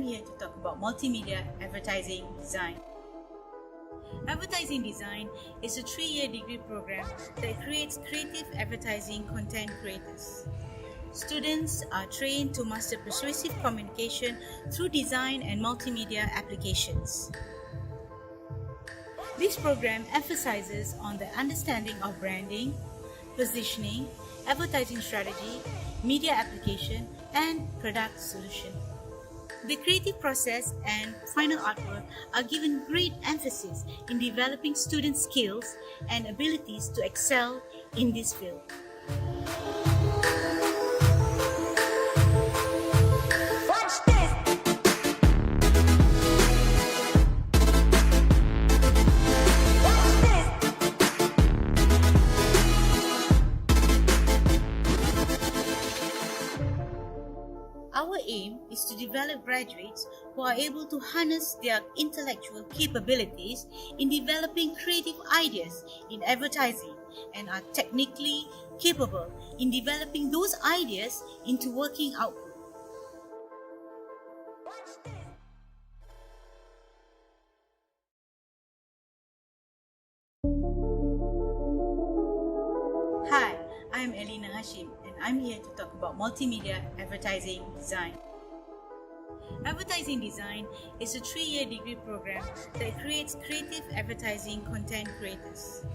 here to talk about multimedia advertising design. Advertising design is a 3-year degree program that creates creative advertising content creators. Students are trained to master persuasive communication through design and multimedia applications. This program emphasizes on the understanding of branding, positioning, advertising strategy, media application, and product solution. The creative process and final artwork are given great emphasis in developing student skills and abilities to excel in this field. Our aim is to develop graduates who are able to harness their intellectual capabilities in developing creative ideas in advertising and are technically capable in developing those ideas into working output. Hi, I'm Elina Hashim, and I'm here to talk about multimedia advertising design. Advertising design is a 3-year degree program that creates creative advertising content creators.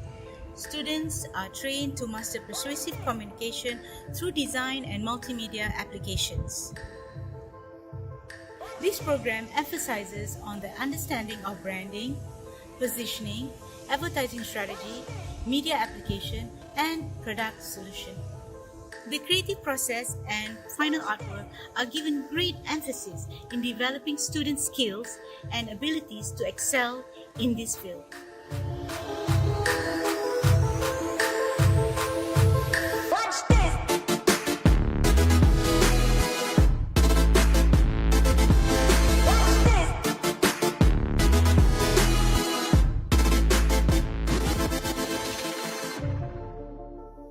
Students are trained to master persuasive communication through design and multimedia applications. This program emphasizes on the understanding of branding, positioning, advertising strategy, media application, and product solution. The creative process and final artwork are given great emphasis in developing student skills and abilities to excel in this field.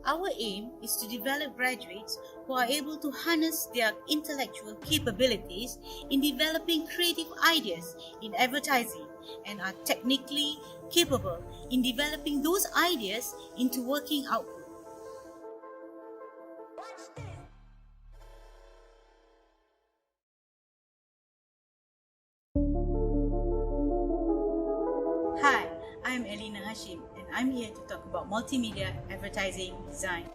Our aim is to develop graduates who are able to harness their intellectual capabilities in developing creative ideas in advertising and are technically capable in developing those ideas into working output. Hi, I'm Elina Hashim, and I'm here to talk about multimedia advertising design.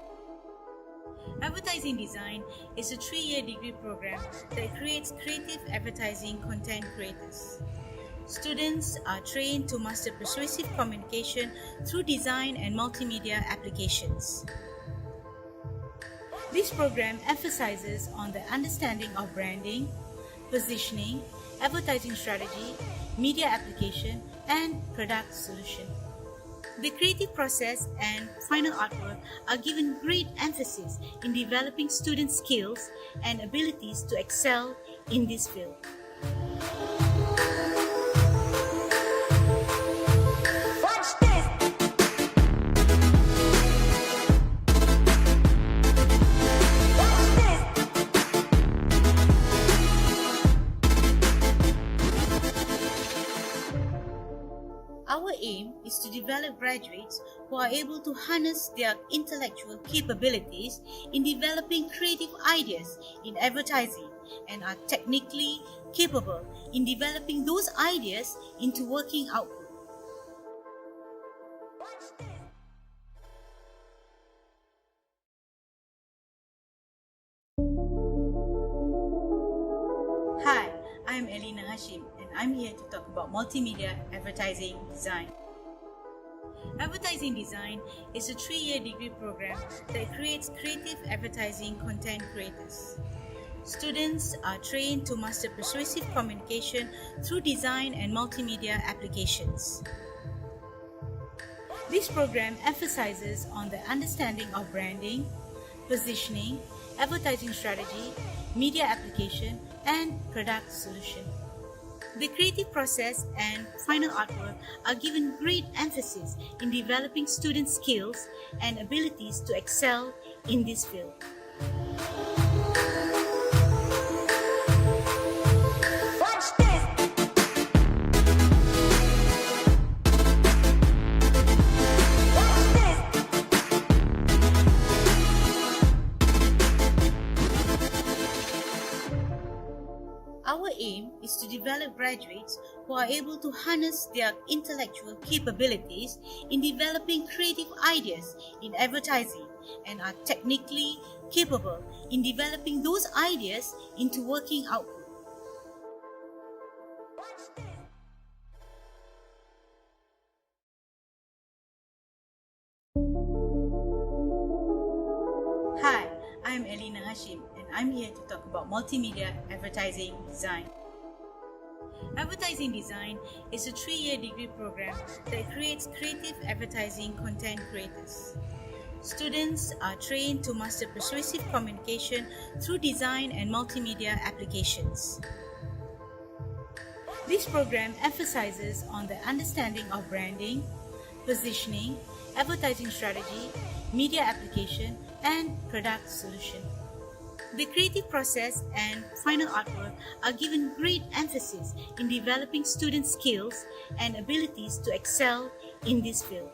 Advertising design is a 3-year degree program that creates creative advertising content creators. Students are trained to master persuasive communication through design and multimedia applications. This program emphasizes on the understanding of branding, positioning, advertising strategy, media application, and product solution. The creative process and final artwork are given great emphasis in developing student skills and abilities to excel in this field. Our aim is to develop graduates who are able to harness their intellectual capabilities in developing creative ideas in advertising and are technically capable in developing those ideas into working output. Hi, I'm Elina Hashim, and I'm here to talk about multimedia advertising design. Advertising design is a 3-year degree program that creates creative advertising content creators. Students are trained to master persuasive communication through design and multimedia applications. This program emphasizes on the understanding of branding, positioning, advertising strategy, media application, and product solution. The creative process and final artwork are given great emphasis in developing student skills and abilities to excel in this field. Bachelor graduates who are able to harness their intellectual capabilities in developing creative ideas in advertising and are technically capable in developing those ideas into working output. Hi, I'm Elina Hashim and I'm here to talk about multimedia advertising design. Advertising design is a 3-year degree program that creates creative advertising content creators. Students are trained to master persuasive communication through design and multimedia applications. This program emphasizes on the understanding of branding, positioning, advertising strategy, media application, and product solution. The creative process and final artwork are given great emphasis in developing student skills and abilities to excel in this field.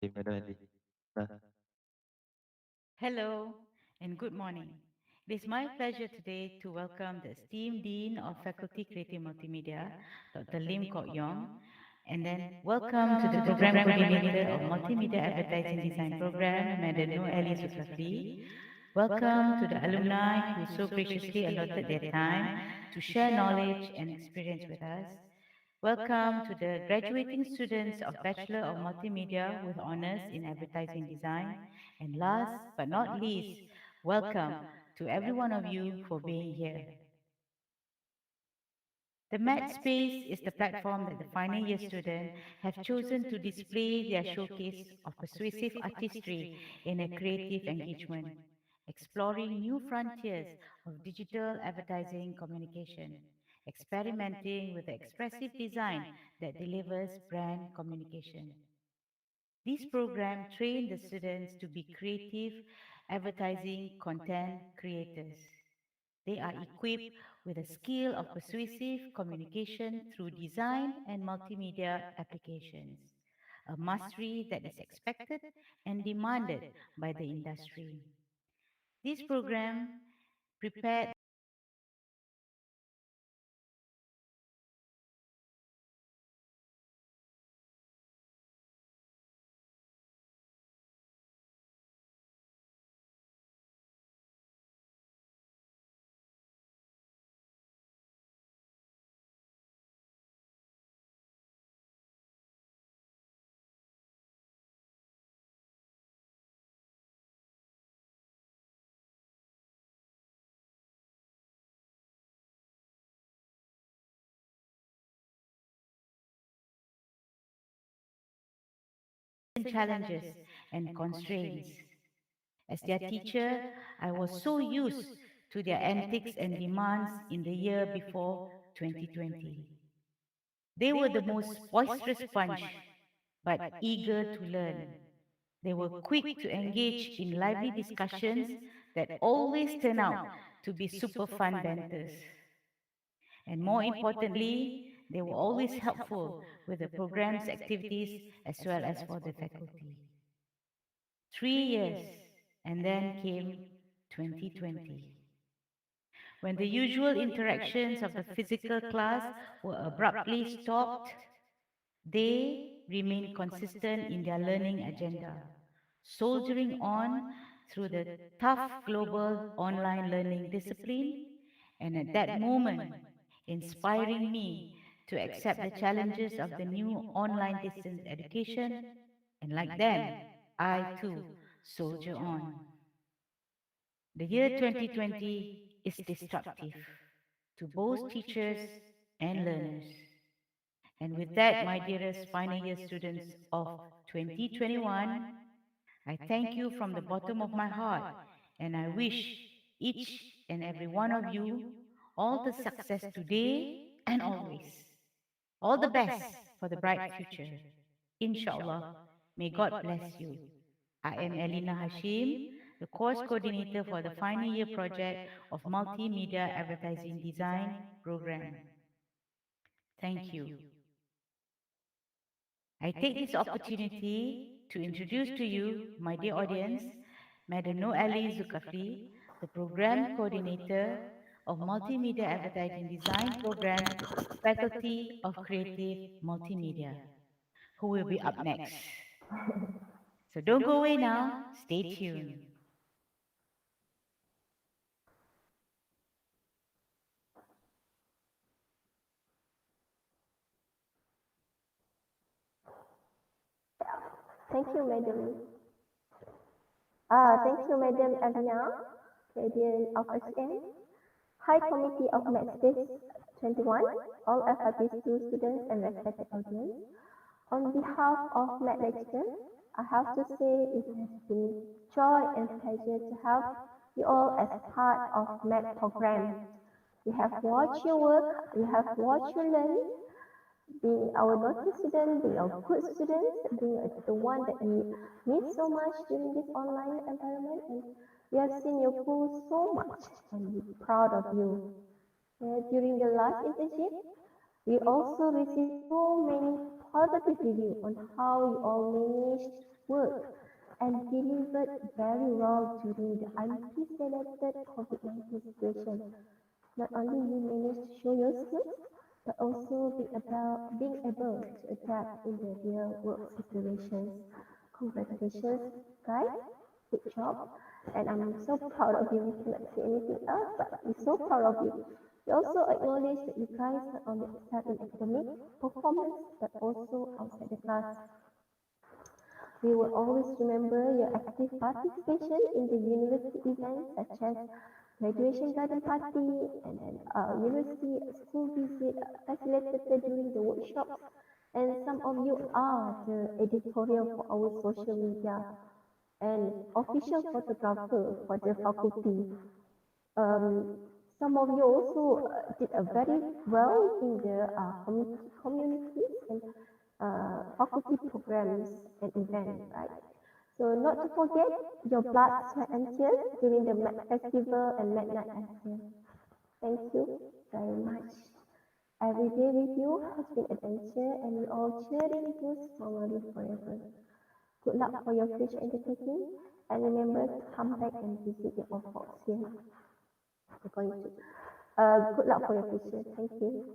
Definitely. Nah, Hello and good morning. It is my pleasure today to welcome the esteemed Dean of Faculty Creative Multimedia, Dr. Lim Kok Yong, and then welcome to the Program Coordinator of Multimedia Advertising Design Program, Madam Noor Ali Zulkifli. Welcome to the alumni who so graciously allotted their time to share knowledge and experience with us. Welcome to the graduating students of Bachelor of Multimedia with honors in advertising design. And last but not least, welcome to every one of you for being here. The MADSPACE is the platform that the final year students have chosen to display their showcase of persuasive artistry in a creative engagement, exploring new frontiers of digital advertising communication, experimenting with the expressive design that delivers brand communication. This program trains the students to be creative advertising content creators. They are equipped with a skill of persuasive communication through design and multimedia applications, a mastery that is expected and demanded by the industry. This program prepared challenges and constraints. As their teacher, I was so used to their antics and demands in the year before 2020. They were the most boisterous bunch, but eager to learn. They were quick to engage in lively discussions that always turn out to be super fun banters. And more importantly, they were always helpful with the program's activities as well as for the faculty. 3 years, and then came 2020, when the usual interactions of the physical class were abruptly stopped. They remained consistent in their learning agenda, soldiering on through the tough global online learning discipline, and at that moment, inspiring me to accept the challenges of the new online distance education. And like them, I too soldier on. The year 2020 is disruptive to both teachers and learners. And with that, my dearest final year students of 2021, I thank you from the bottom of my heart, and I wish each and every one of you all the success today and always. All the best for the bright future. Inshallah. May God bless you. I am Elina Hashim, the course coordinator for the final year project of Multimedia Advertising Design program. Thank you. I take this opportunity to introduce to you, my dear audience, Madam Noali Zulkifli, the Program Coordinator of Multimedia Advertising Design Program, Faculty of Creative Multimedia, who will be up next. So don't go away now, stay tuned. Thank you, Madam. Thank you, Madam Avina, President of HM, High Committee of MADSPACE 21, all FIP2 students and respected audience. On behalf of MADSPACE, I have to say it has been joy and pleasure to have you all as part of MAD program. We have watched your work, we have watched you learn, being our naughty student, being our good students, being the one that we miss so much during this online environment, and we have seen you grow so much, and we're proud of you. During the last internship, we also received so many positive reviews on how you all managed work and delivered very well during the unprecedented COVID-19 situation. Not only you managed to show your skills, but also being able to adapt in the real work situations. Congratulations, guys. Good job. And I'm so proud of you. We cannot say anything else, but we're so proud of you. We also acknowledge that you guys not only excel in academic performance, but also outside the class. We will always remember your active participation in the university events such as graduation garden party and then university school visit facilitated during the workshops. And some of you are the editorial for our social media and official photographer for the faculty. Some of you also did a very well in the communities and faculty programs and events, right? So not to forget your blood, sweat and tears during the MAD Festival and MAD Night as well. Thank you very much. Every day with you has been adventure and we all cheering you strongly forever. Good luck for your future undertaking and remember to come back and visit your old folks here. We're going to. Good luck for your future. Thank you.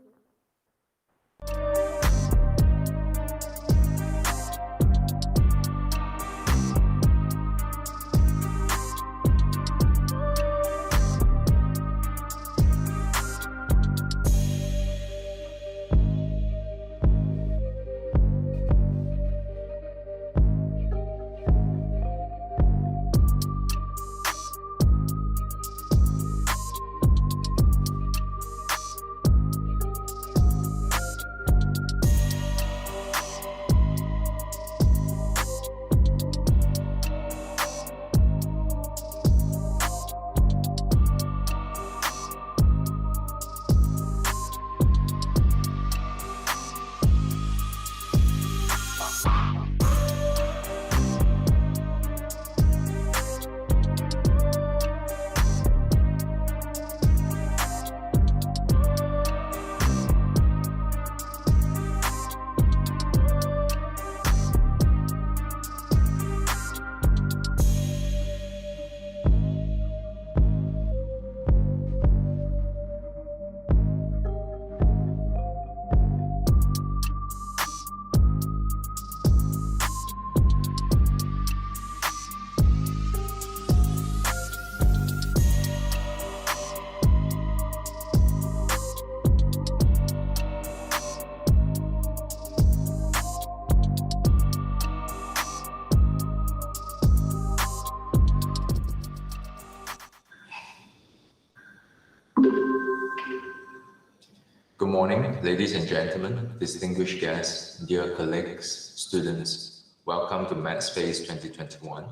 Good morning, ladies and gentlemen, distinguished guests, dear colleagues, students. Welcome to MADSPACE 2021.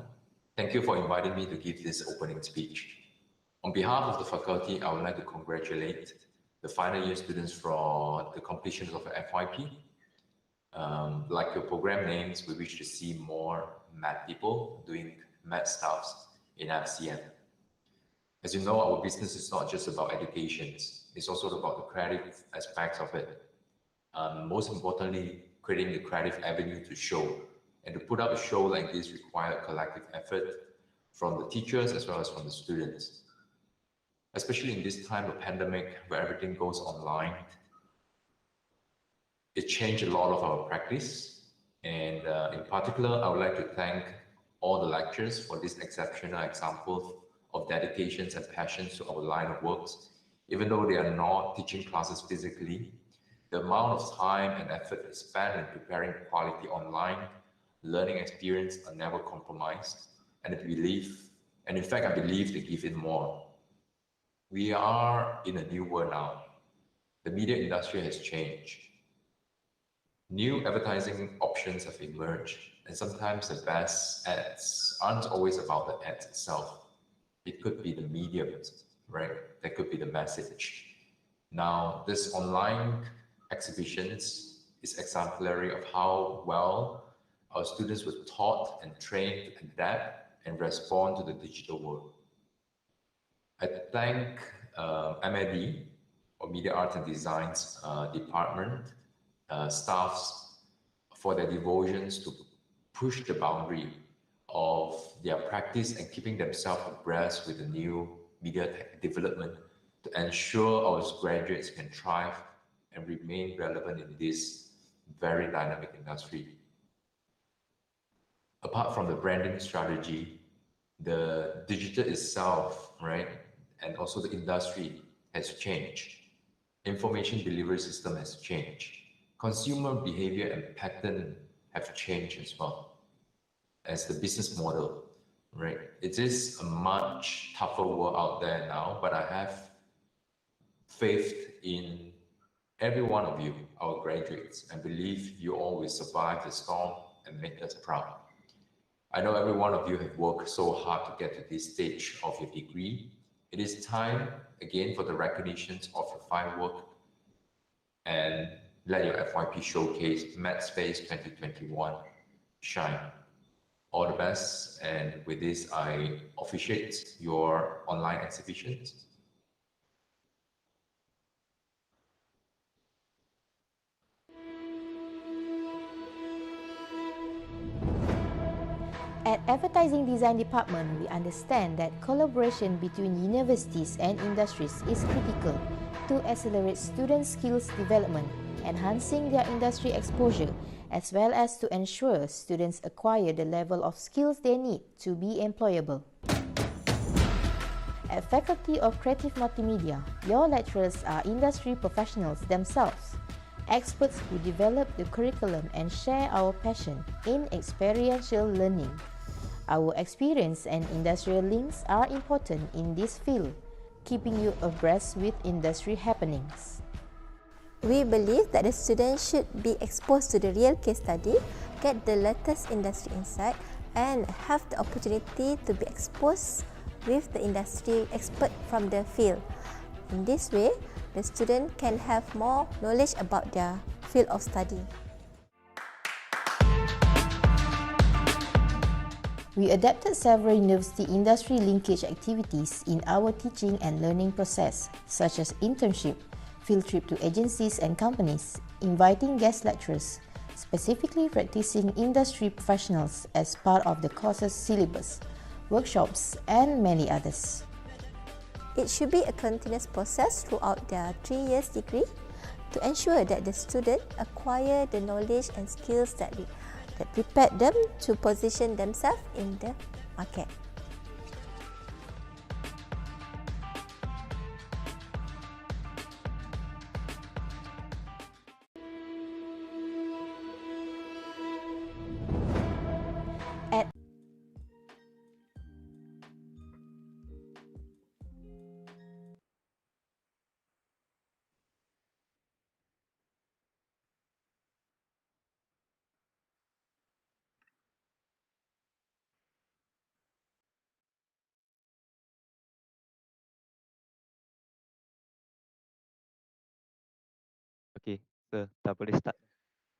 Thank you for inviting me to give this opening speech. On behalf of the faculty, I would like to congratulate the final year students for the completion of the FYP. Like your program names, we wish to see more MAD people doing MAD stuffs in FCM. As you know, our business is not just about education, it's also about the creative aspects of it. Most importantly, creating the creative avenue to show. And to put up a show like this required collective effort from the teachers as well as from the students. Especially in this time of pandemic where everything goes online, it changed a lot of our practice. And in particular, I would like to thank all the lecturers for this exceptional example of dedications and passions to our line of works. Even though they are not teaching classes physically, the amount of time and effort spent in preparing quality online learning experience are never compromised. And in fact, I believe they give it more. We are in a new world now. The media industry has changed. New advertising options have emerged, and sometimes the best ads aren't always about the ads itself. It could be the medium, right? That could be the message. Now, this online exhibitions is exemplary of how well our students were taught and trained to adapt and respond to the digital world. I thank MAD, or Media Arts and Designs department, staffs for their devotions to push the boundary of their practice and keeping themselves abreast with the new media tech development to ensure our graduates can thrive and remain relevant in this very dynamic industry. Apart from the branding strategy, the digital itself, right, and also the industry has changed. Information delivery system has changed. Consumer behavior and pattern have changed as well as the business model, right? It is a much tougher world out there now, but I have faith in every one of you, our graduates, and believe you all will survive the storm and make us proud. I know every one of you have worked so hard to get to this stage of your degree. It is time again for the recognitions of your fine work and let your FYP showcase MADSPACE 2021 shine. All the best, and with this, I officiate your online exhibitions. At Advertising Design Department, we understand that collaboration between universities and industries is critical to accelerate student skills development, enhancing their industry exposure, as well as to ensure students acquire the level of skills they need to be employable. At Faculty of Creative Multimedia, your lecturers are industry professionals themselves, experts who develop the curriculum and share our passion in experiential learning. Our experience and industrial links are important in this field, keeping you abreast with industry happenings. We believe that the students should be exposed to the real case study, get the latest industry insight, and have the opportunity to be exposed with the industry expert from the field. In this way, the student can have more knowledge about their field of study. We adapted several university industry linkage activities in our teaching and learning process, such as internship, field trip to agencies and companies, inviting guest lecturers, specifically practicing industry professionals as part of the course's syllabus, workshops, and many others. It should be a continuous process throughout their 3 years degree to ensure that the student acquire the knowledge and skills that prepare them to position themselves in the market. At Okay, so tak boleh start.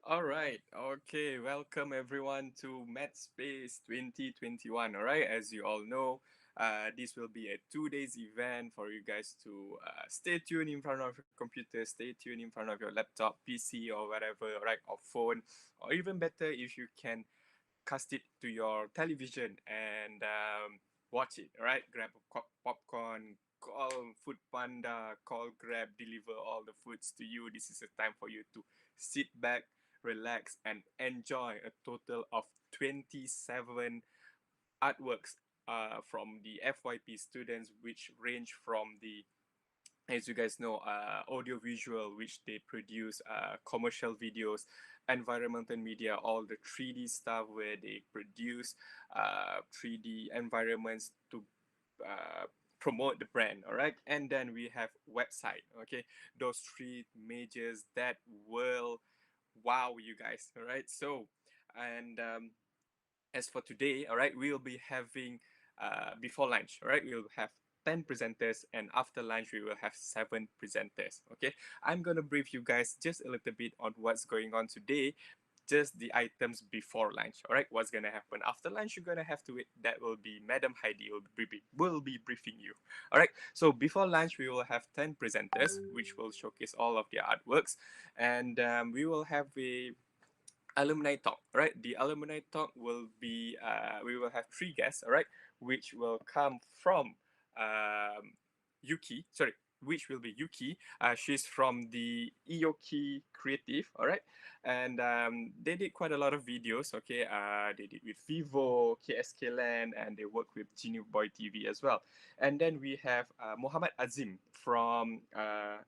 All right. Okay. Welcome everyone to MADSPACE 2021. All right. As you all know, This will be a 2 days event for you guys to stay tuned in front of your computer, stay tuned in front of your laptop, PC, or whatever, right, or phone, or even better if you can cast it to your television and watch it, right? Grab a popcorn, call Food Panda, call Grab, deliver all the foods to you. This is a time for you to sit back, relax, and enjoy a total of 27 artworks from the FYP students, which range from the, as you guys know, audio visual, which they produce commercial videos, environmental media, all the 3D stuff where they produce 3D environments to promote the brand. All right, and then we have website. Okay, those three majors that will wow you guys. All right, so and as for today, all right, we'll be having before lunch, all right, we'll have 10 presenters, and after lunch we will have 7 presenters. Okay, I'm gonna brief you guys just a little bit on what's going on today, just the items before lunch. All right, what's gonna happen after lunch, you're gonna have to wait. That will be Madam Heidi will be briefing you. All right, so before lunch we will have 10 presenters which will showcase all of their artworks, and we will have a alumni talk. All right, the alumni talk will be we will have 3 guests, all right, which will come from Yuki, sorry, which will be Yuki. She's from the Iyoki Creative, all right, and they did quite a lot of videos. Okay, they did with Vivo, KSK Land, and they work with Genie Boy TV as well. And then we have Muhammad Azim from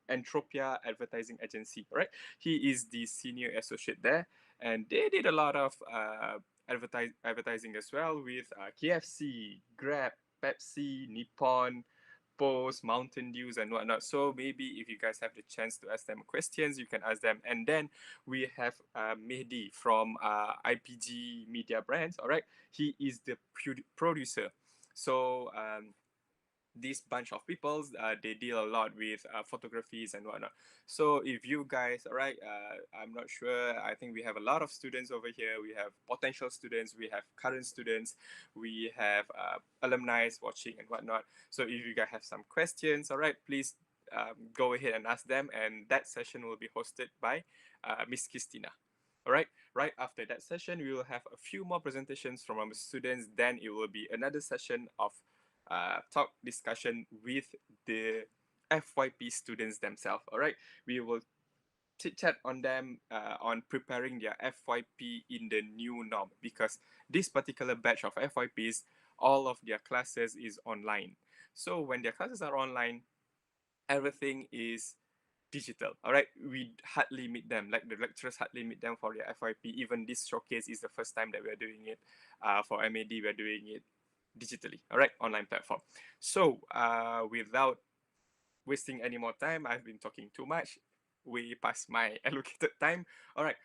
Entropia Advertising Agency, all right. He is the senior associate there, and they did a lot of advertising as well with KFC, Grab, Pepsi, Nippon, Post, Mountain Dews, and whatnot. So maybe if you guys have the chance to ask them questions, you can ask them. And then we have Mehdi from IPG Media Brands. All right, he is the producer. So this bunch of people, they deal a lot with photographies and whatnot. So if you guys, all right, I'm not sure, I think we have a lot of students over here. We have potential students, we have current students, we have alumni watching and whatnot. So if you guys have some questions, all right, please go ahead and ask them, and that session will be hosted by Miss Christina. All right, right after that session we will have a few more presentations from our students. Then it will be another session of talk discussion with the FYP students themselves. All right, we will chit chat on them on preparing their FYP in the new norm, because this particular batch of FYPs, all of their classes is online. So when their classes are online, everything is digital. All right, we hardly meet them, like the lecturers hardly meet them for their FYP. Even this showcase is the first time that we're doing it. For MAD, we're doing it digitally, all right, online platform. So without wasting any more time, I've been talking too much, way past my allocated time. All right,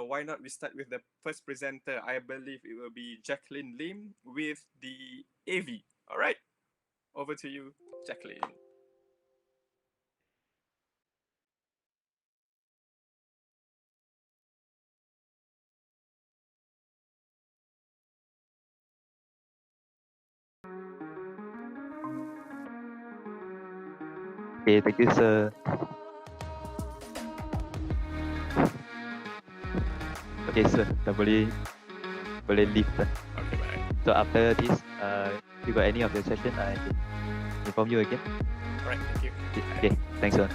why not we start with the first presenter? I believe it will be Jacqueline Lim with the AV. All right, over to you, Jacqueline. Okay, thank you, sir. Okay, sir, dah boleh leave dah. Okay, bye. So after this, if you got any of the session, I can inform you again. All right, thank you. Okay, thanks, sir.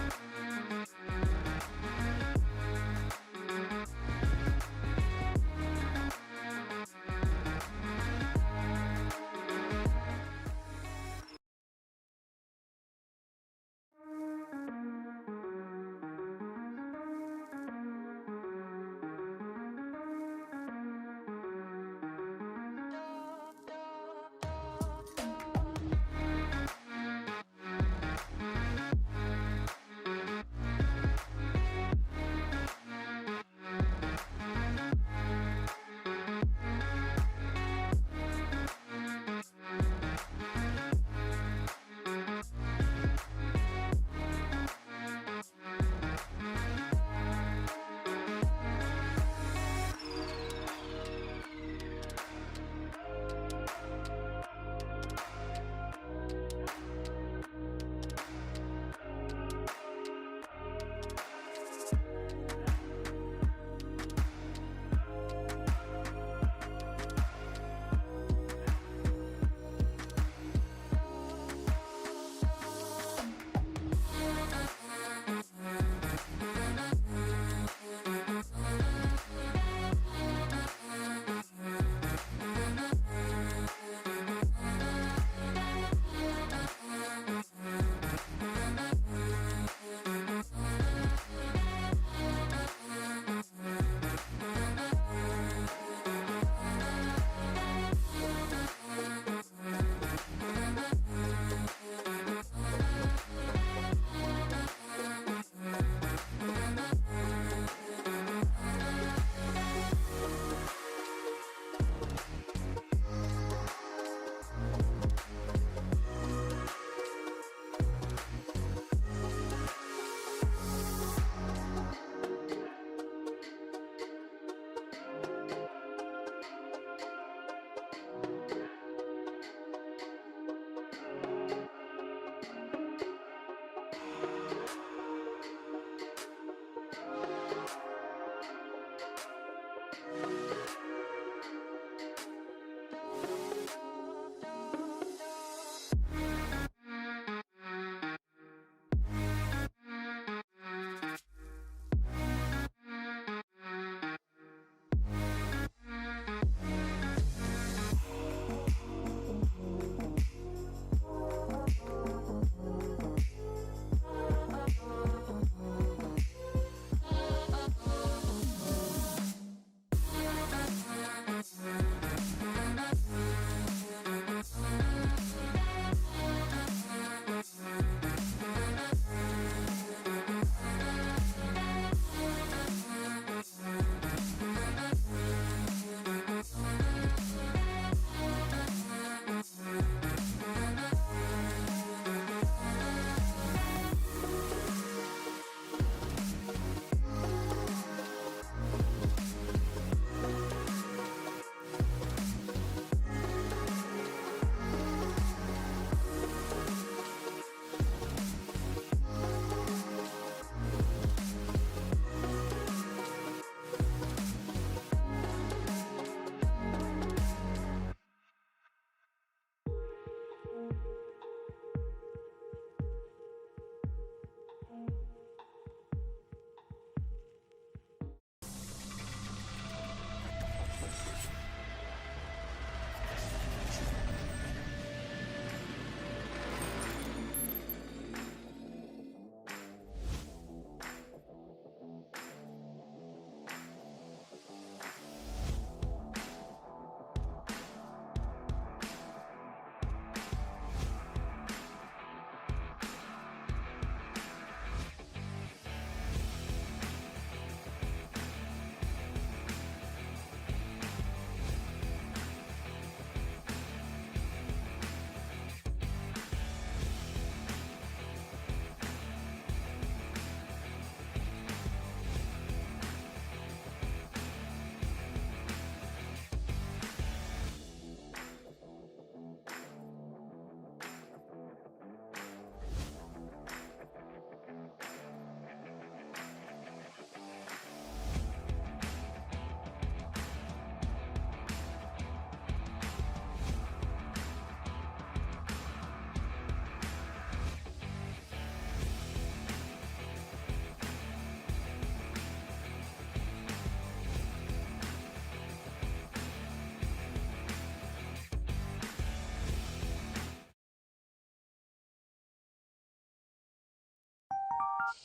Hi,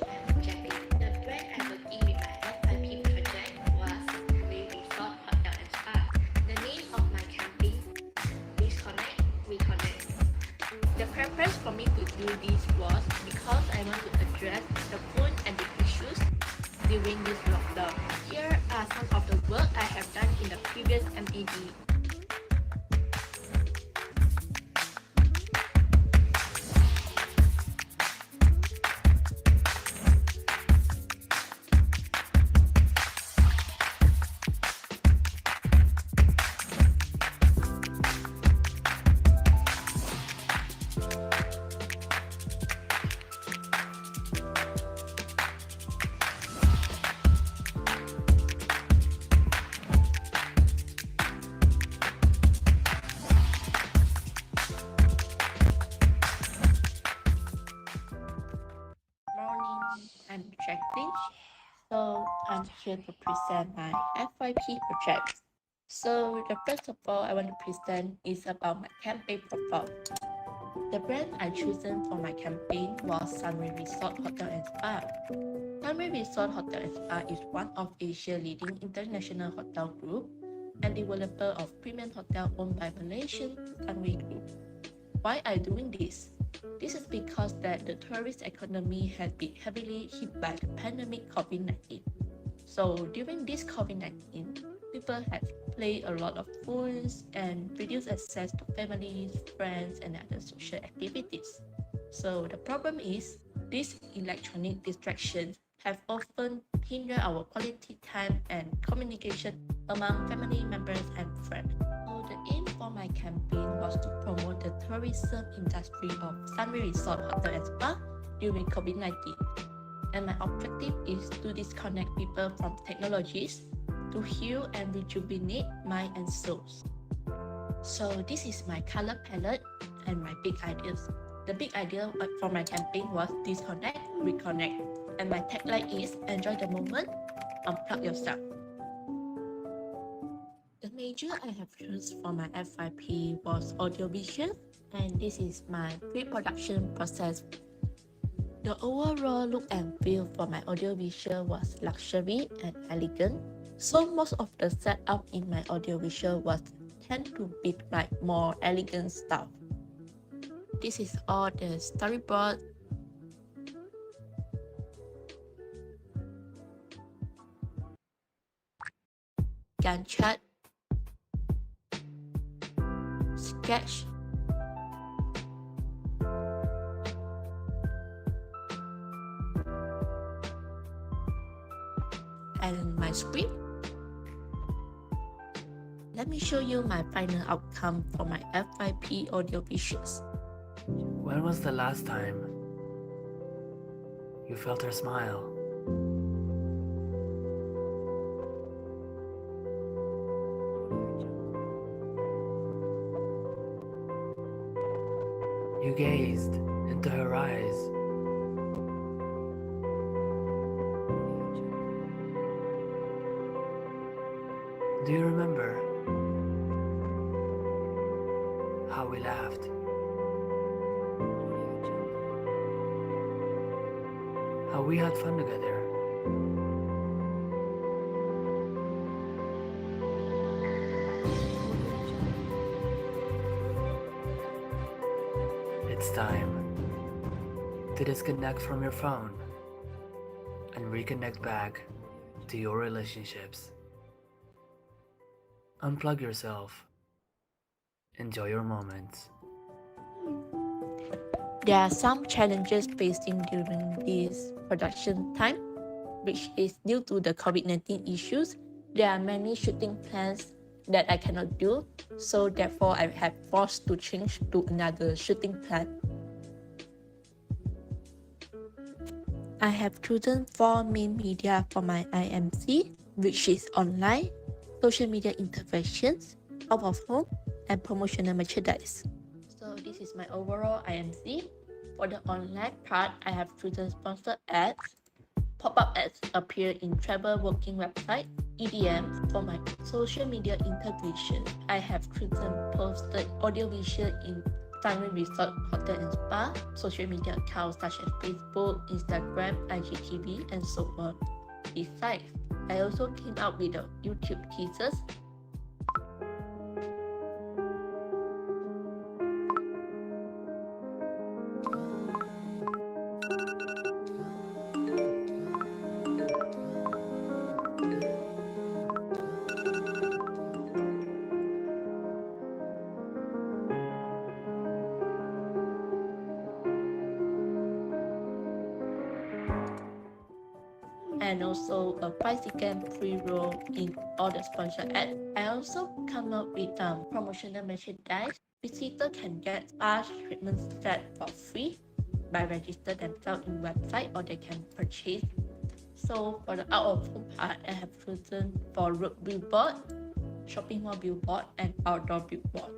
I'm Jackie. The brand I'm working with my FIP project was Sunway Resort, Hotel and Spa. The name of my campaign, Disconnect, Reconnect. The preference for me to do this was because I want to address the phone addict issues during this lockdown. Here are some of the work I have done in the previous MAD. Morning, I'm Jacqueline. So I'm here to present my FYP project. So the first of all I want to present is about my campaign profile. The brand I chosen for my campaign was Sunway Resort Hotel and Spa. Sunway Resort Hotel and Spa is one of Asia's leading international hotel group and developer of premium hotel owned by Malaysian Sunway Group. Why are doing this? This is because that the tourist economy has been heavily hit by the pandemic COVID-19. So during this COVID-19, people have played a lot of phones and reduced access to families, friends, and other social activities. So the problem is, these electronic distractions have often hindered our quality time and communication among family members and friends. So the aim for my campaign was to promote the tourism industry of Sunway Resort Hotel and Spa during COVID-19. And my objective is to disconnect people from technologies to heal and rejuvenate mind and souls. So this is my color palette and my big ideas. The big idea for my campaign was disconnect, reconnect. And my tagline is enjoy the moment, unplug yourself. The major I have chosen for my FYP was audiovisual, and this is my pre-production process. The overall look and feel for my audiovisual was luxury and elegant, so most of the setup in my audiovisual was tend to be like more elegant stuff. This is all the storyboard. Gantt chart, sketch, and my script. Let me show you my final outcome for my FYP audiovisuals. When was the last time you felt her smile? You gazed into her eyes. Do you remember how we laughed? How we had fun together? It's time to disconnect from your phone and reconnect back to your relationships. Unplug yourself. Enjoy your moments. There are some challenges facing during this production time, which is due to the COVID-19 issues. There are many shooting plans that I cannot do, so therefore I have forced to change to another shooting plan. I have chosen 4 main media for my IMC, which is online, social media interventions, out of home, and promotional merchandise. So this is my overall IMC. For the online part, I have chosen sponsored ads, Pop-up ads appear in travel booking website, EDM. For my social media integration, I have posted audiovisual in Sunway Resort Hotel and Spa, social media accounts such as Facebook, Instagram, IGTV, and so on. Besides, I also came out with the YouTube teasers. And also a 5-second pre-roll in all the sponsored ads. I also come up with promotional merchandise. Visitor can get spa treatment set for free by register themselves in website, or they can purchase. So for the out of home part, I have chosen for road billboard, shopping mall billboard, and outdoor billboard.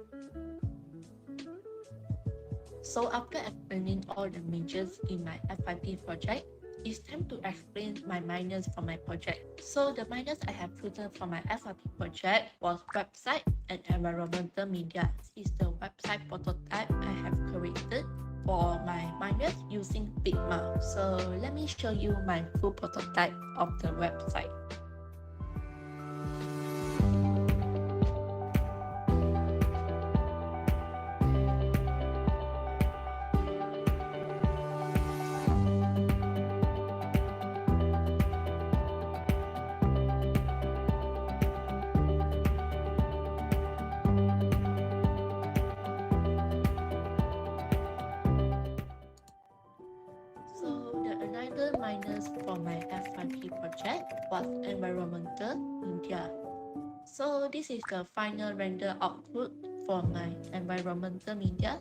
So after explaining all the majors in my FYP project, it's time to explain my minors for my project. So the minors I have chosen for my FYP project was website and environmental media. This is the website prototype I have created for my minors using Figma. So let me show you my full prototype of the website. Another minus for my FYP project was environmental media. So this is the final render output for my environmental media.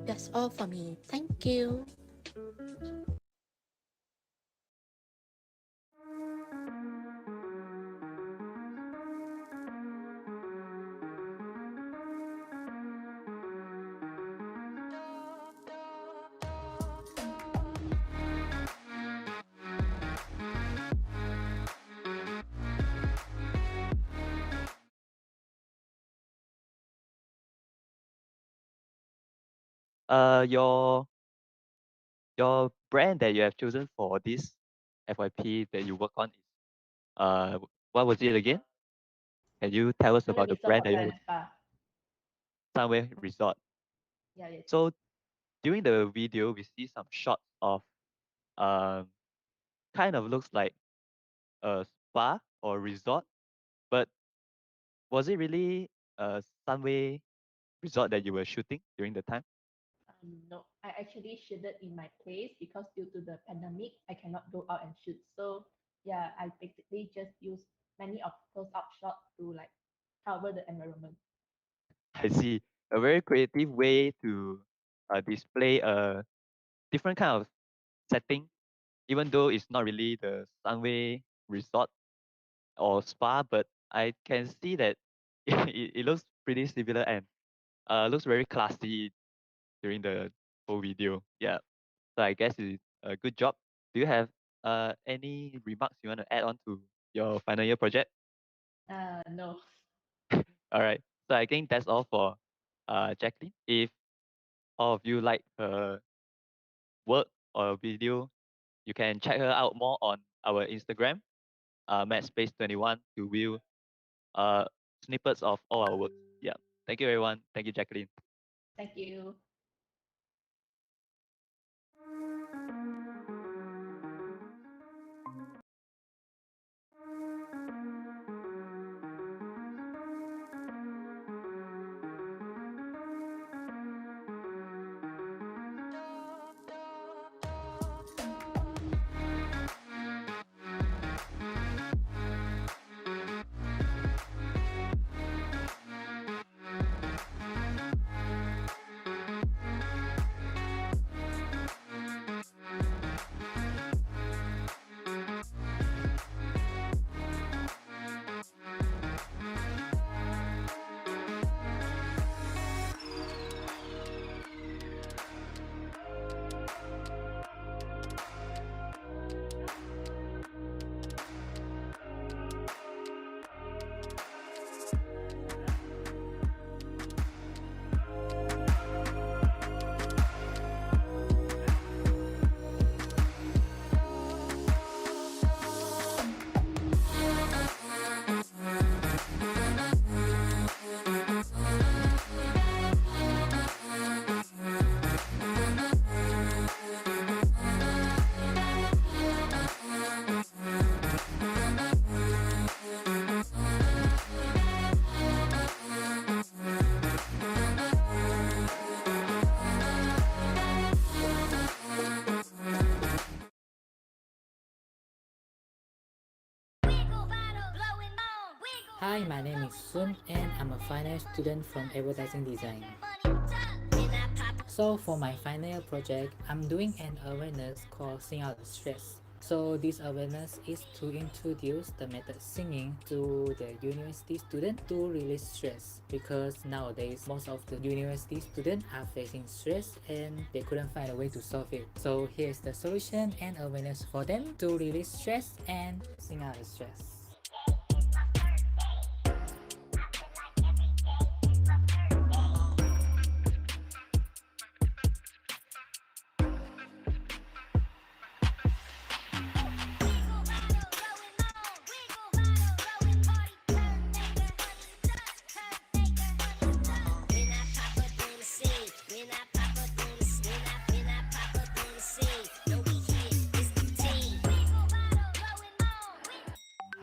That's all for me. Thank you. Your brand that you have chosen for this FYP that you work on is what was it again? Can you tell us about the brand that you Sunway Resort? Yeah, yes. So during the video, we see some shots of um kind of looks like a spa or resort, but was it really a Sunway Resort that you were shooting during the time? No, I actually shooted in my place because due to the pandemic, I cannot go out and shoot. So yeah, I basically just use many of close-up shots to like cover the environment. I see. A very creative way to display a different kind of setting, even though it's not really the Sunway Resort or spa, but I can see that it looks pretty similar and looks very classy during the whole video. Yeah. So I guess it's a good job. Do you have any remarks you want to add on to your final year project? No. All right. So I think that's all for Jacqueline. If all of you like her work or video, you can check her out more on our Instagram, MADSPACE21, to view uh, snippets of all our work. Yeah. Thank you, everyone. Thank you, Jacqueline. Thank you. Hi, my name is Sun and I'm a final student from advertising design. So for my final year project, I'm doing an awareness called Sing Out the Stress. So this awareness is to introduce the method singing to the university student to release stress, because nowadays most of the university students are facing stress and they couldn't find a way to solve it. So here's the solution and awareness for them to release stress and sing out the stress.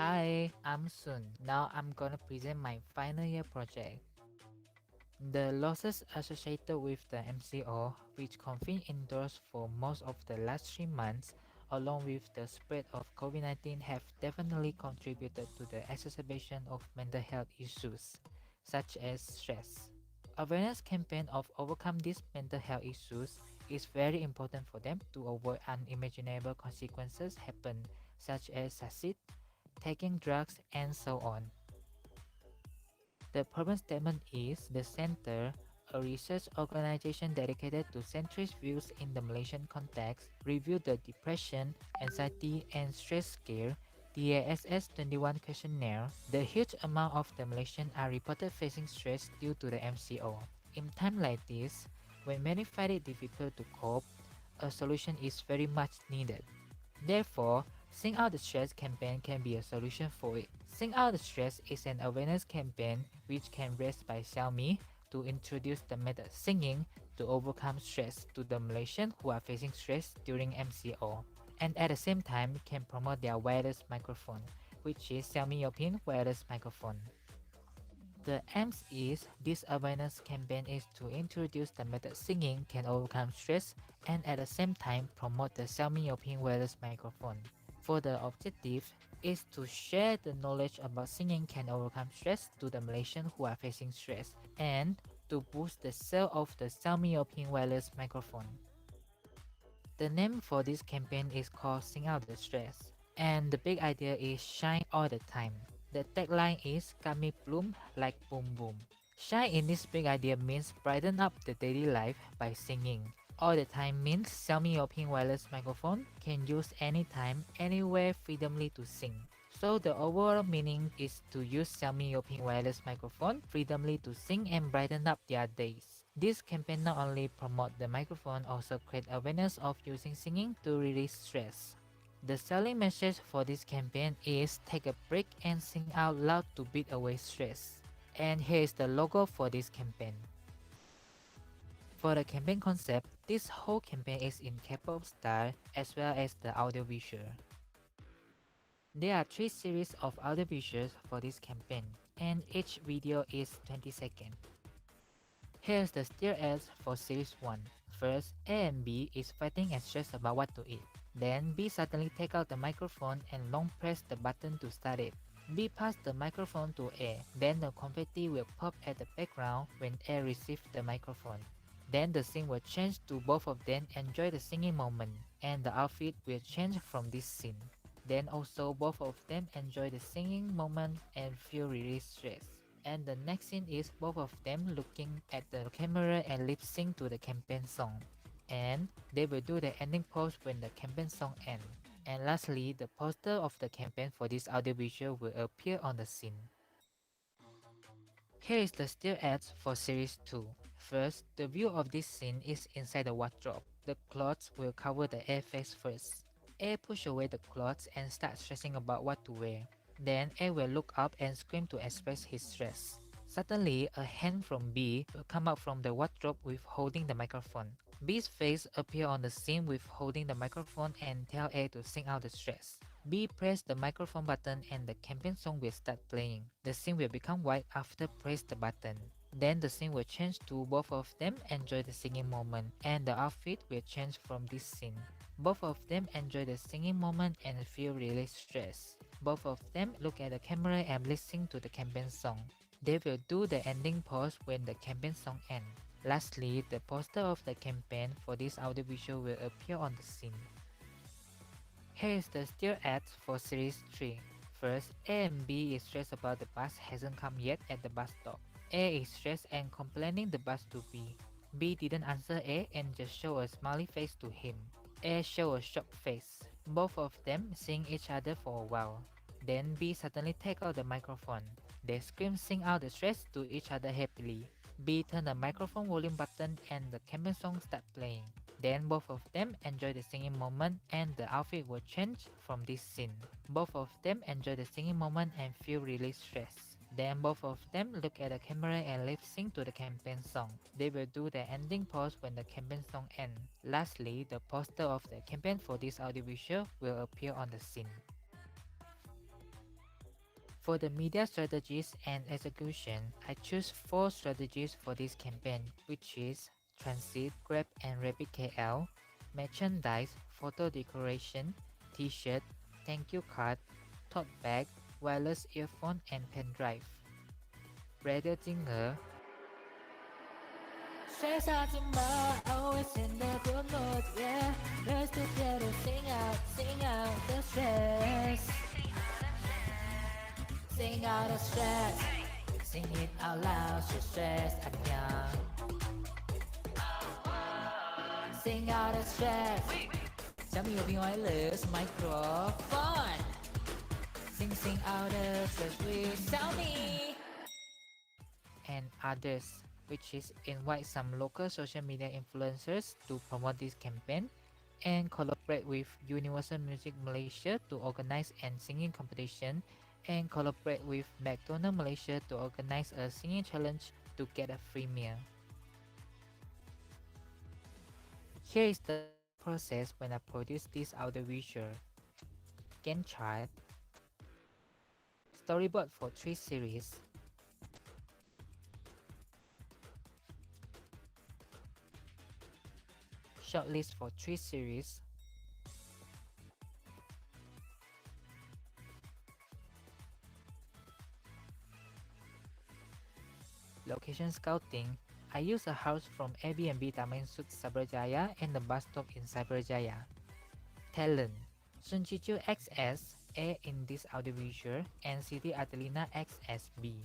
Hi, I'm Sun. Now I'm gonna present my final year project. The losses associated with the MCO, which confined indoors for most of the last 3 months, along with the spread of COVID-19, have definitely contributed to the exacerbation of mental health issues, such as stress. Awareness campaign of overcome these mental health issues is very important for them to avoid unimaginable consequences happen, such as suicide, taking drugs, and so on. The problem statement is the Center, a research organization dedicated to centrist views in the Malaysian context, reviewed the Depression, Anxiety, and Stress Scale DASS-21 questionnaire. The huge amount of the Malaysians are reported facing stress due to the MCO. In times like this, when many find it difficult to cope, a solution is very much needed. Therefore, Sing Out the Stress campaign can be a solution for it. Sing Out the Stress is an awareness campaign which can raised by Xiaomi to introduce the method singing to overcome stress to the Malaysians who are facing stress during MCO, and at the same time can promote their wireless microphone, which is Xiaomi European wireless microphone. The aim is this awareness campaign is to introduce the method singing can overcome stress and at the same time promote the Xiaomi European wireless microphone. For the objective is to share the knowledge about singing can overcome stress to the Malaysians who are facing stress and to boost the sale of the Xiaomi European wireless microphone. The name for this campaign is called Sing Out the Stress, and the big idea is shine all the time. The tagline is Kami bloom like boom boom. Shine in this big idea means brighten up the daily life by singing. All the time means Xiaomi European wireless microphone can use anytime, anywhere freedomly to sing. So the overall meaning is to use Xiaomi European wireless microphone freedomly to sing and brighten up their days. This campaign not only promote the microphone, also create awareness of using singing to release stress. The selling message for this campaign is take a break and sing out loud to beat away stress. And here is the logo for this campaign. For the campaign concept, this whole campaign is in K-pop style as well as the audiovisual. There are 3 series of audiovisuals for this campaign, and each video is 20 seconds. Here's the steer ads for series 1. First, A and B is fighting and stressed about what to eat. Then B suddenly take out the microphone and long press the button to start it. B pass the microphone to A, then the confetti will pop at the background when A receives the microphone. Then the scene will change to both of them enjoy the singing moment, and the outfit will change from this scene. Then also both of them enjoy the singing moment and feel released stress. And the next scene is both of them looking at the camera and lip sync to the campaign song. And they will do the ending pose when the campaign song ends. And lastly, the poster of the campaign for this audiovisual will appear on the scene. Here is the still ads for series 2. First, the view of this scene is inside the wardrobe. The clothes will cover the A face first. A push away the clothes and start stressing about what to wear. Then A will look up and scream to express his stress. Suddenly, a hand from B will come out from the wardrobe with holding the microphone. B's face appear on the scene with holding the microphone and tell A to sing out the stress. B press the microphone button and the campaign song will start playing. The scene will become white after press the button. Then the scene will change to both of them enjoy the singing moment, and the outfit will change from this scene. Both of them enjoy the singing moment and feel released stress. Both of them look at the camera and listen to the campaign song. They will do the ending pause when the campaign song ends. Lastly, the poster of the campaign for this audiovisual will appear on the scene. Here is the still ads for Series 3. First, A and B is stressed about the bus hasn't come yet at the bus stop. A is stressed and complaining the bus to B. B didn't answer A and just show a smiley face to him. A show a shocked face. Both of them seeing each other for a while. Then B suddenly take out the microphone. They scream sing out the stress to each other happily. B turn the microphone volume button and the campaign song start playing. Then both of them enjoy the singing moment and the outfit will change from this scene. Both of them enjoy the singing moment and feel really stressed. Then both of them look at the camera and lip sync to the campaign song. They will do the ending pause when the campaign song ends. Lastly, the poster of the campaign for this audiovisual will appear on the scene. For the media strategies and execution, I choose 4 strategies for this campaign, which is transit, Grab and Rapid KL, merchandise, photo decoration, t-shirt, thank you card, tote bag, wireless earphone and pen drive. Radio jingle. Stress out tomorrow, always in the good mood, yeah. Let's together sing out the stress. Sing out the stress, sing it out loud, so stress 안녕. Sing out the stress, Xiaomi Open Wireless Microphone. Sing out the stress with Xiaomi. And others, which is invite some local social media influencers to promote this campaign and collaborate with Universal Music Malaysia to organize a singing competition and collaborate with McDonald's Malaysia to organize a singing challenge to get a free meal. Here is the process when I produce this audiovisual. Gantt chart, storyboard for 3 series, shortlist for 3 series, location scouting. I use a house from Airbnb Taman Sud Cyberjaya and the bus stop in Cyberjaya. Talent: Sun Chichu acts as A in this audiovisual and Siti Adelina acts as B.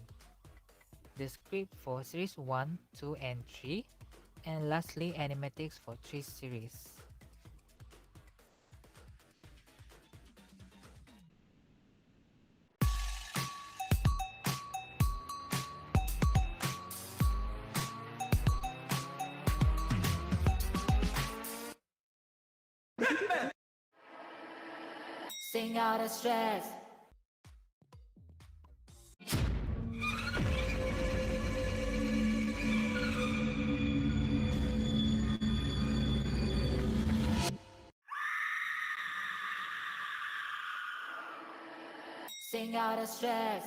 The script for series 1, 2 and 3, and lastly animatics for 3 series. Sing out the stress. Sing out the stress.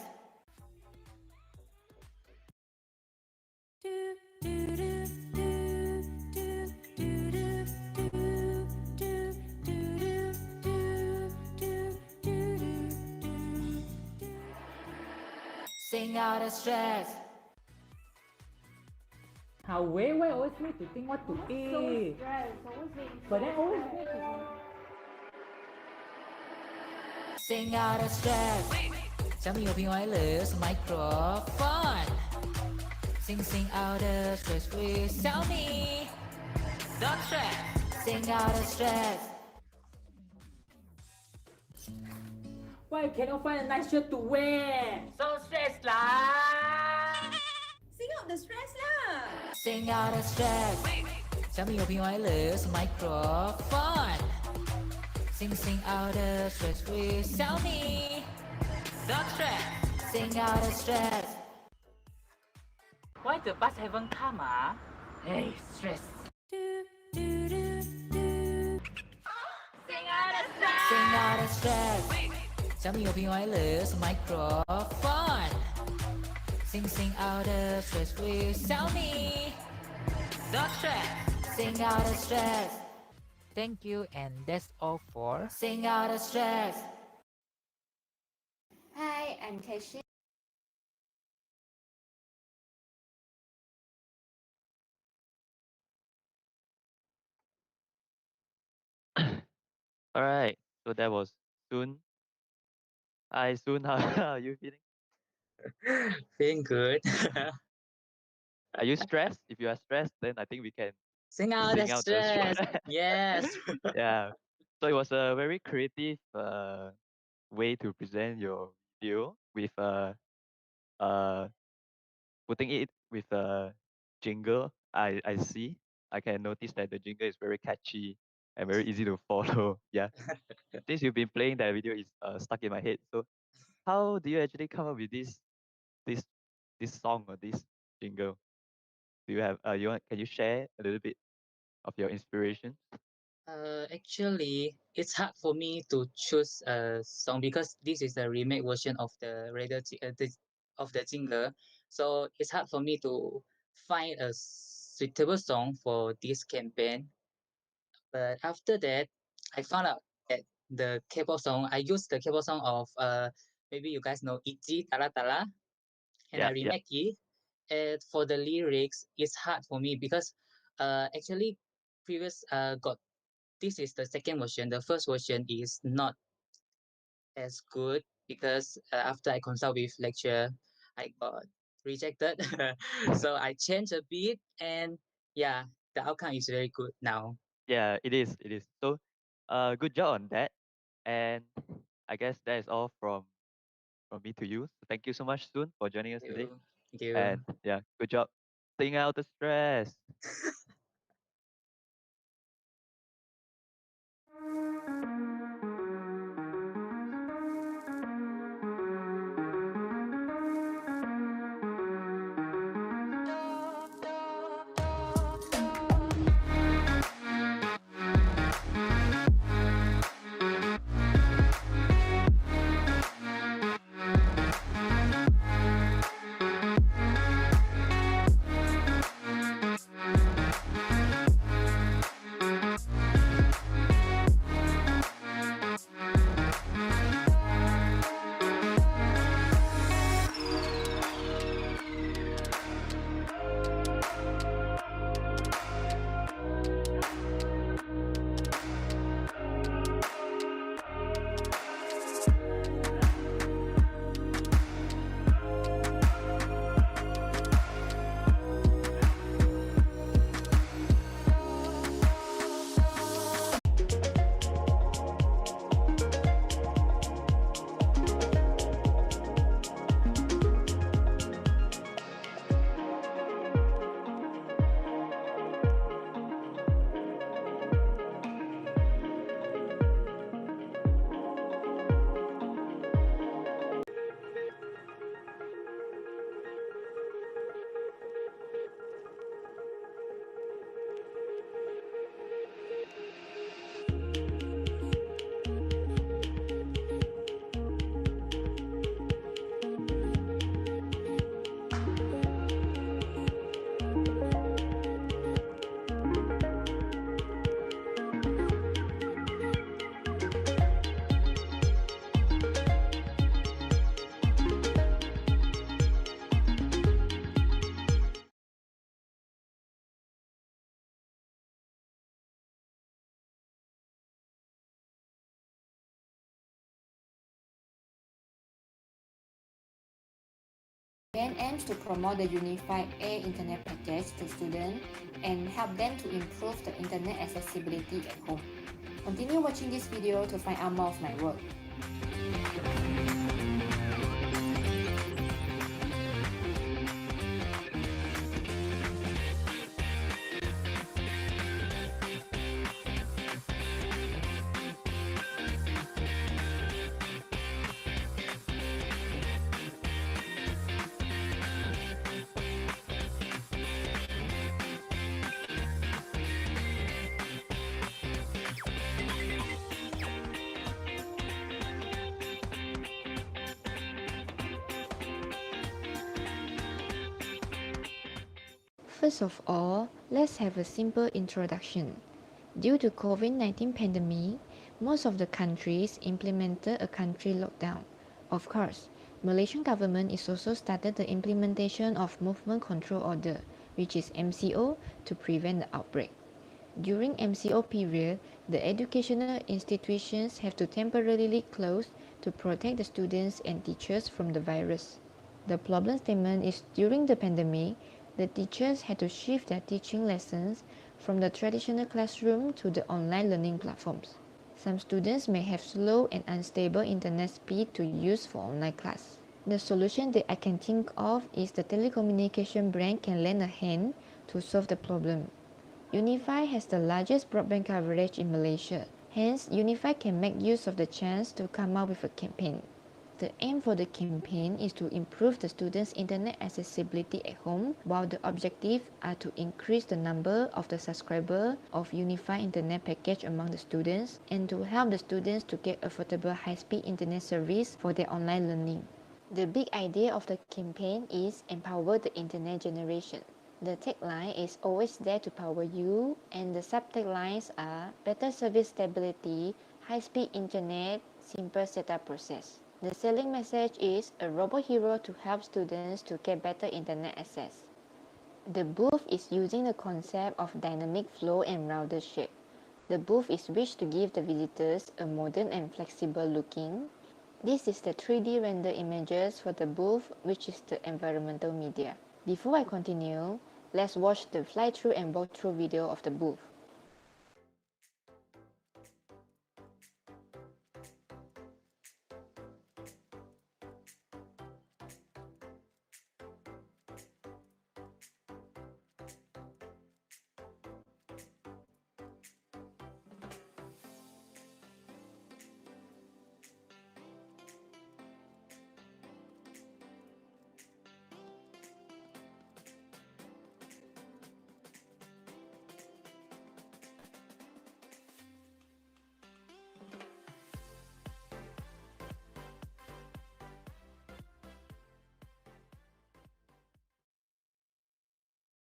Sing out the stress. How why always need to think what to eat? But then always need to. Sing out the stress. Xiaomi Open Wireless Microphone. Sing out the stress with Xiaomi. Don't stress. Sing out the stress. Why you cannot find a nice shirt to wear? So stressed lah. Sing out the stress lah. Sing out the stress. Xiaomi Open Wireless Microphone. Sing out the stress with Xiaomi. Don't stress. Sing out the stress. Why the bus haven't come ah? Hey, stress. Sing out the stress. Sing out the stress. Xiaomi Open Wireless Microphone. Sing out the stress with Xiaomi. Don't stress. Sing out the stress. Thank you, and that's all for Sing out the stress. I'm Keshi. All right. So that was Soon. Hi, Soon. How are you feeling? Feeling good. Are you stressed? If you are stressed, then I think we can Sing out the sing out the stress. stress. Yes. Yeah. So it was a very creative way to present your video with uh putting it with a jingle. I see. I can notice that the jingle is very catchy and very easy to follow. Yeah. Since you've been playing that video, is stuck in my head. So how do you actually come up with this this song or this jingle? Do you have can you share a little bit of your inspiration? Actually, it's hard for me to choose a song because this is a remake version of the of the jingle. So it's hard for me to find a suitable song for this campaign. But after that, I found out that the K-pop song, I used the K-pop song of maybe you guys know ITZY Tala Tala, and I Yeah, yeah. remake it. And for the lyrics, it's hard for me because actually previous got this is the second version. The first version is not as good because after I consult with lecturer, I got rejected. So I changed a bit, and yeah, the outcome is very good now. Yeah, it is. It is. So good job on that. And I guess that is all from me to you. So thank you so much, Soon, for joining us Thank today. you. Thank you. And yeah, good job. Sing out the stress. Event aims to promote the UniFi A internet package to students and help them to improve the internet accessibility at home. Continue watching this video to find out more of my work. First of all, let's have a simple introduction. Due to COVID-19 pandemic, most of the countries implemented a country lockdown. Of course, Malaysian government is also started the implementation of Movement Control Order, which is MCO, to prevent the outbreak. During MCO period, the educational institutions have to temporarily close to protect the students and teachers from the virus. The problem statement is during the pandemic, the teachers had to shift their teaching lessons from the traditional classroom to the online learning platforms. Some students may have slow and unstable internet speed to use for online class. The solution that I can think of is the telecommunication brand can lend a hand to solve the problem. UniFi has the largest broadband coverage in Malaysia. Hence, UniFi can make use of the chance to come up with a campaign. The aim for the campaign is to improve the students' internet accessibility at home, while the objectives are to increase the number of the subscribers of UniFi internet package among the students and to help the students to get affordable high-speed internet service for their online learning. The big idea of the campaign is empower the internet generation. The tagline is always there to power you, and the subtaglines are better service stability, high-speed internet, simple setup process. The selling message is a robot hero to help students to get better internet access. The booth is using the concept of dynamic flow and router shape. The booth is wished to give the visitors a modern and flexible looking. This is the 3D render images for the booth, which is the environmental media. Before I continue, let's watch the fly-through and walk-through video of the booth.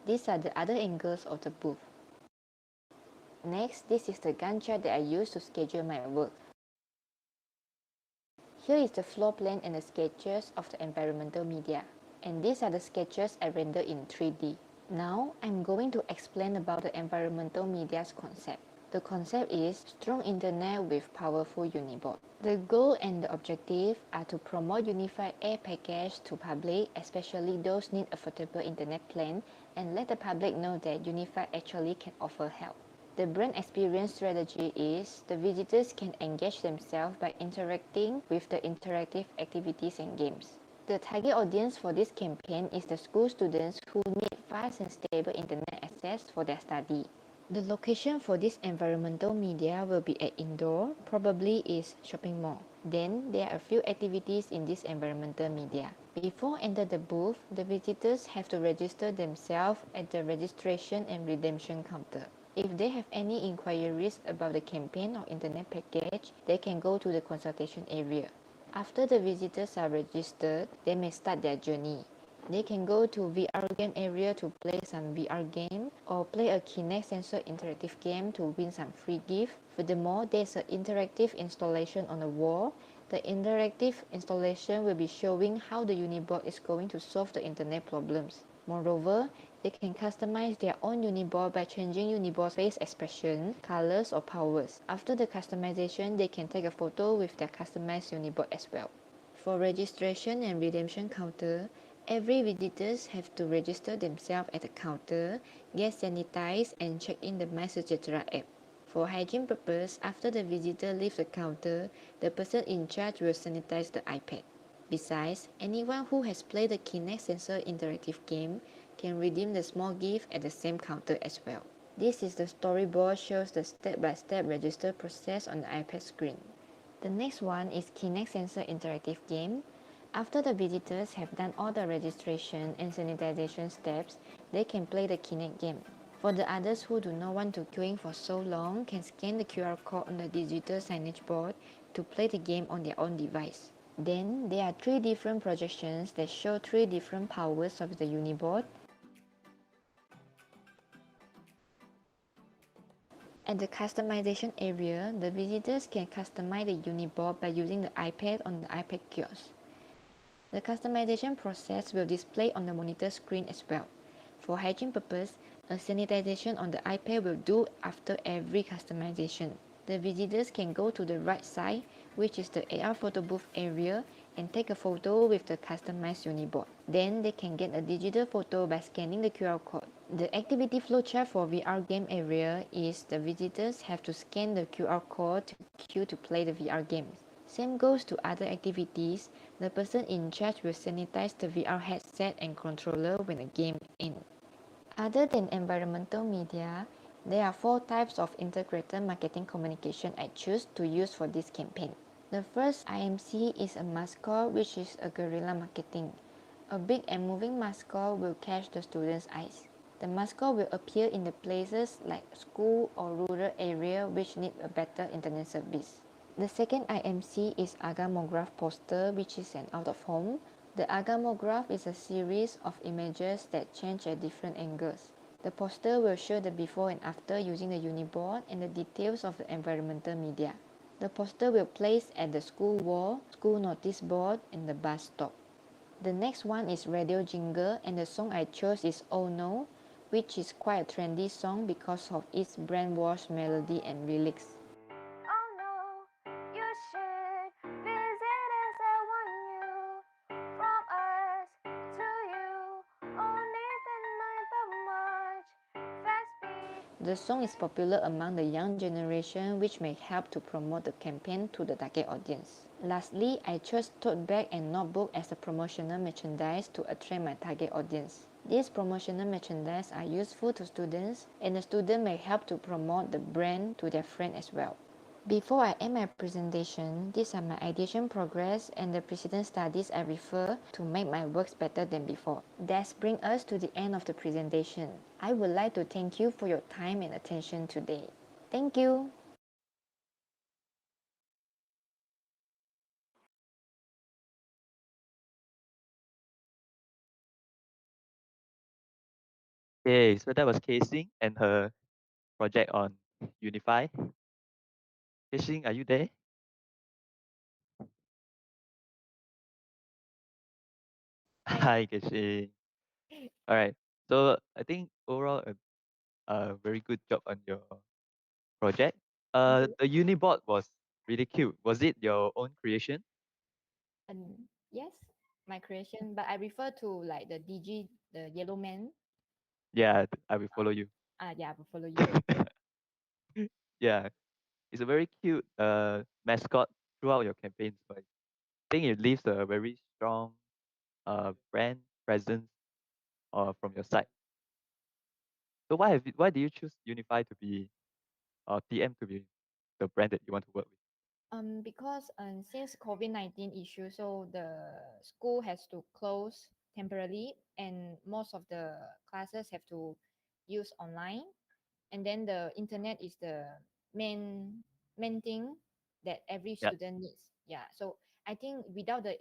These are the other angles of the booth. Next, this is the Gantt chart that I use to schedule my work. Here is the floor plan and the sketches of the environmental media. And these are the sketches I rendered in 3D. Now, I'm going to explain about the environmental media's concept. The concept is strong internet with powerful uniboard. The goal and the objective are to promote UniFi Air package to public, especially those need affordable internet plan, and let the public know that UniFi actually can offer help. The brand experience strategy is the visitors can engage themselves by interacting with the interactive activities and games. The target audience for this campaign is the school students who need fast and stable internet access for their study. The location for this environmental media will be at indoor, probably is shopping mall. Then there are a few activities in this environmental media. Before enter the booth, the visitors have to register themselves at the registration and redemption counter. If they have any inquiries about the campaign or internet package, they can go to the consultation area. After the visitors are registered, they may start their journey. They can go to VR game area to play some VR game or play a Kinect sensor interactive game to win some free gift. Furthermore, there's an interactive installation on the wall. The interactive installation will be showing how the Uniboard is going to solve the internet problems. Moreover, they can customize their own Uniboard by changing Uniboard's face expression, colors or powers. After the customization, they can take a photo with their customized Uniboard as well. For registration and redemption counter, every visitors have to register themselves at the counter, get sanitized and check in the MySejahtera app. For hygiene purpose, after the visitor leaves the counter, the person in charge will sanitize the iPad. Besides, anyone who has played the Kinect sensor interactive game can redeem the small gift at the same counter as well. This is the storyboard shows the step-by-step register process on the iPad screen. The next one is Kinect sensor interactive game. After the visitors have done all the registration and sanitization steps, they can play the Kinect game. For the others who do not want to queuing for so long, can scan the QR code on the digital signage board to play the game on their own device. Then, there are 3 different projections that show 3 different powers of the Uniboard. At the customization area, the visitors can customize the Uniboard by using the iPad on the iPad kiosk. The customization process will display on the monitor screen as well. For hygiene purpose, a sanitization on the iPad will do after every customization. The visitors can go to the right side, which is the AR photo booth area, and take a photo with the customized Uniboard. Then they can get a digital photo by scanning the QR code. The activity flowchart for VR game area is the visitors have to scan the QR code to queue to play the VR games. Same goes to other activities. The person in charge will sanitize the VR headset and controller when the game ends. Other than environmental media, there are 4 types of integrated marketing communication I choose to use for this campaign. The first IMC is a mascot, which is a guerrilla marketing. A big and moving mascot will catch the students' eyes. The mascot will appear in the places like school or rural area which need a better internet service. The second IMC is Agamograph poster, which is an out of home. The Agamograph is a series of images that change at different angles. The poster will show the before and after using the Uniboard and the details of the environmental media. The poster will place at the school wall, school notice board, and the bus stop. The next one is radio jingle, and the song I chose is Oh No, which is quite a trendy song because of its brainwash melody and lyrics. The song is popular among the young generation, which may help to promote the campaign to the target audience. Lastly, I chose tote bag and notebook as a promotional merchandise to attract my target audience. These promotional merchandise are useful to students, and the student may help to promote the brand to their friend as well. Before I end my presentation, these are my ideation progress and the precedent studies I refer to make my works better than before. That brings us to the end of the presentation. I would like to thank you for your time and attention today. Thank you. Okay, so that was Casing and her project on UniFi. Casing, are you there? Hi, Casing. All right. So I think overall a very good job on your project. The Uniboard was really cute. Was it your own creation? Yes, my creation, but I refer to like the DG, the yellow man. Yeah, I will follow you. Yeah, I will follow you. Yeah, it's a very cute mascot throughout your campaigns. But I think it leaves a very strong brand presence from your side. So why do you choose UniFi to be TM to be the brand that you want to work with? Because since COVID-19 issue, so the school has to close temporarily, and most of the classes have to use online, and then the internet is the main thing that every Yeah, student needs. Yeah, so I think without the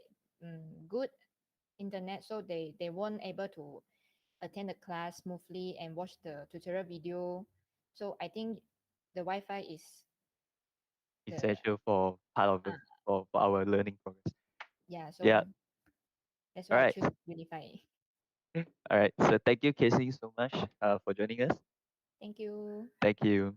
good internet, so they weren't able to attend the class smoothly and watch the tutorial video. So I think the Wi-Fi is the essential for part of it for our learning progress. yeah. Yeah. So that's All why I right. choose Unify. All right. So thank you, Casey, so much for joining us. Thank you. Thank you.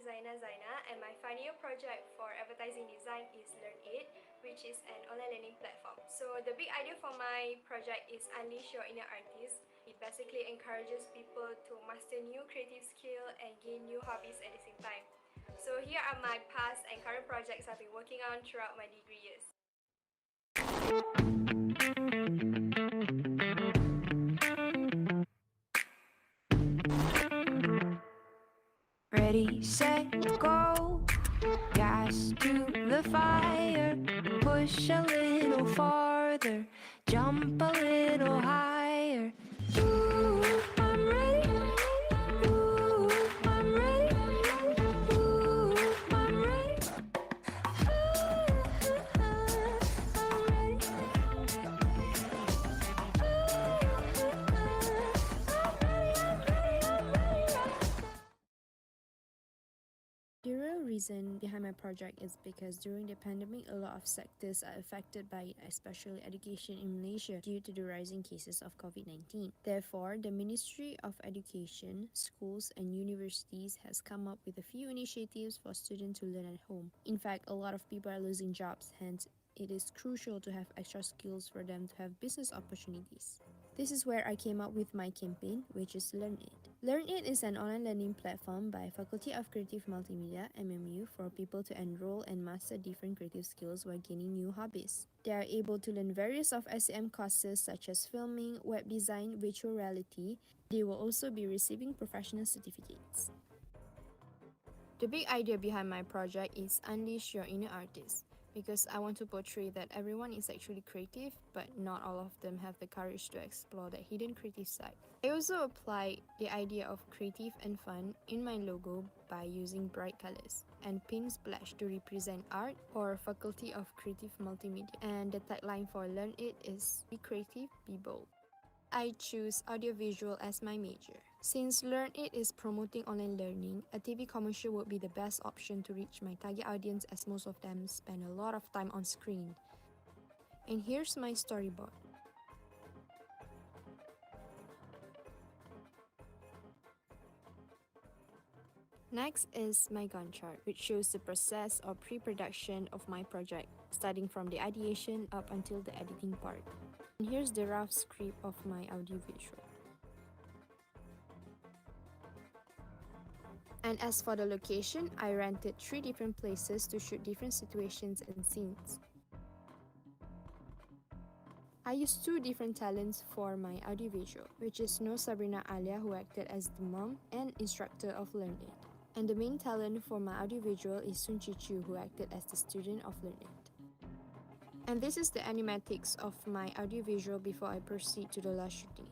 is Zaina, and my final year project for advertising design is Learn It, which is an online learning platform. So the big idea for my project is Unleash Your Inner Artist. It basically encourages people to master new creative skill and gain new hobbies at the same time. So here are my past and current projects I've been working on throughout my degree years. Ready, set, go. Gas to the fire. Push a little farther. Jump a little higher. Ooh, I'm ready. Ooh, I'm ready. Ooh, I'm ready. The real reason behind my project is because during the pandemic, a lot of sectors are affected by it, especially education in Malaysia due to the rising cases of COVID-19. Therefore, the Ministry of Education, schools and universities has come up with a few initiatives for students to learn at home. In fact, a lot of people are losing jobs, hence it is crucial to have extra skills for them to have business opportunities. This is where I came up with my campaign, which is Learn It. Learn It is an online learning platform by Faculty of Creative Multimedia, MMU, for people to enroll and master different creative skills while gaining new hobbies. They are able to learn various of SEM courses such as filming, web design, virtual reality. They will also be receiving professional certificates. The big idea behind my project is Unleash Your Inner Artist, because I want to portray that everyone is actually creative, but not all of them have the courage to explore that hidden creative side. I also apply the idea of creative and fun in my logo by using bright colors and pink splash to represent art or Faculty of Creative Multimedia. And the tagline for Learn It is Be Creative, Be Bold. I choose audiovisual as my major. Since Learn It is promoting online learning, a TV commercial would be the best option to reach my target audience, as most of them spend a lot of time on screen. And here's my storyboard. Next is my Gantt chart, which shows the process or pre-production of my project, starting from the ideation up until the editing part. And here's the rough script of my audiovisual. And as for the location, I rented 3 different places to shoot different situations and scenes. I used 2 different talents for my audiovisual, which is No Sabrina Alia, who acted as the mom and instructor of Learn It. And the main talent for my audiovisual is Sun Chi Chu, who acted as the student of Learn It. And this is the animatics of my audiovisual before I proceed to the last shooting.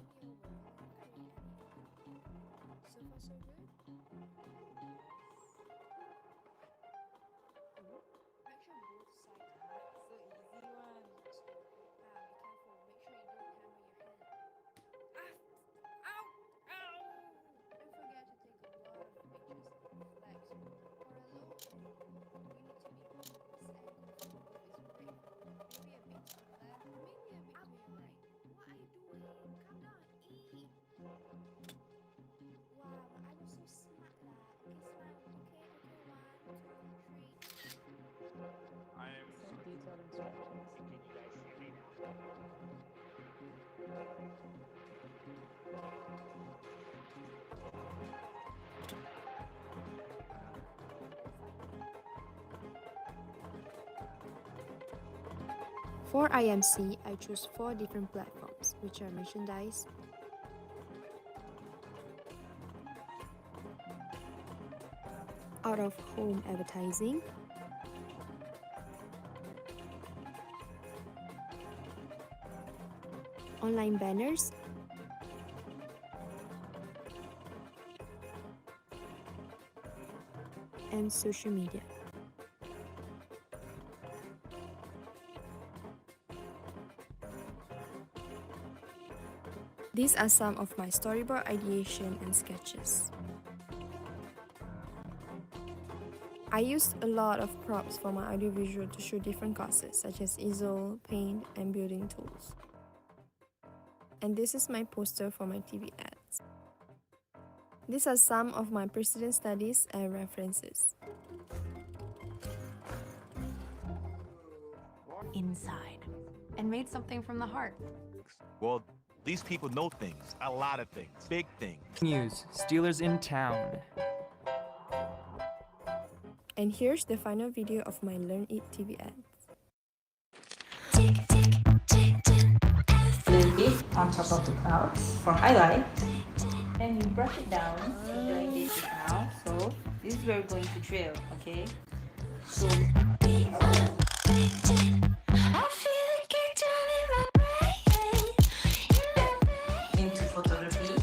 Set detailed instructions. Can you guys hear me now? For IMC, I chose 4 different platforms, which are merchandise, out-of-home advertising, online banners, and social media. These are some of my storyboard ideation and sketches. I used a lot of props for my audiovisual to show different courses such as easel, paint, and building tools. And this is my poster for my TV ads. These are some of my precedent studies and references. Inside. And made something from the heart. Well, these people know things, a lot of things, big things. News, Steelers in town. And here's the final video of my Learn It TV ads. Learn it on top of the clouds for highlight. And you brush it down. Keep doing this now. So this is where we're going to drill, okay? So into photography.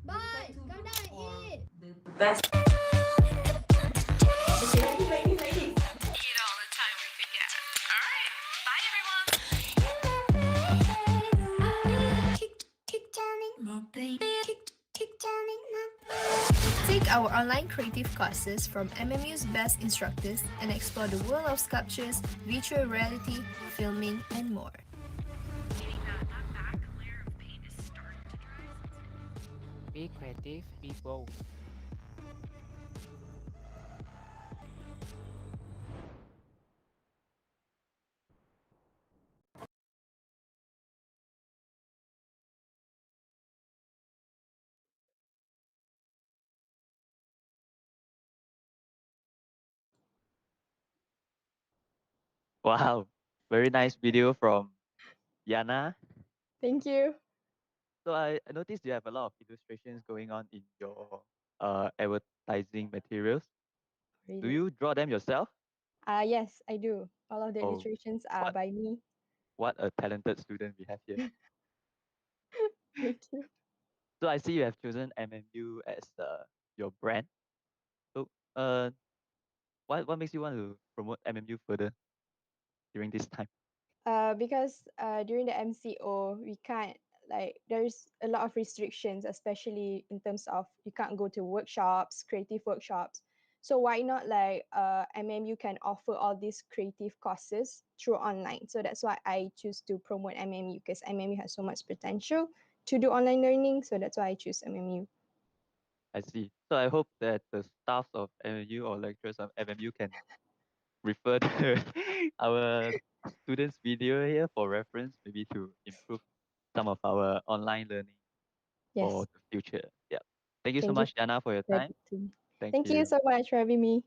Bye. Come down and eat. The best. Okay, ready. Eat all the time we could get. Alright. Bye everyone. Take our online creative classes from MMU's best instructors and explore the world of sculptures, virtual reality, filming, and more. Be creative, be bold. Wow, very nice video from Yana. Thank you. So I noticed you have a lot of illustrations going on in your advertising materials. Do Really? you draw them yourself? Yes, I do. All of the Oh, illustrations are what by me. what a talented student we have here. Thank you. So I see you have chosen MMU as your brand. So what makes you want to promote MMU further during this time? Because during the MCO, we can't there's a lot of restrictions, especially in terms of you can't go to workshops, creative workshops. So why not MMU can offer all these creative courses through online. So that's why I choose to promote MMU because MMU has so much potential to do online learning. So that's why I choose MMU. I see. So I hope that the staff of MMU or lecturers of MMU can refer to our students' video here for reference, maybe to improve some of our online learning for Yes. the future. Yeah. Thank you so Thank you much, Jana, for your for time. everything. Thank Thank you you. so much for having me.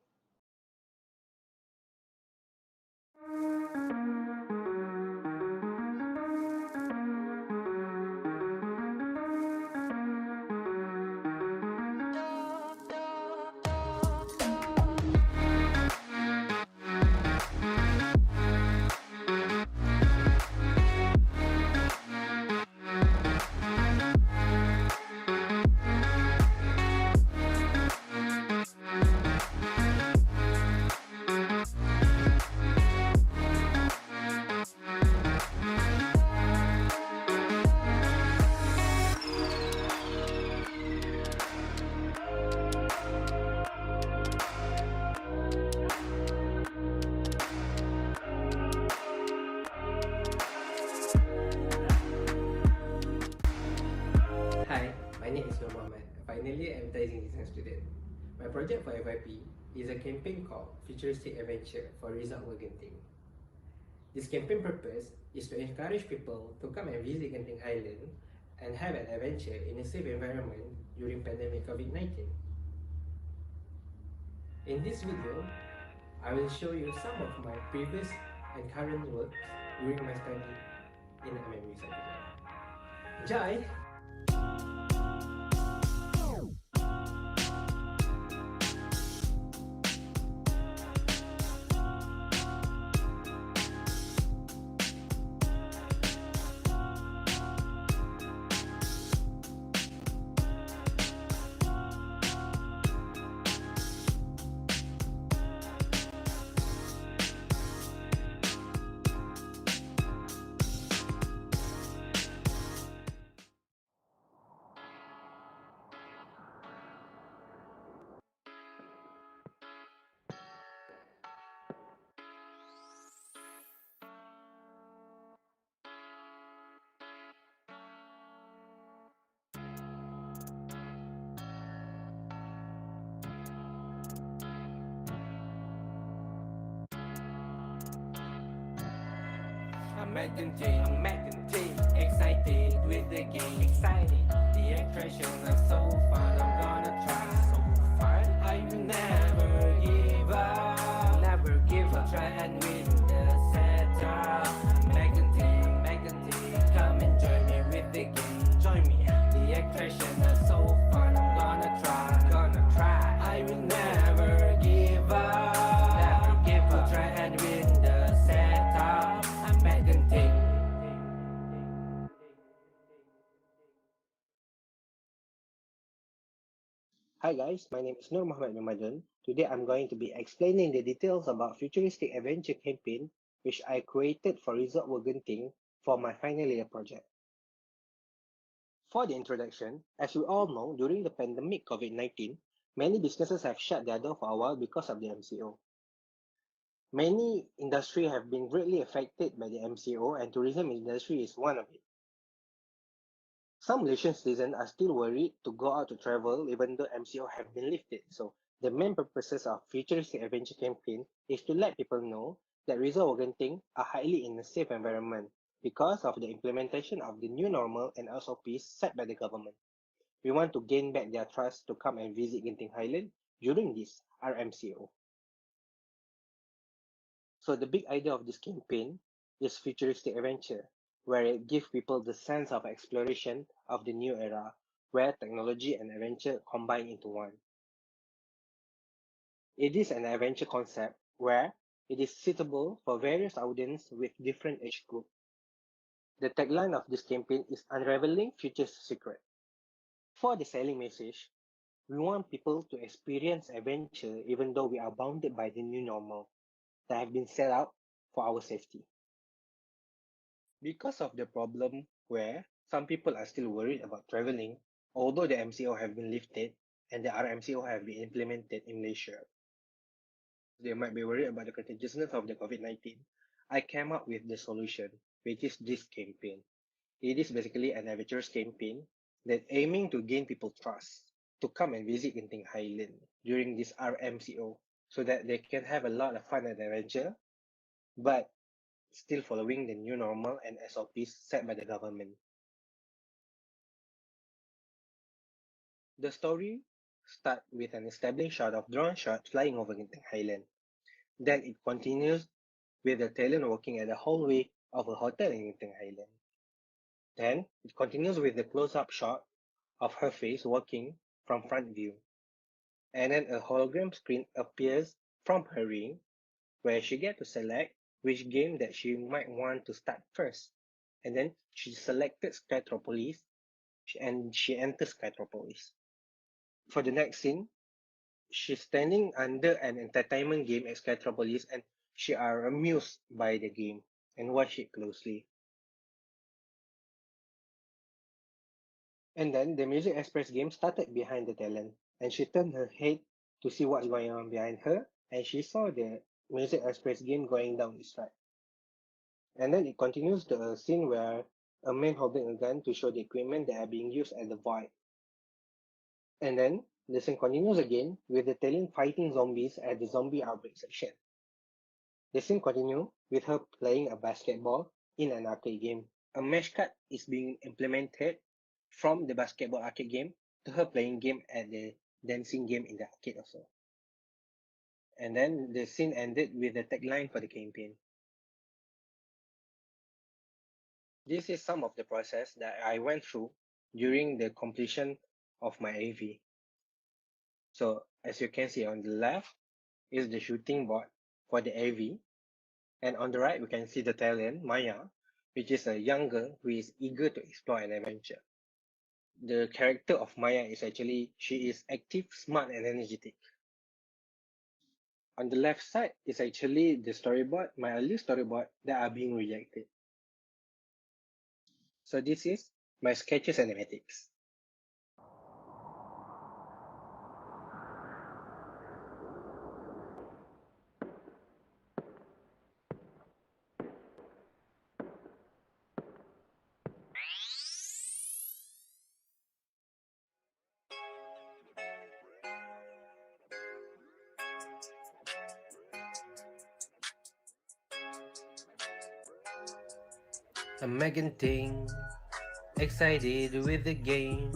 Hi, my name is Nur Mohammed, a final year advertising design student. My project for FYP is a campaign called Futuristic Adventure for Resort Genting. This campaign purpose is to encourage people to come and visit Genting Highland and have an adventure in a safe environment during pandemic COVID-19. In this video, I will show you some of my previous and current works during my study in MMU Santana. Enjoy! I'm Genting, excited with the game, excited. The expressions are so fun, I'm gonna try. So fun, I will never give up. Never give up. Try and win the setup. Genting, come and join me with the game. Join me. The expressions are so fun, I'm gonna try. I will never give up. Never give up. Try and win the setup. I'm Genting. Hi guys, my name is Nur Muhammad Ramadan. Today I'm going to be explaining the details about futuristic adventure campaign which I created for Resort World Genting for my final year project. For the introduction, as we all know, during the pandemic COVID-19, many businesses have shut their door for a while because of the MCO. Many industries have been greatly affected by the MCO and tourism industry is one of it. Some Malaysian citizens are still worried to go out to travel even though MCO have been lifted. So the main purposes of Futuristic Adventure campaign is to let people know that Resort World Genting are highly in a safe environment because of the implementation of the new normal and SOPs set by the government. We want to gain back their trust to come and visit Genting Highland during this RMCO. So the big idea of this campaign is futuristic adventure, where it gives people the sense of exploration of the new era, where technology and adventure combine into one. It is an adventure concept where it is suitable for various audiences with different age group. The tagline of this campaign is Unraveling Future's Secret. For the selling message, we want people to experience adventure even though we are bounded by the new normal that have been set out for our safety. Because of the problem where some people are still worried about traveling, although the MCO have been lifted and the RMCO have been implemented in Malaysia, they might be worried about the contagiousness of the COVID-19. I came up with the solution, which is this campaign. It is basically an adventurous campaign that aiming to gain people's trust to come and visit Genting Highland during this RMCO so that they can have a lot of fun and adventure, but still following the new normal and SOPs set by the government. The story starts with an established shot of drone shot flying over Genting Highland. Then it continues with the talent working at the hallway of a hotel in Genting Highland. Then it continues with the close-up shot of her face working from front view. And then a hologram screen appears from her ring where she gets to select which game that she might want to start first. And then she selected Skytropolis and she enters Skytropolis. For the next scene, she's standing under an entertainment game at Skytropolis and she are amused by the game and watch it closely. And then the Music Express game started behind the talent and she turned her head to see what's going on behind her and she saw the Music Express game going down its track. And then it continues to a scene where a man holding a gun to show the equipment that are being used at the void. And then the scene continues again with the talent fighting zombies at the zombie outbreak section. The scene continues with her playing a basketball in an arcade game. A mesh cut is being implemented from the basketball arcade game to her playing game at the dancing game in the arcade also. And then the scene ended with the tagline for the campaign. This is some of the process that I went through during the completion of my AV. So as you can see on the left is the shooting board for the AV. And on the right, we can see the talent, Maya, which is a young girl who is eager to explore an adventure. The character of Maya is actually, she is active, smart, and energetic. On the left side is actually the storyboard, my early storyboard that are being rejected. So this is my sketches animatics. I'm Meganting, excited with the game.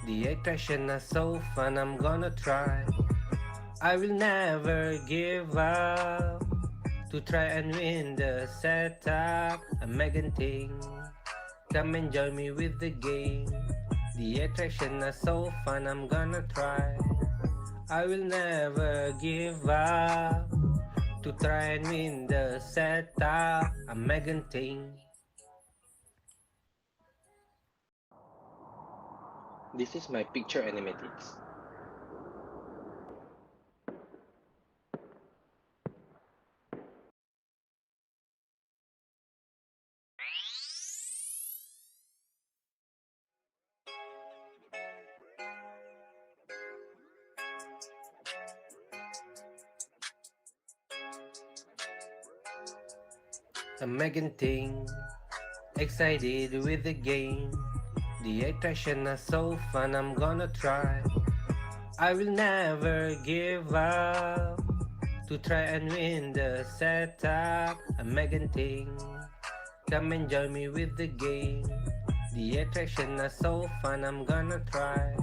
The attraction is so fun, I'm gonna try. I will never give up to try and win the setup. I'm Meganting, come and join me with the game. The attraction is so fun, I'm gonna try. I will never give up to try and win the setup. I'm Meganting. This is my picture animatics. I'm Meganting, excited with the game. The attraction is so fun, I'm gonna try. I will never give up to try and win the setup. I'm Meganting, come and join me with the game. The attraction is so fun, I'm gonna try.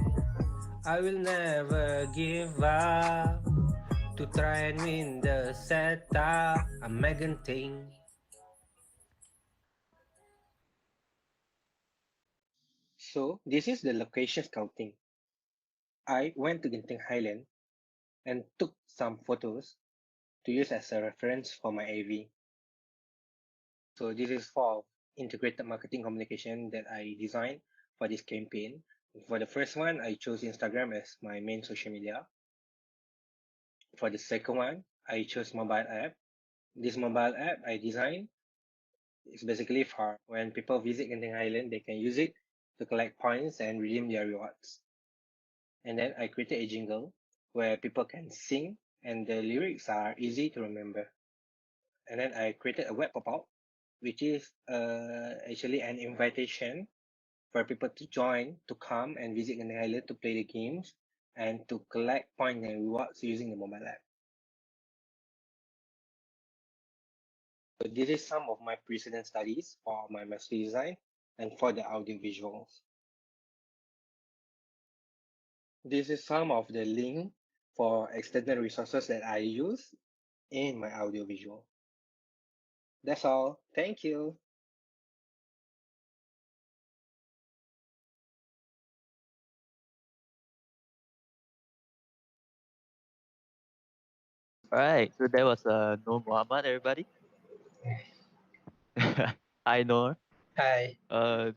I will never give up to try and win the setup. I'm Meganting. So this is the location scouting. I went to Genting Highland and took some photos to use as a reference for my AV. So this is for integrated marketing communication that I designed for this campaign. For the first one, I chose Instagram as my main social media. For the second one, I chose mobile app. This mobile app I designed is basically for when people visit Genting Highland, they can use it to collect points and redeem their rewards. And then I created a jingle where people can sing and the lyrics are easy to remember. And then I created a web pop-up, which is actually an invitation for people to join, to come and visit Genting Highland to play the games and to collect points and rewards using the mobile app. So this is some of my precedent studies for my master design and for the audio visuals. This is some of the link for extended resources that I use in my audio visual. That's all. Thank you. Alright, so that was Noor Muhammad, everybody. Hi Noor. Hi.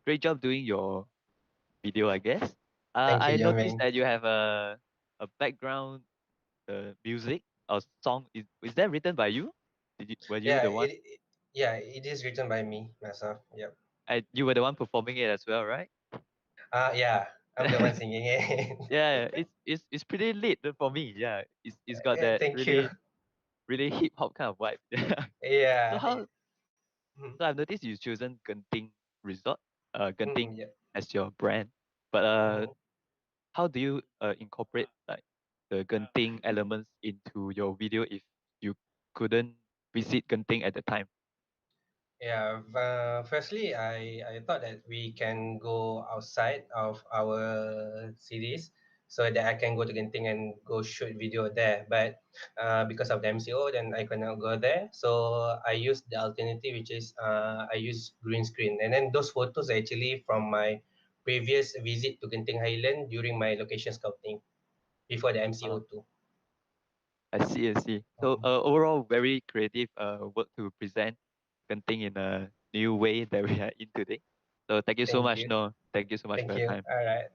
Great job doing your video, I guess. Thank I you, noticed Yamin. that you have a background music or song. Is that written by you? Were you Yeah, the one? it is written by me myself. Yep. You were the one performing it as well, right? Yeah, I'm the one singing it. Yeah, it's pretty lit for me. Yeah, it's got that Thank you. really hip hop kind of vibe. So Yeah. how Mhm. so I've noticed you've chosen Genting Resort, Genting Yeah. as your brand. But Mhm. how do you incorporate like the Genting elements into your video if you couldn't visit Genting at the time? Yeah, firstly, I thought that we can go outside of our cities so that I can go to Genting and go shoot video there. But because of the MCO, then I cannot go there. So I used the alternative, which is I use green screen. And then those photos are actually from my previous visit to Genting Highland during my location scouting before the MCO too. I see, I see. So overall, very creative work to present Genting in a new way that we are in today. So thank you so Thank much, you. No. Thank you so much for Thank your you. time. All right.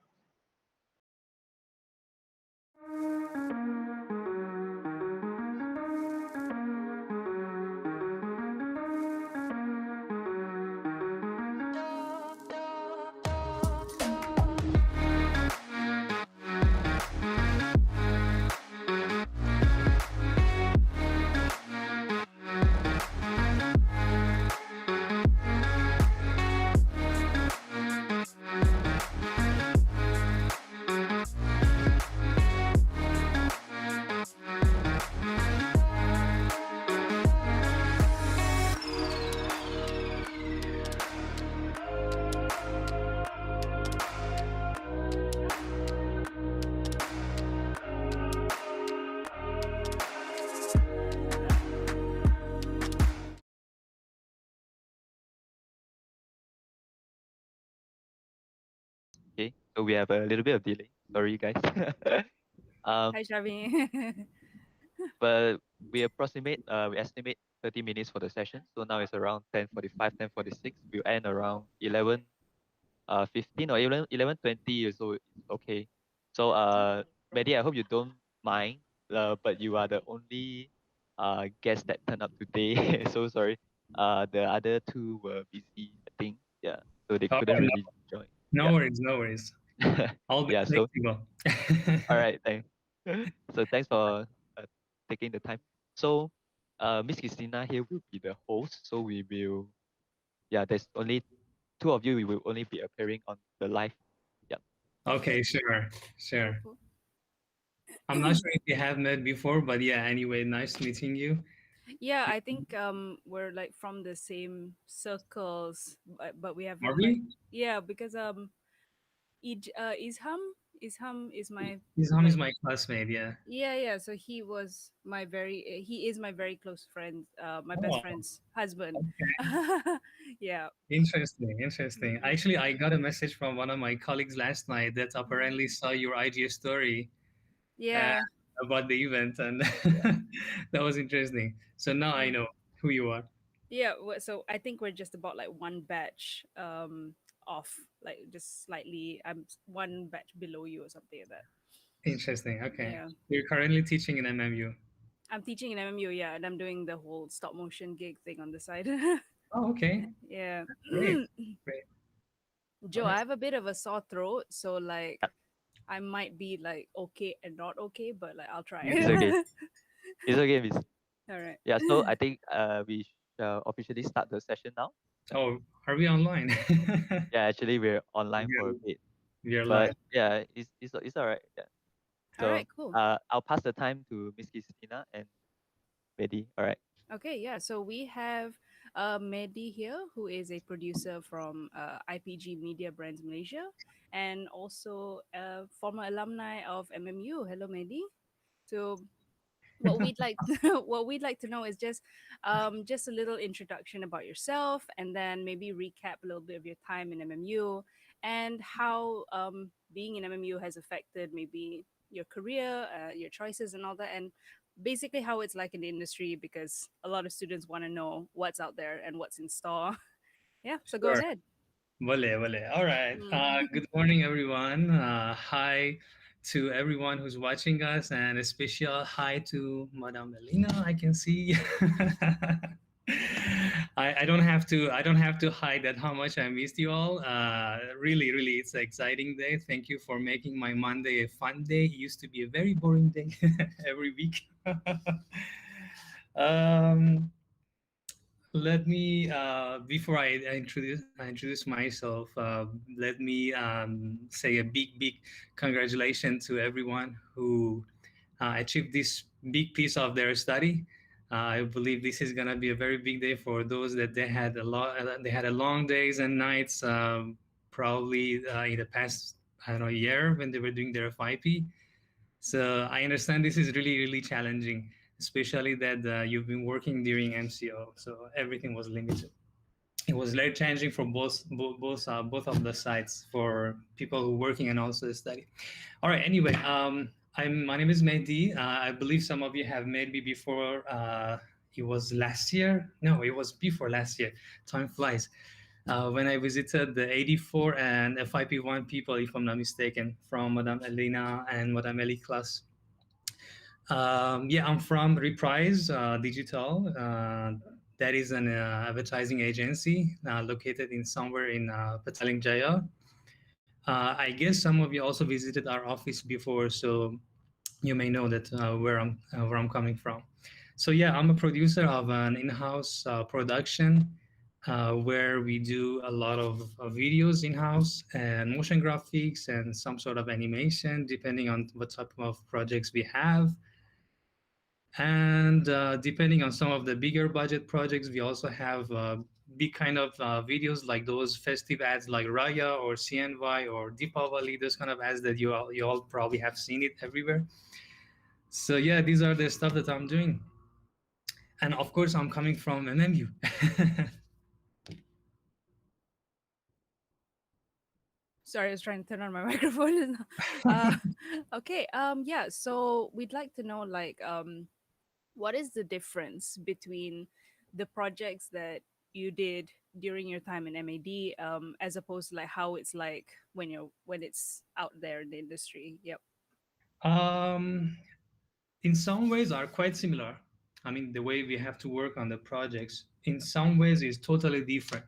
So we have a little bit of delay. Sorry, guys. um, Hi, Shavi. but we estimate 30 minutes for the session. So now it's around 10:45, 10:46. We'll end around 15 or 11:20, so it's okay. So Maddie, I hope you don't mind, but you are the only guest that turned up today. So sorry. The other two were busy, I think. Yeah, so they couldn't No, really join. no Yeah. worries, no worries. I'll be Yeah. So flexible. all right, thanks. So thanks for taking the time. So Miss Christina here will be the host. So we will, yeah, there's only two of you. We will only be appearing on the live. Yeah. Okay, sure, sure. Cool. I'm not sure if you have met before, but yeah, anyway, nice meeting you. Yeah, I think we're like from the same circles, but we Are haven't like we? yeah because Isham is my Isam is like my classmate, yeah. yeah, so he is my very close friend, my best Oh, friend's husband. okay. Yeah. Interesting, interesting. Mm. Actually, I got a message from one of my colleagues last night that apparently saw your IG story uh, Yeah. about the event, and that was interesting. So now I Mm. know who you are. Yeah, so I think we're just about like one batch off, like just slightly. I'm one batch below you or something like that. Interesting. Okay. Yeah. You're currently teaching in MMU. I'm teaching in MMU, yeah, and I'm doing the whole stop motion gig thing on the side. Oh, okay. Yeah. Great. Great. All Joe, I right. have a bit of a sore throat, so like I might be like okay and not okay, but like I'll try. It's okay. It's okay, Miss. All right. Yeah. So I think we shall officially start the session now. Oh, are we online? Yeah. Actually, we're online for a We're, bit, we're but live. yeah, it's all right. Yeah. All So right, cool. I'll pass the time to Miss Christina and Betty. All right. Okay, yeah. So we have Mehdi here, who is a producer from IPG Media Brands Malaysia, and also a former alumni of MMU. Hello, Mehdi. So what we'd like what we'd like to know is just a little introduction about yourself, and then maybe recap a little bit of your time in MMU and how being in MMU has affected maybe your career, your choices, and all that, and basically how it's like in the industry because a lot of students want to know what's out there and what's in store. Yeah, so go Sure. ahead. Vale, vale. All right. Mm. Good morning, everyone. Hi to everyone who's watching us, and a special hi to Madame Melina. I can see. I don't have to hide that how much I missed you all. Really, really, it's an exciting day. Thank you for making my Monday a fun day. It used to be a very boring day every week. um, Let me before I introduce myself. Let me say a big congratulations to everyone who achieved this big piece of their study. I believe this is gonna be a very big day for those that they had a lot. They had a long days and nights, probably in the past, I don't know, year when they were doing their FIP. So I understand this is really, really challenging, especially that you've been working during MCO, so everything was limited. It was very challenging for both of the sides for people who are working and also the study. All right. Anyway, my name is Mehdi. I believe some of you have met me before. It was last year. No, it was before last year. Time flies. When I visited the 84 and FIP1 people, if I'm not mistaken, from Madame Elena and Madame Eli class. Yeah, I'm from Reprise Digital. That is an advertising agency located in somewhere in Petaling Jaya. I guess some of you also visited our office before, so you may know that where I'm coming from. So yeah, I'm a producer of an in-house production where we do a lot of videos in-house and motion graphics and some sort of animation, depending on what type of projects we have. And depending on some of the bigger budget projects, we also have big kind of videos like those festive ads like Raya or CNY or Deepavali, those kind of ads that you all probably have seen it everywhere. So yeah, these are the stuff that I'm doing. And of course, I'm coming from MMU. Sorry, I was trying to turn on my microphone. uh, okay. Yeah. So we'd like to know, like, what is the difference between the projects that you did during your time in MAD, as opposed to like how it's like when it's out there in the industry? Yep. Um, in some ways are quite similar. I mean, the way we have to work on the projects in some ways is totally different.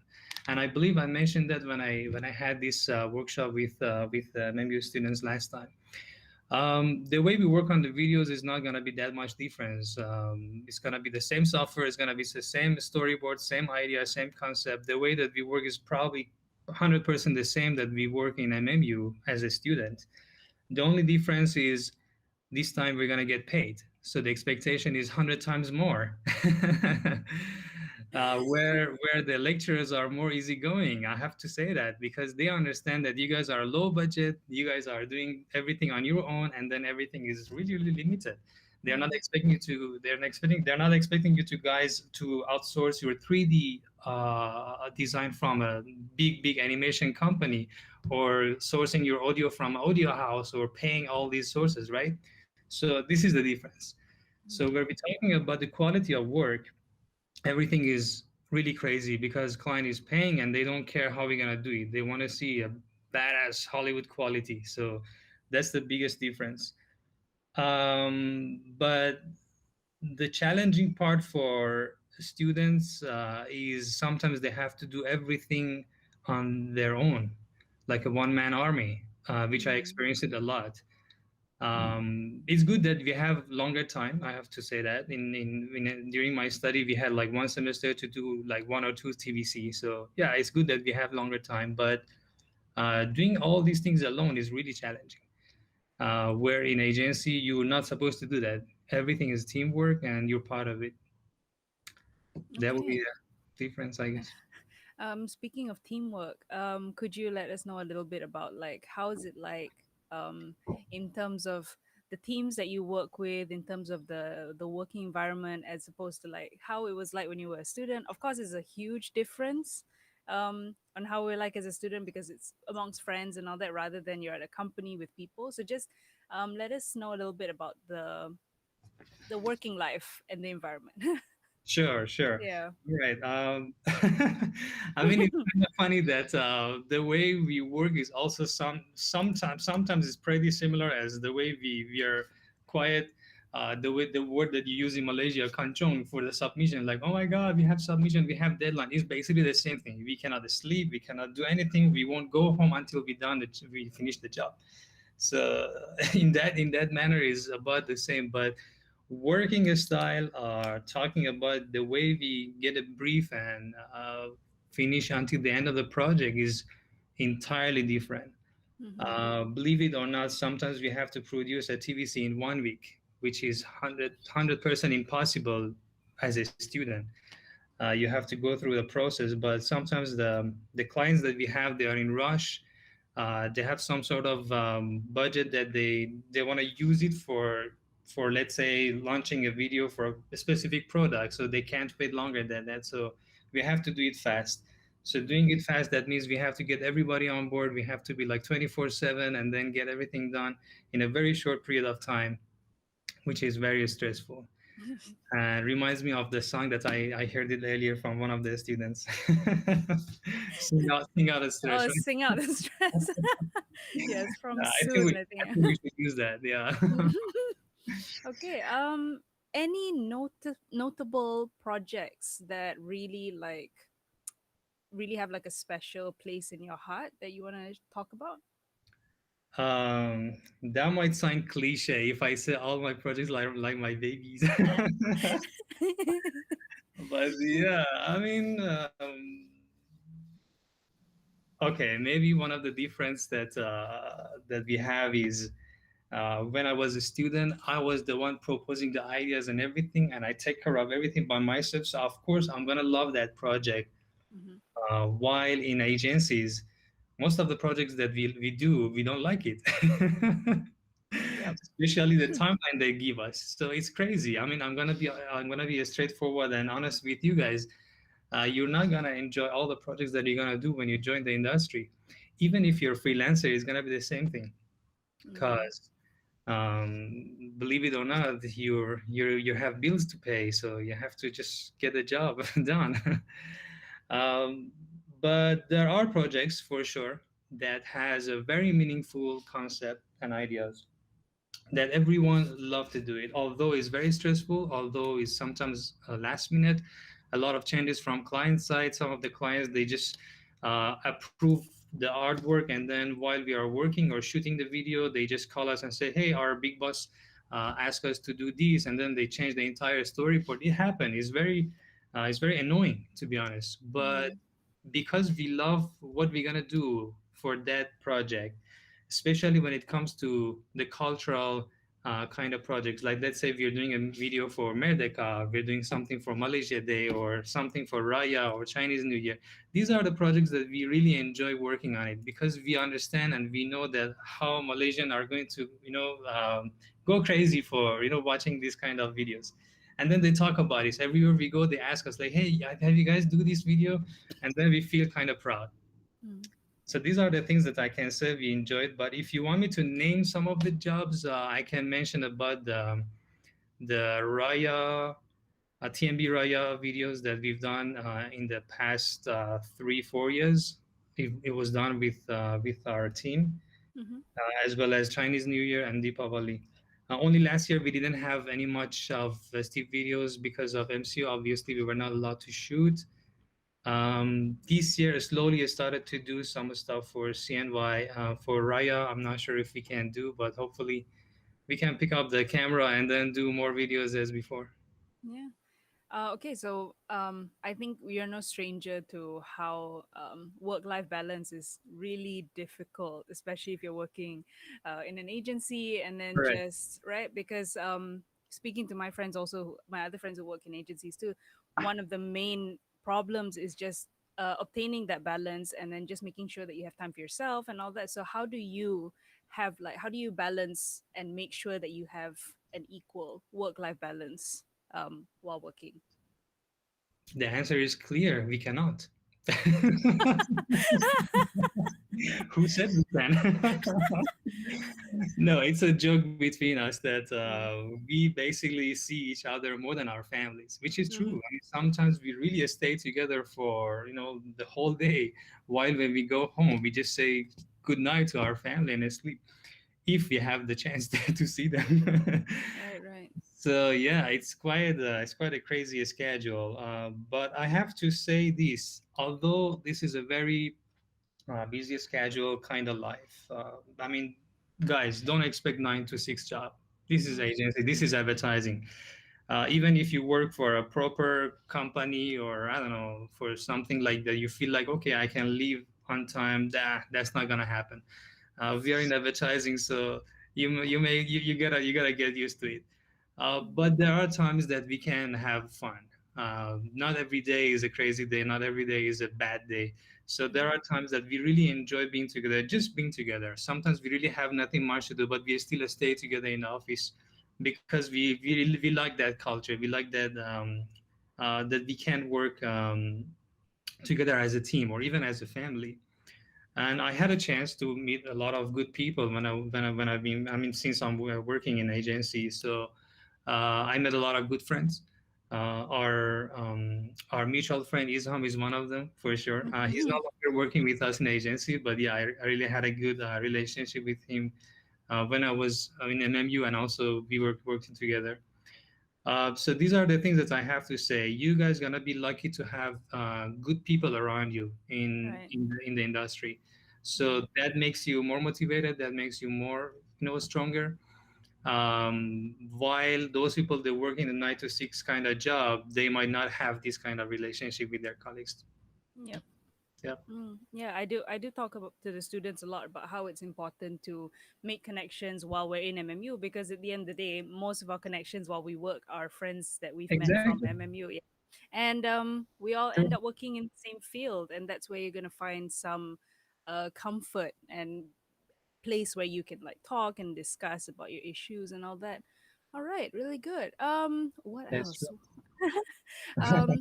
And I believe I mentioned that when I had this workshop with MMU students last time. The way we work on the videos is not gonna be that much difference. It's gonna be the same software. It's gonna be the same storyboard, same idea, same concept. The way that we work is probably 100% the same that we work in MMU as a student. The only difference is this time we're gonna get paid. So the expectation is 100 times more. Where the lecturers are more easygoing, I have to say that because they understand that you guys are low budget, you guys are doing everything on your own, and then everything is really really limited. They're not expecting you to. They're not expecting you to guys to outsource your 3D design from a big animation company, or sourcing your audio from audio house, or paying all these sources, right? So this is the difference. So where we're talking about the quality of work, everything is really crazy because client is paying and they don't care how we're gonna do it. They want to see a badass Hollywood quality. So that's the biggest difference. But the challenging part for students is sometimes they have to do everything on their own, like a one-man army, which I experienced it a lot. It's good that we have longer time. I have to say that during my study, we had like one semester to do like one or two TVC. So yeah, it's good that we have longer time. But doing all these things alone is really challenging. Where in agency, you're not supposed to do that. Everything is teamwork, and you're part of it. That would be Okay. the difference, I guess. Speaking of teamwork, could you let us know a little bit about like how is it like, um, in terms of the teams that you work with, in terms of the working environment, as opposed to like how it was like when you were a student? Of course, there's a huge difference on how we're like as a student because it's amongst friends and all that, rather than you're at a company with people. So just let us know a little bit about the working life and the environment. Sure, sure. Yeah. Right. I mean, it's kind of funny that the way we work is also sometimes it's pretty similar as the way we are quiet. The word that you use in Malaysia, kanchong, for the submission, like, oh my God, we have submission, we have deadline. It's basically the same thing. We cannot sleep, we cannot do anything. We won't go home until we finish the job. So in that manner is about the same, but working style, talking about the way we get a brief and finish until the end of the project is entirely different. Believe it or not, sometimes we have to produce a TVC in 1 week, which is 100% impossible as a student. You have to go through the process, but sometimes the clients that we have, they are in rush. They have some sort of budget that they want to use it for, let's say, launching a video for a specific product, so they can't wait longer than that. So we have to do it fast. So doing it fast, that means we have to get everybody on board. We have to be like 24/7 and then get everything done in a very short period of time, which is very stressful. Reminds me of the song that I heard it earlier from one of the students. Sing out the stress, Oh, right? sing out the stress. Yes, from I think Soon, I think. I think we should use that. Yeah. Okay. Any notable projects that really have like a special place in your heart that you want to talk about? That might sound cliche if I say all my projects like my babies. But yeah, I mean, okay, maybe one of the difference that we have is when I was a student, I was the one proposing the ideas and everything, and I take care of everything by myself. So of course, I'm gonna love that project. While in agencies, most of the projects that we do, we don't like it. Yep. Especially the timeline they give us. So it's crazy. I mean, I'm gonna be straightforward and honest with you guys. You're not gonna enjoy all the projects that you're gonna do when you join the industry. even if you're a freelancer, it's gonna be the same thing. Mm. Because believe it or not, you have bills to pay, so you have to just get the job done. um, but there are projects for sure that has a very meaningful concept and ideas that everyone love to do it, although it's very stressful, although it's sometimes last minute, a lot of changes from client side. Some of the clients, they just approve the artwork, and then while we are working or shooting the video, they just call us and say, hey, our big boss asked us to do this, and then they change the entire story. But it happened. It's very annoying, to be honest, but Mm. because we love what we're gonna do for that project, especially when it comes to the cultural kind of projects. Like, let's say we're doing a video for Merdeka, we're doing something for Malaysia Day, or something for Raya or Chinese New Year. These are the projects that we really enjoy working on it, because we understand and we know that how Malaysian are going to, go crazy for, watching these kind of videos. And then they talk about it. Everywhere we go, they ask us like, hey, have you guys do this video? And then we feel kind of proud. Mm. So these are the things that I can say we enjoyed. But if you want me to name some of the jobs, I can mention about the Raya, TMB Raya videos that we've done in the past 3-4 years. It was done with our team, Mm-hmm. as well as Chinese New Year and Deepavali. Only last year we didn't have any much of festive videos because of MCO. Obviously, we were not allowed to shoot. This year, slowly I started to do some stuff for CNY. For Raya, I'm not sure if we can do, but hopefully we can pick up the camera and then do more videos as before. Yeah. Okay, so I think we are no stranger to how work-life balance is really difficult, especially if you're working in an agency, and then Right. just right because speaking to my friends, also my other friends who work in agencies too, one of the main problems is just obtaining that balance, and then just making sure that you have time for yourself and all that. So how do you balance and make sure that you have an equal work-life balance while working? The answer is clear. We cannot. Who said we can? No, it's a joke between us that we basically see each other more than our families, which is true. Mm-hmm. I mean, sometimes we really stay together for the whole day, while when we go home, we just say good night to our family and sleep if we have the chance to see them. Right, right. So yeah, it's quite a crazy schedule. But I have to say this, although this is a very busy schedule kind of life. I mean, guys, don't expect 9 to 6 job. This is Mm. agency. This is advertising. Even if you work for a proper company, or I don't know, for something like that, you feel like, okay, I can leave on time. That's not gonna happen. We are in advertising, so you gotta get used to it. But there are times that we can have fun. Not every day is a crazy day. Not every day is a bad day. So there are times that we really enjoy being together, just being together. Sometimes we really have nothing much to do, but we still stay together in the office because we like that culture. We like that we can work together as a team or even as a family. And I had a chance to meet a lot of good people when I've been, I mean, since I'm working in agencies. So I met a lot of good friends. Our mutual friend Isham is one of them for sure. He's no longer working with us in agency, but yeah, I really had a good relationship with him when I was in MMU, and also we were working together. So these are the things that I have to say. You guys gonna be lucky to have good people around you Right. in the industry. So that makes you more motivated. That makes you more stronger. While those people that work in the 9 to 6 kind of job, they might not have this kind of relationship with their colleagues. Yep. Yep. Yeah, I do talk about to the students a lot about how it's important to make connections while we're in MMU, because at the end of the day, most of our connections while we work are friends that we've met from Exactly. MMU. Yeah. And we all True. end up working in the same field, and that's where you're gonna find some comfort and place where you can like talk and discuss about your issues and all that. All right, really good. What That's else? true. Oh, yeah.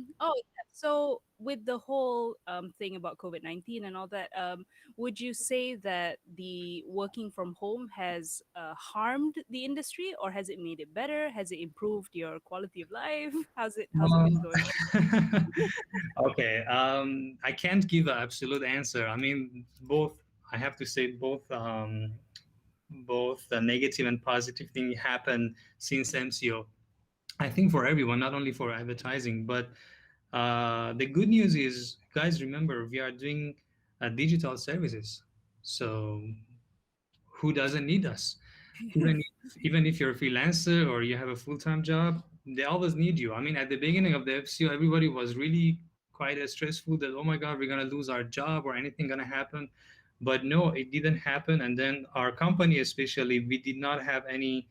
So with the whole thing about COVID-19 and all that, would you say that the working from home has harmed the industry, or has it made it better? Has it improved your quality of life? How's it been Um, going? okay, I can't give an absolute answer. I mean, both. I have to say both the negative and positive thing happened since MCO. I think for everyone, not only for advertising, but the good news is, guys, remember we are doing digital services. So who doesn't need us? Even if you're a freelancer or you have a full-time job, they always need you. I mean, at the beginning of the FCO, everybody was really quite stressful that, oh my God, we're gonna lose our job or anything gonna happen. But no, it didn't happen. And then our company, especially, we did not have any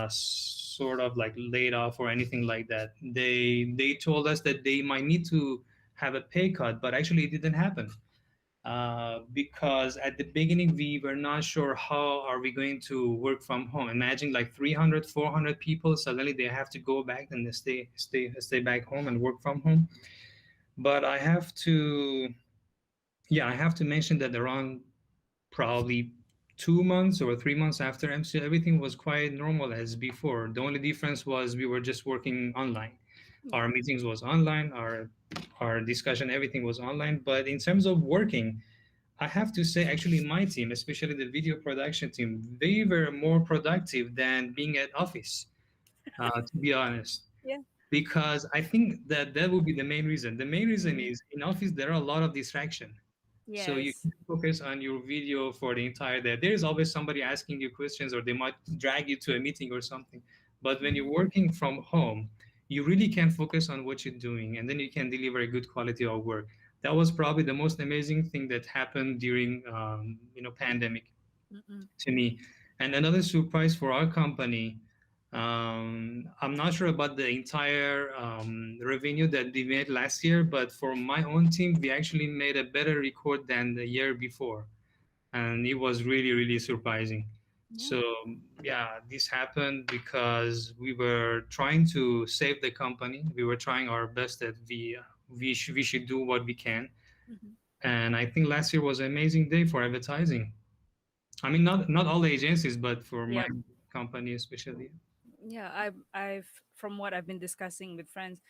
sort of like laid off or anything like that. They told us that they might need to have a pay cut, but actually it didn't happen because at the beginning we were not sure how are we going to work from home. Imagine like 300, 400 people suddenly they have to go back and they stay back home and work from home. But I have to mention that around probably 2 months or 3 months after MCO, everything was quite normal as before. The only difference was we were just working online. Our meetings was online, our discussion, everything was online. But in terms of working, I have to say, actually, my team, especially the video production team, they were more productive than being at office, to be honest. Yeah. Because I think that that would be the main reason. The main reason is in office, there are a lot of distraction. So you Yes. can focus on your video for the entire day. There is always somebody asking you questions, or they might drag you to a meeting or something. But when you're working from home, you really can focus on what you're doing, and then you can deliver a good quality of work. That was probably the most amazing thing that happened during pandemic Mm-mm. to me. And another surprise for our company, I'm not sure about the entire revenue that we made last year, but for my own team, we actually made a better record than the year before. And it was really, really surprising. So, yeah, this happened because we were trying to save the company. We were trying our best that we should do what we can. Mhm. And I think last year was an amazing day for advertising. I mean, not all agencies, but for my Yep. company especially. Yeah, I've from what I've been discussing with friends,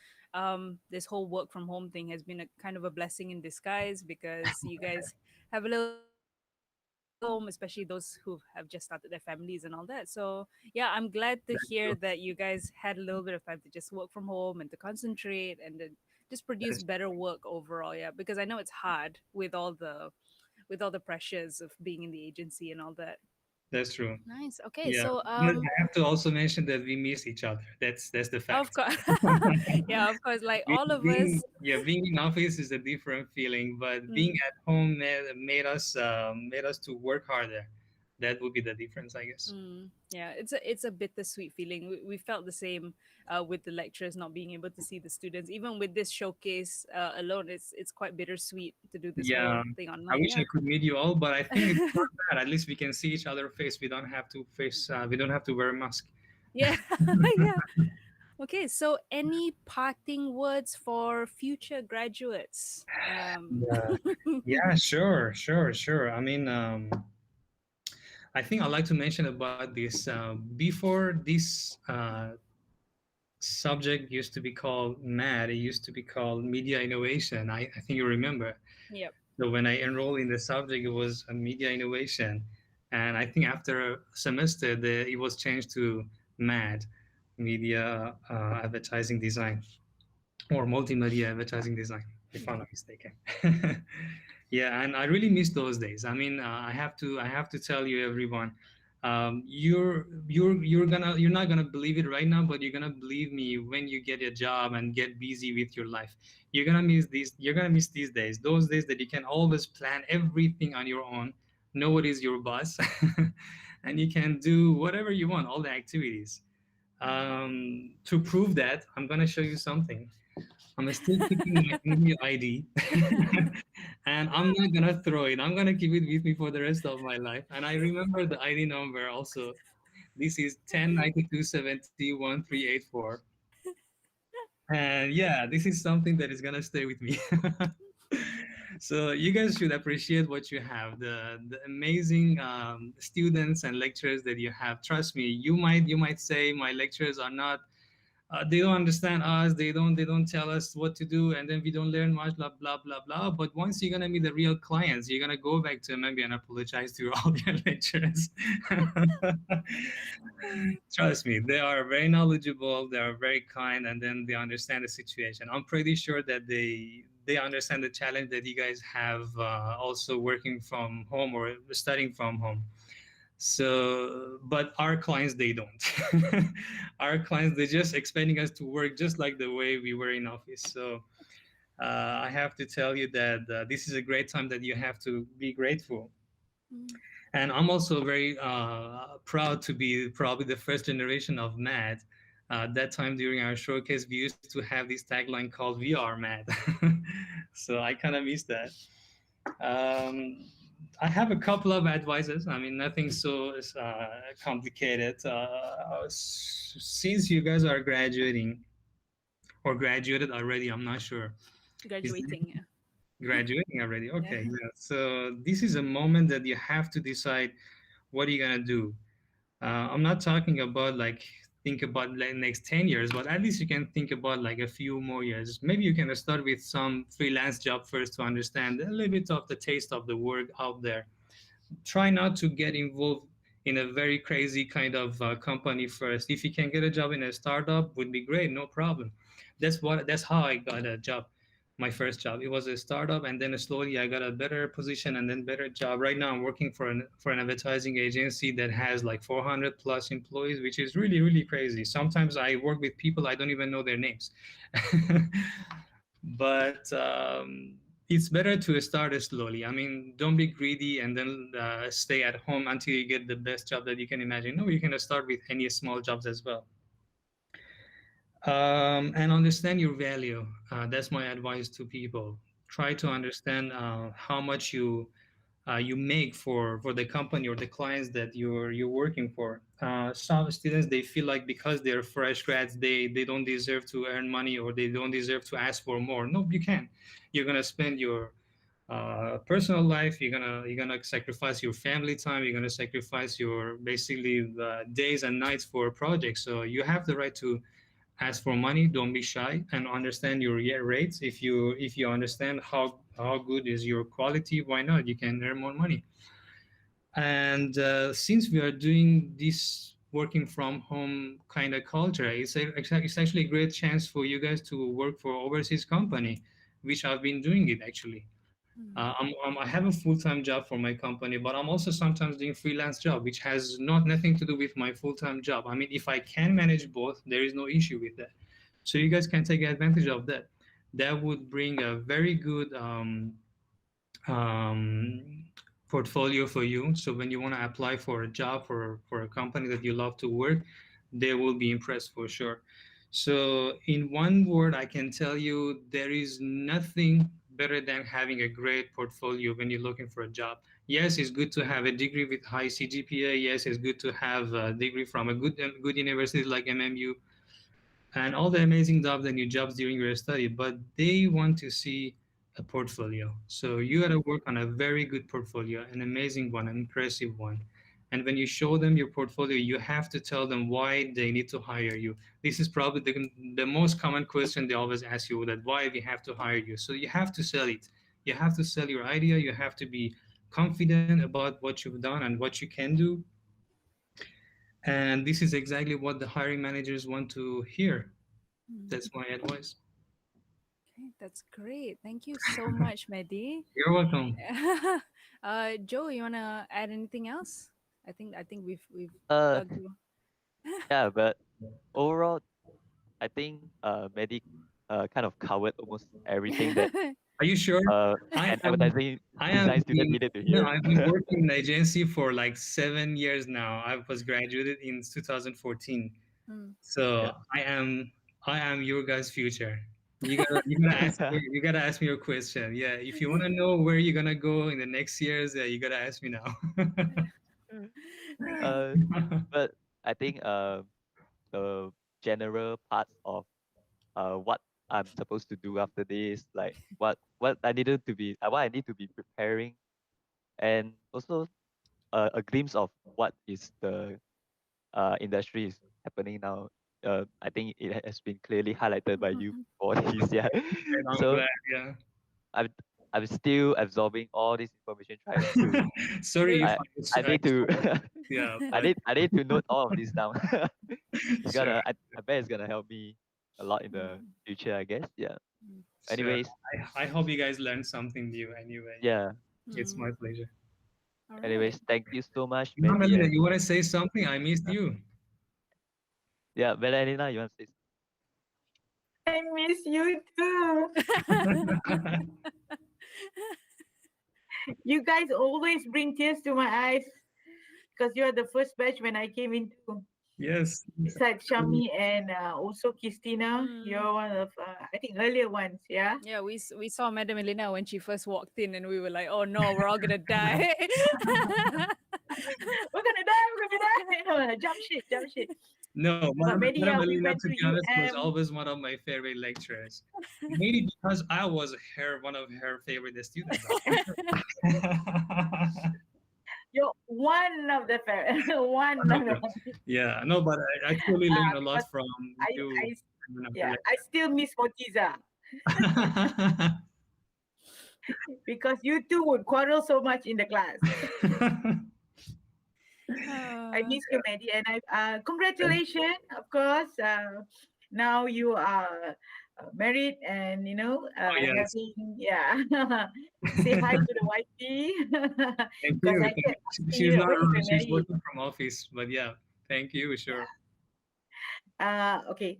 this whole work from home thing has been a kind of a blessing in disguise because you guys have a little bit of time to just stay home, especially those who have just started their families and all that. So yeah, I'm glad to That's hear true. that you guys had a little bit of time to just work from home and to concentrate and then just produce That's better work overall. Yeah, because I know it's hard with all the pressures of being in the agency and all that. that's true. Nice. Okay, Yeah, so but I have to also mention that we miss each other. That's the of fact. course. Yeah, of course. Like all of Being us. being in office is a different feeling, but being Mm, at home made us to work harder. That would be the difference, I guess. yeah, it's a bittersweet feeling. We felt the same with the lecturers not being able to see the students. Even with this showcase alone, it's quite bittersweet to do this Yeah, whole thing I online. wish Yeah. I could meet you all, but I think it's not bad. At least we can see each other face. We don't have to face. We don't have to wear a mask. Yeah. Yeah. Okay. So, any parting words for future graduates? Yeah, yeah, sure, sure, sure. I mean, I think I'd like to mention about this. Before this subject used to be called MAD, it used to be called Media Innovation. I think you remember. Yep. So when I enrolled in the subject, it was a media innovation, and I think after a semester, it was changed to MAD, Media Advertising Design, or Multimedia Advertising Design, if I'm not mistaken. Yeah, and I really miss those days. I mean, I have to tell you, everyone, you're not gonna believe it right now, but you're gonna believe me when you get a job and get busy with your life. You're gonna miss these days, those days that you can always plan everything on your own. Nobody's your boss, and you can do whatever you want, all the activities. To prove that, I'm gonna show you something. I'm still keeping my email ID, and I'm not gonna throw it. I'm gonna keep it with me for the rest of my life. And I remember the ID number also. This is 1092701384. And yeah, this is something that is gonna stay with me. So you guys should appreciate what you have, the amazing students and lecturers that you have. Trust me, you might say my lecturers are not, they don't understand us, they don't tell us what to do, and then we don't learn much, blah blah blah blah. But once you're gonna meet the real clients, you're gonna go back to them maybe and apologize to all your lecturers. Trust me, they are very knowledgeable, they are very kind, and then they understand the situation. I'm pretty sure that they understand the challenge that you guys have, also working from home or studying from home. So, but our clients, they don't. Our clients, they're just expecting us to work just like the way we were in office. So I have to tell you that this is a great time that you have to be grateful. And I'm also very proud to be probably the first generation of MAD. That time during our showcase, we used to have this tagline called "We are MAD." So I kind of miss that. Um, I have a couple of advices. I mean, nothing so complicated. Since you guys are graduating or graduated already, I'm not sure. Is Graduating, yeah. graduating already? Yeah. Okay, yeah. So this is a moment that you have to decide what are you gonna do. I'm not talking about like think about like next 10 years, but at least you can think about like a few more years. Maybe you can start with some freelance job first to understand a little bit of the taste of the work out there. Try not to get involved in a very crazy kind of company first. If you can get a job in a startup, would be great, no problem. That's how I got a job. My first job, it was a startup, and then slowly I got a better position and then better job. Right now I'm working for an advertising agency that has like 400 plus employees, which is really really crazy. Sometimes I work with people I don't even know their names. But it's better to start slowly. I mean, don't be greedy and then stay at home until you get the best job that you can imagine. No, you can start with any small jobs as well. And understand your value. That's my advice to people. Try to understand how much you make for the company or the clients that you're working for. Some students, they feel like because they're fresh grads, they don't deserve to earn money or they don't deserve to ask for more. No, you can. You're gonna spend your personal life. You're gonna sacrifice your family time. You're gonna sacrifice your basically days and nights for a project. So you have the right to ask for money. Don't be shy and understand your rates. If you understand how good is your quality, why not? You can earn more money. And since we are doing this working from home kind of culture, it's actually a great chance for you guys to work for overseas company, which I've been doing it actually. I have a full-time job for my company, but I'm also sometimes doing freelance job, which has nothing to do with my full-time job. I mean, if I can manage both, there is no issue with that. So you guys can take advantage of that. That would bring a very good um, portfolio for you. So when you want to apply for a job for a company that you love to work, they will be impressed for sure. So in one word, I can tell you there is nothing better than having a great portfolio when you're looking for a job. Yes, it's good to have a degree with high CGPA. Yes, it's good to have a degree from a good university like MMU and all the amazing jobs and new jobs during your study, but they want to see a portfolio. So you got to work on a very good portfolio, an amazing one, an impressive one. And when you show them your portfolio, you have to tell them why they need to hire you. This is probably the most common question they always ask you, that why we have to hire you. So you have to sell it. You have to sell your idea. You have to be confident about what you've done and what you can do. And this is exactly what the hiring managers want to hear. That's my advice. Okay, that's great. Thank you so much, Mehdi. You're welcome. Joe, you wanna add anything else? I think we've Uh, go. yeah, but overall, I think Medic kind of covered almost everything that Are you sure? an I am. advertising I am design student been, needed to no, hear. I've been working in agency for like 7 years now. I was graduated in 2014. Hmm. So Yeah. I am your guys' future. You gotta ask me your question. Yeah, if you wanna know where you're gonna go in the next years, you gotta ask me now. But I think the general parts of what I'm supposed to do after this, like what I needed to be what I need to be preparing, and also a glimpse of what is the industry is happening now. I think it has been clearly highlighted by you for this, yeah. And I'm So glad, yeah. I'm I'm still absorbing all this information, trying to Sorry if I I need to yeah, I but need to note all of this down. It's sure. gonna I bet it's gonna help me a lot in the future, I guess. Yeah. Sure. Anyways, I hope you guys learned something new anyway. yeah. It's my pleasure. All right. Anyways, thank you so much, Ma'am, Mandy. Elena, And you want to say something? I missed you. yeah, Valentina, you want to say I miss you too. You guys always bring tears to my eyes because you're the first batch when I came into. Yes. Besides Shami and also Christina, you're one of I think earlier ones. Yeah. Yeah, we saw Madam Elena when she first walked in, and we were like, "Oh no, we're all gonna die." We're gonna die. We're gonna die. Jump shit. Jump shit. No, But Mehdi, Madam we Elena, went to to be honest, was UM. always one of my favorite lecturers. Maybe because I was one of her favorite students. You're one of the one of the. Yeah, no, but I actually learned a lot Because from you. I still miss Motiza because you two would quarrel so much in the class. I miss you, Maddie, and I congratulations, of course. Now you are married, and yes. having say hi to the wifey Thank because you. I can She's not when you around. were She's married. working from office, but yeah, thank you. Sure. Okay.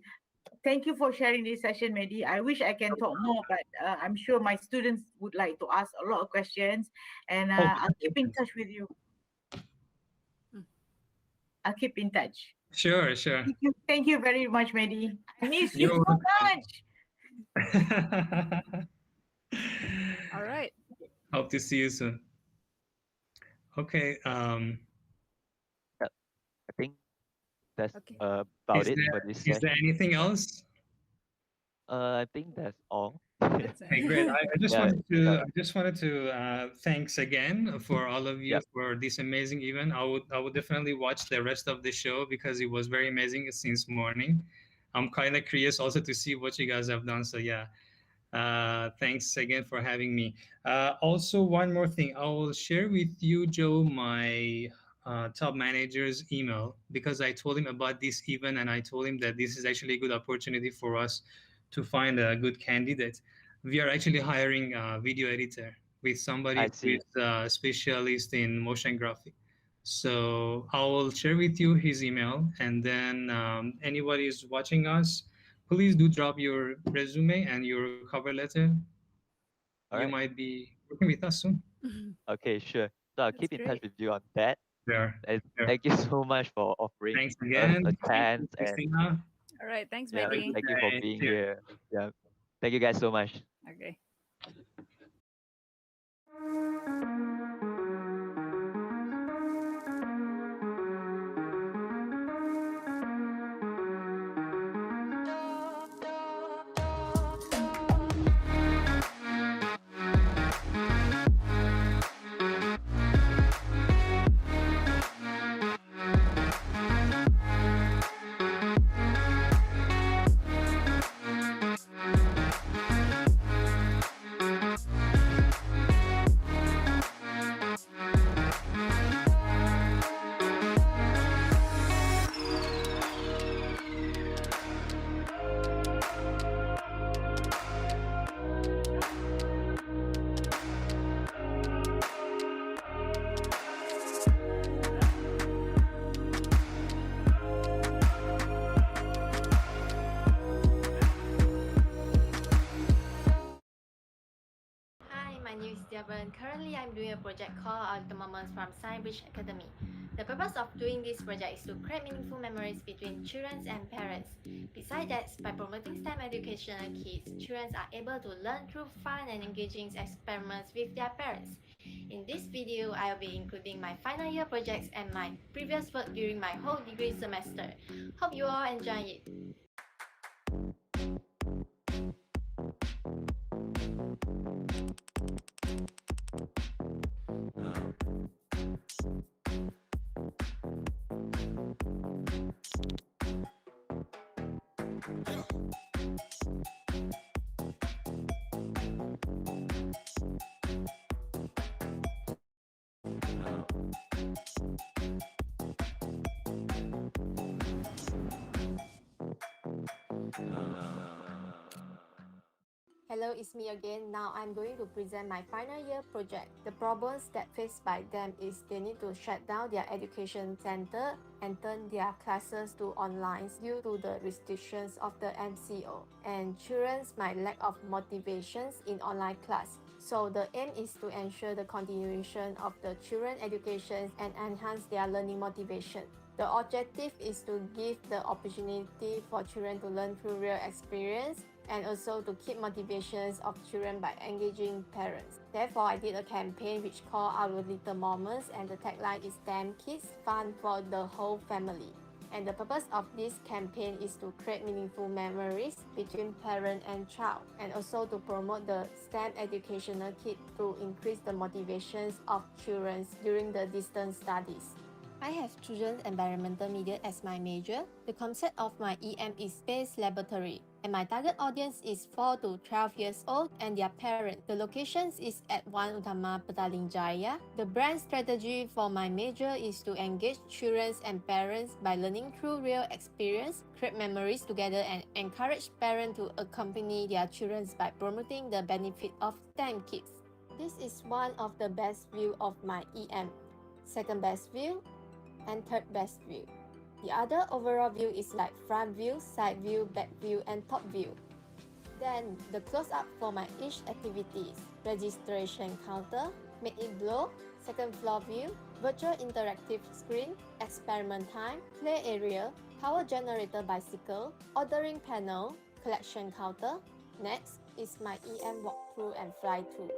Thank you for sharing this session, Mehdi. I wish I can talk more, but I'm sure my students would like to ask a lot of questions, and I'll keep in touch with you. I'll keep in touch. Sure, sure. Thank you very much, Mehdi. I miss you You're so welcome. much. All right. Hope to see you soon. Okay. I think that's Okay. about it for this Is there session. anything else? I think that's all. Okay, great. I just Yeah, wanted to thanks again for all of you Yep. for this amazing event. I would definitely watch the rest of the show because it was very amazing since morning. I'm kind of curious also to see what you guys have done. So yeah, thanks again for having me. Also, one more thing, I will share with you, Joe, my top manager's email because I told him about this event and I told him that this is actually a good opportunity for us to find a good candidate. We are actually hiring a video editor with somebody I who see. is a specialist in motion graphic. So I will share with you his email, and then anybody is watching us, please do drop your resume and your cover letter. All You right. might be working with us soon. Okay, sure. So I'll keep in touch great. with you on that. Sure. And Sure. thank you so much for offering Thanks us again. a Thank you, chance, and Christina. All right. Thanks, yeah, Maddie. thank you for Okay, being cheers. here. Yeah, thank you guys so much. Okay. Hi, my name is Devan. Currently, I'm doing a project called Ultimate from Science Academy. The purpose of doing this project is to create meaningful memories between children and parents. Besides that, by promoting STEM education and kids, children are able to learn through fun and engaging experiments with their parents. In this video, I'll be including my final year projects and my previous work during my whole degree semester. Hope you all enjoy it. Hello, it's me again. Now I'm going to present my final year project. The problems that faced by them is they need to shut down their education center and turn their classes to online due to the restrictions of the MCO. And children's might lack of motivations in online class. So the aim is to ensure the continuation of the children education and enhance their learning motivation. The objective is to give the opportunity for children to learn through real experience and also to keep motivations of children by engaging parents. Therefore, I did a campaign which called Our Little Moments, and the tagline is STEM Kids Fun for the Whole Family. And the purpose of this campaign is to create meaningful memories between parent and child, and also to promote the STEM educational kit to increase the motivations of children during the distance studies. I have chosen environmental media as my major. The concept of my EM is space laboratory, and my target audience is 4 to 12 years old and their parents. The location is at 1 Utama Petaling Jaya. The brand strategy for my major is to engage children and parents by learning through real experience, create memories together, and encourage parents to accompany their children by promoting the benefit of STEM kids. This is one of the best view of my EM. Second best view, and third best view. The other overall view is like front view, side view, back view, and top view. Then the close-up for my each activities: registration counter, make it glow, second floor view, virtual interactive screen, experiment time, play area, power generator bicycle, ordering panel, collection counter. Next is my EM walkthrough and fly-through.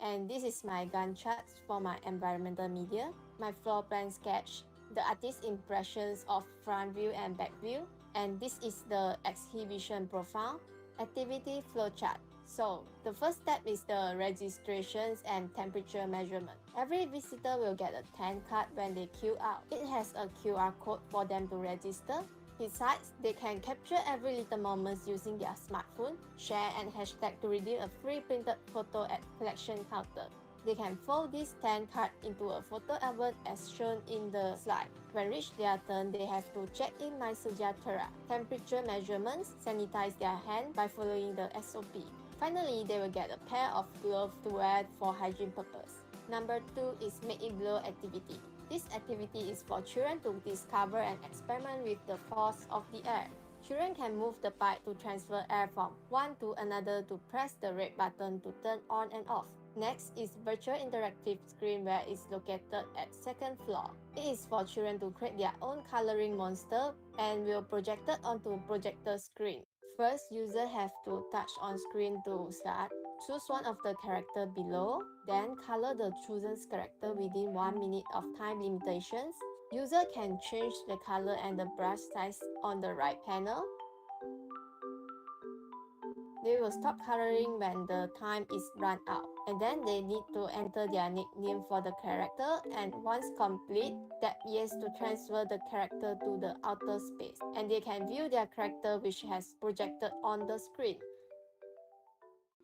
And this is my Gantt chart for my environmental media, my floor plan sketch, the artist's impressions of front view and back view, and this is the exhibition profile, activity flowchart. So the first step is the registrations and temperature measurement. Every visitor will get a 10 card when they queue out. It has a QR code for them to register. Besides, they can capture every little moments using their smartphone, share and hashtag to redeem a free printed photo at collection counter. They can fold this 10 card into a photo album as shown in the slide. When reach their turn, they have to check in My Sejahtera, temperature measurements, sanitize their hand by following the SOP. Finally, they will get a pair of gloves to wear for hygiene purpose. Number 2 is Make It Glow activity. This activity is for children to discover and experiment with the force of the air. Children can move the pipe to transfer air from one to another to press the red button to turn on and off. Next is virtual interactive screen where it's located at second floor. It is for children to create their own coloring monster and will projected onto projector screen. First, user have to touch on screen to start. Choose one of the character below, then color the chosen character within 1 minute of time limitations. User can change the color and the brush size on the right panel. They will stop coloring when the time is run out. And then they need to enter their nickname for the character, and once complete, tap yes to transfer the character to the outer space. And they can view their character which has projected on the screen.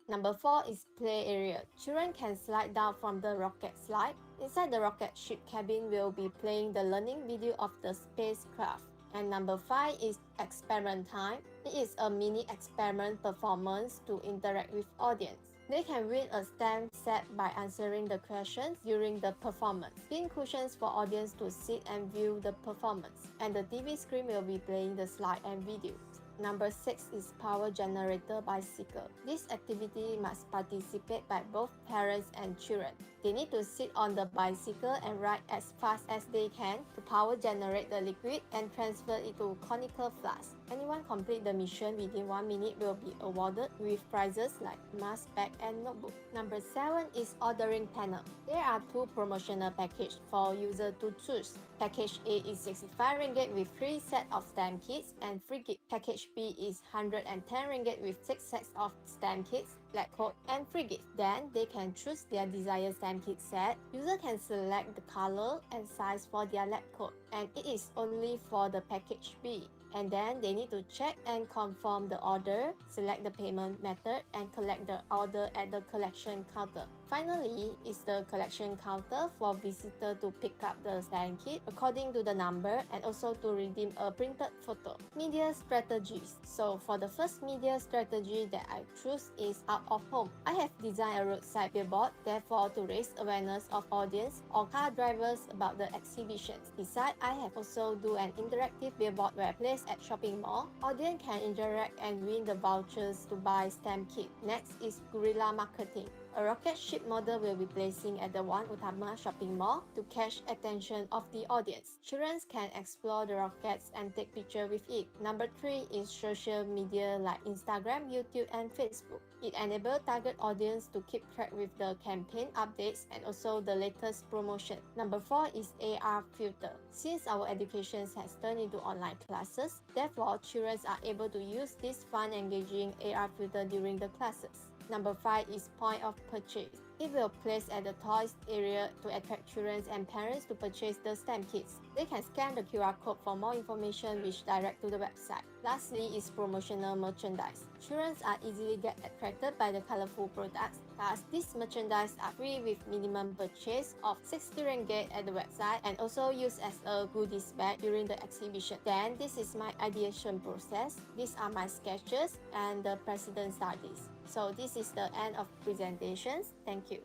Number 4 is play area. Children can slide down from the rocket slide. Inside the rocket ship cabin will be playing the learning video of the spacecraft. And number 5 is experiment time. It is a mini experiment performance to interact with audience. They can win a stamp set by answering the questions during the performance. Pin cushions for audience to sit and view the performance. And the TV screen will be playing the slide and video. Number 6 is power generator bicycle. This activity must participate by both parents and children. They need to sit on the bicycle and ride as fast as they can to power generate the liquid and transfer it to conical flask. Anyone complete the mission within 1 minute will be awarded with prizes like mask, bag, and notebook. Number 7 is ordering panel. There are 2 promotional packages for user to choose. Package A is 65 ringgit with 3 set of stamp kits and free gift. Package B is 110 ringgit with 6 sets of stamp kits, black code, and free gift. Then they can choose their desired stamp kit set. User can select the color and size for their lab coat, and it is only for the package B. And then they need to check and confirm the order, select the payment method, and collect the order at the collection counter. Finally is the collection counter for visitor to pick up the stamp kit according to the number and also to redeem a printed photo. Media strategies. So for the first media strategy that I choose is out of home. I have designed a roadside billboard, therefore to raise awareness of audience or car drivers about the exhibitions. Besides, I have also do an interactive billboard where placed at shopping mall. Audience can interact and win the vouchers to buy stamp kit. Next is guerrilla marketing. A rocket ship model will be placing at the One Utama shopping mall to catch attention of the audience. Children can explore the rockets and take picture with it. Number 3 is social media like Instagram, YouTube, and Facebook. It enables target audience to keep track with the campaign updates and also the latest promotion. Number 4 is AR filter. Since our education has turned into online classes, therefore children are able to use this fun engaging AR filter during the classes. Number 5 is point of purchase. It will place at the toys area to attract children and parents to purchase the stamp kits. They can scan the QR code for more information which direct to the website. Lastly is promotional merchandise. Children are easily get attracted by the colorful products. Thus, these merchandise are free with minimum purchase of 60 ringgit at the website and also used as a goodies bag during the exhibition. Then, this is my ideation process. These are my sketches and the president studies. So this is the end of presentations. Thank you.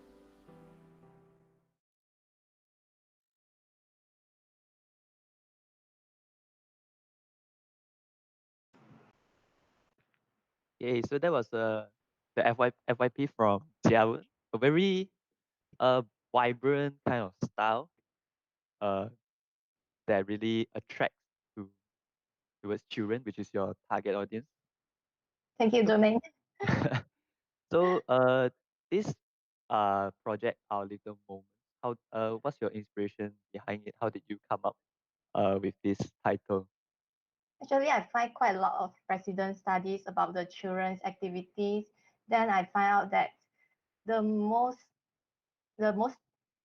Okay, so that was the FYP from Jia, a very vibrant kind of style uh, that really attracts to towards children, which is your target audience. Thank you, Domain. So this project, Our Little Moments, how what's your inspiration behind it? How did you come up with this title? Actually, I find quite a lot of resident studies about the children's activities. Then I find out that the most the most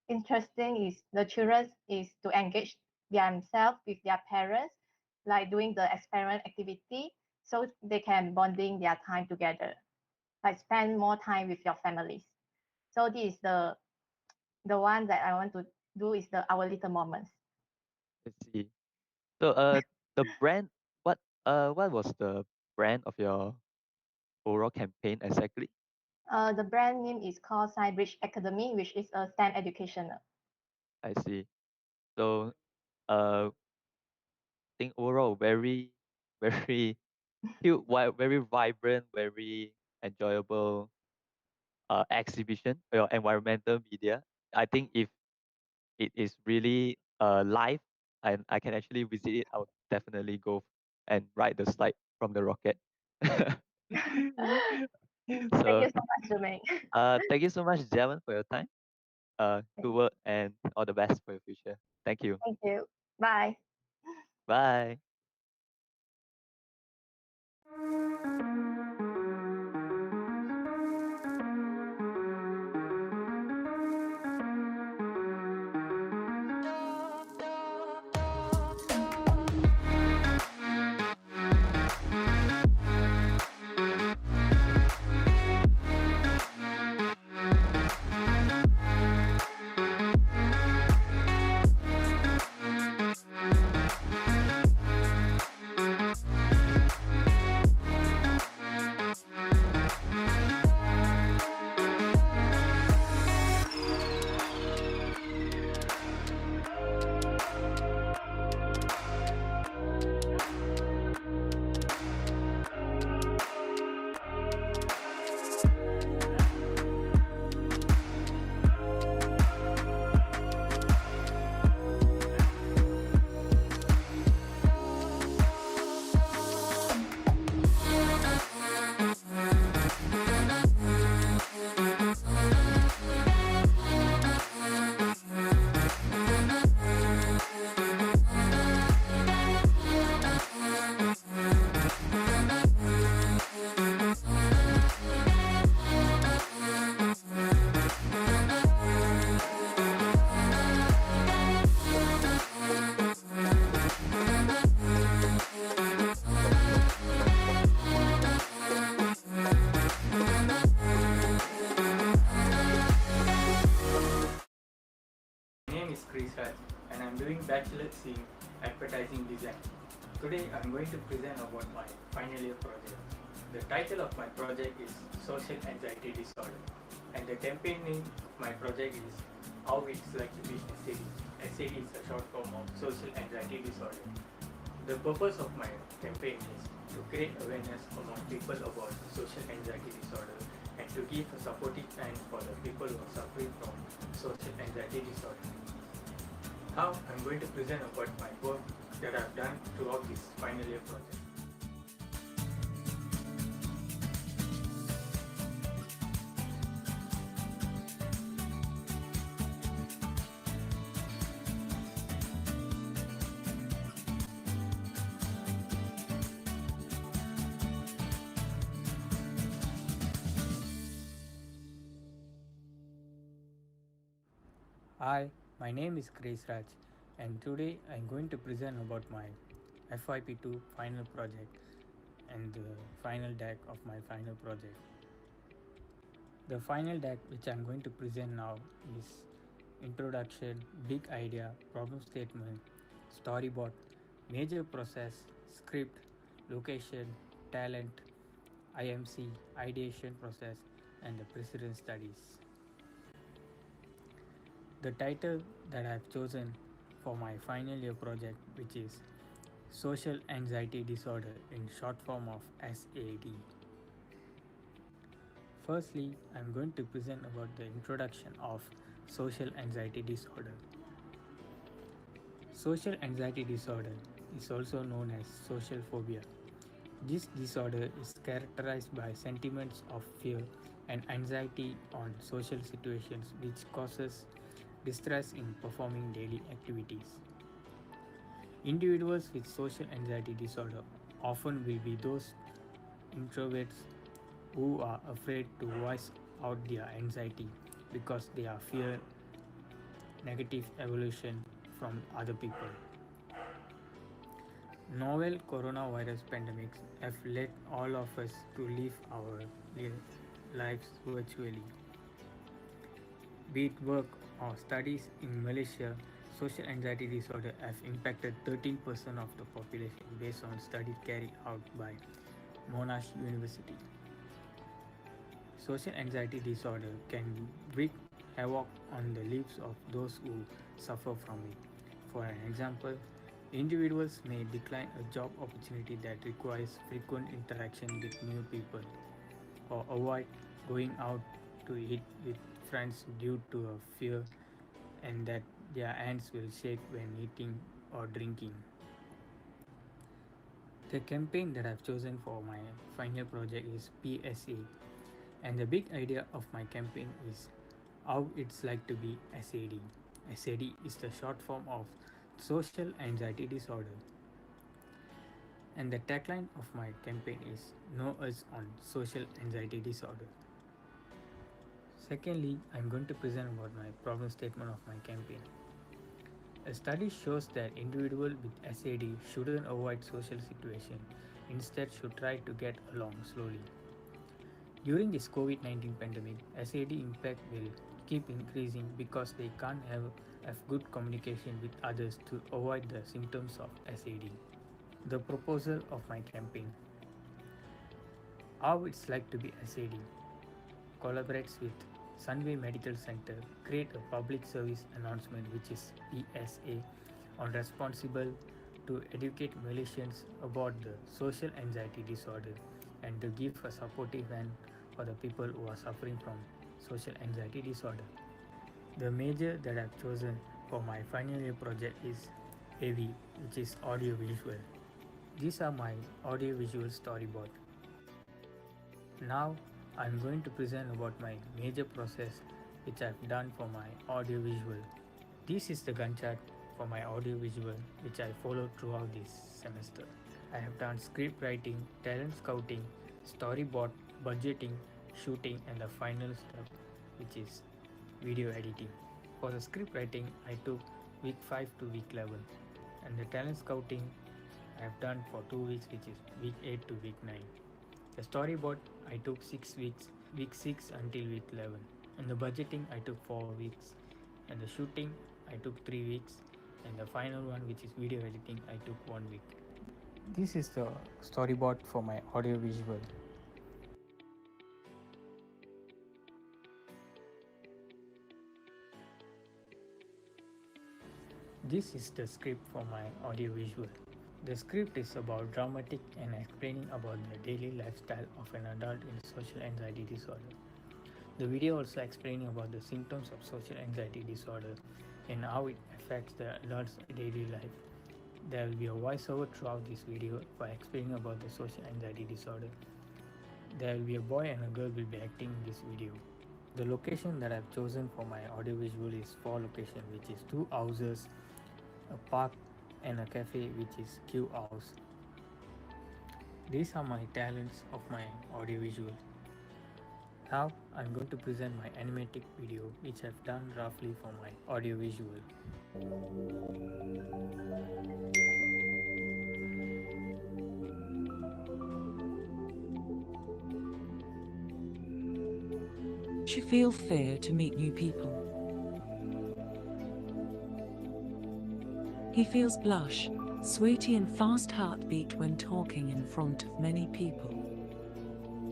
interesting is the children is to engage themselves with their parents, like doing the experiment activity, so they can bonding their time together, like spend more time with your families. So this is the one that I want to do is the Our Little Moments. Let's see. So the brand, what was the brand of your overall campaign exactly? The brand name is called Skybridge Academy, which is a STEM educational. I see. So I think overall very very cute, very vibrant, very enjoyable exhibition for your environmental media. I think if it is really live and I can actually visit it, I would definitely go and ride the slide from the rocket. Thank So you so much, Jermaine. thank you so much, Javan, for your time. Good work and all the best for your future. Thank you. Thank you. Bye. Bye. doing Bachelor's in Advertising Design. Today I'm going to present about my final year project. The title of my project is Social Anxiety Disorder, and the campaign name of my project is How It's Like to Be SAD. SAD is a short form of Social Anxiety Disorder. The purpose of my campaign is to create awareness among people about social anxiety disorder and to give a supportive hand for the people who are suffering from social anxiety disorder. Now I'm going to present about my work that I've done throughout this final year project. Hi, my name is Grace Raj, and today I'm going to present about my FYP2 final project and the final deck of my final project. The final deck which I'm going to present now is introduction, big idea, problem statement, storyboard, major process, script, location, talent, IMC, ideation process, and the precedent studies. The title that I've chosen for my final year project, which is Social Anxiety Disorder in short form of SAD. Firstly, I'm going to present about the introduction of social anxiety disorder. Social anxiety disorder is also known as social phobia. This disorder is characterized by sentiments of fear and anxiety on social situations which causes distress in performing daily activities. Individuals with social anxiety disorder often will be those introverts who are afraid to voice out their anxiety because they are fear negative evolution from other people. Novel coronavirus pandemics have led all of us to live our lives virtually. Be it work or studies in Malaysia, social anxiety disorder have impacted 13% of the population based on study carried out by Monash University. Social anxiety disorder can wreak havoc on the lives of those who suffer from it. For an example, individuals may decline a job opportunity that requires frequent interaction with new people, or avoid going out to eat with friends due to a fear and that their hands will shake when eating or drinking. The campaign that I've chosen for my final project is PSA, and the big idea of my campaign is how it's like to be SAD. SAD is the short form of social anxiety disorder. And the tagline of my campaign is Know Us on Social Anxiety Disorder. Secondly, I'm going to present about my problem statement of my campaign. A study shows that individuals with SAD shouldn't avoid social situations, instead should try to get along slowly. During this COVID-19 pandemic, SAD impact will keep increasing because they can't have good communication with others to avoid the symptoms of SAD. The proposal of my campaign. How it's like to be SAD. Collaborates with Sunway Medical Center, create a public service announcement which is PSA on responsible to educate Malaysians about the social anxiety disorder and to give a supportive hand for the people who are suffering from social anxiety disorder. The major that I've chosen for my final year project is AV, which is audio visual. These are my audio visual storyboard. Now I'm going to present about my major process which I've done for my audio visual. This is the Gantt chart for my audio visual which I followed throughout this semester. I have done script writing, talent scouting, storyboard, budgeting, shooting, and the final step which is video editing. For the script writing, I took week 5 to week 11, and the talent scouting I have done for 2 weeks which is week 8 to week 9. The storyboard I took 6 weeks, week 6 until week 11, and the budgeting I took 4 weeks, and the shooting I took 3 weeks, and the final one, which is video editing, I took 1 week. This is the storyboard for my audio visual. This is the script for my audio visual. The script is about dramatic and explaining about the daily lifestyle of an adult in social anxiety disorder. The video also explaining about the symptoms of social anxiety disorder and how it affects the adult's daily life. There will be a voiceover throughout this video by explaining about the social anxiety disorder. There will be a boy and a girl will be acting in this video. The location that I've chosen for my audiovisual is 4 locations, which is 2 houses, a park, and a cafe, which is Q House. These are my talents of my audiovisual. Now I'm going to present my animatic video, which I've done roughly for my audiovisual. She feels fear to meet new people. He feels blush, sweaty and fast heartbeat when talking in front of many people.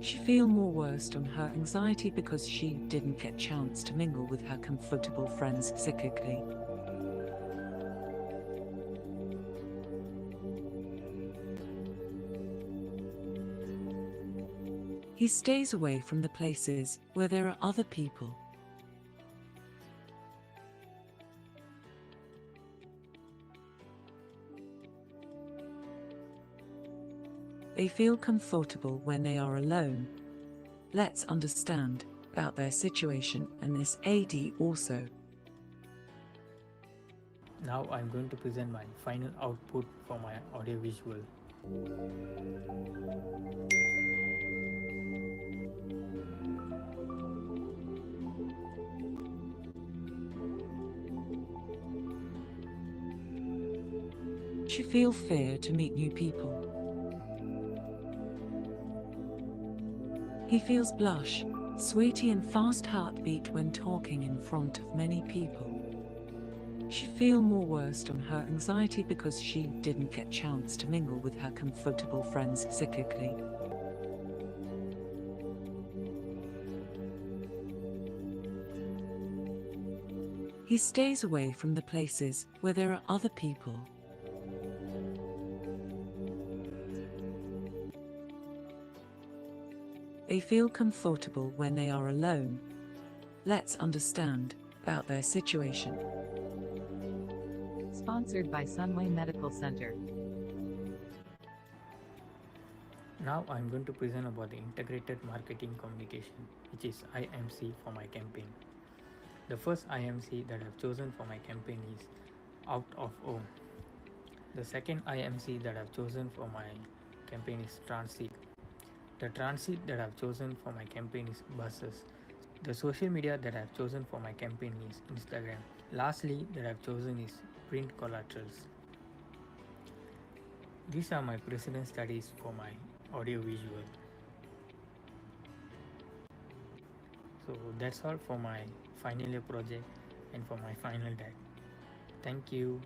She feel more worse on her anxiety because she didn't get chance to mingle with her comfortable friends psychically. He stays away from the places where there are other people. They feel comfortable when they are alone. Let's understand about their situation and this AD also. Now I'm going to present my final output for my audiovisual. She feels fear to meet new people. He feels blush, sweaty and fast heartbeat when talking in front of many people. She feel more worse on her anxiety because she didn't get chance to mingle with her comfortable friends psychically. He stays away from the places where there are other people. They feel comfortable when they are alone. Let's understand about their situation. Sponsored by Sunway Medical Center. Now I'm going to present about the integrated marketing communication, which is IMC for my campaign. The first IMC that I've chosen for my campaign is out of home. The second IMC that I've chosen for my campaign is transit. The transit that I've chosen for my campaign is buses. The social media that I've chosen for my campaign is Instagram. Lastly, that I've chosen is print collaterals. These are my precedent studies for my audio visual. So that's all for my final year project and for my final deck. Thank you.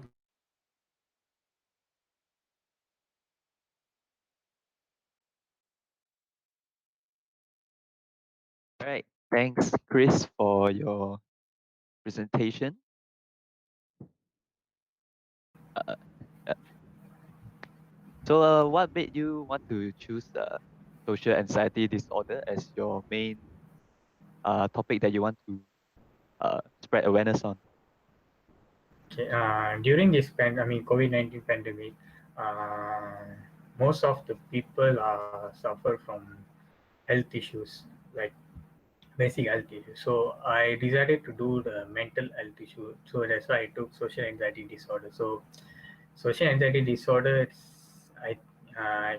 All right. Thanks, Chris, for your presentation. Uh, uh, what made you want to choose social anxiety disorder as your main topic that you want to spread awareness on? Okay, during this COVID-19 pandemic, most of the people suffer from health issues, like basic health issues. So I decided to do the mental health issue. So that's why I took social anxiety disorder. So social anxiety disorder, uh,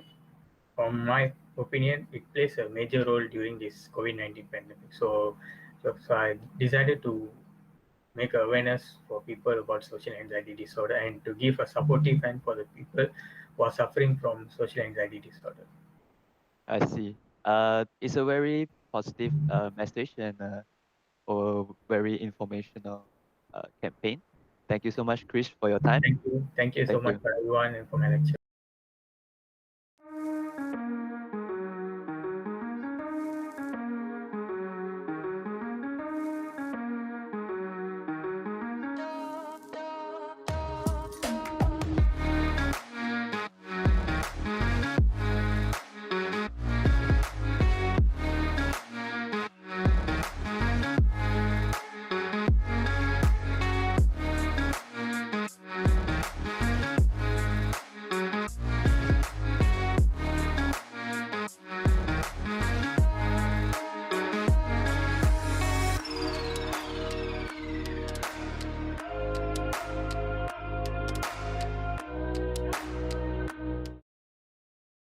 from my opinion, it plays a major role during this COVID-19 pandemic. So I decided to make awareness for people about social anxiety disorder and to give a supportive hand for the people who are suffering from social anxiety disorder. I see. It's a very positive message and or very informational campaign. Thank you so much, Chris, for your time. Thank you. Thank you so Thank much you. for everyone and for my lecture.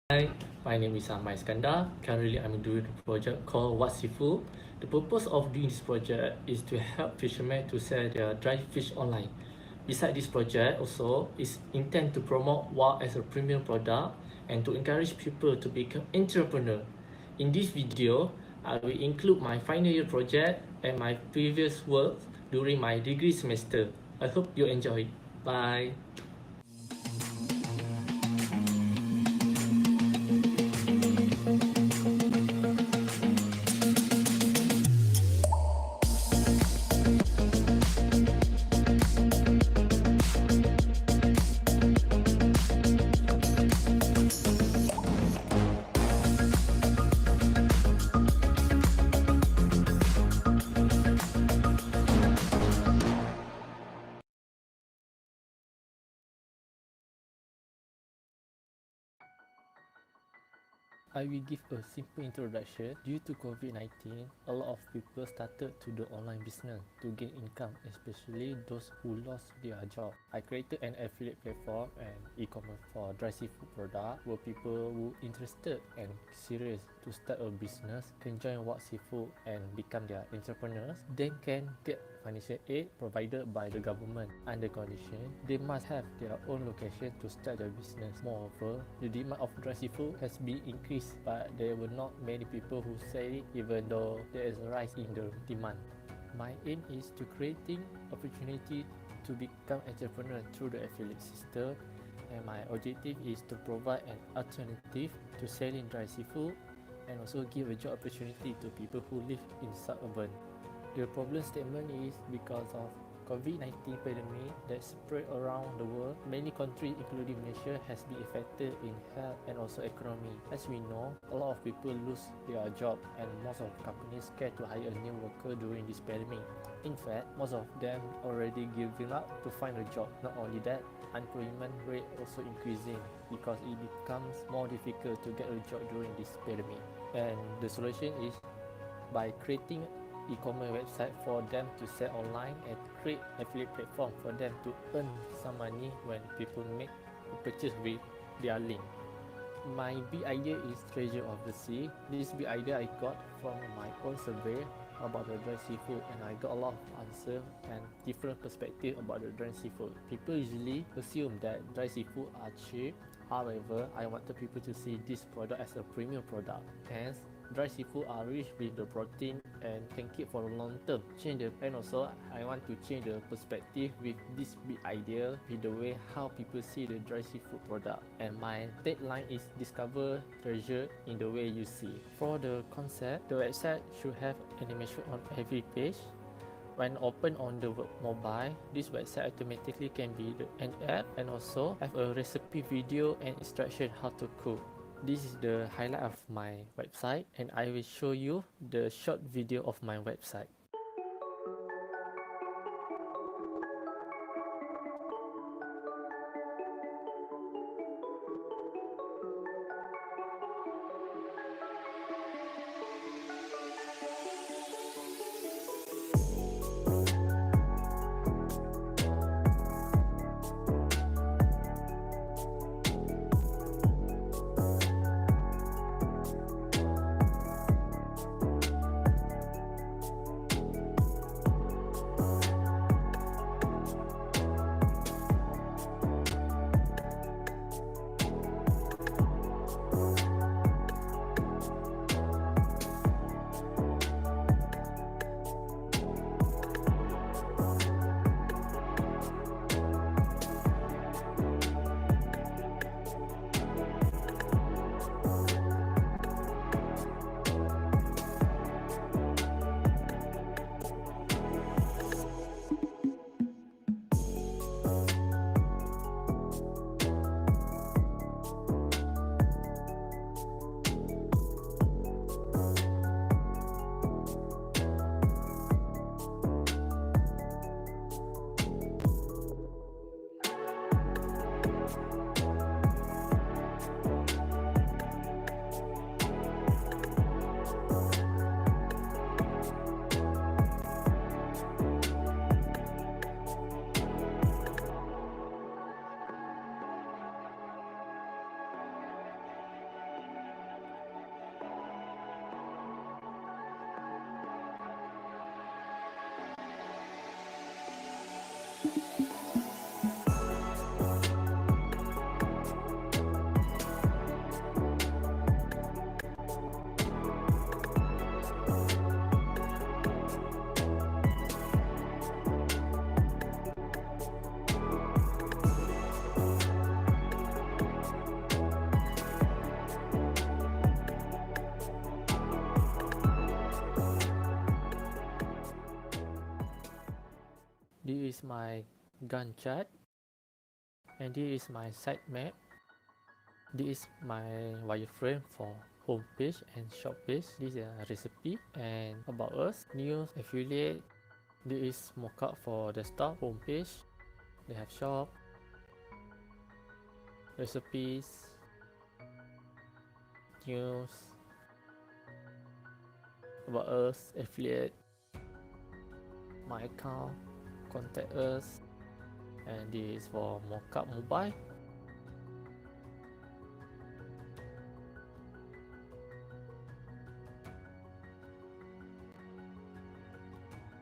Hi, my name is Ahmad Iskandar. Currently, I'm doing a project called What's Seafood. The purpose of doing this project is to help fishermen to sell their dry fish online. Besides this project, also is intent to promote WOW as a premium product and to encourage people to become entrepreneur. In this video, I will include my final year project and my previous work during my degree semester. I hope you enjoy. Bye. I will give a simple introduction. Due to COVID-19, a lot of people started to do online business to gain income, especially those who lost their job. I created an affiliate platform and e-commerce for dry seafood product where people who interested and serious to start a business can join What Seafood and become their entrepreneurs. They can get financial aid provided by the government. Under condition, they must have their own location to start their business. Moreover, the demand of dry seafood has been increased, but there were not many people who sell it even though there is a rise in the demand. My aim is to creating opportunity to become entrepreneur through the affiliate system, and my objective is to provide an alternative to selling dry seafood and also give a job opportunity to people who live in suburban. The problem statement is because of COVID-19 pandemic that spread around the world. Many countries, including Malaysia, has been affected in health and also economy. As we know, a lot of people lose their job and most of companies scared to hire a new worker during this pandemic. In fact, most of them already giving up to find a job. Not only that, unemployment rate also increasing because it becomes more difficult to get a job during this pandemic. And the solution is by creating e-commerce website for them to sell online and create affiliate platform for them to earn some money when people make a purchase with their link. My big idea is treasure of the sea. This big idea I got from my own survey about the dry seafood, and I got a lot of answers and different perspective about the dry seafood. People usually assume that dry seafood are cheap. However, I wanted people to see this product as a premium product. Hence, dry seafood are rich with the protein and can keep for a long term. And also I want to change the perspective with this big idea with the way how people see the dry seafood product. And my tagline is discover treasure in the way you see. For the concept, the website should have animation on every page. When open on the mobile, this website automatically can be an app and also have a recipe video and instruction how to cook. This is the highlight of my website, and I will show you the short video of my website. This is my Gantt chart, and this is my site map. This is my wireframe for home page and shop page. This is a recipe and about us, news, affiliate. This is mockup for desktop home page. They have shop, recipes, news, about us, affiliate, my account, contact us, and this is for mockup mobile.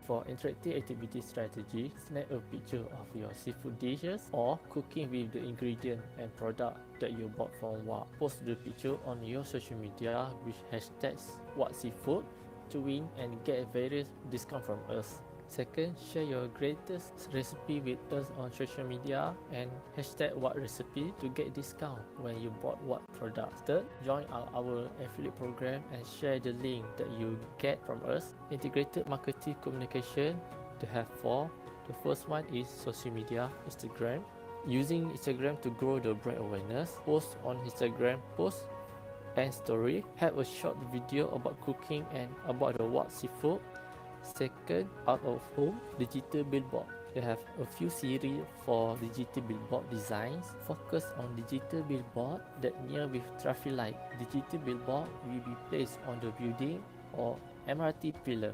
For interactive activity strategy, snap a picture of your seafood dishes or cooking with the ingredient and product that you bought from WAP. Post the picture on your social media with hashtags WAPSeafood to win and get various discount from us. Second, share your greatest recipe with us on social media and hashtag WAPRecipe to get discount when you bought WAP products. Third, join our affiliate program and share the link that you get from us. Integrated marketing communication to have four. The first one is social media, Instagram. Using Instagram to grow the brand awareness. Post on Instagram post and story. Have a short video about cooking and about the WAP seafood. Second, out of home digital billboard. They have a few series for digital billboard designs. Focus on digital billboard that near with traffic light. Digital billboard will be placed on the building or MRT pillar.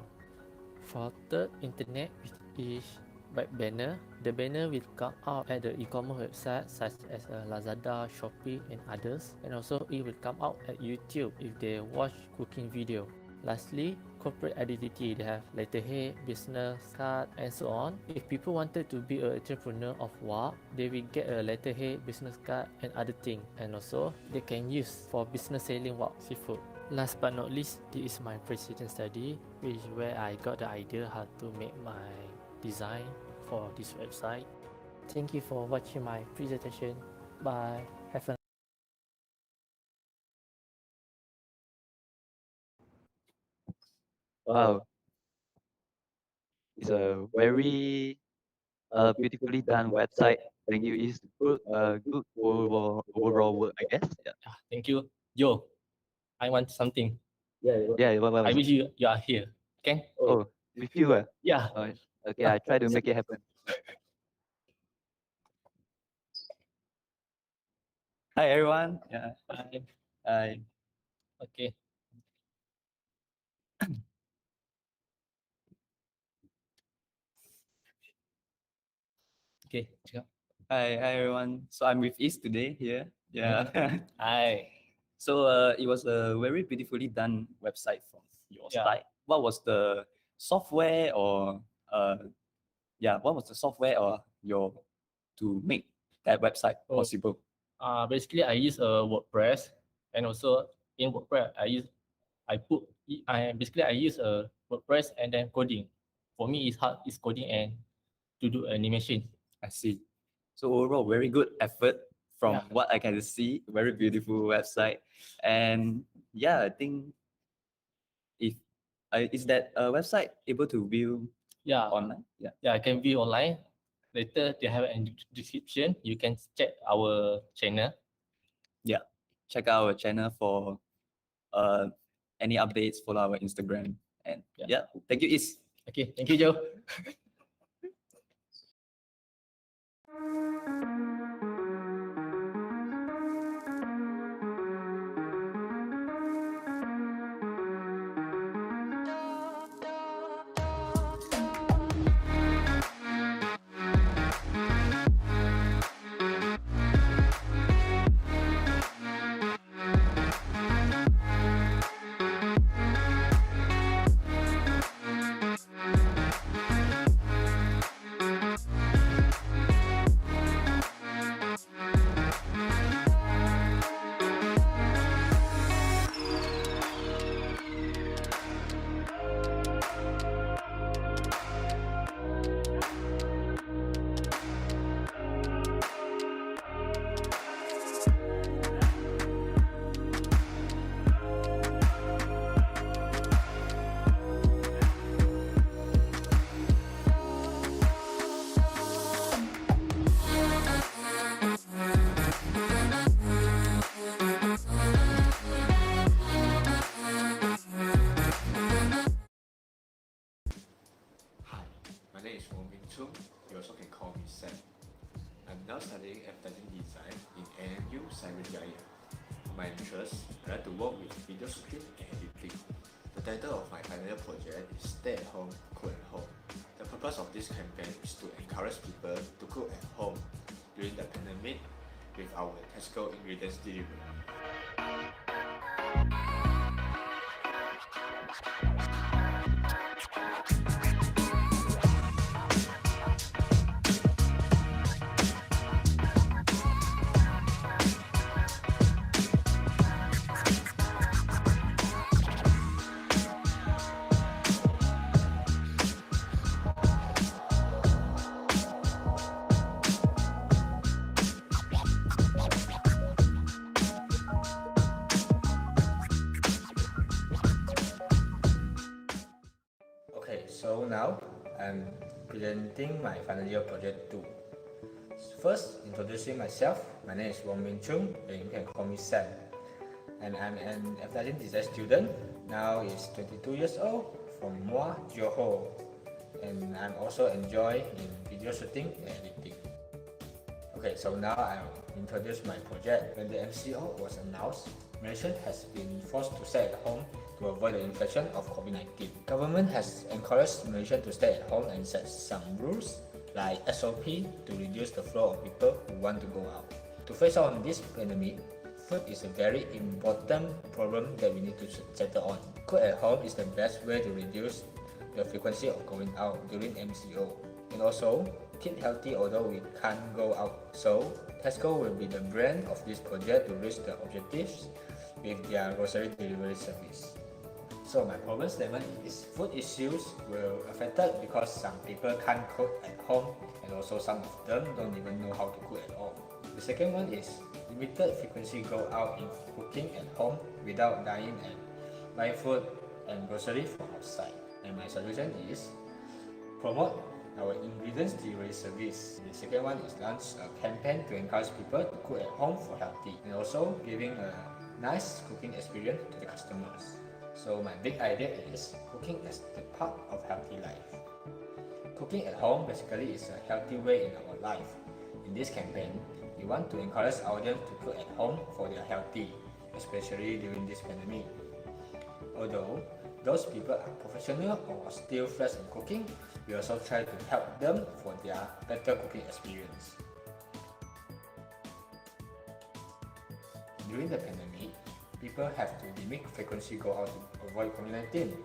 For third, internet with each web banner. The banner will come out at the e-commerce website such as Lazada, Shopee and others, and also it will come out at YouTube if they watch cooking video. Lastly, corporate identity. They have letterhead, business card and so on. If people wanted to be an entrepreneur of WAP, they will get a letterhead, business card and other things, and also they can use for business selling WAP seafood. Last but not least, this is my president study, which is where I got the idea how to make my design for this website. Thank you for watching my presentation. Bye. Have a Wow, it's a very beautifully done website. Thank you. It's good overall work, I guess. Yeah. Thank you. Yo, I want something. Yeah. What I was wish you are here. Okay? Oh, with you. Yeah. Okay, I try to make it happen. Hi everyone. Yeah. Hi. Okay. Okay. Hi everyone. So I'm with East today here. Yeah. Hi. So it was a very beautifully done website from your Yeah. side. What was the software or what was the software or your to make that website possible? Basically I use a WordPress, and also in WordPress I use a WordPress and then coding. For me it's hard is coding and to do animation. I see. So overall, very good effort from Yeah. what I can see. Very beautiful website, and yeah, I think if is that website able to view Yeah. online? Yeah. Yeah, I can view online. Later they have a description. You can check our channel. Yeah. Check out our channel for uh any updates. Follow our Instagram, and yeah. Thank you, Is. Okay, thank you, Joe. name is Wong Min Chung. You also can call me Sam. I'm now studying advertising design in ANU Cyberjaya. My interests, I like to work with video script and editing. The title of my final year project is Stay at Home, Cook at Home. The purpose of this campaign is to encourage people to cook at home during the pandemic with our Tesco ingredients delivery. Okay, so now I'm presenting my final year project 2. First, introducing myself. My name is Wong Min Chung, and you can call me Sam. And I'm an advertising design student. Now is 22 years old from Mua, Johor. And I'm also enjoy in video shooting and editing. Okay, so now I'll introduce my project. When the MCO was announced, Malaysia has been forced to stay at home to avoid the infection of COVID-19. Government has encouraged Malaysians to stay at home and set some rules like SOP to reduce the flow of people who want to go out. To face on this pandemic, food is a very important problem that we need to settle on. Cook at home is the best way to reduce the frequency of going out during MCO. And also, keep healthy although we can't go out. So, Tesco will be the brand of this project to reach the objectives with their grocery delivery service. So my problem statement is food issues will affect it because some people can't cook at home and also some of them don't even know how to cook at all. The second one is limited frequency go out in cooking at home without dining and buying food and grocery from outside. And my solution is promote our ingredients delivery service. The second one is launch a campaign to encourage people to cook at home for healthy and also giving a nice cooking experience to the customers. So my big idea is cooking as the part of healthy life. Cooking at home basically is a healthy way in our life. In this campaign, we want to encourage our audience to cook at home for their healthy, especially during this pandemic. Although those people are professional or still fresh in cooking, we also try to help them for their better cooking experience. During the pandemic, people have to limit frequency go out to avoid COVID-19.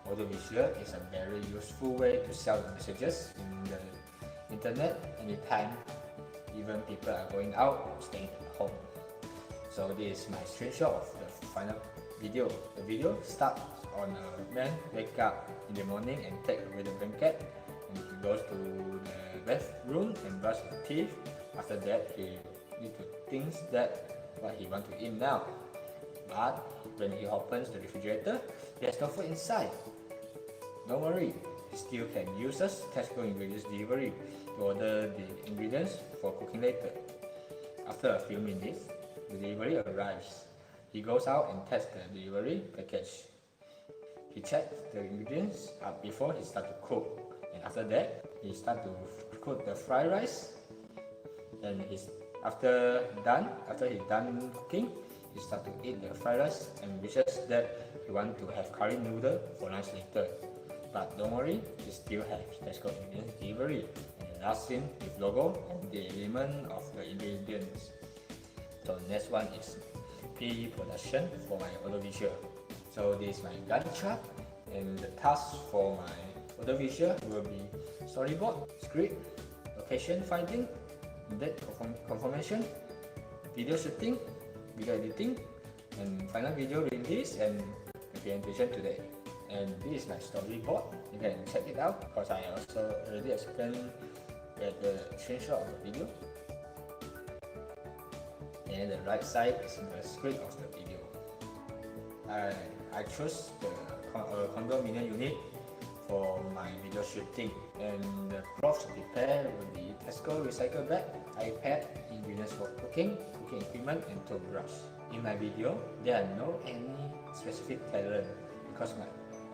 Audiovisual is a very useful way to sell the messages in the internet anytime, even people are going out or staying at home. So this is my screenshot of the final video. The video starts on a man wake up in the morning and take away the blanket, and he goes to the bathroom and brush his teeth. After that, he need to think that what he want to eat now. But when he opens the refrigerator, there's no food inside. Don't worry, he still can use us Tesco ingredients delivery to order the ingredients for cooking later. After a few minutes, the delivery arrives. He goes out and tests the delivery package. He checks the ingredients up before he starts to cook. And after that, he starts to cook the fried rice. And after he's done cooking, he starts to eat the fried rice and wishes that he wants to have curry noodle for lunch later. But don't worry, he still has Tesco ingredients delivery. And the last scene with logo and the element of the ingredients. So next one is pre-production for my audiovisual. So this is my Gantt chart, and the task for my audiovisual will be storyboard, script, location finding, date confirmation, video shooting, video editing, and final video release and presentation today. And this is my storyboard. You can check it out because I also already explained at the screenshot of the video. And the right side is the script of the video. I chose the condominium unit for my video shooting, and the props prepared will be Tesco recycle bag, iPad, ingredients for cooking equipment, and toothbrush. In my video, there are no any specific talent because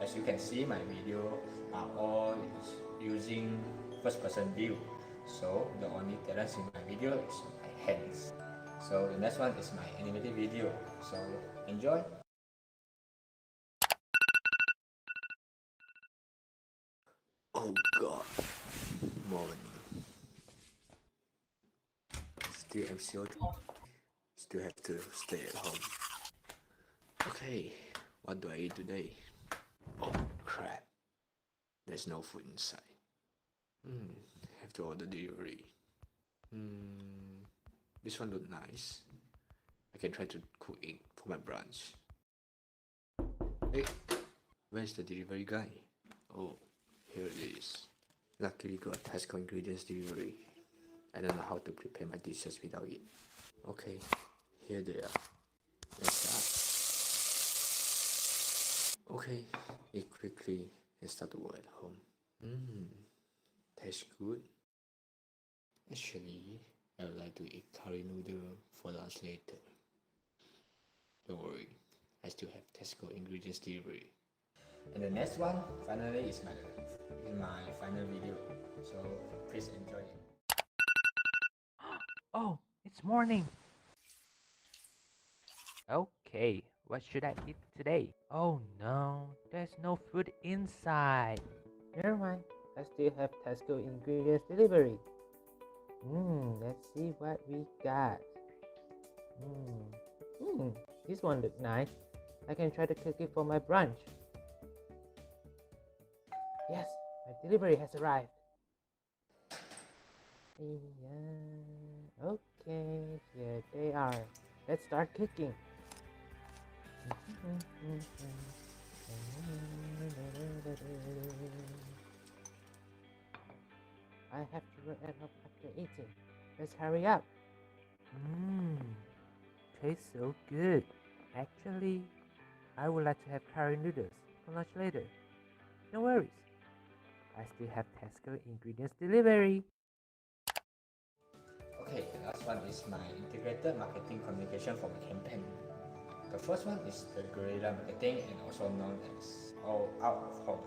as you can see, my video are all using first person view. So the only talents in my video is my hands. So the next one is my animated video. So enjoy. Oh god, morning. Still MCO. Still have to stay at home. Okay, what do I eat today? Oh crap, there's no food inside. Have to order delivery. This one look nice. I can try to cook egg for my brunch. Hey, where's the delivery guy? Oh, here it is. Luckily got Tesco ingredients delivery. I don't know how to prepare my dishes without it. Okay, here they are. Let's start. Okay, eat quickly and start to work at home. Tastes good. Actually, I would like to eat curry noodle for lunch later. Don't worry, I still have Tesco ingredients delivery. And the next one, finally, is my final video. So please enjoy it. Oh, it's morning. Okay, what should I eat today? Oh no, there's no food inside. Never mind, I still have Tesco ingredients delivery. Let's see what we got. This one looks nice. I can try to cook it for my brunch. Yes, my delivery has arrived. Okay, here they are. Let's start cooking. I have to run at home after eating. Let's hurry up. Tastes so good. Actually, I would like to have curry noodles for lunch later. No worries. I still have Tesco ingredients delivery. Okay, the last one is my integrated marketing communication for my campaign. The first one is the guerrilla marketing and also known as all out of home.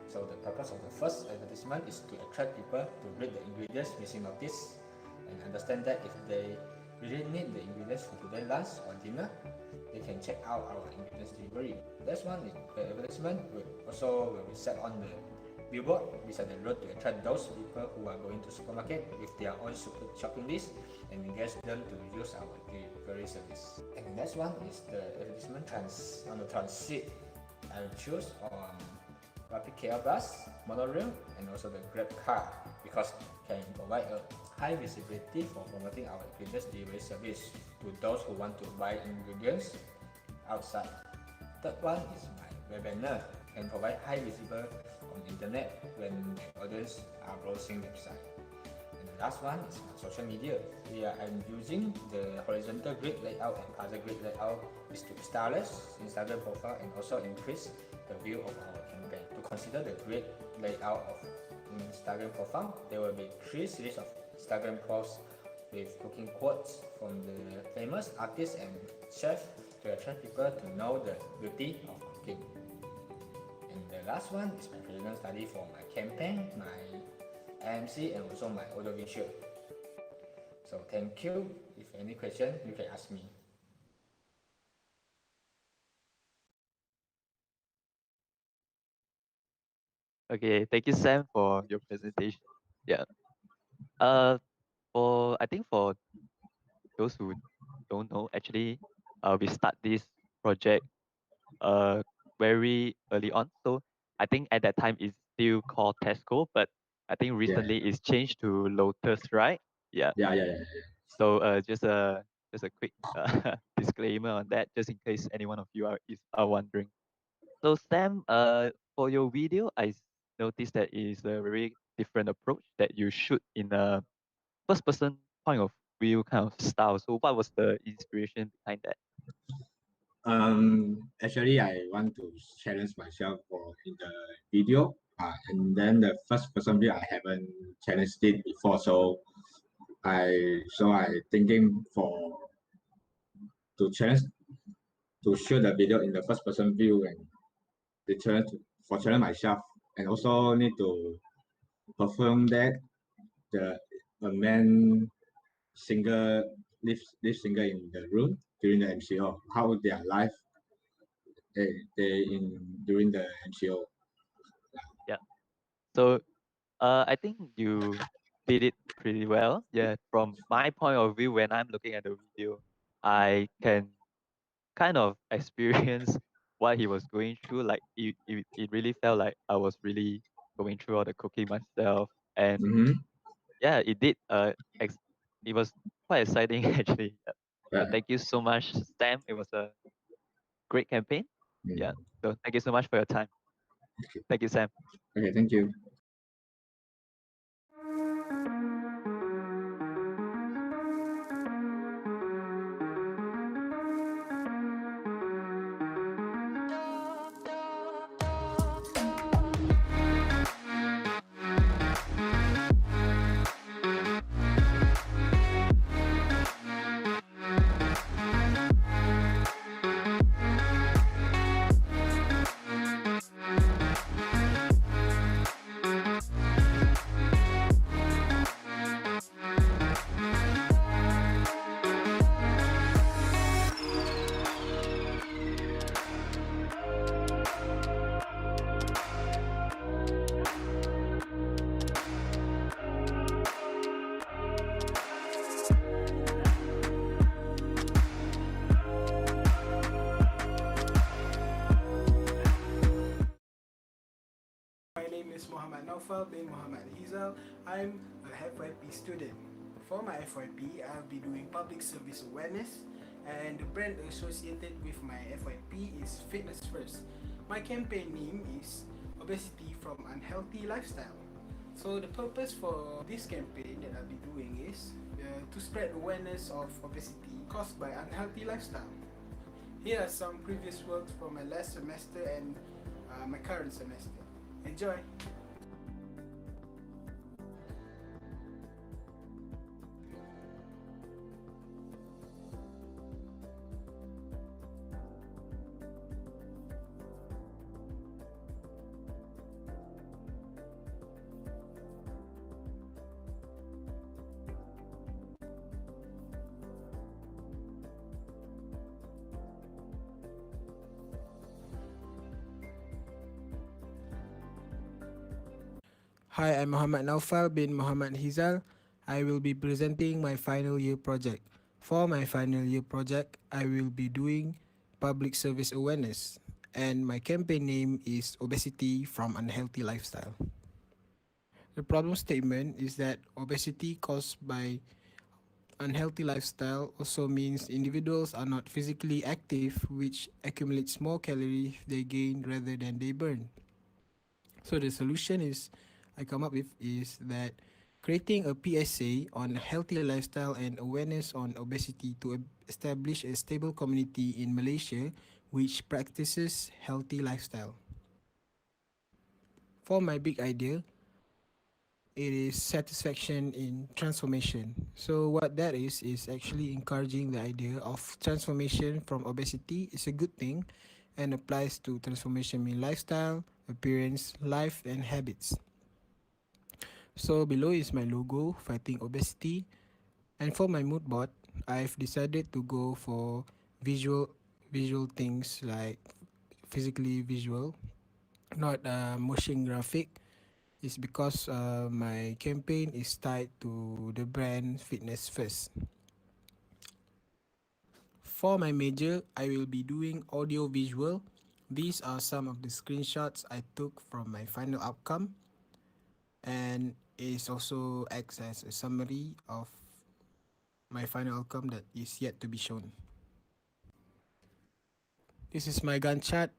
So the purpose of the first advertisement is to attract people to read the ingredients missing notice and understand that if they really need the ingredients for today's lunch or dinner, they can check out our ingredients delivery. Next one is the advertisement will be set on the billboard beside the road to attract those people who are going to supermarket with their own shopping list and engage them to use our delivery service. And the next one is the advertisement on the transit. I will choose on Rapid KL bus, monorail, and also the Grab car because can provide a high visibility for promoting our ingredients delivery service to those who want to buy ingredients outside. Third one is my web banner and provide high visible on internet when the audience are browsing website. And the last one is my social media. Here I'm using the horizontal grid layout and puzzle grid layout is to stylish Instagram profile and also increase the view of our campaign. To consider the grid layout of Instagram profile, there will be 3 series of Instagram posts with cooking quotes from the famous artists and chefs to attract people to know the beauty of cooking. And the last one is my personal study for my campaign, my MC and also my audiovisual. So thank you. If any question, you can ask me. Okay, thank you, Sam, for your presentation. Yeah. For I think for those who don't know, actually, we start this project very early on. So I think at that time it's still called Tesco, but I think recently it's changed to Lotus, right? Yeah. Yeah. So just a quick disclaimer on that, just in case any one of you are wondering. So Sam, for your video, noticed that is a very different approach that you shoot in a first person point of view kind of style. So what was the inspiration behind that? Actually, I want to challenge myself for in the video. And then the first person view I haven't challenged it before, so I thinking for to challenge to shoot the video in the first person view and the challenge for challenge myself and also need to perform that the a man singer lead singer in the room during the MCO. How their life they in during the MCO. Yeah. So I think you did it pretty well. Yeah. From my point of view, when I'm looking at the video, I can kind of experience what he was going through. Like it really felt like I was really going through all the cooking myself. And Mm-hmm. yeah, it did. It was quite exciting actually. Yeah. So Yeah. thank you so much, Sam. It was a great campaign. Yeah. So thank you so much for your time. Thank you, Sam. Okay, thank you. My name is Muhammad Naufal bin Muhammad Hizal. I'm a FYP student. For my FYP, I'll be doing public service awareness, and the brand associated with my FYP is Fitness First. My campaign name is Obesity from Unhealthy Lifestyle. So the purpose for this campaign that I'll be doing is to spread awareness of obesity caused by unhealthy lifestyle. Here are some previous works from my last semester and my current semester. Enjoy! Hi, I'm Muhammad Naufal bin Muhammad Hizal. I will be presenting my final year project. For my final year project, I will be doing public service awareness, and my campaign name is Obesity from Unhealthy Lifestyle. The problem statement is that obesity caused by unhealthy lifestyle also means individuals are not physically active, which accumulates more calories they gain rather than they burn. So the solution is I come up with is that creating a PSA on healthy lifestyle and awareness on obesity to establish a stable community in Malaysia which practices healthy lifestyle. For my big idea, it is satisfaction in transformation. So what that is actually encouraging the idea of transformation from obesity is a good thing and applies to transformation in lifestyle, appearance, life and habits. So below is my logo fighting obesity, and for my mood board, I've decided to go for visual things like physically visual, not motion graphic. Is because my campaign is tied to the brand Fitness First. For my major, I will be doing audio visual. These are some of the screenshots I took from my final outcome, and it also acts as a summary of my final outcome that is yet to be shown. This is my Gantt chart.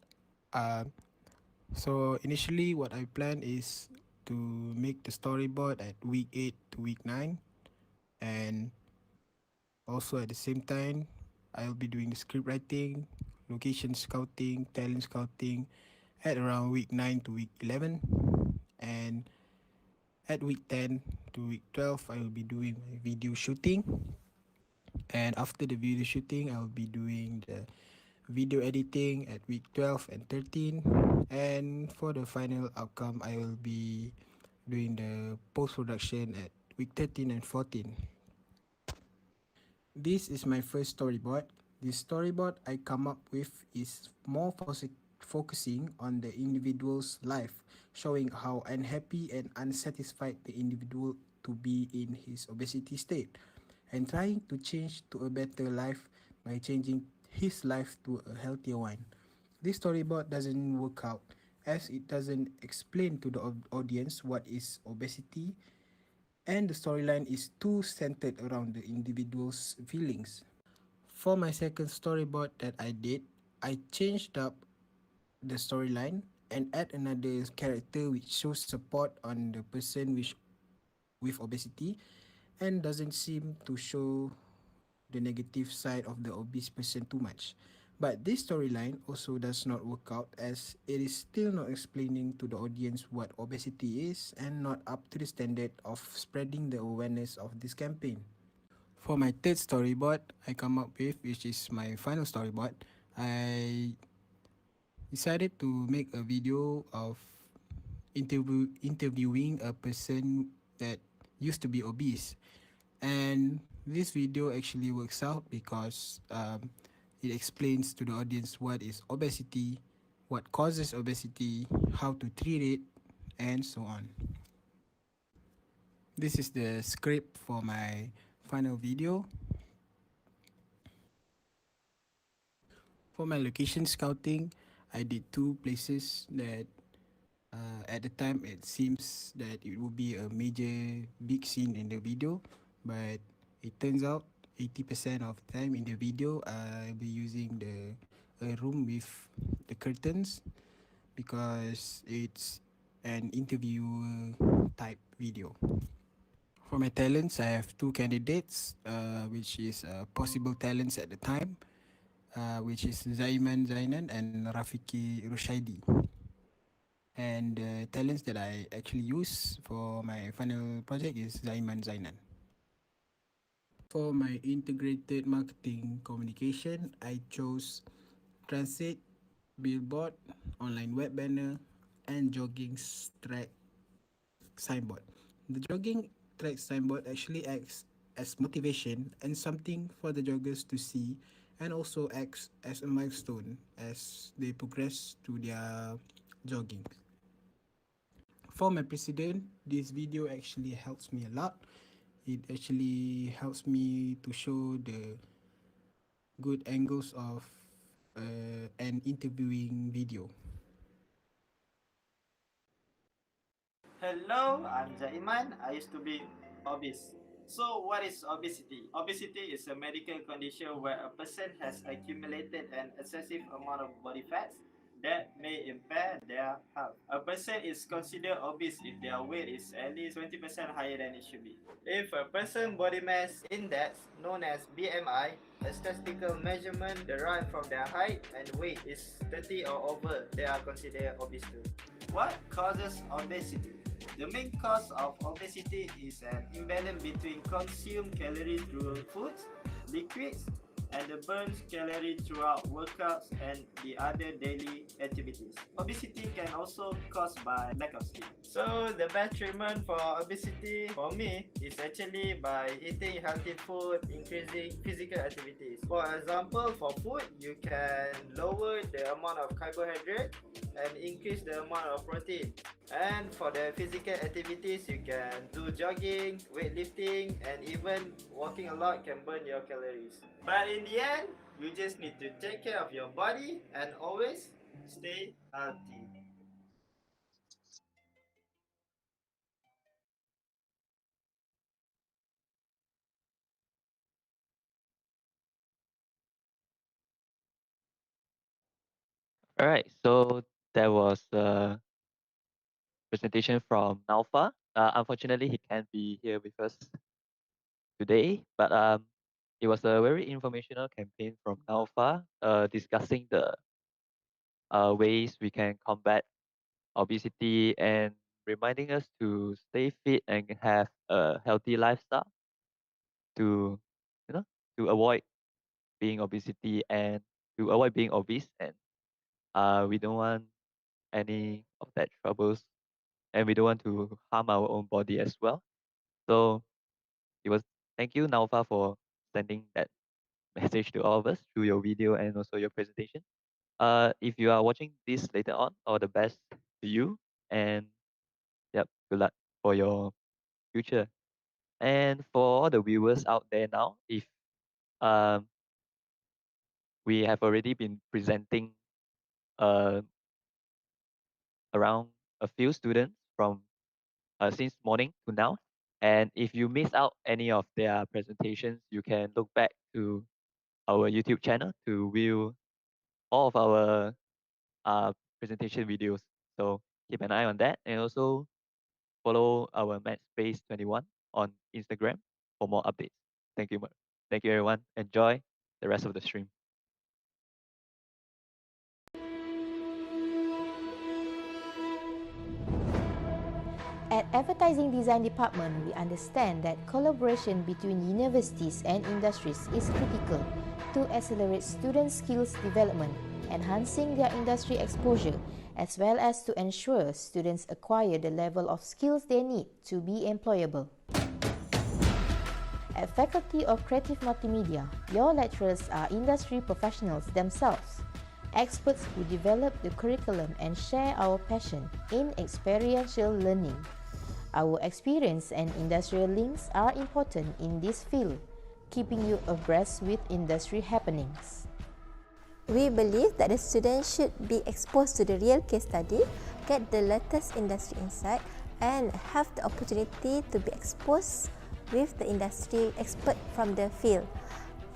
So initially what I plan is to make the storyboard at week 8 to week 9, and also at the same time I'll be doing the script writing, location scouting, talent scouting at around week 9 to week 11, and at week 10 to week 12 I will be doing my video shooting, and after the video shooting I'll be doing the video editing at week 12 and 13, and for the final outcome I will be doing the post production at week 13 and 14. This is my first storyboard. This storyboard I come up with is more focusing on the individual's life, showing how unhappy and unsatisfied the individual to be in his obesity state, and trying to change to a better life by changing his life to a healthier one. This storyboard doesn't work out as it doesn't explain to the audience what is obesity, and the storyline is too centered around the individual's feelings. For my second storyboard that I did, I changed up the storyline and add another character which shows support on the person with obesity and doesn't seem to show the negative side of the obese person too much. But this storyline also does not work out as it is still not explaining to the audience what obesity is and not up to the standard of spreading the awareness of this campaign. For my third storyboard, I come up with, which is my final storyboard, I decided to make a video of interviewing a person that used to be obese, and this video actually works out because it explains to the audience what is obesity, what causes obesity, how to treat it, and so on. This is the script for my final video. For my location scouting, I did two places that at the time it seems that it would be a major big scene in the video, but it turns out 80% of the time in the video I'll be using the a room with the curtains because it's an interview type video. For my talents, I have two candidates, which is possible talents at the time, which is Zaiman Zainan and Rafiki Rushaidi. And the talents that I actually use for my final project is Zaiman Zainan. For my integrated marketing communication, I chose transit, billboard, online web banner, and jogging track signboard. The jogging track signboard actually acts as motivation and something for the joggers to see, and also acts as a milestone as they progress to their jogging. For my president, this video actually helps me a lot. It actually helps me to show the good angles of an interviewing video. Hello, I'm Zaiman. I used to be obese. So, what is obesity? Obesity is a medical condition where a person has accumulated an excessive amount of body fats that may impair their health. A person is considered obese if their weight is at least 20% higher than it should be. If a person body mass index, known as BMI, a statistical measurement derived from their height and weight, is 30 or over, they are considered obese too. What causes obesity? The main cause of obesity is an imbalance between consumed calories through foods, liquids, and the burns calories throughout workouts and the other daily activities. Obesity can also caused by lack of sleep. So the best treatment for obesity for me is actually by eating healthy food, increasing physical activities. For example, for food, you can lower the amount of carbohydrate and increase the amount of protein. And for the physical activities, you can do jogging, weightlifting, and even walking a lot can burn your calories. But in the end, you just need to take care of your body and always stay healthy. All right, so that was a presentation from Naufa. Unfortunately, he can't be here with us today, but it was a very informational campaign from Naufa, discussing the ways we can combat obesity and reminding us to stay fit and have a healthy lifestyle to, you know, to avoid being obesity and to avoid being obese, and we don't want any of that troubles and we don't want to harm our own body as well. So it was thank you, Naufa, for sending that message to all of us through your video and also your presentation. If you are watching this later on, all the best to you, and yep, good luck for your future. And for all the viewers out there now, if um we have already been presenting uh around a few students from since morning to now. And if you miss out any of their presentations, you can look back to our YouTube channel to view all of our presentation videos. So keep an eye on that, and also follow our MADSPACE 21 on Instagram for more updates. Thank you. Thank you, everyone. Enjoy the rest of the stream. At Advertising Design Department, we understand that collaboration between universities and industries is critical to accelerate student skills development, enhancing their industry exposure, as well as to ensure students acquire the level of skills they need to be employable. At Faculty of Creative Multimedia, your lecturers are industry professionals themselves, experts who develop the curriculum and share our passion in experiential learning. Our experience and industrial links are important in this field, keeping you abreast with industry happenings. We believe that the students should be exposed to the real case study, get the latest industry insight, and have the opportunity to be exposed with the industry expert from the field.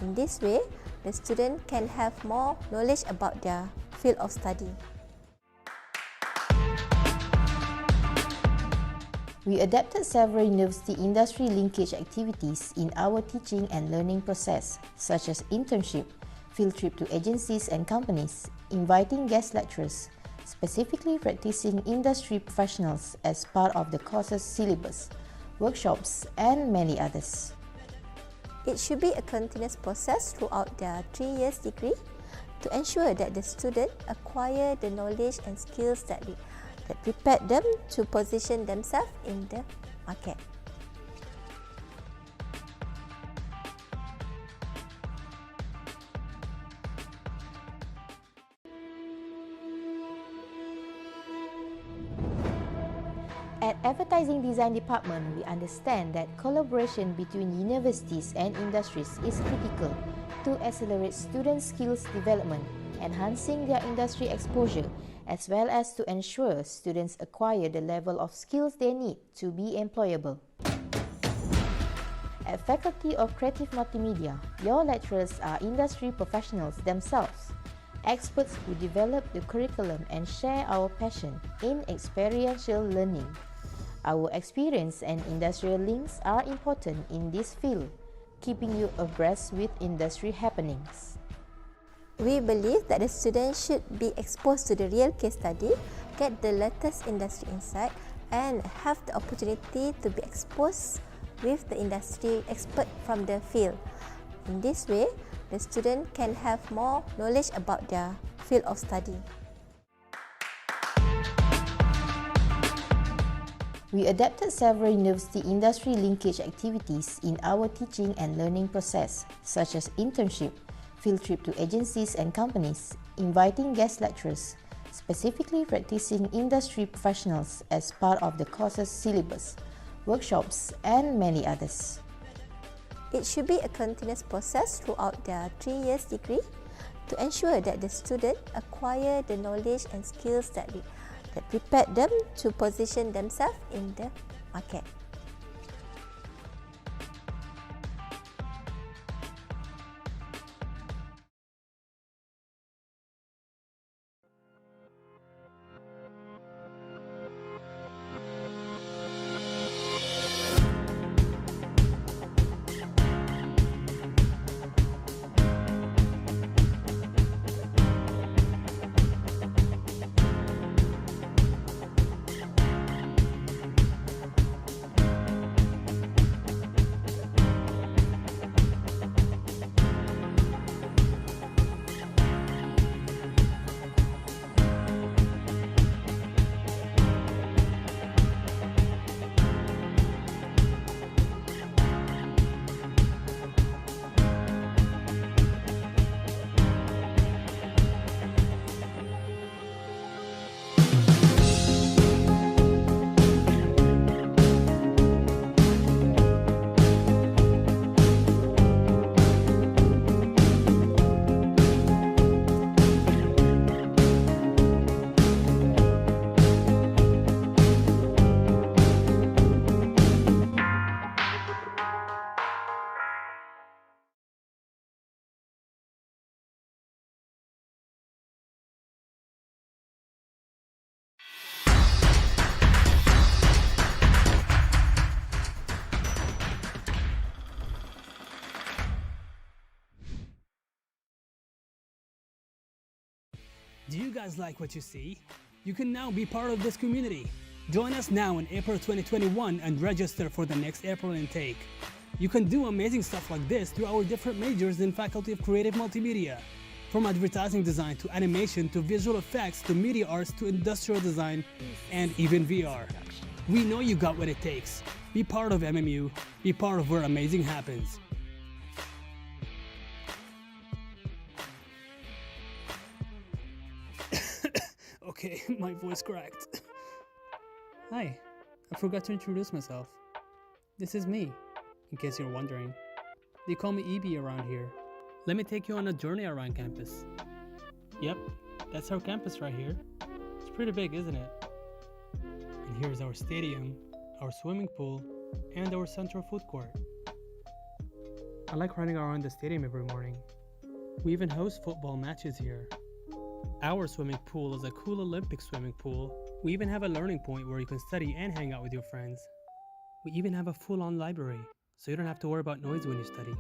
In this way, the student can have more knowledge about their field of study. We adapted several university industry linkage activities in our teaching and learning process, such as internship, field trip to agencies and companies, inviting guest lecturers, specifically practicing industry professionals as part of the course's syllabus, workshops, and many others. It should be a continuous process throughout their 3 years degree to ensure that the student acquire the knowledge and skills that prepare them to position themselves in the market. At Advertising Design Department, we understand that collaboration between universities and industries is critical to accelerate student skills development, enhancing their industry exposure, as well as to ensure students acquire the level of skills they need to be employable. At Faculty of Creative Multimedia, your lecturers are industry professionals themselves, experts who develop the curriculum and share our passion in experiential learning. Our experience and industrial links are important in this field, keeping you abreast with industry happenings. We believe that the students should be exposed to the real case study, get the latest industry insight, and have the opportunity to be exposed with the industry expert from the field. In this way, the student can have more knowledge about their field of study. We adapted several university industry linkage activities in our teaching and learning process, such as internship, field trip to agencies and companies, inviting guest lecturers, specifically practicing industry professionals as part of the course's syllabus, workshops, and many others. It should be a continuous process throughout their 3 years degree to ensure that the student acquire the knowledge and skills that prepare them to position themselves in the market. Do you guys like what you see? You can now be part of this community. Join us now in April 2021 and register for the next April intake. You can do amazing stuff like this through our different majors in Faculty of Creative Multimedia. From advertising design to animation to visual effects to media arts to industrial design and even VR. We know you got what it takes. Be part of MMU. Be part of where amazing happens. Okay, my voice cracked. Hi, I forgot to introduce myself. This is me, in case you're wondering. They call me EB around here. Let me take you on a journey around campus. Yep, that's our campus right here. It's pretty big, isn't it? And here's our stadium, our swimming pool, and our central food court. I like running around the stadium every morning. We even host football matches here. Our swimming pool is a cool Olympic swimming pool. We even have a learning point where you can study and hang out with your friends. We even have a full-on library, so you don't have to worry about noise when you study.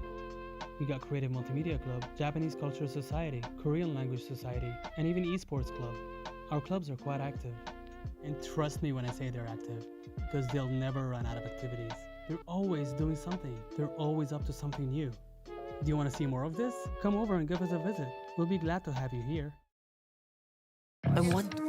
We got Creative Multimedia Club, Japanese Cultural Society, Korean Language Society, and even Esports Club. Our clubs are quite active. And trust me when I say they're active, because they'll never run out of activities. They're always doing something. They're always up to something new. Do you want to see more of this? Come over and give us a visit. We'll be glad to have you here. I want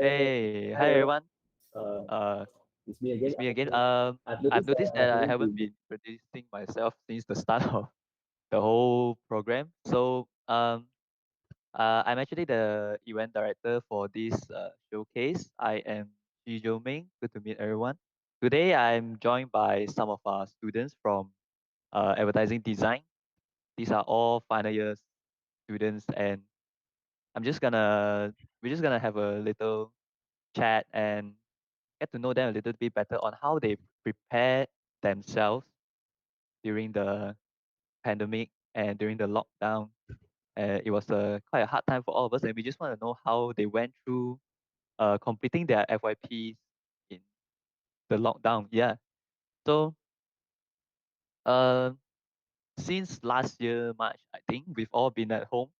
Hey, hi everyone. It's me again. I've noticed that I haven't been introducing myself since the start of the whole program. I'm actually the event director for this showcase. I am Ji Ming. Good to meet everyone. Today, I'm joined by some of our students from advertising design. These are all final year students, and I'm just gonna we're just gonna have a little chat and get to know them a little bit better on how they prepare themselves during the pandemic and during the lockdown. It was quite a hard time for all of us, and we just want to know how they went through completing their FYPs in the lockdown. Yeah. So uh, since last year March, I think we've all been at home,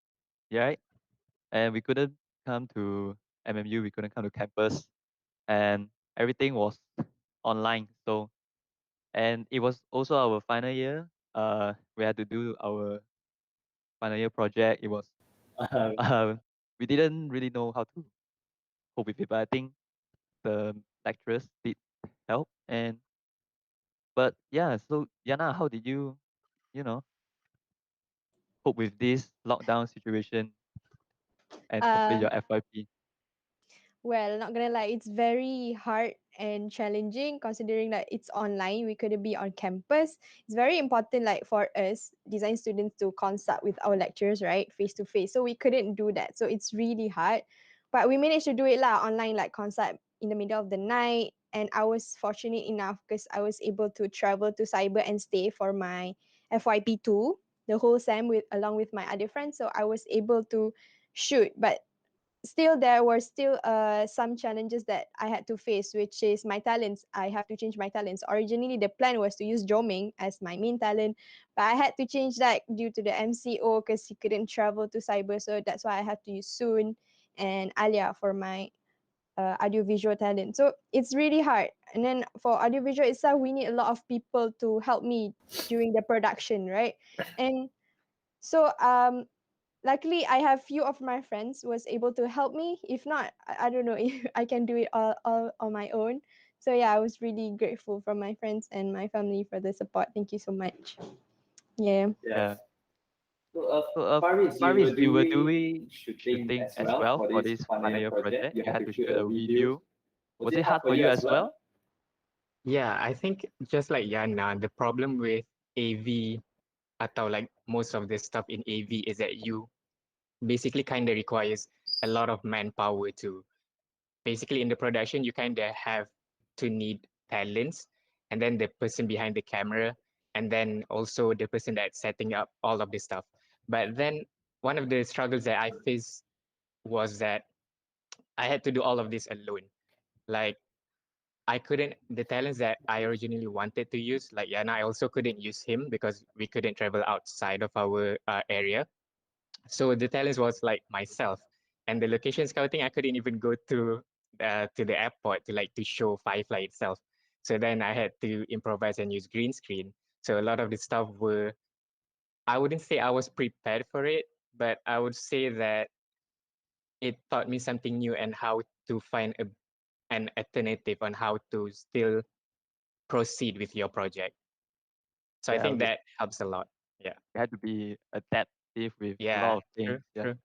yeah, right? And we couldn't come to MMU, we couldn't come to campus, and everything was online. So and it was also our final year. We had to do our final year project. It was uh, we didn't really know how to cope with it, but I think the lecturers did help. And but yeah, so Yana, how did you, you know, cope with this lockdown situation and complete Uh, your FYP? well, not gonna lie, it's very hard and challenging considering that it's online. We couldn't be on campus. It's very important, like for us design students, to consult with our lecturers, right, face to face. So we couldn't do that. So it's really hard, but we managed to do it lah online, like consult in the middle of the night. And I was fortunate enough because I was able to travel to Cyber and stay for my FYP two, the whole sem with along with my other friends. So I was able to shoot, but still there were still some challenges that I had to face, which is my talents. I have to change my talents. Originally the plan was to use Joming as my main talent, but I had to change that due to the MCO because he couldn't travel to Cyber. So that's why I had to use Soon and Alia for my audiovisual talent. So it's really hard. And then for audiovisual itself, we need a lot of people to help me during the production, right? And so luckily I have few of my friends was able to help me. If not, I don't know if I can do it all on my own. So yeah, I was really grateful for my friends and my family for the support. Thank you so much. Yeah. Yeah. So, So Faris, Faris, you were doing doing shooting shooting as as well well for for this this final final year year project. project. You You had had to to shoot shoot a a video video Was it hard for you as well? Yeah, I think just like Yana, the problem with AV atau like most of the stuff in AV is that you basically kind of requires a lot of manpower to basically in the production you kind of have to need talents and then the person behind the camera and then also the person that's setting up all of this stuff. But then one of the struggles that I faced was that I had to do all of this alone. Like I couldn't the talents that I originally wanted to use, like Yana, I also couldn't use him because we couldn't travel outside of our area. So the talents was like myself, and the location scouting I couldn't even go to the airport to like to show Firefly itself. So then I had to improvise and use green screen. So a lot of the stuff were I wouldn't say I was prepared for it, but I would say that it taught me something new and how to find an alternative on how to still proceed with your project. So I Yeah, think that helps a lot. Yeah. you had to be adaptive with a Yeah. lot of True. things. Yeah, True.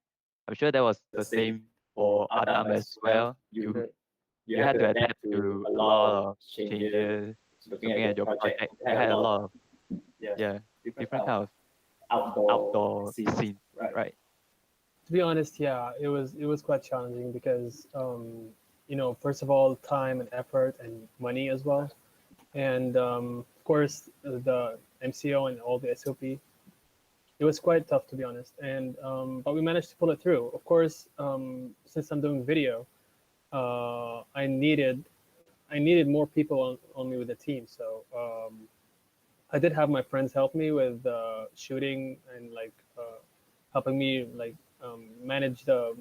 I'm sure that was the same for Adam as well. You had to adapt to a lot of changes. Looking at your project, you had a lot of yeah different kind of outdoor scenes, right? To be honest, yeah, it was quite challenging because first of all, time and effort and money as well, and of course the MCO and all the SOP. It was quite tough to be honest, and but we managed to pull it through. Of course, since I'm doing video, I needed more people on me with the team, so I did have my friends help me with shooting and like helping me like manage the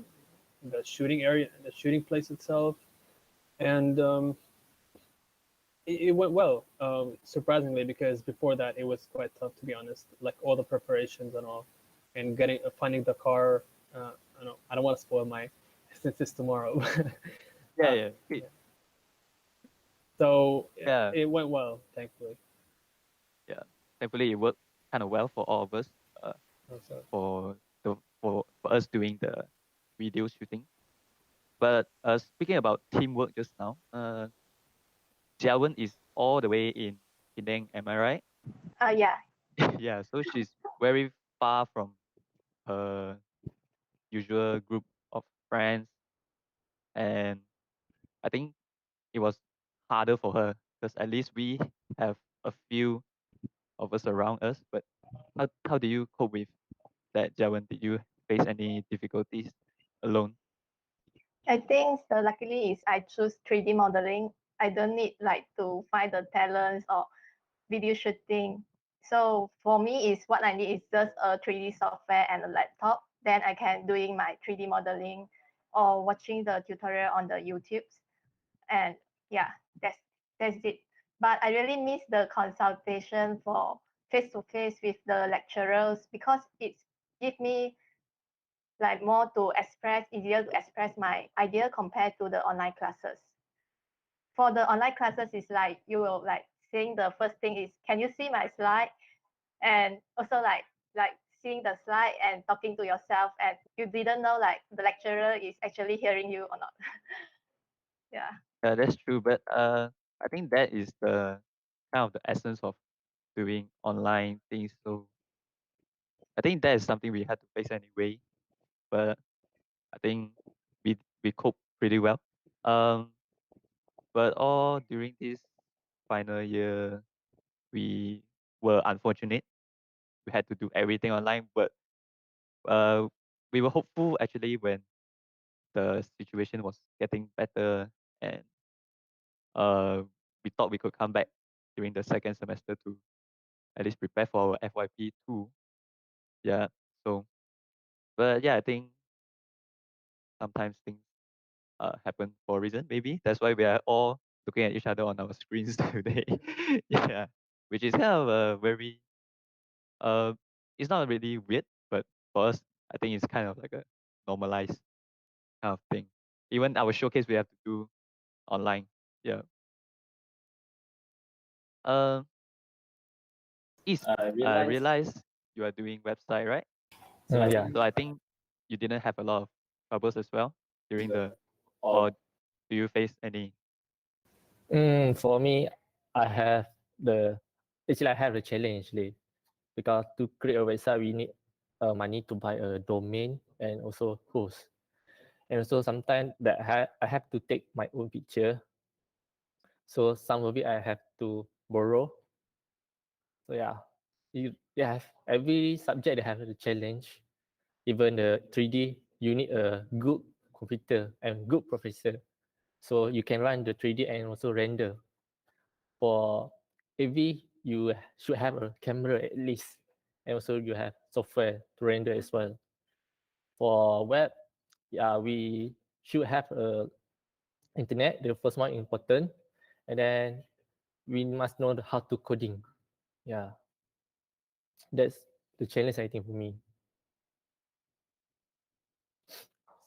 shooting area, the shooting place itself, and it went well, surprisingly, because before that it was quite tough to be honest, like all the preparations and all, and finding the car. I don't want to spoil my since it's tomorrow. Yeah. So Yeah, it went well, thankfully. yeah. Thankfully, it worked kind of well for all of us. Also. For us doing the video shooting. But speaking about teamwork just now, Jiawen is all the way in Penang, am I right? Yeah. Yeah, so she's very far from her usual group of friends, and I think it was harder for her because at least we have a few of us around us. But how do you cope with that, Jiawen? Did you face any difficulties alone? I think so luckily is I choose 3D modeling. I don't need like to find the talents or video shooting. So for me is what I need is just a 3D software and a laptop. Then I can doing my 3D modeling or watching the tutorial on the YouTubes. And yeah, that's it. But I really miss the consultation for face to face with the lecturers because it's give me like more to express, easier to express my idea compared to the online classes. For the online classes, it's like you will like saying the first thing is, can you see my slide? And also like seeing the slide and talking to yourself, and you didn't know like the lecturer is actually hearing you or not. Yeah. Yeah, that's true. But I think that is the kind of the essence of doing online things. So I think that is something we had to face anyway. But I think we cope pretty well. Um, but all during this final year, we were unfortunate. We had to do everything online, but uh, we were hopeful actually when the situation was getting better, and uh, we thought we could come back during the second semester to at least prepare for our FYP too. Yeah. So, but yeah, I think sometimes things happen for a reason. Maybe that's why we are all looking at each other on our screens today. Yeah, which is kind of a very uh, it's not really weird, but for us, I think it's kind of like a normalized kind of thing. Even our showcase we have to do online. Yeah. Um, Is I realize you are doing website, right? Yeah. So I think you didn't have a lot of troubles as well during the, or do you face any? For me, I have the I have the challenge actually, because to create a website we need money to buy a domain and also host, and also sometimes that I have to take my own picture, so some of it I have to borrow. So yeah, you have every subject they have a challenge. Even the 3D, you need a good computer and good processor, so you can run the 3D and also render. For AV, you should have a camera at least, and also you have software to render as well. For web, yeah, we should have a internet. The first one important, and then we must know how to coding. Yeah, that's the challenge I think for me.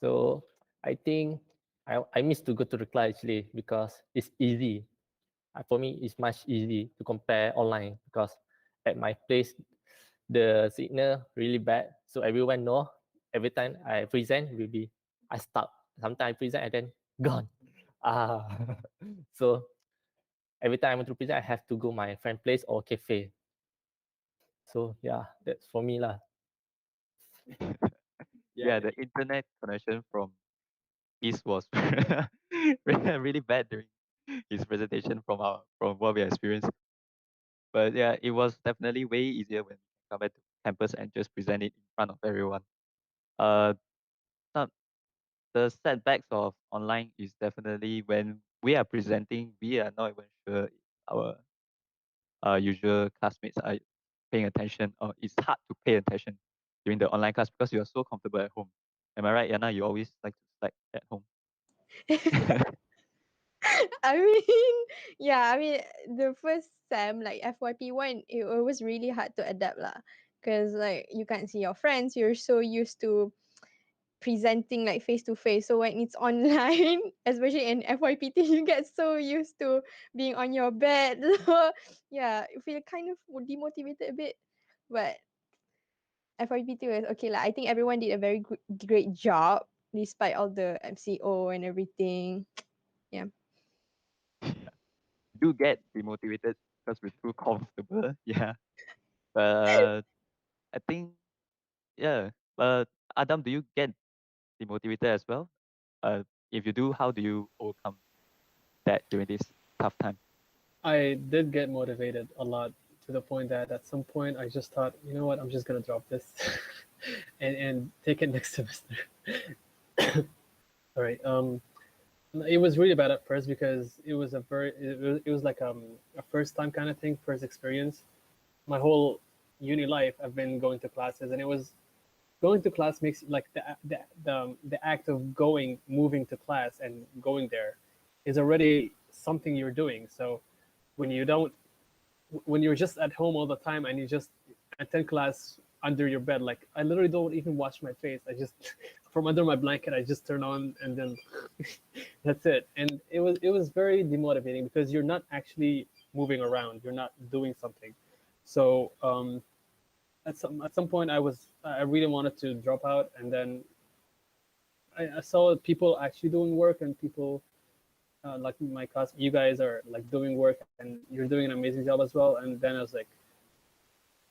So I think I miss to go to the class actually because it's easy. For me, it's much easy to compare online because at my place the signal really bad. So everyone know every time I present will be I stop. Sometimes I present and then gone. Ah, so every time I want to present, I have to go my friend place or cafe. So yeah, that's for me lah. Yeah, the internet connection from East was really bad during his presentation from what we experienced. But yeah, it was definitely way easier when we come back to campus and just present it in front of everyone. Uh, some the setbacks of online is definitely when we are presenting, we are not even sure our usual classmates are paying attention, or it's hard to pay attention during the online class because you are so comfortable at home. Am I right, Yana? You always like to slack at home. I mean, yeah, I mean, the first sem, like FYP1, it was really hard to adapt lah. Because, like, you can't see your friends, you're so used to presenting like face to face. So when it's online, especially in FYPT, you get so used to being on your bed. So yeah, you feel kind of demotivated a bit. But FYPT was okay lah. I think everyone did a very great job despite all the MCO and everything. Yeah. Do get demotivated because we're too comfortable. Yeah. But I think, yeah. But Adam, do you get demotivated as well? If you do, how do you overcome that during this tough time? I did get motivated a lot to the point that at some point I just thought, you know what, I'm just gonna drop this and take it next semester. All right. It was really bad at first because it was like a first time kind of thing, first experience. My whole uni life I've been going to classes, and it was going to class makes like the act of moving to class and going there is already something you're doing. So when you don't when you're just at home all the time and you just attend class under your bed, like I literally don't even wash my face. I just from under my blanket I just turn on and then that's it. And it was very demotivating because you're not actually moving around, you're not doing something. So at some point I really wanted to drop out, and then I saw people actually doing work, and people like my class, you guys are like doing work and you're doing an amazing job as well. And then I was like,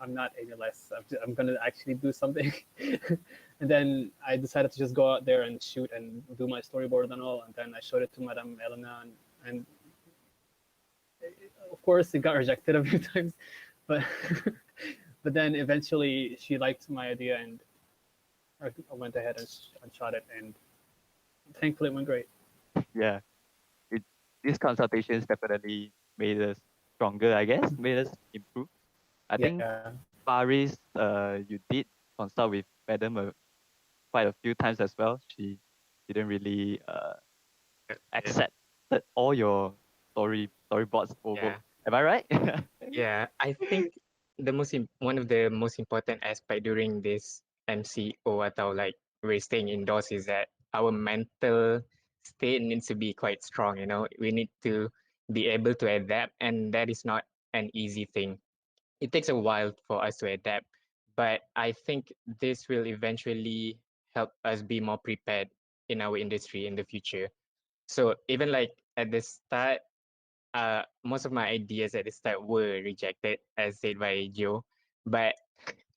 I'm not any less. I'm gonna actually do something. And then I decided to just go out there and shoot and do my storyboard and all. And then I showed it to Madam Elena, and of course it got rejected a few times, but but then eventually she liked my idea, and I went ahead and shot it, and thankfully it went great. Yeah, it these consultations definitely made us stronger, I guess, made us improve. I think Yeah. Paris, you did consult with Madam quite a few times as well. She didn't really accept all your storyboards over. Yeah. Am I right? Yeah, I think one of the most important aspect during this MCO atau like we're staying indoors is that our mental state needs to be quite strong. You know, we need to be able to adapt, and that is not an easy thing. It takes a while for us to adapt, but I think this will eventually help us be more prepared in our industry in the future. So even like at the start, most of my ideas at the start were rejected, as said by Joe, but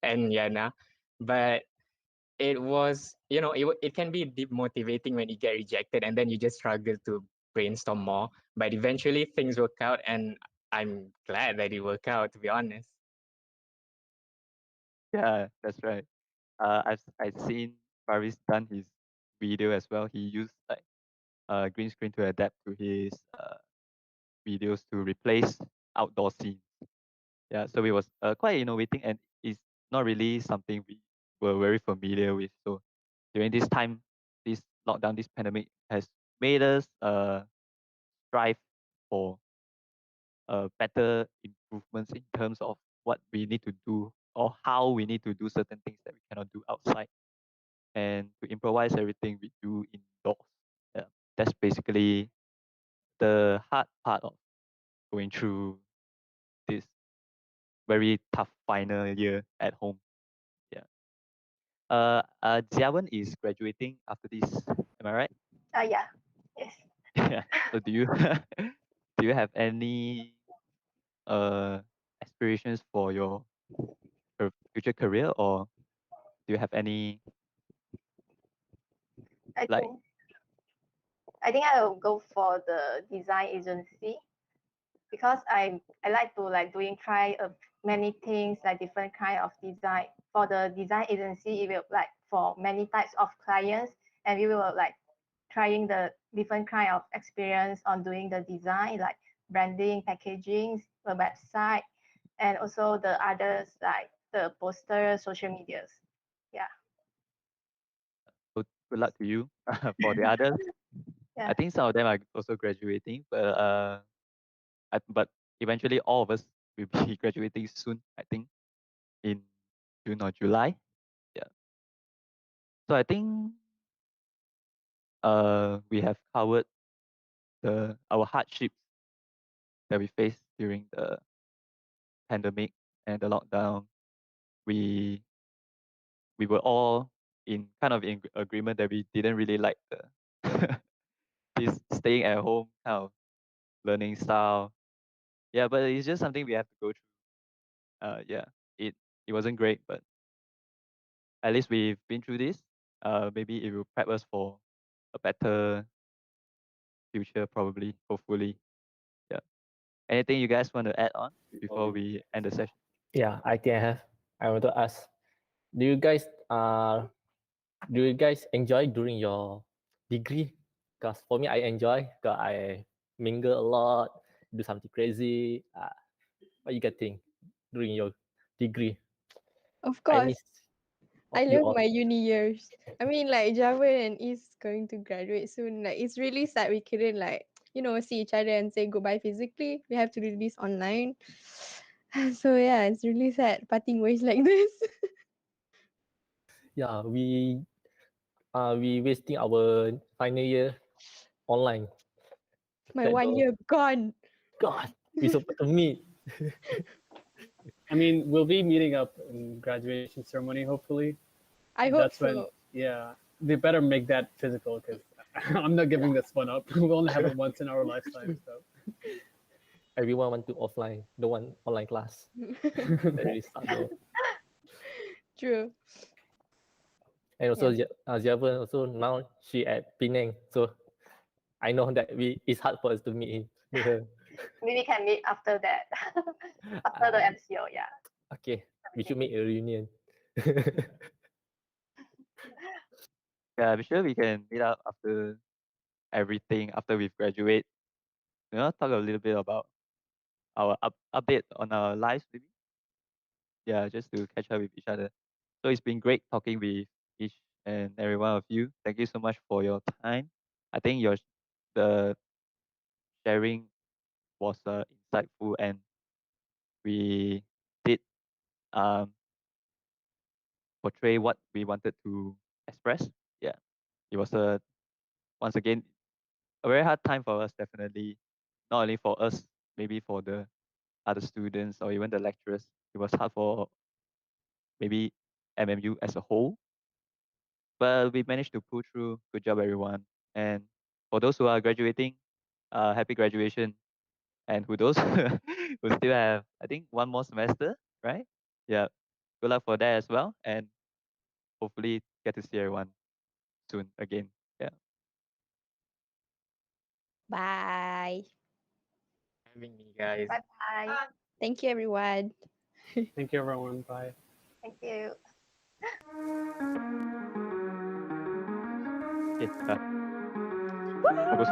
and Yana, but it was, it can be demotivating when you get rejected and then you just struggle to brainstorm more. But eventually things work out, and I'm glad that it worked out, to be honest. Yeah, that's right. I've seen Faris done his video as well. He used like green screen to adapt to his videos to replace outdoor scenes. Yeah, so it was quite innovating, and it's not really something we were very familiar with. So during this time, this lockdown, this pandemic has made us strive for better improvements in terms of what we need to do or how we need to do certain things that we cannot do outside, and to improvise everything we do indoors. Yeah, that's basically the hard part of going through this very tough final year at home. Yeah. Jiawen is graduating after this. Am I right? Yeah. Yes. Yeah. So do you do you have any aspirations for your future career, or do you have any I like think I think I will go for the design agency because I like to like doing try many things like different kind of design. For the design agency, it will like for many types of clients, and we will like trying the different kind of experience on doing the design like branding, packaging, the website, and also the others like the poster, social medias. Yeah. good luck to you for the others? Yeah. I think some of them are also graduating, but eventually all of us will be graduating soon. I think in June or July. Yeah. So I think we have covered our hardships that we faced during the pandemic and the lockdown. We we were all in kind of in agreement that we didn't really like the this staying at home kind of learning style. Yeah, but it's just something we have to go through. Yeah, it wasn't great, but at least we've been through this. Maybe it will prep us for a better future, probably, hopefully. Yeah. Anything you guys want to add on before we end the session? Yeah, I think I have. I want to ask, do you guys do you guys enjoy during your degree? Because for me, I enjoy. Cause I mingle a lot, do something crazy. What you guys think during your degree? Of I course, miss I you love all. my uni years. I mean, like Javan and is going to graduate soon. Like it's really sad we couldn't like see each other and say goodbye physically. We have to do this online. So yeah, it's really sad parting ways like this. Yeah, we wasting our final year online. My Sad 1 year gone. God, we supposed to meet. I mean, we'll be meeting up in graduation ceremony, hopefully. I hope That's when, so. yeah, they better make that physical because I'm not giving this one up. We'll only have it once in our lifetime. So Everyone want to offline, don't want online class. That really suck though. True. And also, Yeah. Javan also now she at Penang, so I know that it's hard for us to meet her. Maybe can meet after that. After the MCO, yeah. Okay, we should make a reunion. Yeah, I'm sure we can meet up after everything, after we've graduate. Talk a little bit about our update on our lives, maybe. Yeah, just to catch up with each other. So it's been great talking with each and every one of you. Thank you so much for your time. I think the sharing was insightful, and we did um, portray what we wanted to express. Yeah, it was once again a very hard time for us, definitely. Not only for us, maybe for the other students or even the lecturers. It was hard for maybe MMU as a whole, but we managed to pull through. Good job, everyone. And for those who are graduating, happy graduation. And who those who still have, I think, one more semester, right? Yeah. Good luck for that as well. And hopefully get to see everyone soon again. Yeah. Bye. Having me, guys. Bye bye. Thank you, everyone. Thank you, everyone. Bye. Thank you. Okay. Bagus.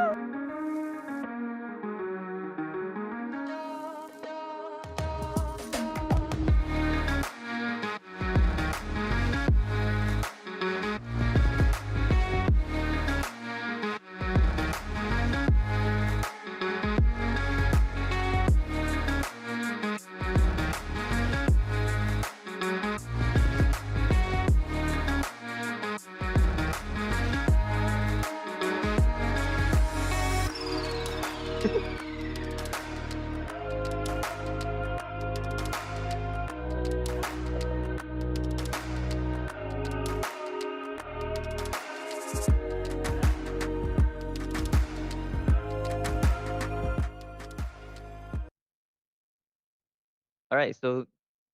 All right. So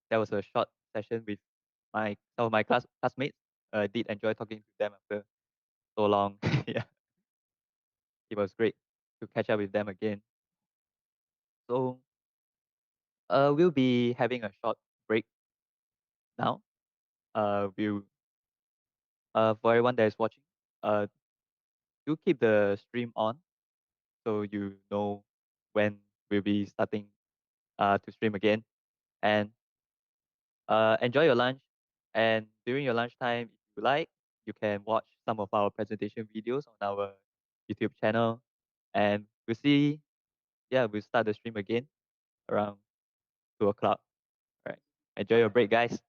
that was a short session with some of my classmates. Did enjoy talking to them after so long. Yeah. It was great to catch up with them again. So we'll be having a short break now. We'll For everyone that is watching, do keep the stream on so you know when we'll be starting to stream again. And enjoy your lunch. And during your lunchtime, if you like, you can watch some of our presentation videos on our YouTube channel. And we'll start the stream again around 2 o'clock. All right. Enjoy your break, guys.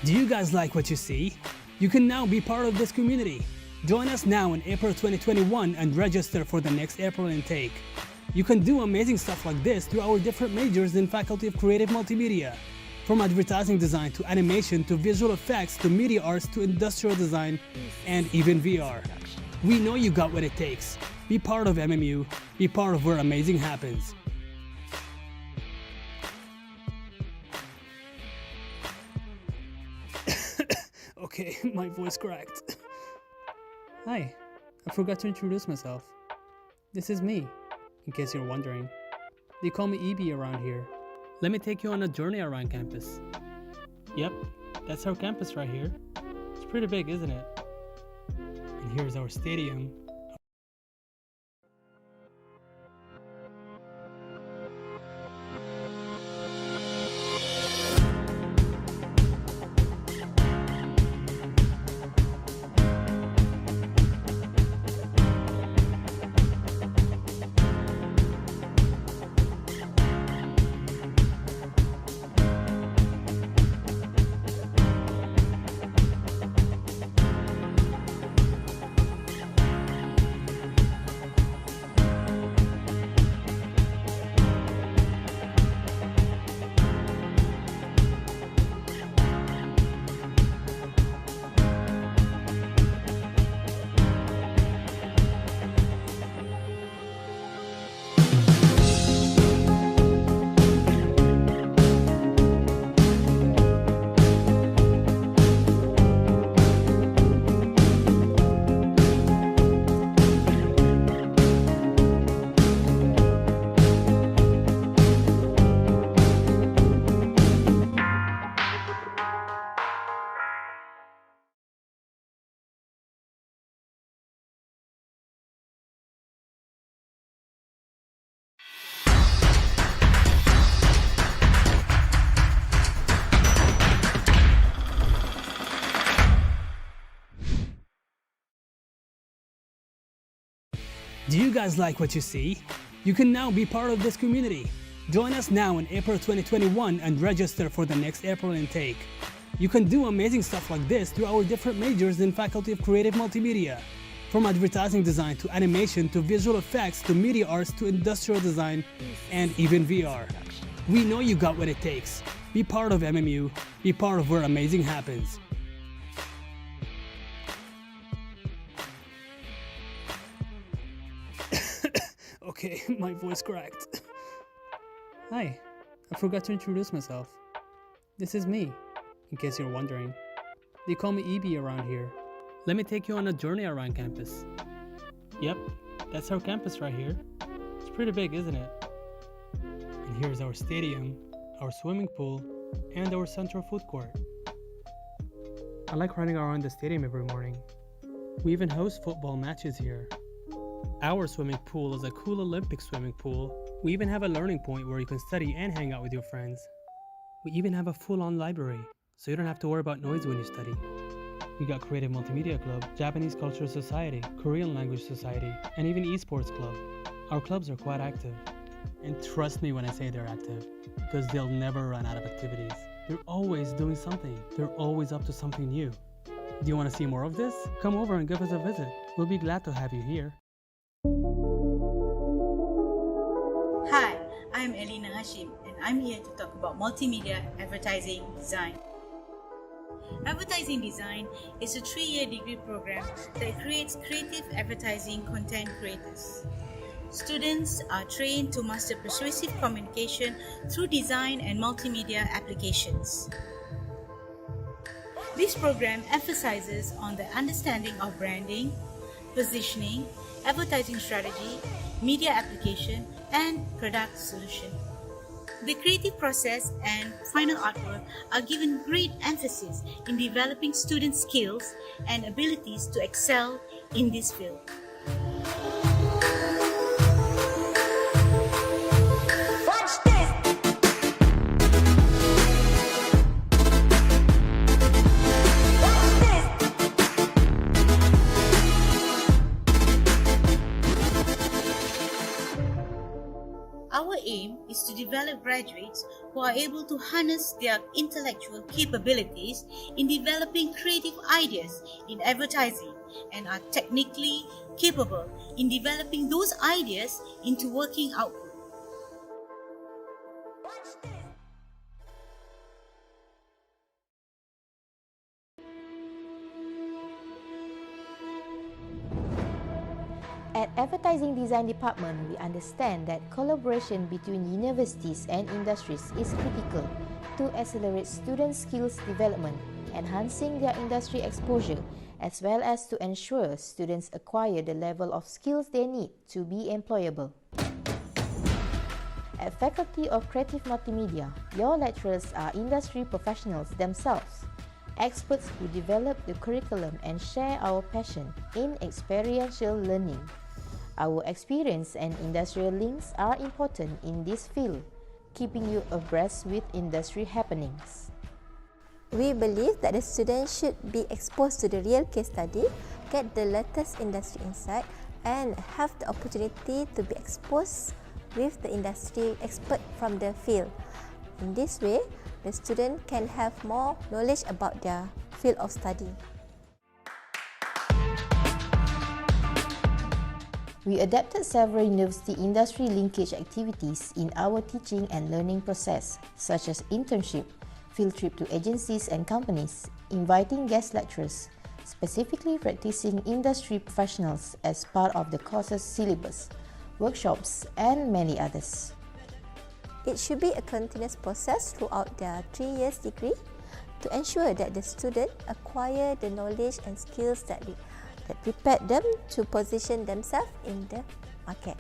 Do you guys like what you see? You can now be part of this community. Join us now in April 2021 and register for the next April intake. You can do amazing stuff like this through our different majors in Faculty of Creative Multimedia. From advertising design to animation to visual effects to media arts to industrial design and even VR. We know you got what it takes. Be part of MMU. Be part of where amazing happens. Okay, my voice cracked. Hi, I forgot to introduce myself. This is me, in case you're wondering. They call me EB around here. Let me take you on a journey around campus. Yep, that's our campus right here. It's pretty big, isn't it? And here's our stadium. Do you guys like what you see? You can now be part of this community. Join us now in April 2021 and register for the next April intake. You can do amazing stuff like this through our different majors in Faculty of Creative Multimedia. From advertising design to animation to visual effects to media arts to industrial design and even VR. We know you got what it takes. Be part of MMU. Be part of where amazing happens. Okay, my voice cracked. Hi, I forgot to introduce myself. This is me, in case you're wondering. They call me EB around here. Let me take you on a journey around campus. Yep, that's our campus right here. It's pretty big, isn't it? And here's our stadium, our swimming pool, and our central food court. I like running around the stadium every morning. We even host football matches here. Our swimming pool is a cool Olympic swimming pool. We even have a learning point where you can study and hang out with your friends. We even have a full-on library, so you don't have to worry about noise when you study. We got Creative Multimedia Club, Japanese Cultural Society, Korean Language Society, and even Esports Club. Our clubs are quite active. And trust me when I say they're active, because they'll never run out of activities. They're always doing something. They're always up to something new. Do you want to see more of this? Come over and give us a visit. We'll be glad to have you here. Hi, I'm Elina Hashim and I'm here to talk about multimedia advertising design. Advertising design is a 3-year degree program that creates creative advertising content creators. Students are trained to master persuasive communication through design and multimedia applications. This program emphasizes on the understanding of branding, positioning, advertising strategy, media application, and product solution. The creative process and final artwork are given great emphasis in developing student skills and abilities to excel in this field. Our aim is to develop graduates who are able to harness their intellectual capabilities in developing creative ideas in advertising and are technically capable in developing those ideas into working output. At Advertising Design Department, we understand that collaboration between universities and industries is critical to accelerate student skills development, enhancing their industry exposure, as well as to ensure students acquire the level of skills they need to be employable. At Faculty of Creative Multimedia, your lecturers are industry professionals themselves, experts who develop the curriculum and share our passion in experiential learning. Our experience and industrial links are important in this field, keeping you abreast with industry happenings. We believe that the students should be exposed to the real case study, get the latest industry insight, and have the opportunity to be exposed with the industry expert from the field. In this way, the student can have more knowledge about their field of study. We adapted several university industry linkage activities in our teaching and learning process, such as internship, field trip to agencies and companies, inviting guest lecturers, specifically practicing industry professionals as part of the course's syllabus, workshops, and many others. It should be a continuous process throughout their 3 years degree to ensure that the student acquire the knowledge and skills that prepare them to position themselves in the market.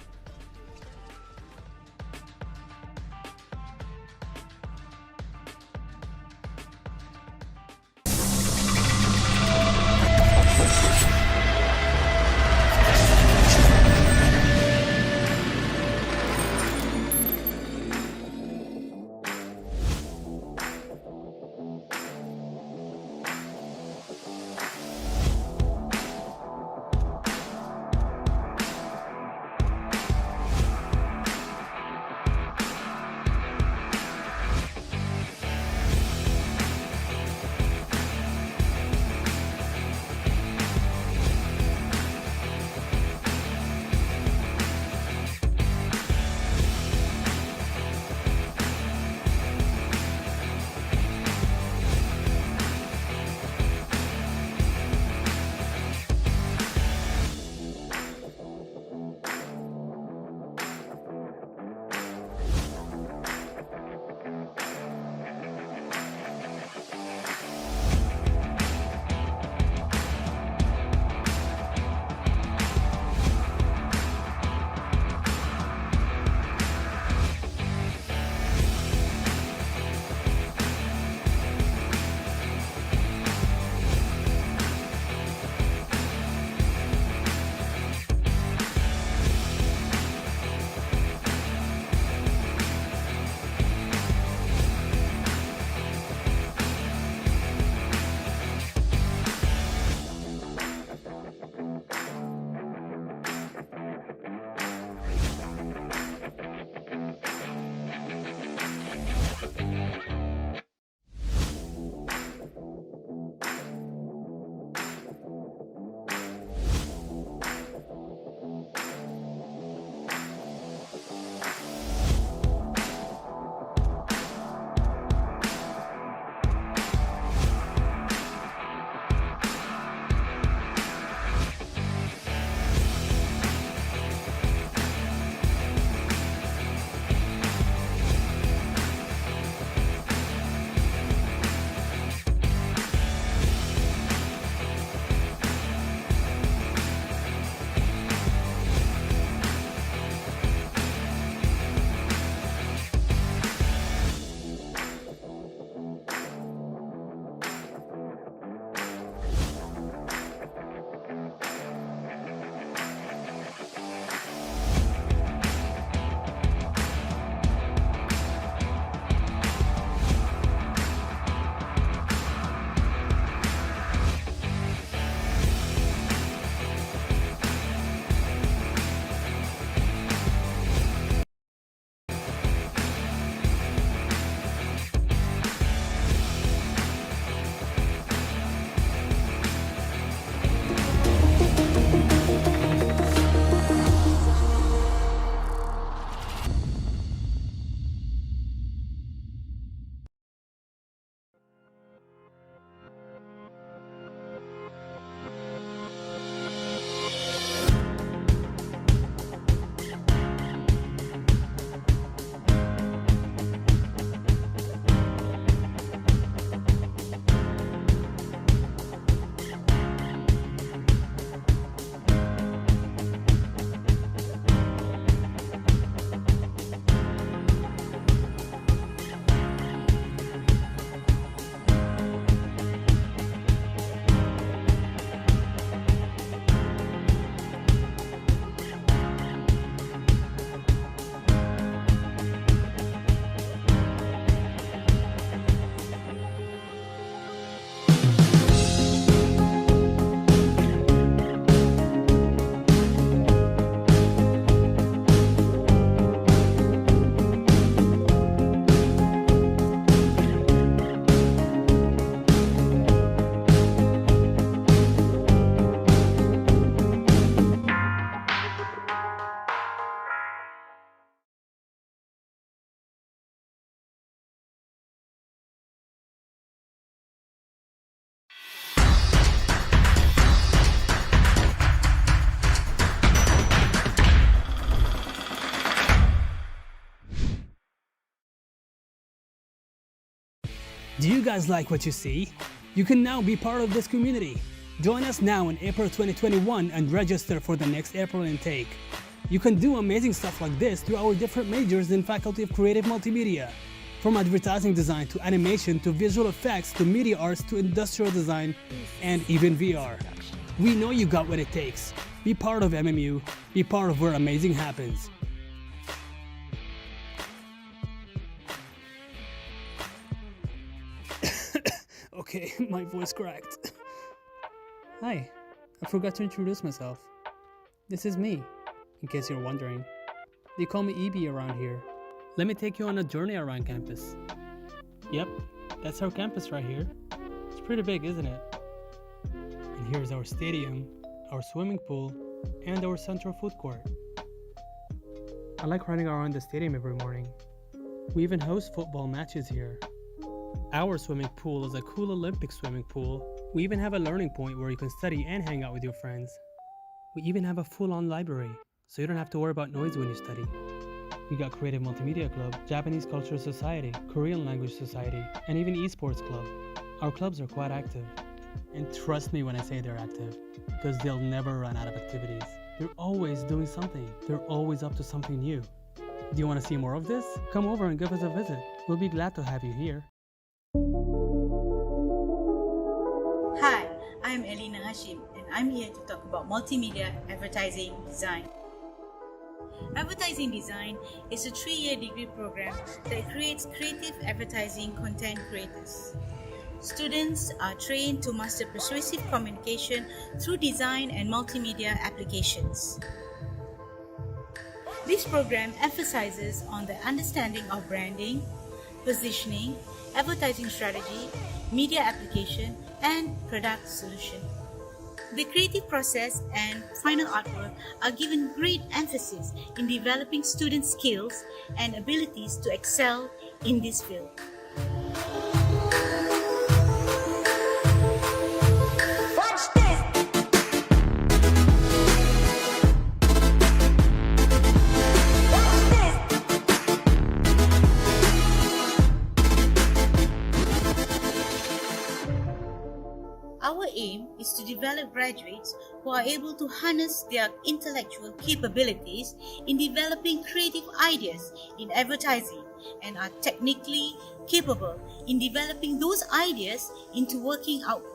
Do you guys like what you see? You can now be part of this community. Join us now in April 2021 and register for the next April intake. You can do amazing stuff like this through our different majors in Faculty of Creative Multimedia. From advertising design to animation to visual effects to media arts to industrial design and even VR. We know you got what it takes. Be part of MMU. Be part of where amazing happens. Okay, my voice cracked. Hi, I forgot to introduce myself. This is me, in case you're wondering. They call me EB around here. Let me take you on a journey around campus. Yep, that's our campus right here. It's pretty big, isn't it? And here's our stadium, our swimming pool, and our central food court. I like running around the stadium every morning. We even host football matches here. Our swimming pool is a cool Olympic swimming pool. We even have a learning point where you can study and hang out with your friends. We even have a full-on library, so you don't have to worry about noise when you study. We got Creative Multimedia Club, Japanese Cultural Society, Korean Language Society, and even Esports Club. Our clubs are quite active. And trust me when I say they're active, because they'll never run out of activities. They're always doing something. They're always up to something new. Do you want to see more of this? Come over and give us a visit. We'll be glad to have you here. Hi, I'm Elina Hashim and I'm here to talk about multimedia advertising design. Advertising design is a 3-year degree program that creates creative advertising content creators. Students are trained to master persuasive communication through design and multimedia applications. This program emphasizes on the understanding of branding, positioning, advertising strategy, media application, and product solution. The creative process and final artwork are given great emphasis in developing student skills and abilities to excel in this field. Our aim is to develop graduates who are able to harness their intellectual capabilities in developing creative ideas in advertising and are technically capable in developing those ideas into working output.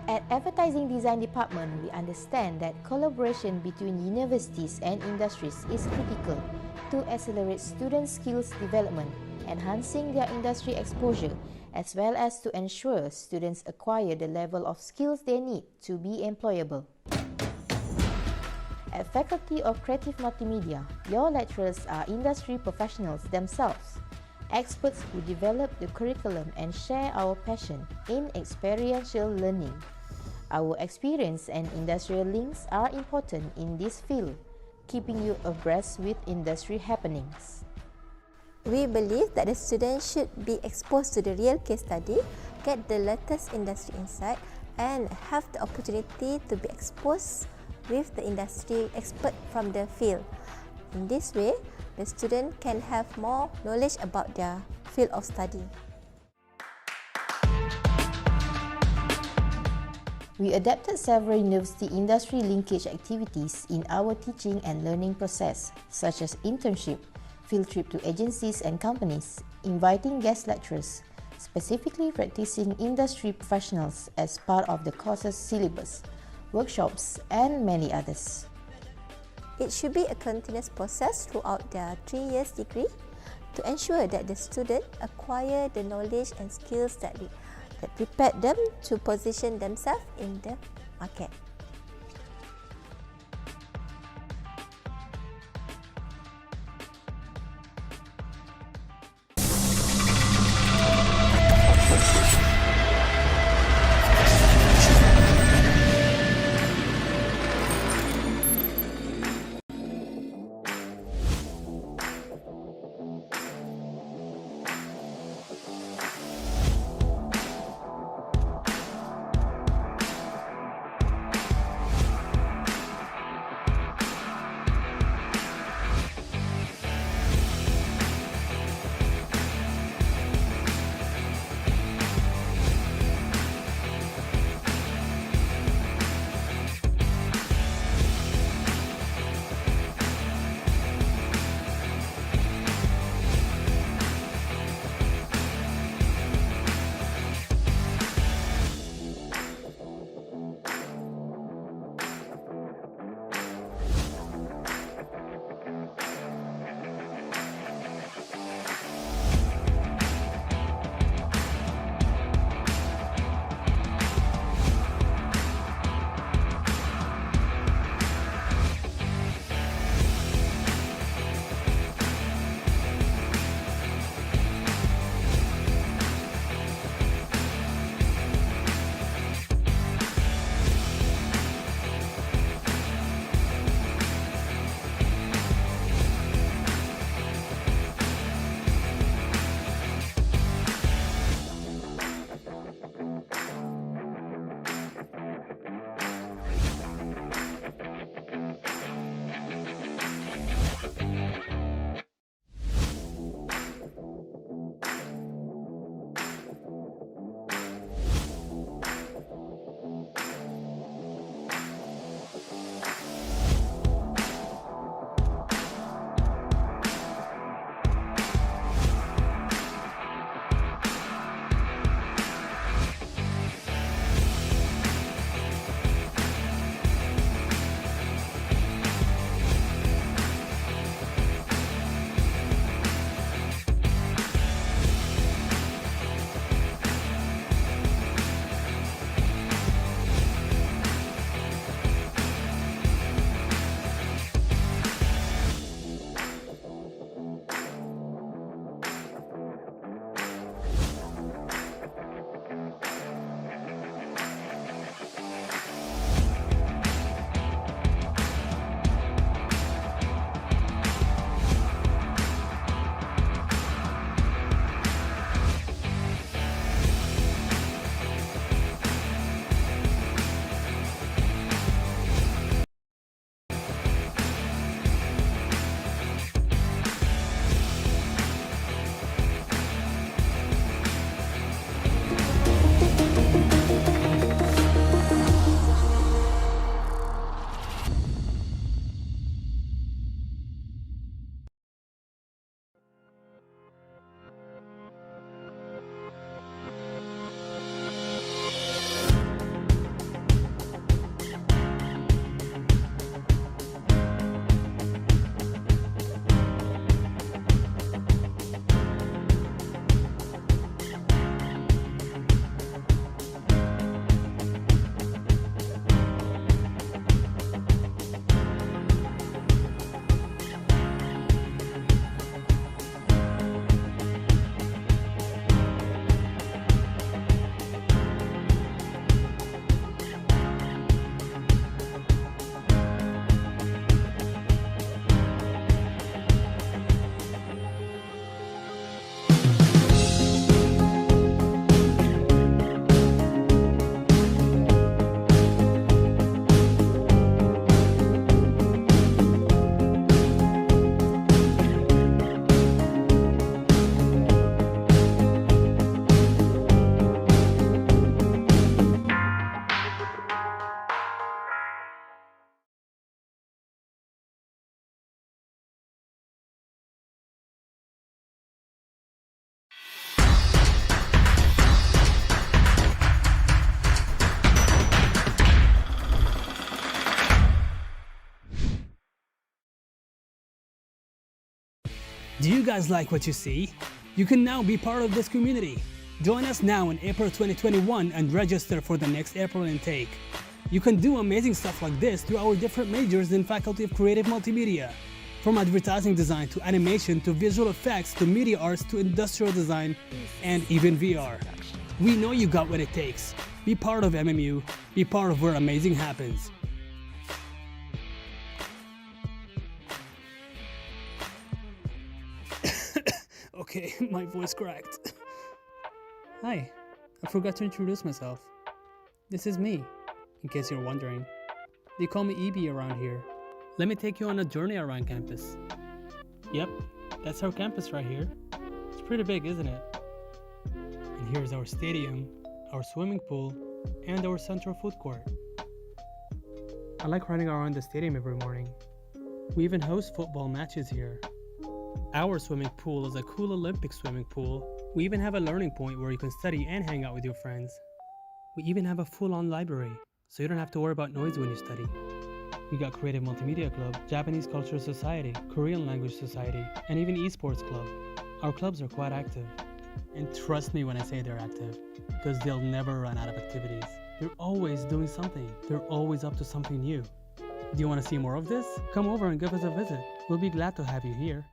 At Advertising Design Department, we understand that collaboration between universities and industries is critical to accelerate student skills development, enhancing their industry exposure, as well as to ensure students acquire the level of skills they need to be employable. At Faculty of Creative Multimedia, your lecturers are industry professionals themselves, experts who develop the curriculum and share our passion in experiential learning. Our experience and industrial links are important in this field, keeping you abreast with industry happenings. We believe that the students should be exposed to the real case study, get the latest industry insight, and have the opportunity to be exposed with the industry expert from the field. In this way, the student can have more knowledge about their field of study. We adapted several university industry linkage activities in our teaching and learning process, such as internship, field trip to agencies and companies, inviting guest lecturers, specifically practicing industry professionals as part of the course's syllabus, workshops, and many others. It should be a continuous process throughout their 3 years degree to ensure that the student acquire the knowledge and skills that prepare them to position themselves in the market. Do you guys like what you see? You can now be part of this community. Join us now in April 2021 and register for the next April intake. You can do amazing stuff like this through our different majors in Faculty of Creative Multimedia. From advertising design to animation to visual effects to media arts to industrial design and even VR. We know you got what it takes. Be part of MMU. Be part of where amazing happens. Okay, my voice cracked. Hi, I forgot to introduce myself. This is me, in case you're wondering. They call me EB around here. Let me take you on a journey around campus. Yep, that's our campus right here. It's pretty big, isn't it? And here's our stadium, our swimming pool, and our central food court. I like running around the stadium every morning. We even host football matches here. Our swimming pool is a cool Olympic swimming pool. We even have a learning point where you can study and hang out with your friends. We even have a full-on library, so you don't have to worry about noise when you study. We got Creative Multimedia Club, Japanese Culture Society, Korean Language Society, and even Esports Club. Our clubs are quite active. And trust me when I say they're active, because they'll never run out of activities. They're always doing something. They're always up to something new. Do you want to see more of this? Come over and give us a visit. We'll be glad to have you here.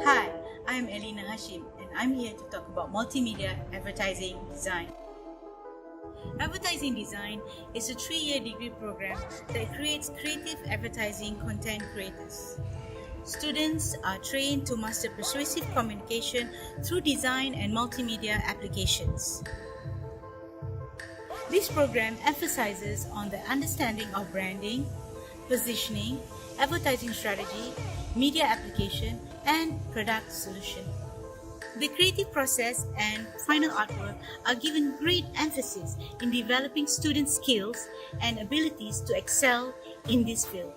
Hi, I'm Elina Hashim and I'm here to talk about multimedia advertising design. Advertising design is a 3-year degree program that creates creative advertising content creators. Students are trained to master persuasive communication through design and multimedia applications. This program emphasizes on the understanding of branding, positioning, advertising strategy, media application, and product solution. The creative process and final artwork are given great emphasis in developing student skills and abilities to excel in this field.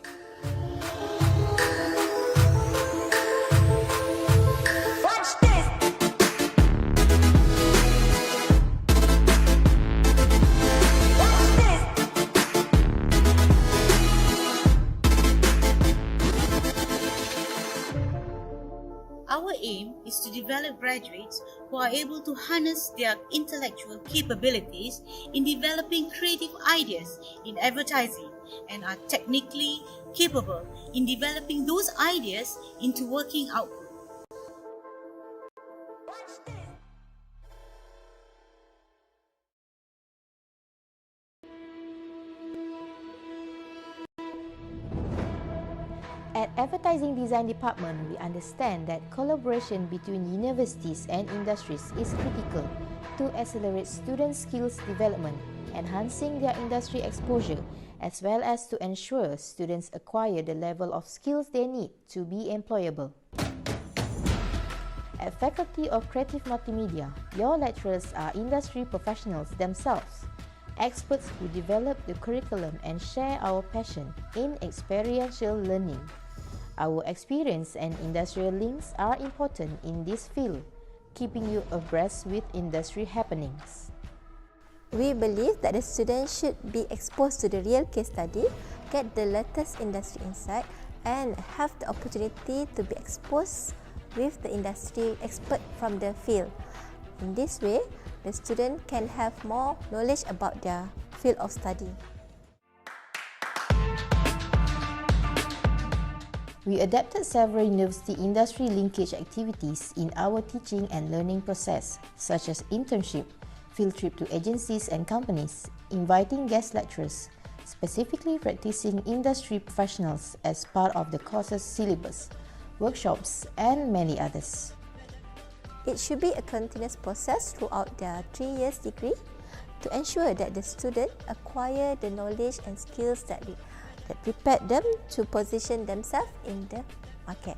Our aim is to develop graduates who are able to harness their intellectual capabilities in developing creative ideas in advertising and are technically capable in developing those ideas into working output. At Advertising Design Department, we understand that collaboration between universities and industries is critical to accelerate student skills development, enhancing their industry exposure, as well as to ensure students acquire the level of skills they need to be employable. At Faculty of Creative Multimedia, your lecturers are industry professionals themselves, experts who develop the curriculum and share our passion in experiential learning. Our experience and industrial links are important in this field, keeping you abreast with industry happenings. We believe that the students should be exposed to the real case study, get the latest industry insight, and have the opportunity to be exposed with the industry expert from the field. In this way, the student can have more knowledge about their field of study. We adapted several university industry linkage activities in our teaching and learning process, such as internship, field trip to agencies and companies, inviting guest lecturers, specifically practicing industry professionals as part of the course's syllabus, workshops, and many others. It should be a continuous process throughout their 3 years degree to ensure that the student acquire the knowledge and skills that prepare them to position themselves in the market.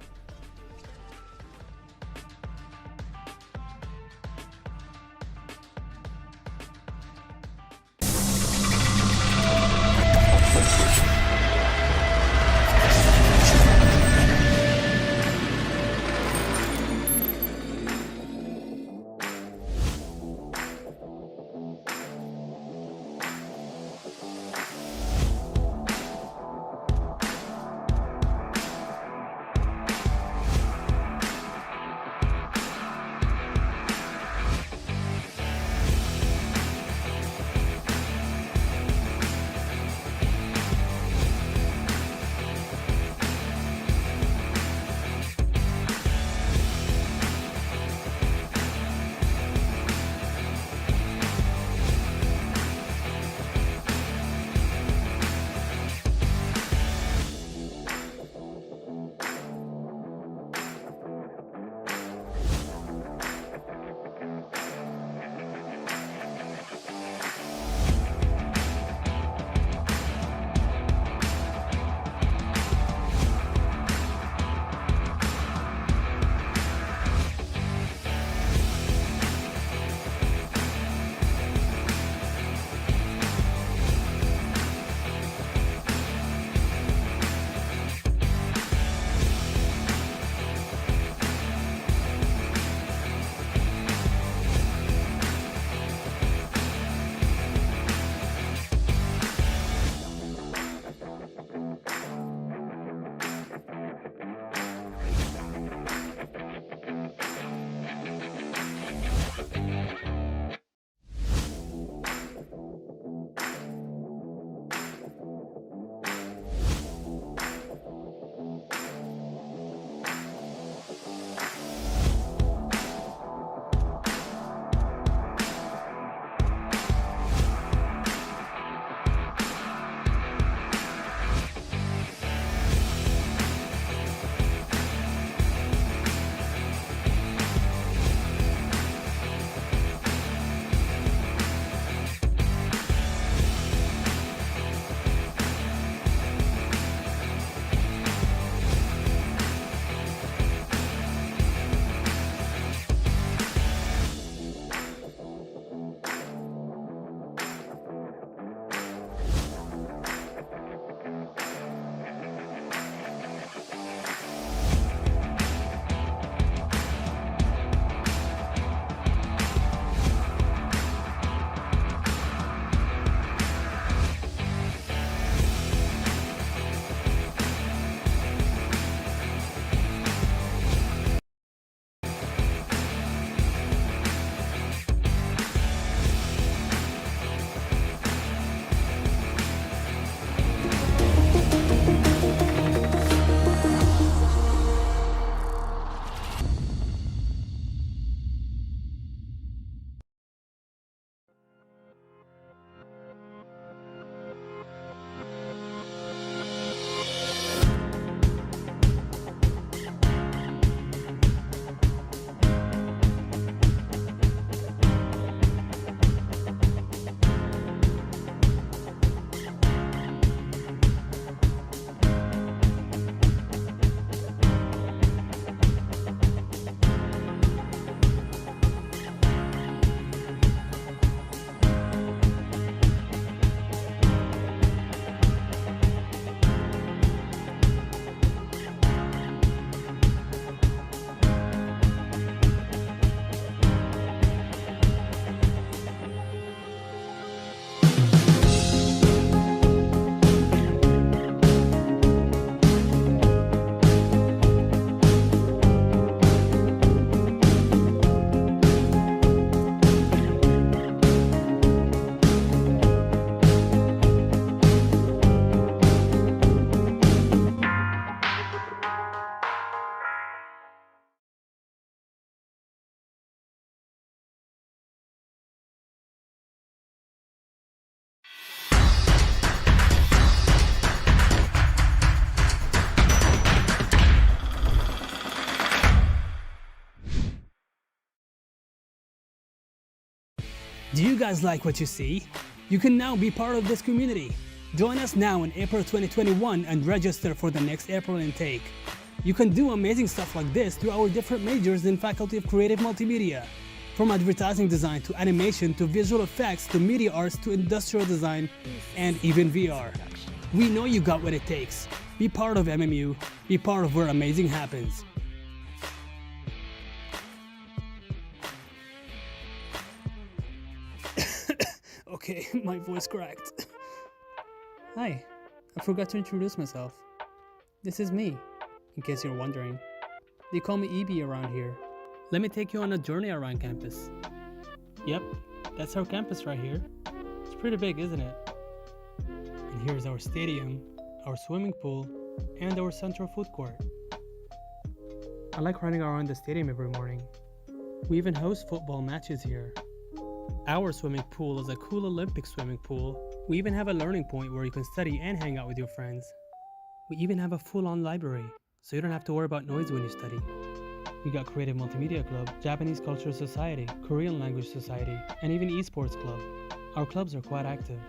Do you guys like what you see? You can now be part of this community. Join us now in April 2021 and register for the next April intake. You can do amazing stuff like this through our different majors in Faculty of Creative Multimedia. From advertising design to animation to visual effects to media arts to industrial design and even VR. We know you got what it takes. Be part of MMU. Be part of where amazing happens. Okay, my voice cracked. Hi, I forgot to introduce myself. This is me, in case you're wondering. They call me EB around here. Let me take you on a journey around campus. Yep, that's our campus right here. It's pretty big, isn't it? And here's our stadium, our swimming pool, and our central food court. I like running around the stadium every morning. We even host football matches here. Our swimming pool is a cool Olympic swimming pool. We even have a learning point where you can study and hang out with your friends. We even have a full-on library, so you don't have to worry about noise when you study. We got Creative Multimedia Club, Japanese Cultural Society, Korean Language Society, and even Esports Club. Our clubs are quite active.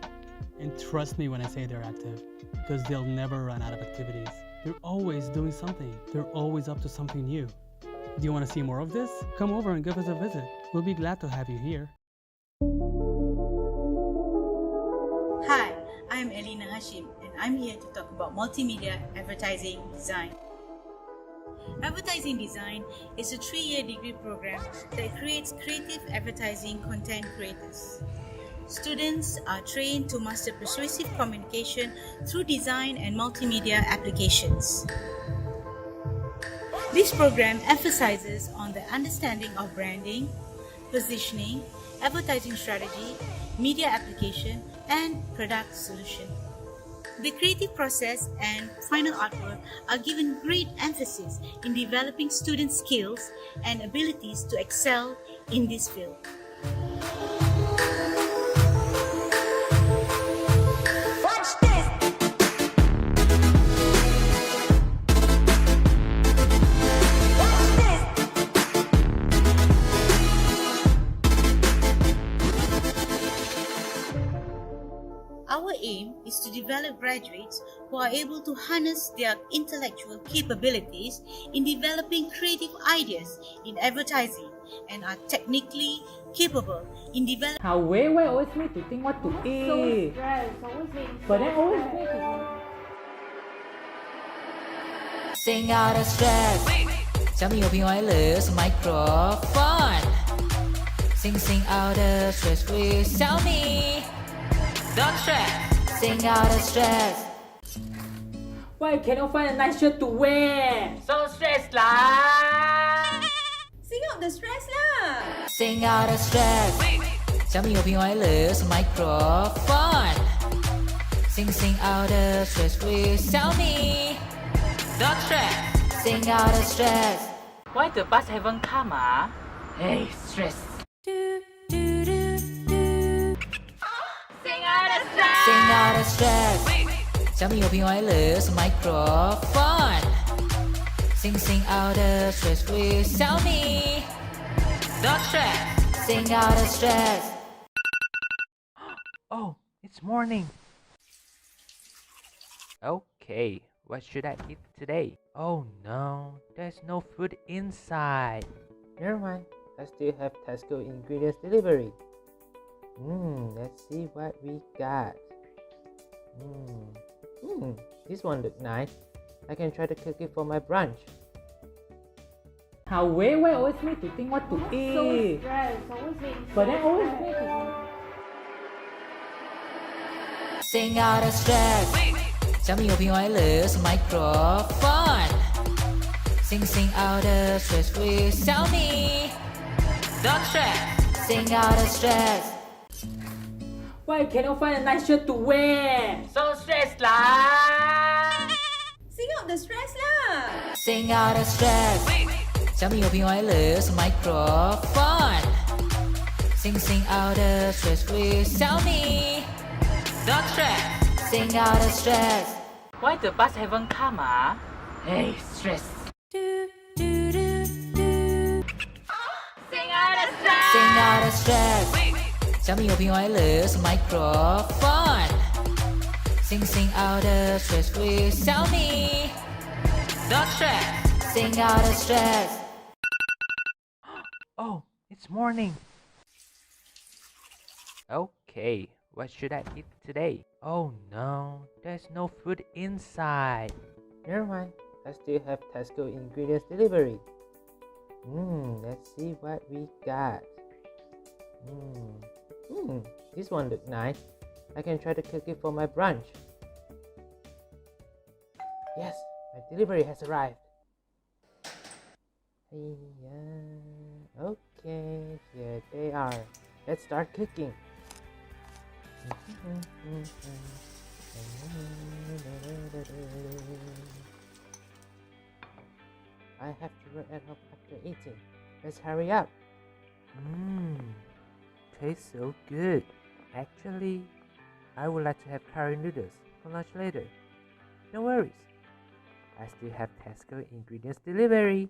And trust me when I say they're active, because they'll never run out of activities. They're always doing something. They're always up to something new. Do you want to see more of this? Come over and give us a visit. We'll be glad to have you here. Hi, I'm Elina Hashim and I'm here to talk about multimedia advertising design. Advertising design is a 3-year degree program that creates creative advertising content creators. Students are trained to master persuasive communication through design and multimedia applications. This program emphasizes on the understanding of branding, positioning, advertising strategy, media application, and product solution. The creative process and final artwork are given great emphasis in developing student skills and abilities to excel in this field. Our aim is to develop graduates who are able to harness their intellectual capabilities in developing creative ideas in advertising and are technically capable in developing. How why always me to think what to eat? So stressed, always making But then always stressed. me to Sing out the stress. Tell me open wireless microphone. Sing out the stress with tell me. Don't stress. Sing out the stress. Why cannot find a nice shirt to wear? So stressed lah. Sing out the stress lah. Sing out the stress. Tell me open wireless microphone. Sing out the stress with tell me. Don't stress. Sing out the stress. Why the bus haven't come ah? Hey, stress. Sing out the stress. Tell me open wireless microphone. Sing out the stress with tell me. Don't stress. Sing out the stress. Oh, it's morning. Okay, what should I eat today? Oh no, there's no food inside. Never mind, I still have Tesco ingredients delivery. Let's see what we got. This one look nice. I can try to cook it for my brunch. How why always me to think what to eat? So stressed, always making But then always me stressed. to Sing out the stress. Tell me open wireless microphone. Sing out the stress with tell me. Don't stress. Sing out the stress. Why cannot find a nice shirt to wear? So stressed lah. Sing out the stress lah. Sing out the stress. Tell me open wireless microphone. Sing out the stress with tell me. Don't stress. Sing out the stress. Why the bus haven't come ah? Hey, stress. Sing out the stress. Sing out the stress. Xiaomi open wireless microphone. Sing out the stress with Xiaomi. Don't stress. Sing out the stress. Oh, it's morning. Okay, what should I eat today? Oh no, there's no food inside. Never mind, I still have Tesco ingredients delivery. Let's see what we got. This one looks nice. I can try to cook it for my brunch. Yes, my delivery has arrived. Okay, here they are. Let's start cooking. I have to run at home after eating. Let's hurry up. Tastes so good. Actually, I would like to have curry noodles for lunch later. No worries. I still have Tesco ingredients delivery.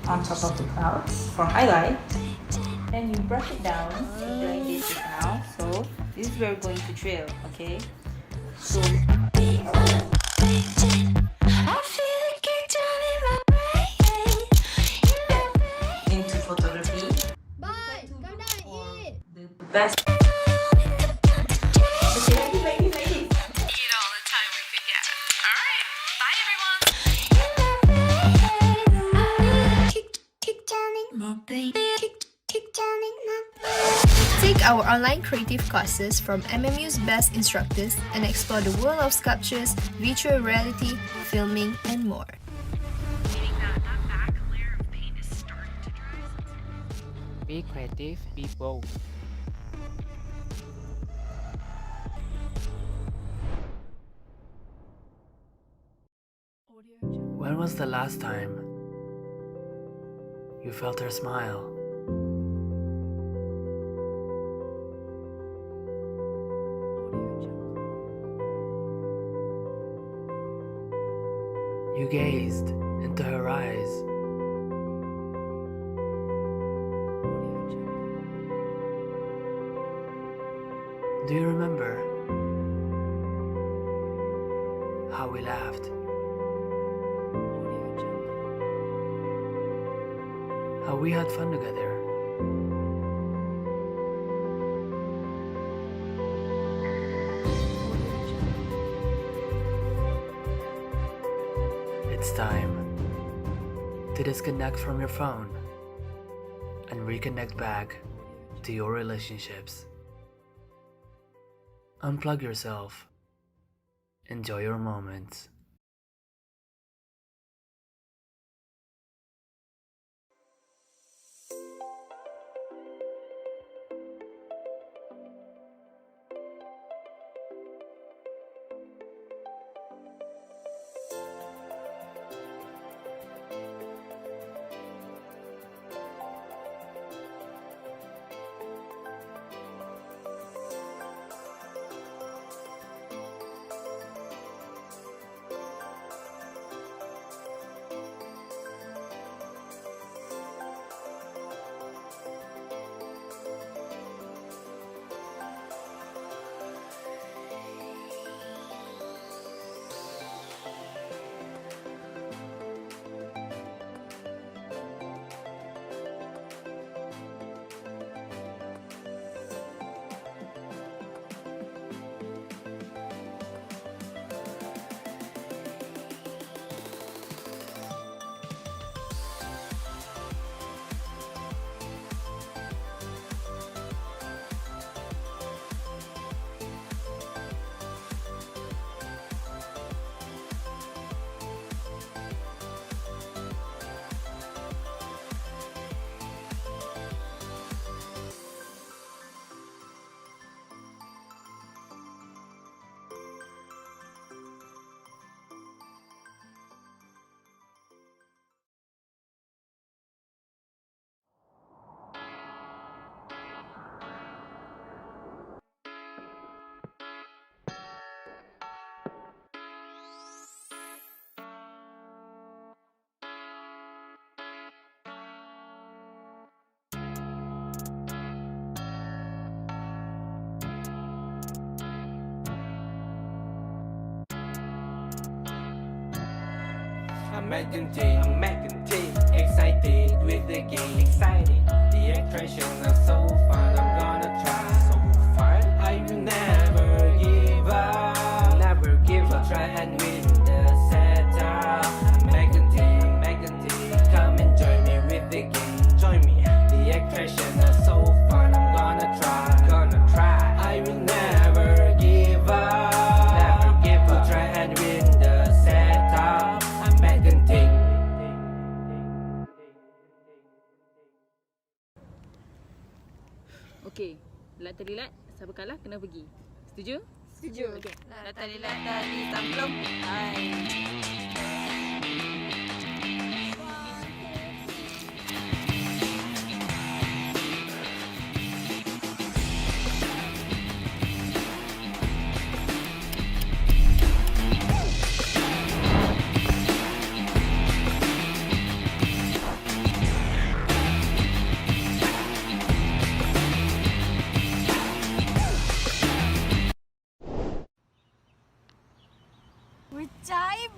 On top of the clouds for highlight. Then you brush it down. I'm doing this now. So this is where we're going to drill, okay? So into photography. Bye. Come down and eat. The best. Eat all the time we could get. Alright. Bye everyone. Take our online creative courses from MMU's best instructors and explore the world of sculptures, virtual reality, filming, and more. Be creative, be bold. When was the last time you felt her smile? You gazed into her eyes. Do you remember how we laughed? How we had fun together? It's time to disconnect from your phone and reconnect back to your relationships. Unplug yourself. Enjoy your moments. I'm making tea, excited with the game, excited. The expression is so fun, I'm gonna try. So fun, I will never give up, never give up. Try and win the setup. I'm making tea, come and join me with the game, join me. The expression is so fun, I'm gonna try. I will never give up, never give up. Try and win the setup. I'm making tea. Okey, lat-talilat, siapa kalah kena pergi. Setuju? Setuju. Okey. Lat-talilat tadi samplum. Hai. Percaya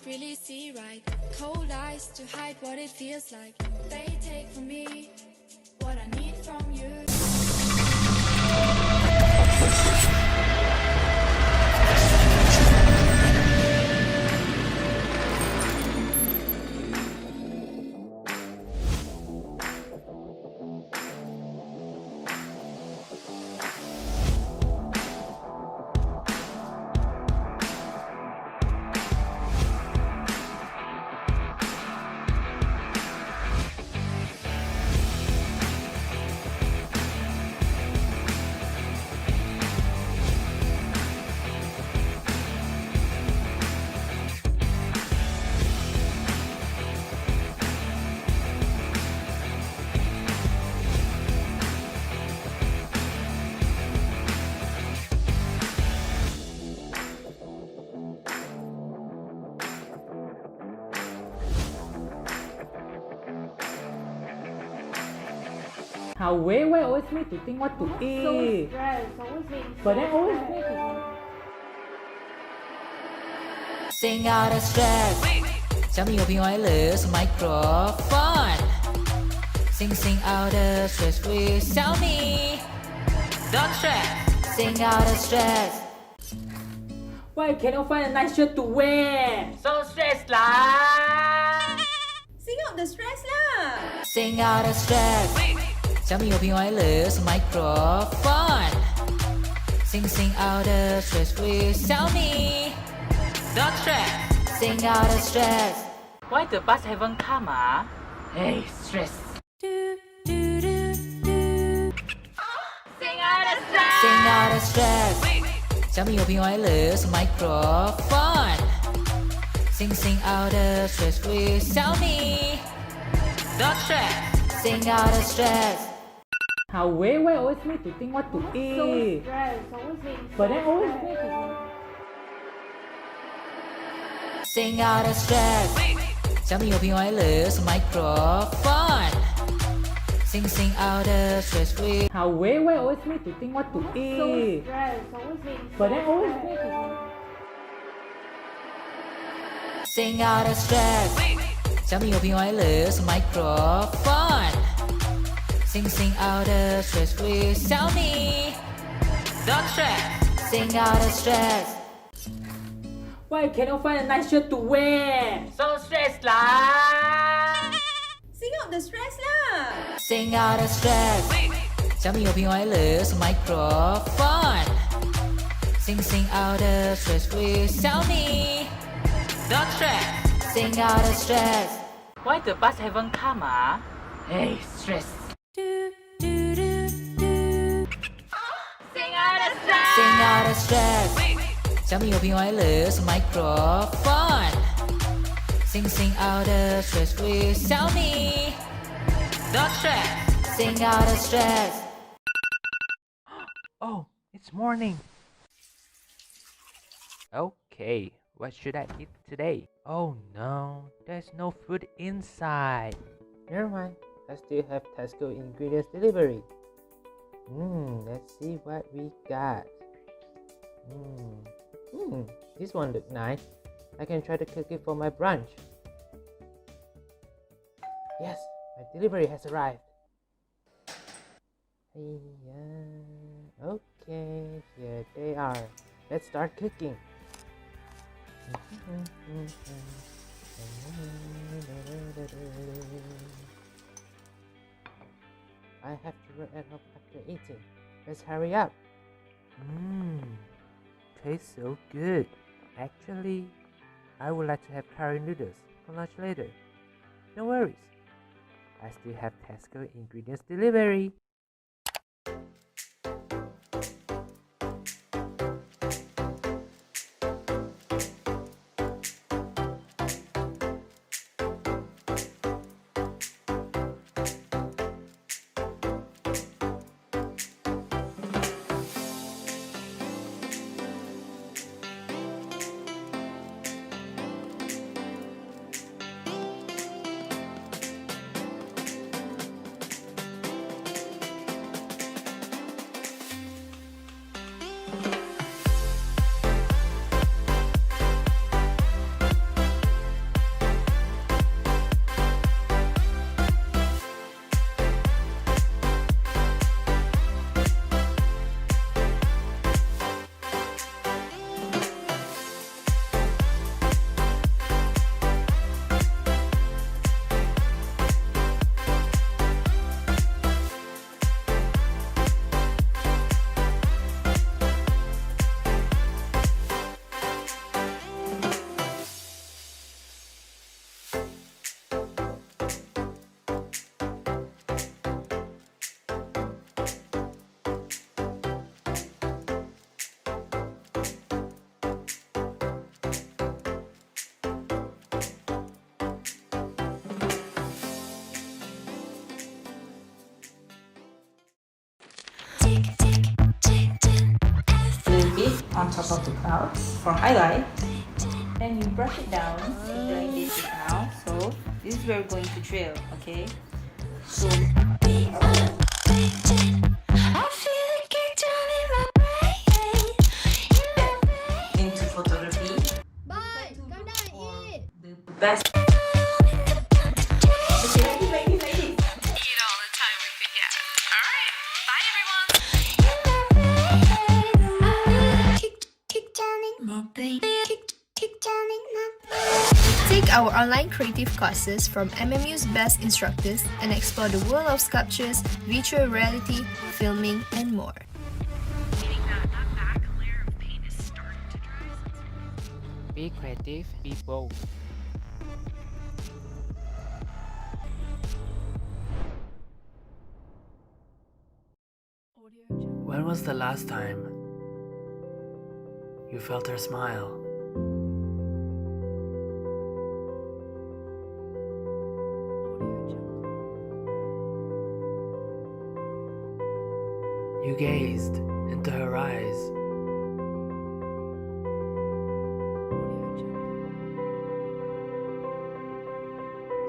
really see right. Cold eyes to hide what it feels like. They take from me what I need from you. How way always me to think what to eat. So stressed, always make me But then so always stressed. make it. Sing out of stress. 小米有瓶 wireless microphone. Sing out of stress with 小米. Don't stress. Sing out of stress. Why cannot find a nice shirt to wear? So stressed lah. Sing out the stress lah. Sing out the stress. Xiaomi open wireless microphone. Sing out the stress with Xiaomi. Don't stress. Sing out the stress. Why the bus haven't come ah? Hey, stress. Sing out the stress. Sing out the stress. Xiaomi open wireless microphone. Sing out the stress with Xiaomi. Don't stress. Sing out the stress. How why always need to think what to eat? Stress. Always make But then always need to... Sing out the stress. Xiaomi open wireless microphone. Sing out the stress with... How why always need to think what to eat? stress. Always make But then always need to... Sing out the stress. Xiaomi open wireless microphone. Sing out the stress with Xiaomi. Don't stress. Sing out the stress. Why cannot find a nice shirt to wear? So stressed lah. Sing out the stress lah. Sing out the stress. Xiaomi open wireless microphone. Sing out the stress with Xiaomi. Don't stress. Sing out the stress. Why the bus haven't come ah? Hey, stress. Sing out the stress. Sing out the stress. Xiaomi open wireless microphone. Sing out the stress with Xiaomi. Don't stress. Sing out the stress. Oh, it's morning. Okay, what should I eat today? Oh no, there's no food inside. Never mind, I still have Tesco ingredients delivery. Let's see what we got. This one looks nice. I can try to cook it for my brunch. Yes, my delivery has arrived. Okay, here they are. Let's start cooking. I have to run at home after eating. Let's hurry up. Tastes so good. Actually, I would like to have curry noodles for lunch later. No worries. I still have Tesco ingredients delivery. On top of the clouds for highlight. Then you brush it down during this now. So this is where we're going to drill, okay? So into photography. Bye. Come down and eat. The best. Eat all the time we could get. Alright, bye everyone. Keep turning my brain. Take our online creative courses from MMU's best instructors and explore the world of sculptures, virtual reality, filming, and more. Be creative, be bold. When was the last time you felt her smile? You gazed into her eyes.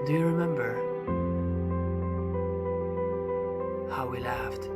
Do you remember how we laughed?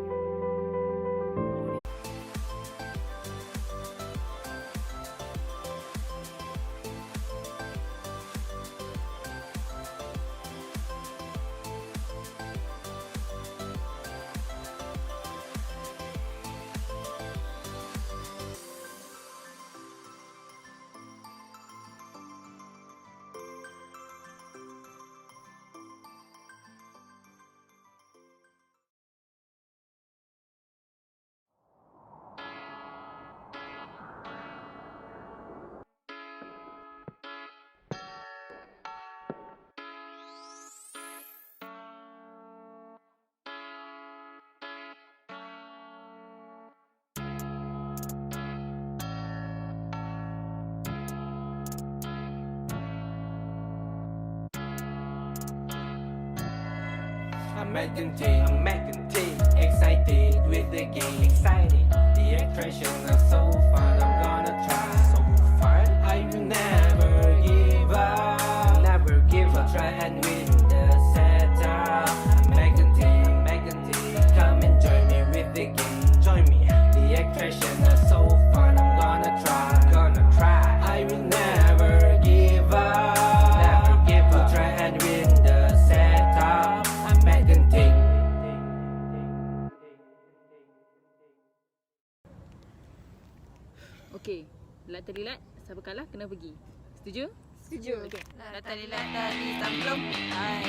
I'm making tea, excited with the game, excited. The expression is so fun, I'm gonna try. So fun, I will never give up, never give up. Try and win the setup. I'm making tea, come and join me with the game, join me. The expression is so fun, I'm gonna try. I will never give up, never give up. Try and win the setup. Okey, lat terlilat, siapa kalah kena pergi. Setuju? Setuju. Okey. Lat terlilat dari Tamblum. Hai.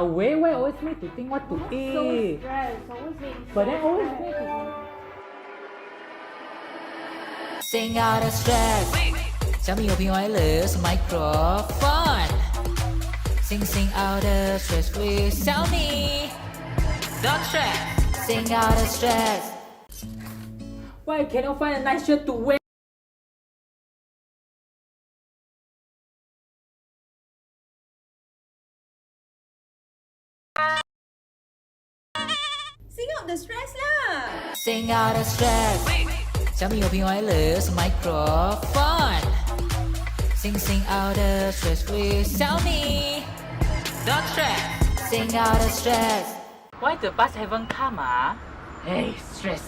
Why always need to think what to eat? But then always need to. Sing out the stress. Tell me open wireless microphone. Sing out the stress, please tell me. Don't stress. Sing out the stress. Why cannot find a nice shirt to wear? Sing out the stress lah. Sing out the stress. Tell me open wireless microphone. Sing out the stress, please tell me. Don't stress. Sing out the stress. Why the bus haven't come ah? Hey, stress.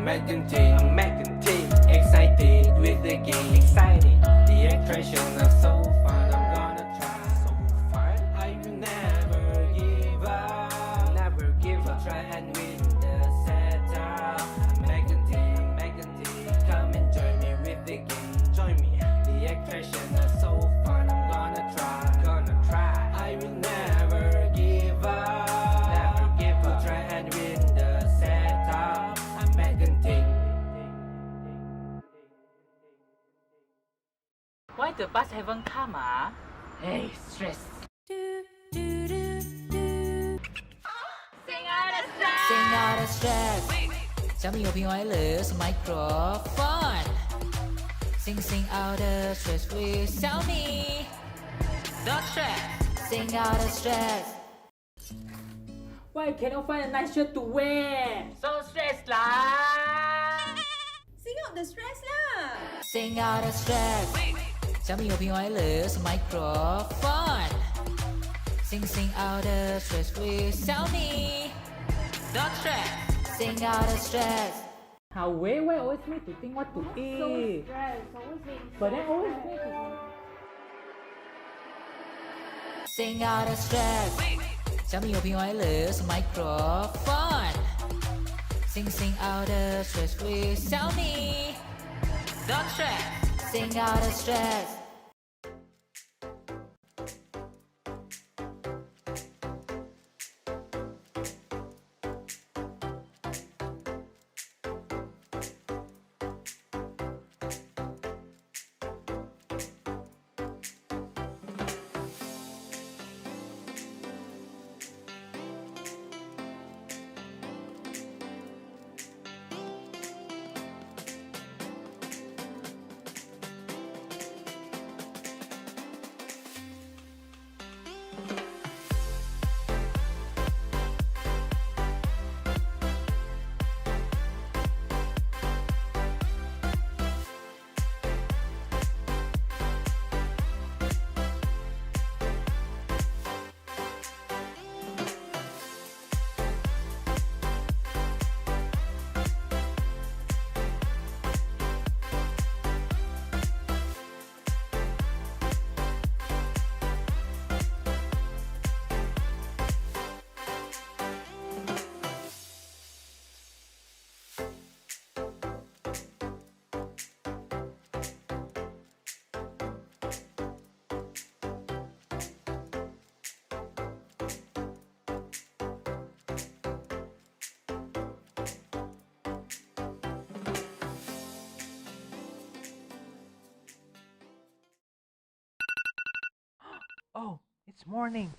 making tea, excited with the game, excited. The expression is so fun, I'm gonna try. So fun, I will never give up, never give up. Try and win the setup. Making tea, come and join me with the game, join me. The expression is so fun, I'm gonna try. I will never give up, never give up. Try and win the setup. I'm making tea. Why the bus haven't come, ah? Hey, stress. Sing out of stress. Sing out of stress. 小米有瓶 wireless microphone. Sing out of stress with 小米. Don't stress. Sing out of stress. Why cannot find a nice shirt to wear? So stressed lah. Sing out the stress lah. Sing out of stress. 小米有瓶 wireless microphone. Sing out of stress with 小米. Don't stress. Sing out of stress. How why always need to think what to eat? But then always need to... Sing out of stress. 小米有瓶 wireless microphone. Sing out of stress with 小米. Don't stress. Sing out of stress. Oh, it's morning.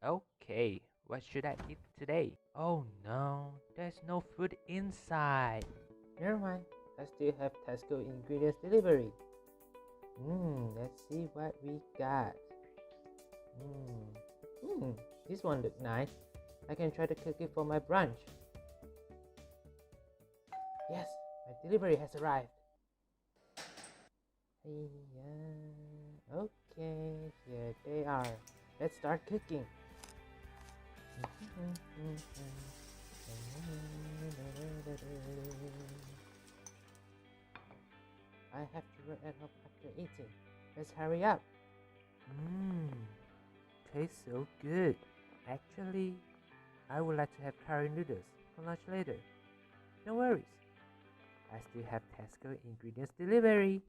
Okay, what should I eat today? Oh no, there's no food inside. Never mind, I still have Tesco ingredients delivery. Let's see what we got. This one looks nice. I can try to cook it for my brunch. Yes, my delivery has arrived. Okay, here they are. Let's start cooking. I have to run at home after eating. Let's hurry up. Tastes so good. Actually, I would like to have curry noodles for lunch later. No worries. I still have Tesco ingredients delivery.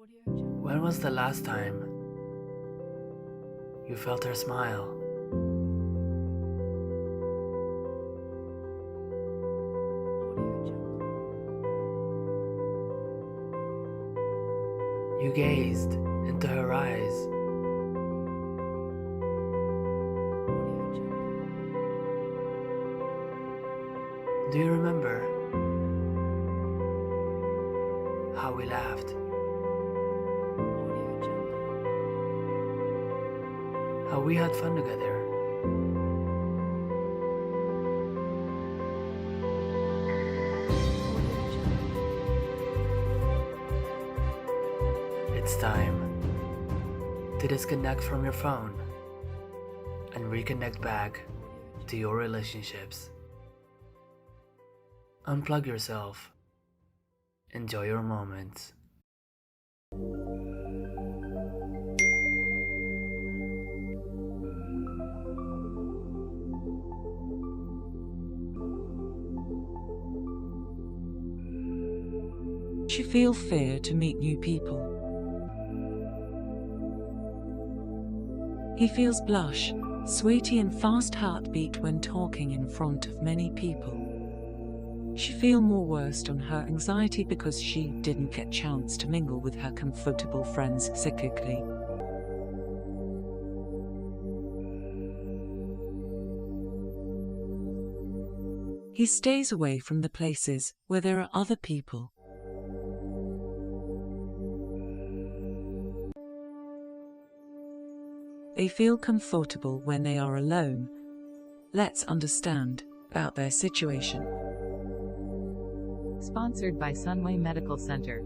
When was the last time you felt her smile? You gazed into her eyes. Do you remember how we laughed? How we had fun together? It's time to disconnect from your phone and reconnect back to your relationships. Unplug yourself. Enjoy your moments. You feel fear to meet new people. He feels blush, sweaty and fast heartbeat when talking in front of many people. She feel more worst on her anxiety because she didn't get chance to mingle with her comfortable friends psychically. He stays away from the places where there are other people. They feel comfortable when they are alone. Let's understand about their situation. Sponsored by Sunway Medical Center.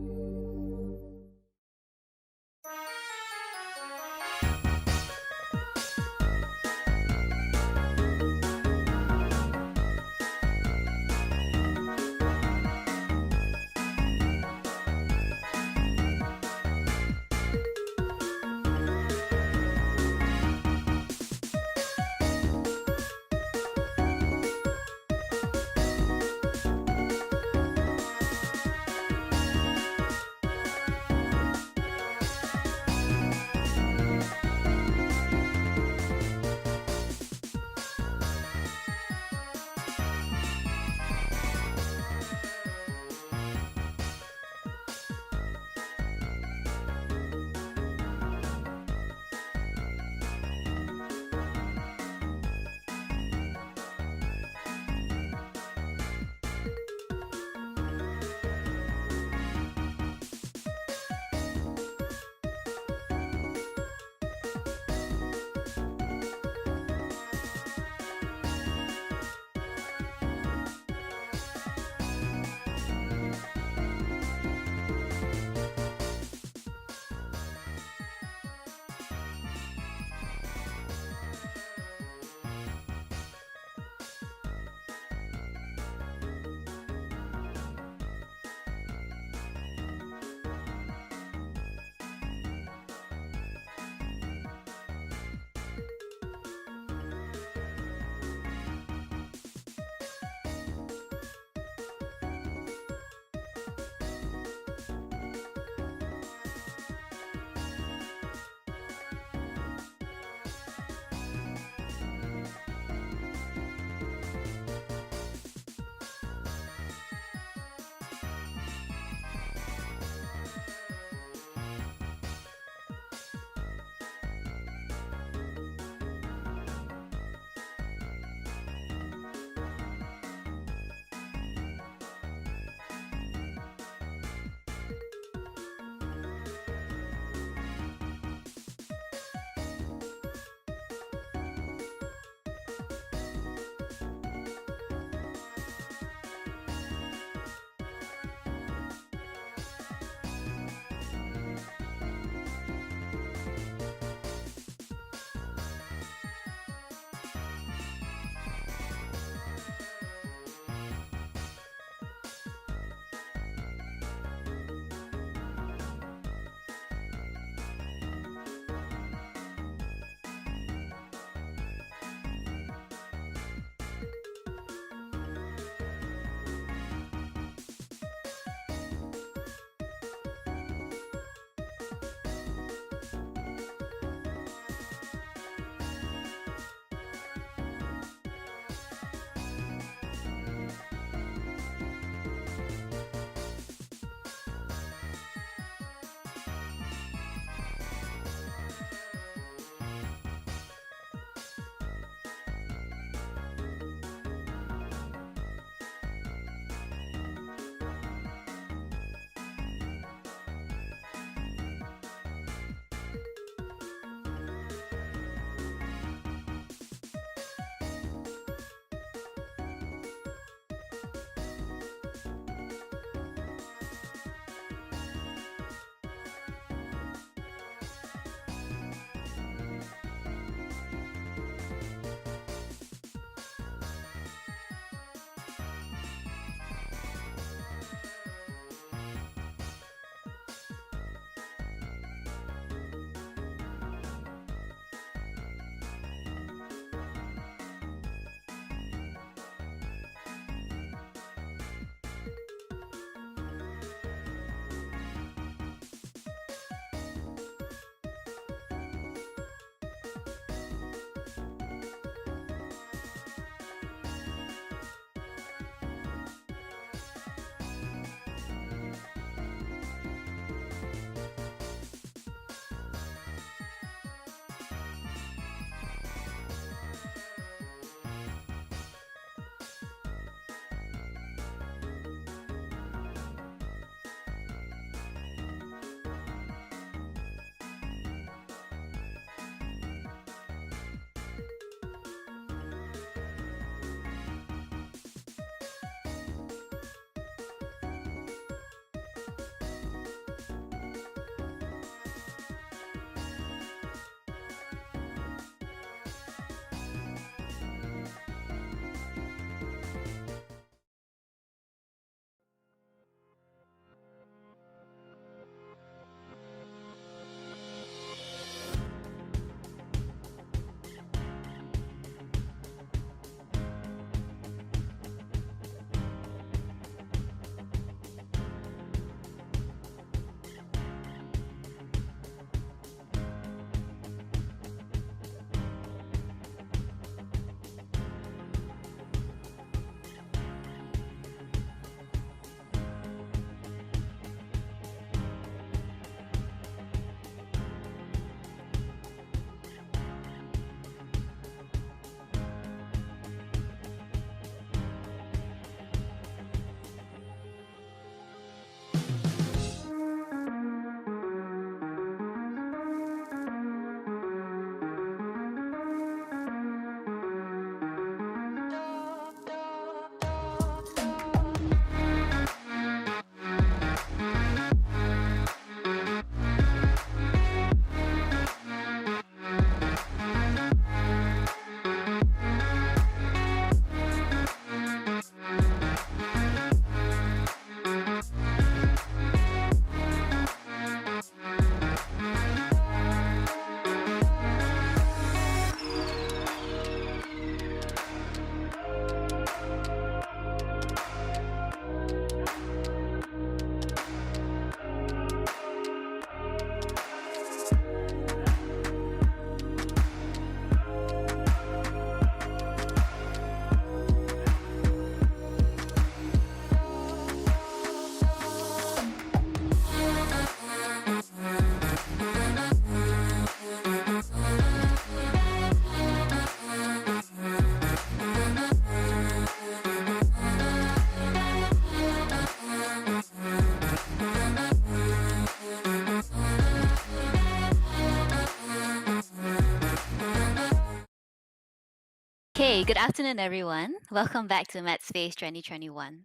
Hey, good afternoon, everyone. Welcome back to MADSPACE 2021.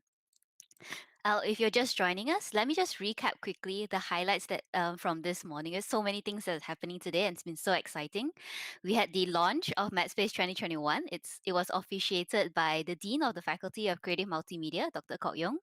If you're just joining us, let me just recap quickly the highlights that from this morning. There's so many things that are happening today, and it's been so exciting. We had the launch of MADSPACE 2021. It was officiated by the Dean of the Faculty of Creative Multimedia, Dr. Kok Yong.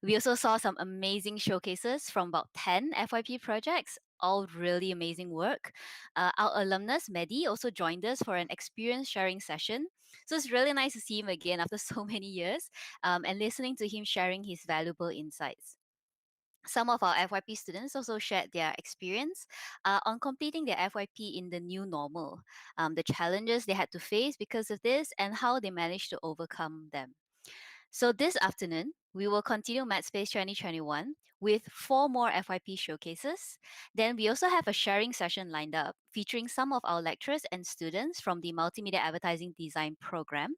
We also saw some amazing showcases from about 10 FYP projects, all really amazing work. Our alumnus, Mehdi, also joined us for an experience sharing session. So it's really nice to see him again after so many years and listening to him sharing his valuable insights. Some of our FYP students also shared their experience on completing their FYP in the new normal, the challenges they had to face because of this, and how they managed to overcome them. So this afternoon, we will continue MADSPACE 2021 with 4 more FYP showcases. Then we also have a sharing session lined up featuring some of our lecturers and students from the Multimedia Advertising Design program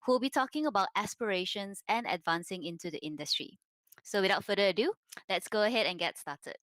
who will be talking about aspirations and advancing into the industry. So without further ado, let's go ahead and get started.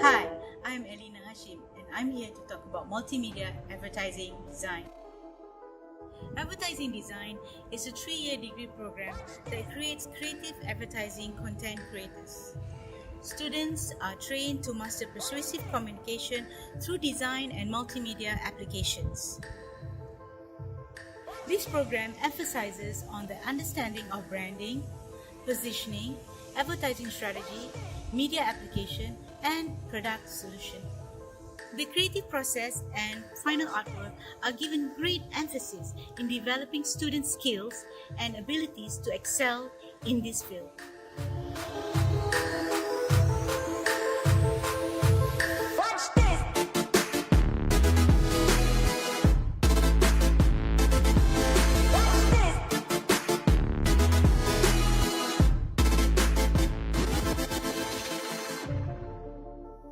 Hi, I'm Elina Hashim, and I'm here to talk about multimedia advertising design. Advertising design is a 3-year degree program that creates creative advertising content creators. Students are trained to master persuasive communication through design and multimedia applications. This program emphasizes on the understanding of branding, positioning, advertising strategy, media application, and product solution. The creative process and final artwork are given great emphasis in developing student skills and abilities to excel in this field.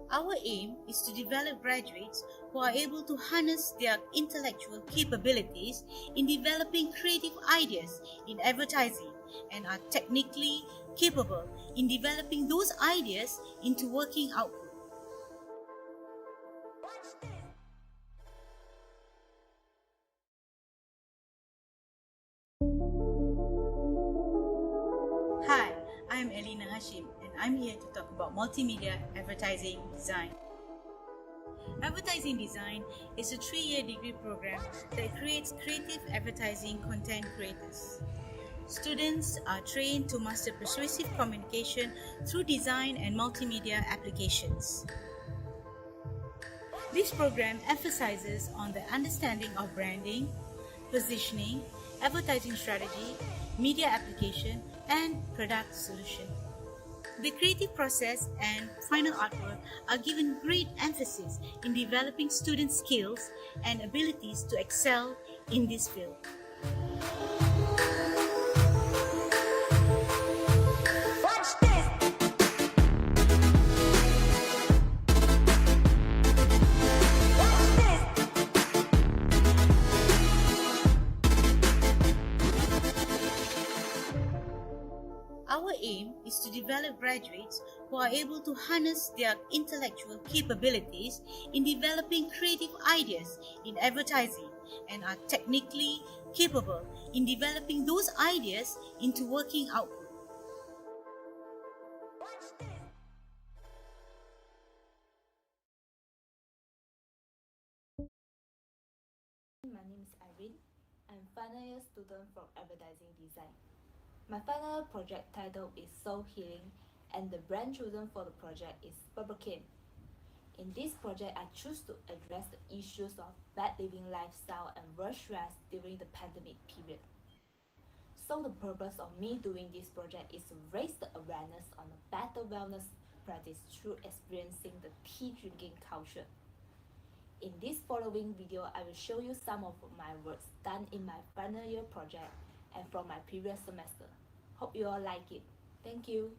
Our aim is to develop graduates who are able to harness their intellectual capabilities in developing creative ideas in advertising and are technically capable in developing those ideas into working output. Hi, I'm Elina Hashim, and I'm here to talk about multimedia advertising design. Advertising design is a 3-year degree program that creates creative advertising content creators. Students are trained to master persuasive communication through design and multimedia applications. This program emphasizes on the understanding of branding, positioning, advertising strategy, media application, and product solution. The creative process and final artwork are given great emphasis in developing student skills and abilities to excel in this field. Our aim is to develop graduates who are able to harness their intellectual capabilities in developing creative ideas in advertising and are technically capable in developing those ideas into working output. My name is Irene. I'm final year student from advertising design. My final project title is Soul Healing, and the brand chosen for the project is Bubble Cane. In this project, I choose to address the issues of bad living lifestyle and work stress during the pandemic period. So the purpose of me doing this project is to raise the awareness on the better wellness practice through experiencing the tea drinking culture. In this following video, I will show you some of my works done in my final year project and from my previous semester. Hope you all like it. Thank you.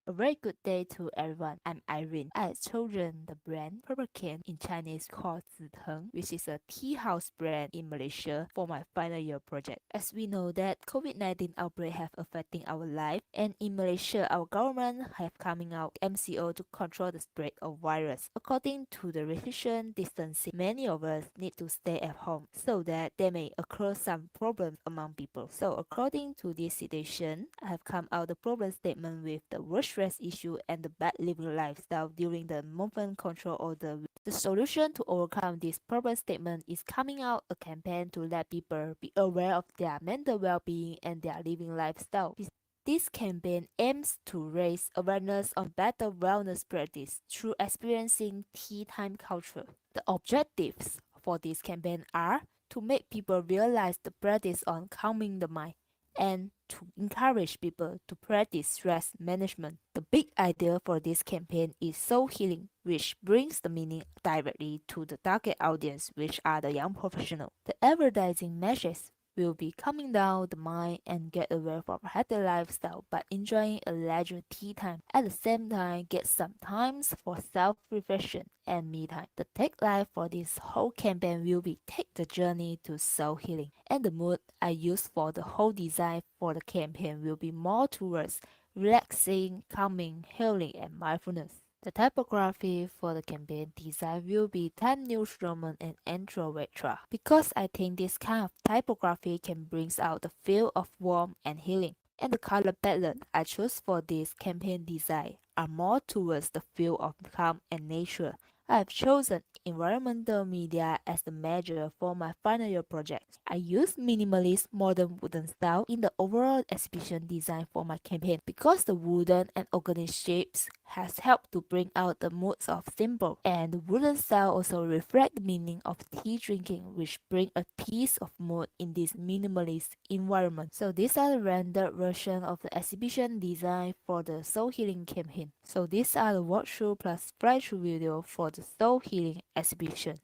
A very good day to everyone. I'm Irene. I have chosen the brand Purple Cane, in Chinese called Ziteng, which is a tea house brand in Malaysia, for my final year project. As we know that COVID-19 outbreak have affecting our life, and in Malaysia, our government have coming out MCO to control the spread of virus. According to the restriction distancing, many of us need to stay at home so that there may occur some problems among people. So according to this situation, I have come out the problem statement with the work stress issue and the bad living lifestyle during the movement control order. The solution to overcome this problem statement is coming out a campaign to let people be aware of their mental well-being and their living lifestyle. This campaign aims to raise awareness on better wellness practice through experiencing tea time culture. The objectives for this campaign are to make people realize the practice on calming the mind and to encourage people to practice stress management. The big idea for this campaign is soul healing, which brings the meaning directly to the target audience, which are the young professionals. The advertising message will be calming down the mind and get away from healthy lifestyle by enjoying a leisure tea time. At the same time, get some times for self-reflection and me time. The tagline for this whole campaign will be "Take the journey to soul healing," and the mood I use for the whole design for the campaign will be more towards relaxing, calming, healing, and mindfulness. The typography for the campaign design will be Time New Roman and Intro Retro, because I think this kind of typography can bring out the feel of warmth and healing. And the color palette I chose for this campaign design are more towards the feel of calm and nature. I have chosen environmental media as the measure for my final year project. I used minimalist modern wooden style in the overall exhibition design for my campaign because the wooden and organic shapes has helped to bring out the moods of simple, and the wooden style also reflect the meaning of tea drinking, which bring a piece of mood in this minimalist environment. So these are the rendered version of the exhibition design for the soul healing campaign. So these are the walkthrough plus fly-through video for the soul healing exhibition.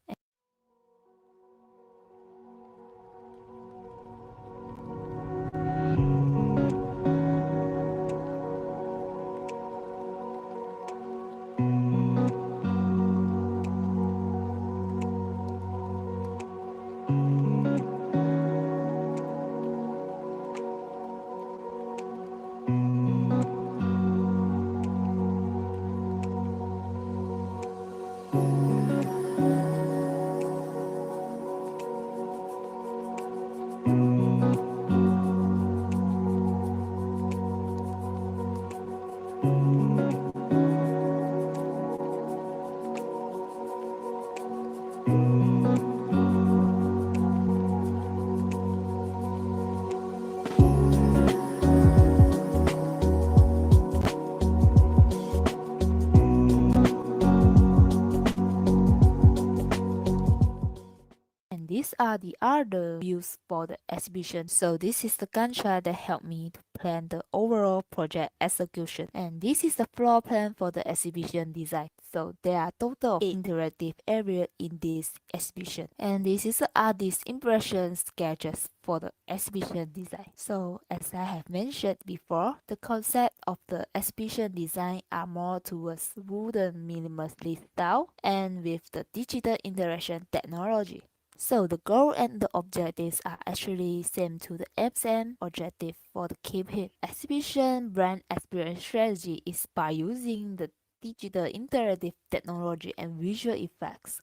These are the other views for the exhibition. So this is the Gantt chart that helped me to plan the overall project execution. And this is the floor plan for the exhibition design. So there are total of 8 interactive areas in this exhibition. And this is the artist impression sketches for the exhibition design. So as I have mentioned before, the concept of the exhibition design are more towards wooden minimalist style and with the digital interaction technology. So the goal and the objectives are actually same to the XM objective for the campaign. Exhibition brand experience strategy is by using the digital interactive technology and visual effects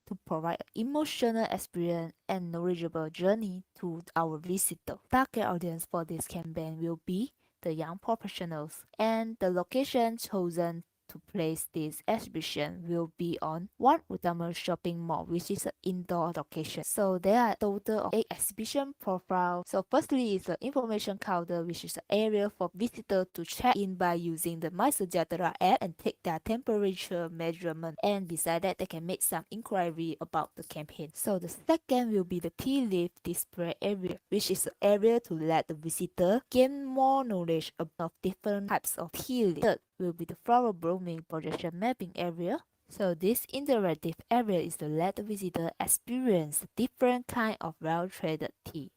to provide an emotional experience and knowledgeable journey to our visitor. Target audience for this campaign will be the young professionals, and the location chosen to place this exhibition will be on One Utama Shopping Mall, which is an indoor location. So there are a total of 8 exhibition profiles. So firstly is the information counter, which is an area for visitors to check in by using the MySejahtera app and take their temperature measurement. And beside that, they can make some inquiry about the campaign. So the second will be the tea leaf display area, which is an area to let the visitor gain more knowledge about different types of tea leaf. Third will be the flower blooming projection mapping area. So this interactive area is to let the visitor experience different kind of well-traded tea.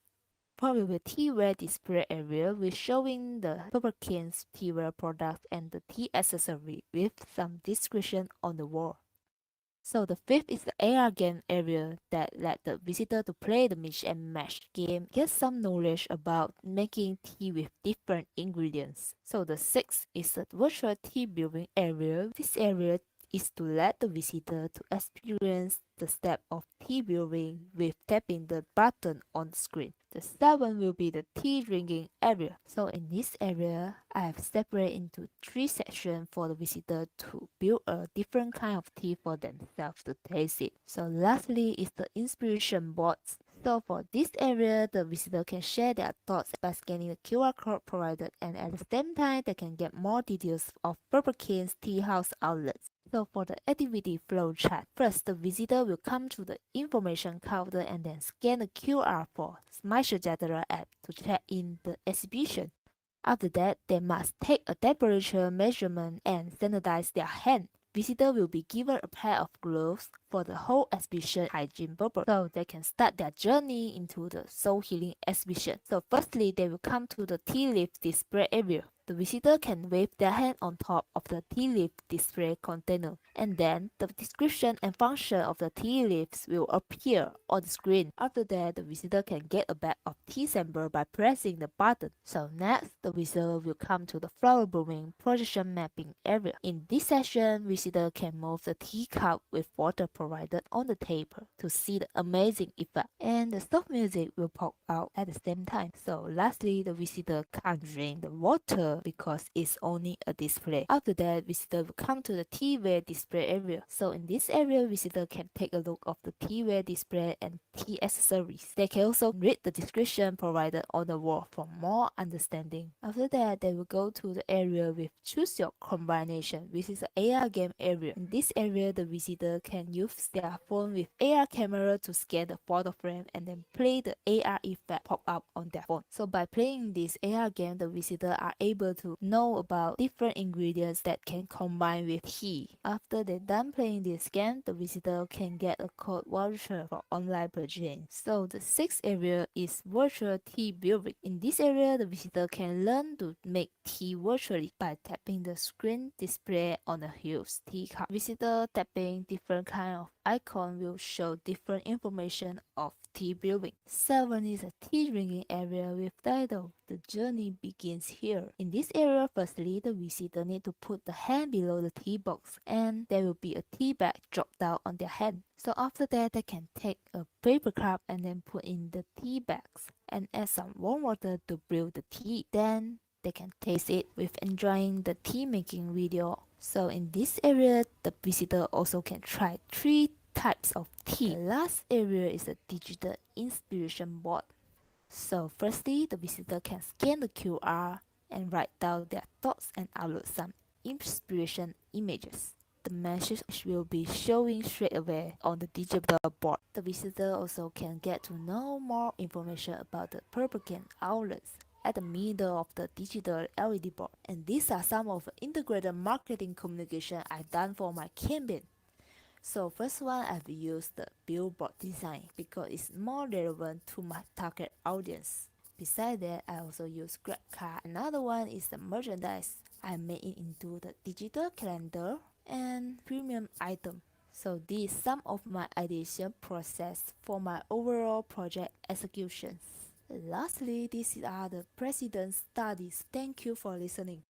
Followed with teaware display area with showing the Purple-Cane's teaware products and the tea accessory with some description on the wall. So the fifth is the AR game area that let the visitor to play the mix and match game, get some knowledge about making tea with different ingredients. So the sixth is the virtual tea brewing area. This area is to let the visitor to experience the step of tea brewing with tapping the button on the screen. The seventh will be the tea drinking area. So in this area, I have separated into 3 sections for the visitor to build a different kind of tea for themselves to taste it. So lastly is the inspiration boards. So for this area, the visitor can share their thoughts by scanning the QR code provided, and at the same time, they can get more details of Purple Cane's tea house outlets. So for the activity flow chart, first the visitor will come to the information counter and then scan the QR for MySejahtera app to check in the exhibition. After that, they must take a temperature measurement and sanitize their hand. Visitor will be given a pair of gloves for the whole exhibition hygiene purpose, so they can start their journey into the soul healing exhibition. So firstly, they will come to the tea leaf display area. The visitor can wave their hand on top of the tea leaf display container, and then the description and function of the tea leaves will appear on the screen. After that, the visitor can get a bag of tea sample by pressing the button. So next, the visitor will come to the flower blooming projection mapping area. In this session, visitor can move the teacup with water provided on the table to see the amazing effect, and the soft music will pop out at the same time. So lastly, the visitor can't drink the water because it's only a display. After that, visitor will come to the teaware display area. So in this area, visitor can take a look of the teaware display and tea accessories. They can also read the description provided on the wall for more understanding. After that, they will go to the area with choose your combination, which is the AR game area. In this area, the visitor can use their phone with AR camera to scan the photo frame and then play the AR effect pop up on their phone. So by playing this AR game, the visitor are able to know about different ingredients that can combine with tea. After they're done playing this game, the visitor can get a code voucher for online purchase. So the sixth area is virtual tea brewing. In this area, the visitor can learn to make tea virtually by tapping the screen display on a huge tea cup. Visitor tapping different kind of icon will show different information of tea brewing. 7 is a tea drinking area with title The Journey Begins Here. In this area, firstly, the visitor need to put the hand below the tea box, and there will be a tea bag dropped down on their hand. So after that, they can take a paper cup and then put in the tea bags and add some warm water to brew the tea. Then they can taste it with enjoying the tea making video. So in this area, the visitor also can try 3 types of tea. The last area is a digital inspiration board. So firstly, the visitor can scan the QR and write down their thoughts and upload some inspiration images. The message will be showing straight away on the digital board. The visitor also can get to know more information about the Purple Cane outlets at the middle of the digital LED board. And these are some of the integrated marketing communication I've done for my campaign. So first one, I've used the billboard design because it's more relevant to my target audience. Besides that, I also use grab card. Another one is the merchandise. I made it into the digital calendar and premium item. So these some of my ideation process for my overall project executions. Lastly, these are the president's studies. Thank you for listening.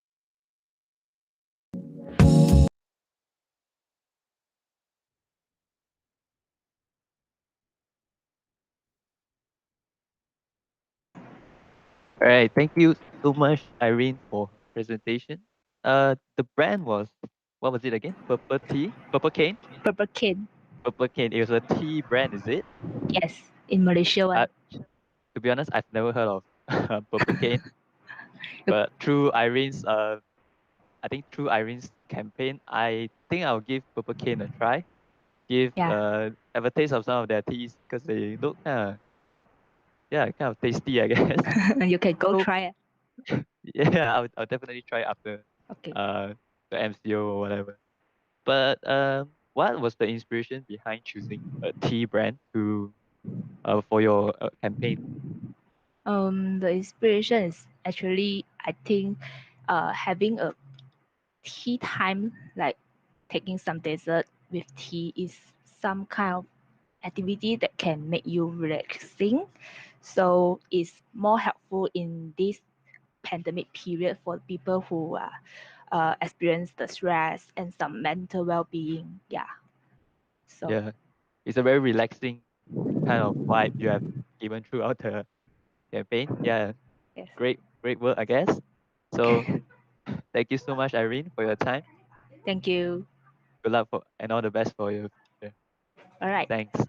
All right, thank you so much, Irene, for her presentation. The brand was, what was it again? Purple tea, purple cane, Purple cane. purple cane. It was a tea brand, is it? Yes, in Malaysia one. To be honest, I've never heard of purple cane, but through Irene's, I think through Irene's campaign, I think I'll give purple cane a try. Have a taste of some of their teas because they look kind of tasty, I guess. You can go So, try it. yeah, I'll definitely try after Okay. the MCO or whatever. But what was the inspiration behind choosing a tea brand to for your campaign? The inspiration is actually, I think, having a tea time, like taking some dessert with tea, is some kind of activity that can make you relaxing. So it's more helpful in this pandemic period for people who experience the stress and some mental well-being. Yeah. So Yeah, it's a very relaxing kind of vibe you have given throughout the campaign. Yeah, yes. great work, I guess. So thank you so much, Irene, for your time. Thank you. Good luck for and all the best for your future. All right. Thanks.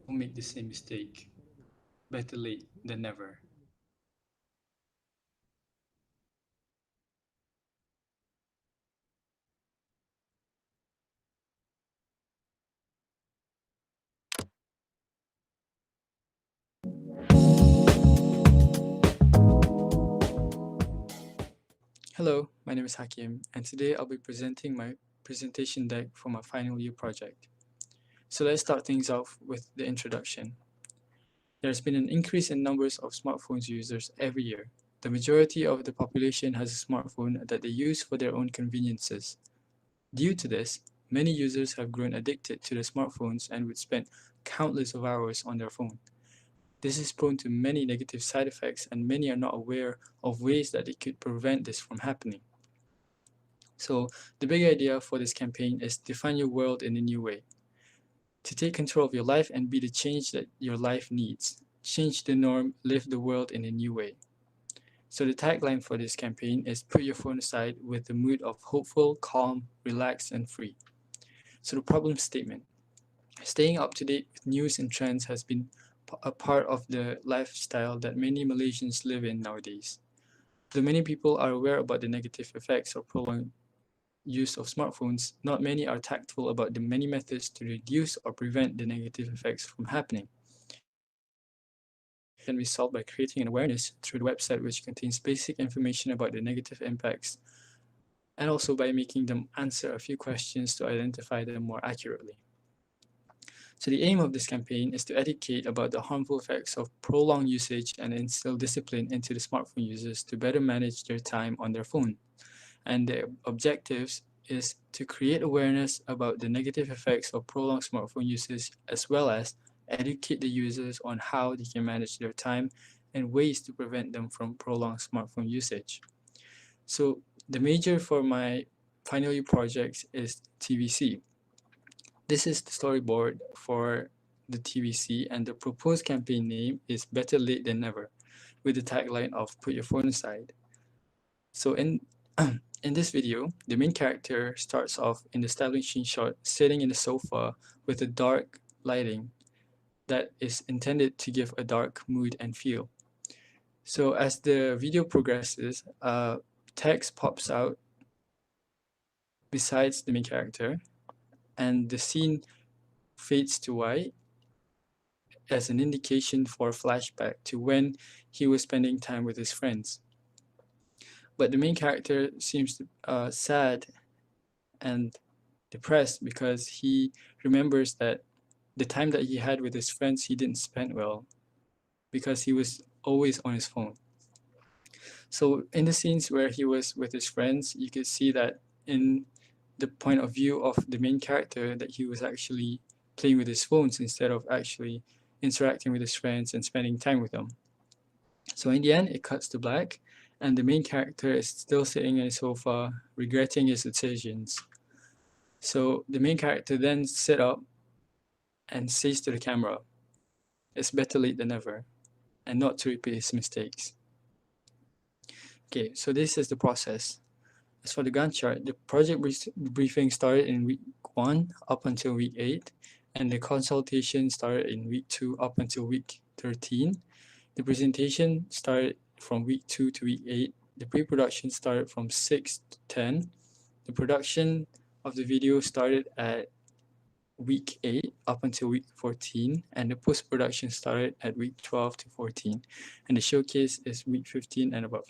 Don't make the same mistake. Better late than never. Hello, my name is Hakim, and today I'll be presenting my presentation deck for my final year project. So let's start things off with the introduction. There's been an increase in numbers of smartphones users every year. The majority of the population has a smartphone that they use for their own conveniences. Due to this, many users have grown addicted to their smartphones and would spend countless of hours on their phone. This is prone to many negative side effects, and many are not aware of ways that they could prevent this from happening. So, the big idea for this campaign is define your world in a new way. To take control of your life and be the change that your life needs. change the norm, live the world in a new way. So the tagline for this campaign is put your phone aside with the mood of hopeful, calm, relaxed, and free. So the problem statement. Staying up to date with news and trends has been a part of the lifestyle that many Malaysians live in nowadays. Though many people are aware about the negative effects of prolonged use of smartphones, not many are tactful about the many methods to reduce or prevent the negative effects from happening. This can be solved by creating an awareness through the website, which contains basic information about the negative impacts, and also by making them answer a few questions to identify them more accurately. So the aim of this campaign is to educate about the harmful effects of prolonged usage and instill discipline into the smartphone users to better manage their time on their phone. And the objectives is to create awareness about the negative effects of prolonged smartphone usage, as well as educate the users on how they can manage their time and ways to prevent them from prolonged smartphone usage. So the major for my final year project is TVC. This is the storyboard for the TVC, and the proposed campaign name is Better Late Than Never, with the tagline of Put Your Phone Aside. So in this video, the main character starts off in the establishing shot sitting in the sofa with a dark lighting that is intended to give a dark mood and feel. So as the video progresses, text pops out besides the main character, and the scene fades to white as an indication for a flashback to when he was spending time with his friends. But the main character seems sad and depressed because he remembers that the time that he had with his friends he didn't spend well because he was always on his phone. So in the scenes where he was with his friends, you could see that in the point of view of the main character that he was actually playing with his phones instead of actually interacting with his friends and spending time with them. So in the end, it cuts to black, and the main character is still sitting on his sofa, regretting his decisions. So the main character then sit up and says to the camera, "It's better late than never," and not to repeat his mistakes. Okay, so this is the process. As for the Gantt chart, the project briefing started in week 1 up until week 8, and the consultation started in week 2 up until week 13. The presentation started from week 2 to week 8. The pre-production started from 6 to 10. The production of the video started at week 8 up until week 14, and the post-production started at week 12 to 14, and the showcase is week 15 and above.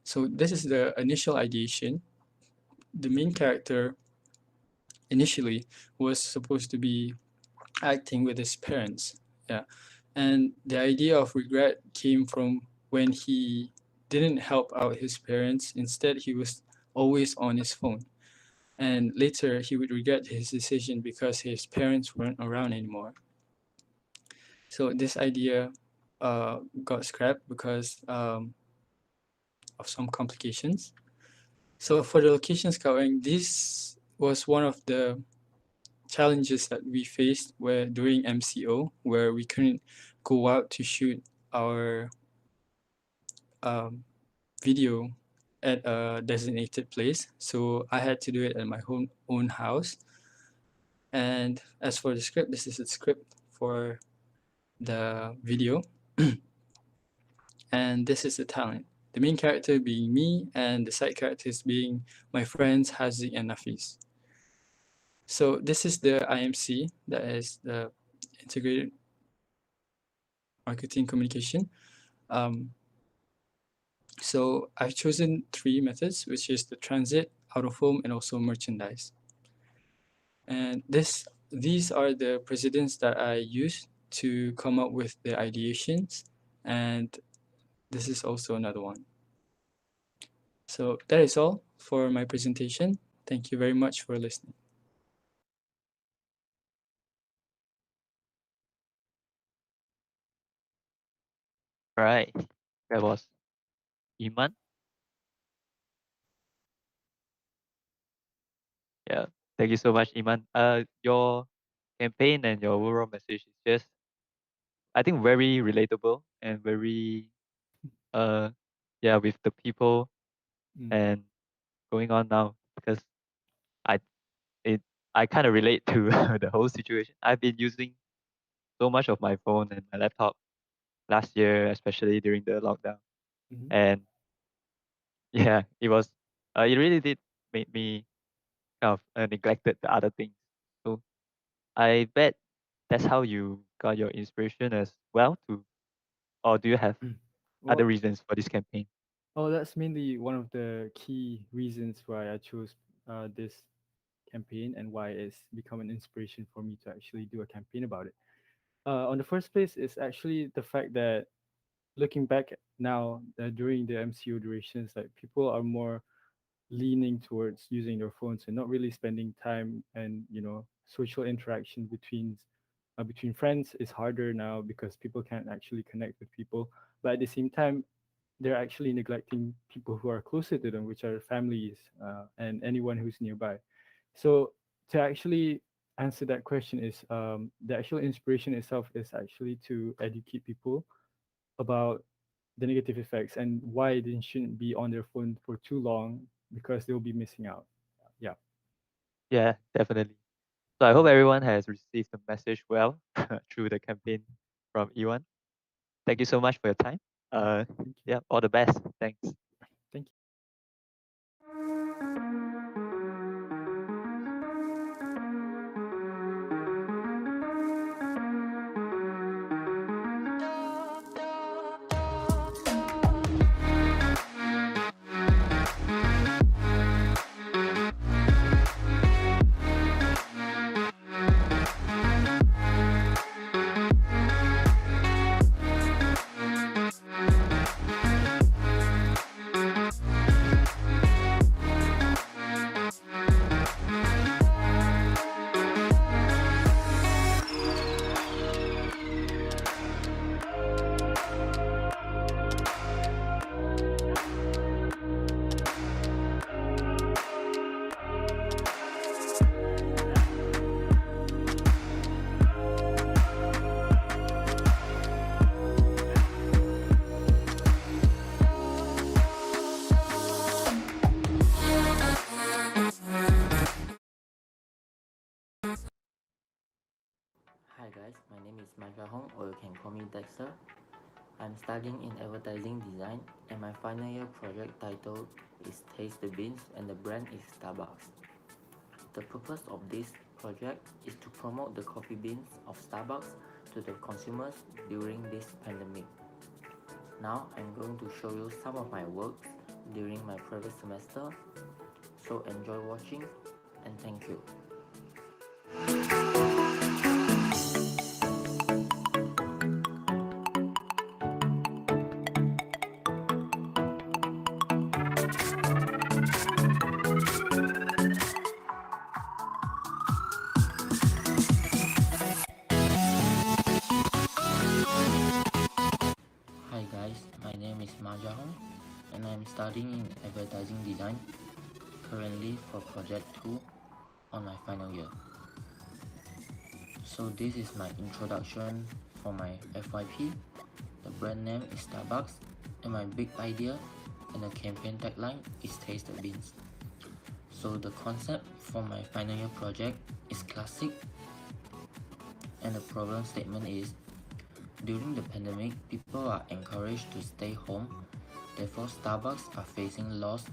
So this is the initial ideation. The main character initially was supposed to be acting with his parents. Yeah. And the idea of regret came from when he didn't help out his parents. Instead, he was always on his phone. And later, he would regret his decision because his parents weren't around anymore. So this idea got scrapped because of some complications. So for the location scouting, this was one of the challenges that we faced where during MCO, where we couldn't go out to shoot our video at a designated place. So I had to do it at my own house. And as for the script, this is the script for the video. And this is the talent. The main character being me, and the side characters being my friends Haziq and Nafis. So this is the IMC, that is the integrated marketing communication. So I've chosen 3 methods, which is the transit, out of home, and also merchandise. And these are the precedents that I use to come up with the ideations, and this is also another one. So that is all for my presentation. Thank you very much for listening. Right. That was Iman. Yeah. Thank you so much, Iman. Your campaign and your overall message is just I think very relatable and very yeah, with the people and going on now, because I it I kind of relate to the whole situation. I've been using so much of my phone and my laptop last year, especially during the lockdown, and yeah, it really did make me kind of neglected the other things. So I bet that's how you got your inspiration as well to, or do you have other Well, reasons for this campaign? oh, that's mainly one of the key reasons why I chose this campaign and why it's become an inspiration for me to actually do a campaign about it. On the first place is actually the fact that looking back now during the MCO durations, like people are more leaning towards using their phones and not really spending time, and social interaction between friends is harder now because people can't actually connect with people. But at the same time, they're actually neglecting people who are closer to them, which are families, and anyone who's nearby. So to actually answer that question is, the actual inspiration itself is actually to educate people about the negative effects and why they shouldn't be on their phone for too long, because they'll be missing out. Yeah. Yeah, definitely. So I hope everyone has received the message well through the campaign from Ewan. Thank you so much for your time. Yeah, all the best. Thanks. Thank you. Hi guys, my name is Maja Hong, or you can call me Dexter. I'm studying in advertising design and my final year project title is Taste the Beans and the brand is Starbucks. The purpose of this project is to promote the coffee beans of Starbucks to the consumers during this pandemic. Now I'm going to show you some of my works during my previous semester, so enjoy watching and thank you. Hi guys, my name is Maja Hong and I'm studying in advertising design, currently for project 2 on my final year. So this is my introduction for my FYP. The brand name is Starbucks and my big idea and the campaign tagline is Taste the Beans. So the concept for my final year project is classic and the problem statement is, during the pandemic, people are encouraged to stay home, therefore Starbucks are facing loss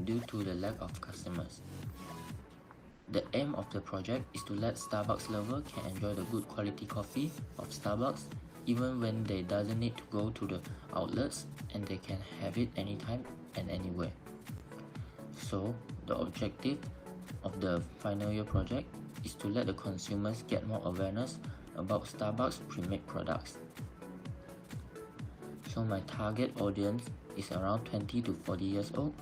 due to the lack of customers. The aim of the project is to let Starbucks lovers can enjoy the good quality coffee of Starbucks even when they doesn't need to go to the outlets and they can have it anytime and anywhere. So the objective of the final year project is to let the consumers get more awareness about Starbucks pre-made products. So my target audience is around 20 to 40 years old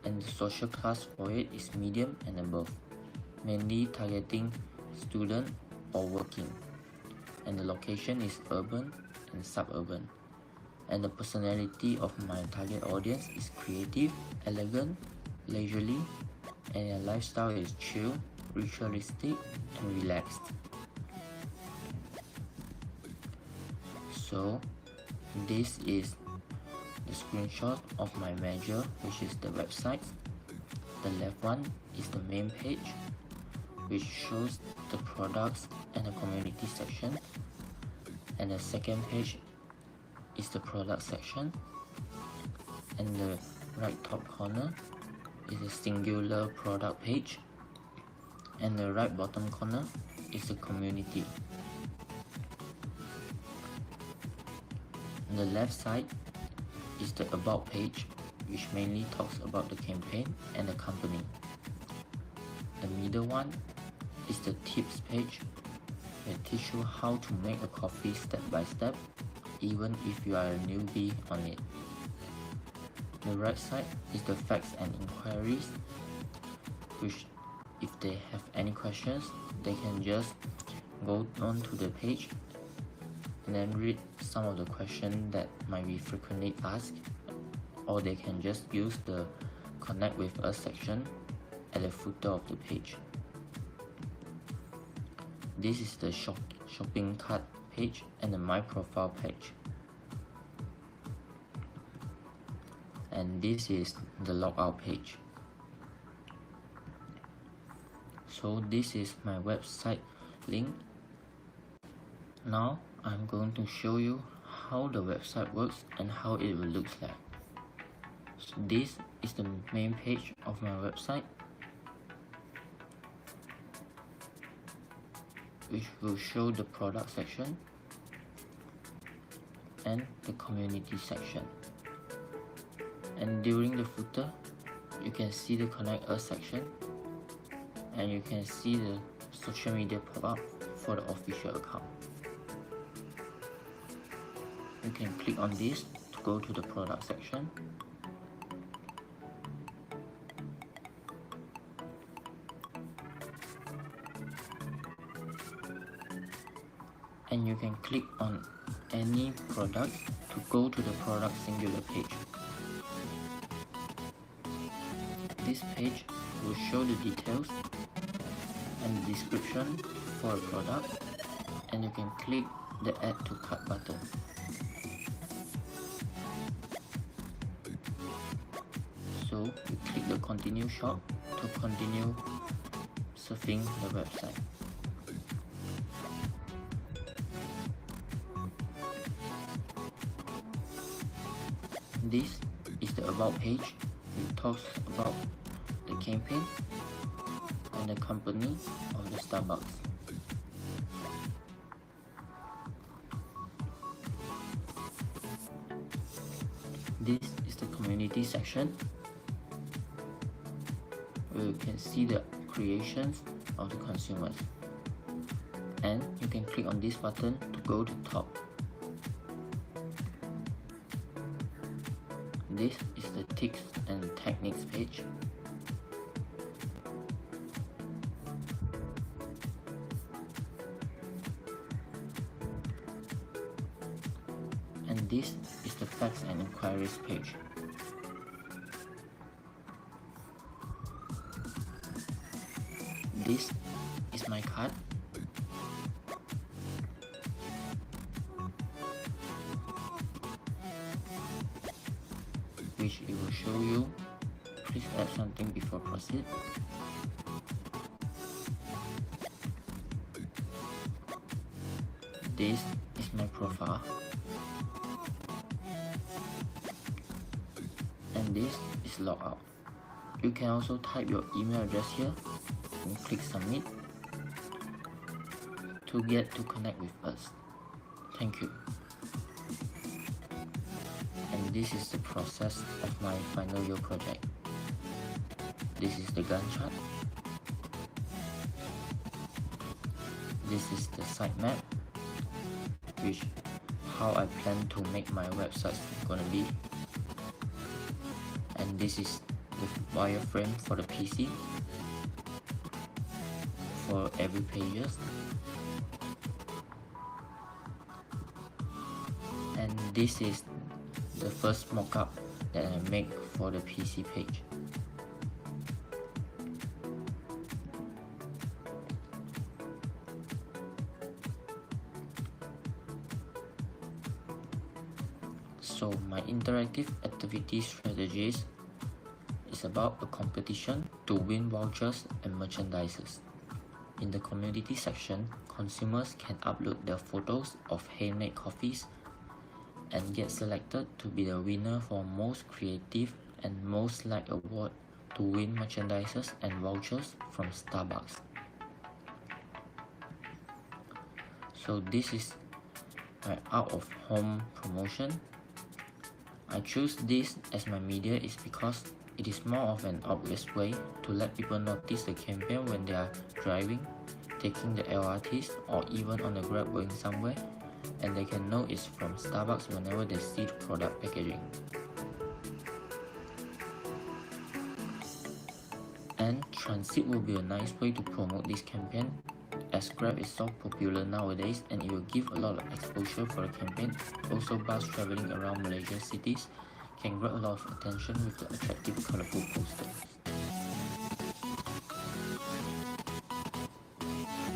and the social class for it is medium and above, mainly targeting student or working, and the location is urban and suburban, and the personality of my target audience is creative, elegant, leisurely, and their lifestyle is chill, ritualistic, and relaxed. So this is the screenshot of my measure, which is the website. The left one is the main page, which shows the products and the community section, and the second page is the product section, and the right top corner is a singular product page, and the right bottom corner is the community. On the left side is the about page, which mainly talks about the campaign and the company. The middle one is the tips page, where it teaches you how to make a coffee step by step, even if you are a newbie on it. The right side is the facts and inquiries, which if they have any questions, they can just go on to the page and then read some of the questions that might be frequently asked, or they can just use the connect with us section at the footer of the page. This is the shopping cart page and the my profile page. And this is the logout page. So this is my website link. Now I'm going to show you how the website works and how it will look like. So this is the main page of my website, which will show the product section and the community section. And during the footer, you can see the connect us section, and you can see the social media pop up for the official account. You can click on this to go to the product section. And you can click on any product to go to the product singular page. This page will show the details and the description for a product, and you can click the add to cart button. So you click the continue shop to continue surfing the website. This is the about page, which talks about the campaign and the company of the Starbucks. This is the community section, where you can see the creations of the consumers, and you can click on this button to go to top. This is the tips and techniques page. And this is the facts and inquiries page. This is my card. Which it will show you. Please add something before proceed. This is my profile. And this is logout. You can also type your email address here and click submit to get to connect with us. Thank you. And this is the process of my final year project. This is the Gantt chart. This is the sitemap, which how I plan to make my website gonna be. And this is the wireframe for the PC for every pages. And this is the first mockup that I make for the PC page. So my interactive activity strategies is about a competition to win vouchers and merchandises. In the community section, consumers can upload their photos of handmade coffees and get selected to be the winner for most creative and most liked award to win merchandises and vouchers from Starbucks. So this is my out of home promotion. I choose this as my media is because it is more of an obvious way to let people notice the campaign when they are driving, taking the LRTs, or even on the Grab going somewhere, and they can know it's from Starbucks whenever they see the product packaging. And transit will be a nice way to promote this campaign, as Grab is so popular nowadays and it will give a lot of exposure for the campaign. Also, bus traveling around Malaysia cities can grab a lot of attention with the attractive colorful posters.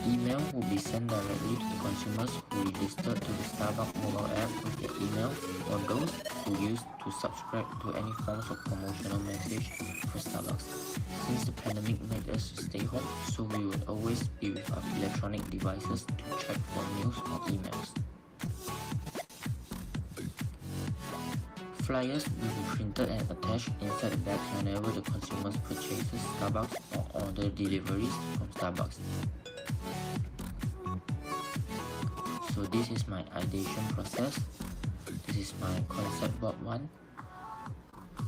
Email will be sent directly to the consumers who registered to the Starbucks mobile app with their email, or those who used to subscribe to any forms of promotional message for Starbucks. Since the pandemic made us stay home, so we will always be with our electronic devices to check for news or emails. Flyers will be printed and attached inside the bag whenever the consumers purchases Starbucks or order deliveries from Starbucks. So this is my ideation process. This is my concept board 1.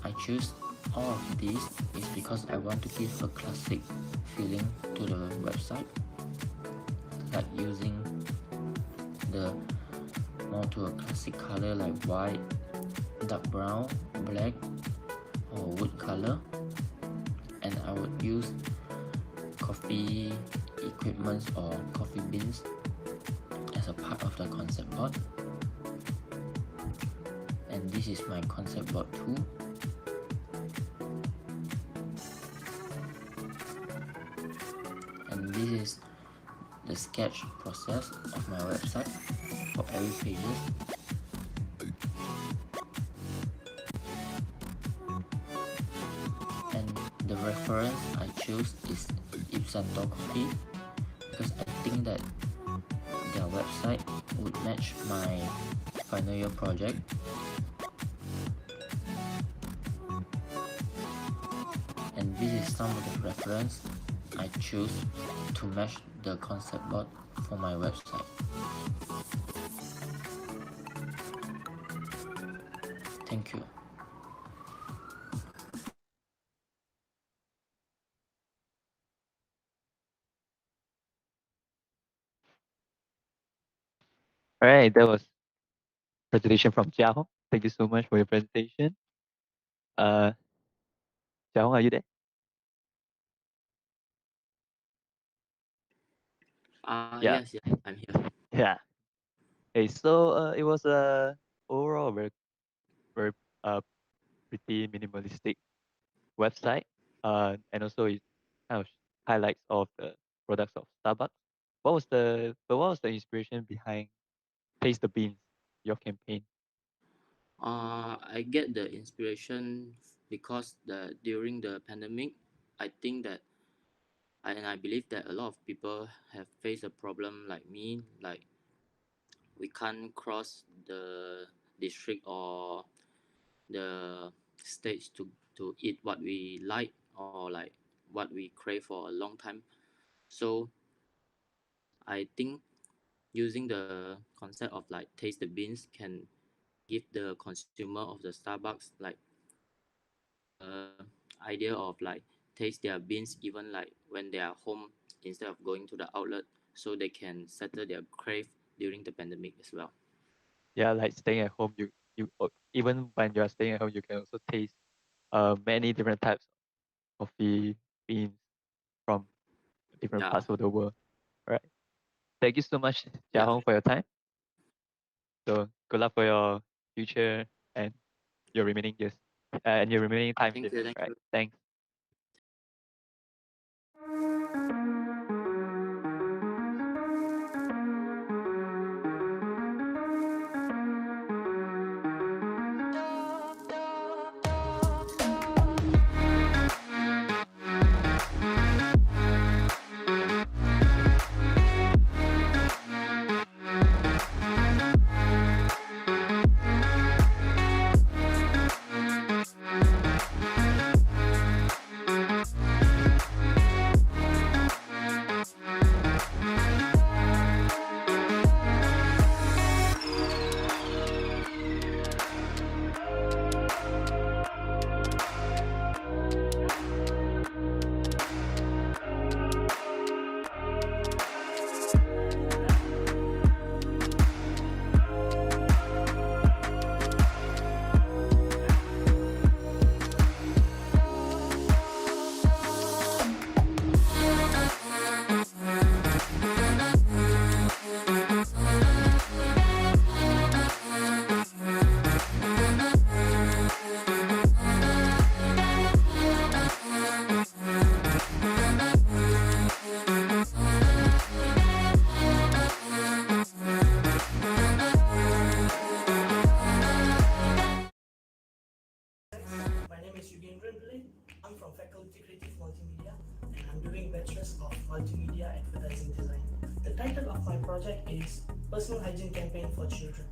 I choose all of these is because I want to give a classic feeling to the website, like using the more to a classic color like white, dark brown, black, or wood color. And I would use coffee equipments or coffee beans as a part of the concept board. And this is my concept board 2. And this is the sketch process of my website for every pages. And the reference I choose is Ipsanto Coffee because I think that their website would match my final year project. And this is some of the reference I choose to match the concept board for my website. Thank you. All right, that was presentation from Jiahong. Thank you so much for your presentation. Jiahong, are you there? Yeah. Yes, I'm here. Yeah. Okay, so it was a overall very uh pretty minimalistic website. And also it kind of highlights of the products of Starbucks. What was the inspiration behind Taste the Beans, your campaign? I get the inspiration because during the pandemic, I think that I believe that a lot of people have faced a problem like me, like we can't cross the district or the states to eat what we like or like what we crave for a long time. So I think using the concept of like taste the beans can give the consumer of the Starbucks like idea of like taste their beans even like when they are home instead of going to the outlet, so they can settle their crave during the pandemic as well. Yeah, like staying at home, even when you are staying at home, you can also taste many different types of coffee beans from different parts of the world. All right. Thank you so much, Jiahong, for your time. So good luck for your future and your remaining years and your remaining time Thank here. you. Right. Thanks. advertising design. The title of my project is Personal Hygiene Campaign for Children.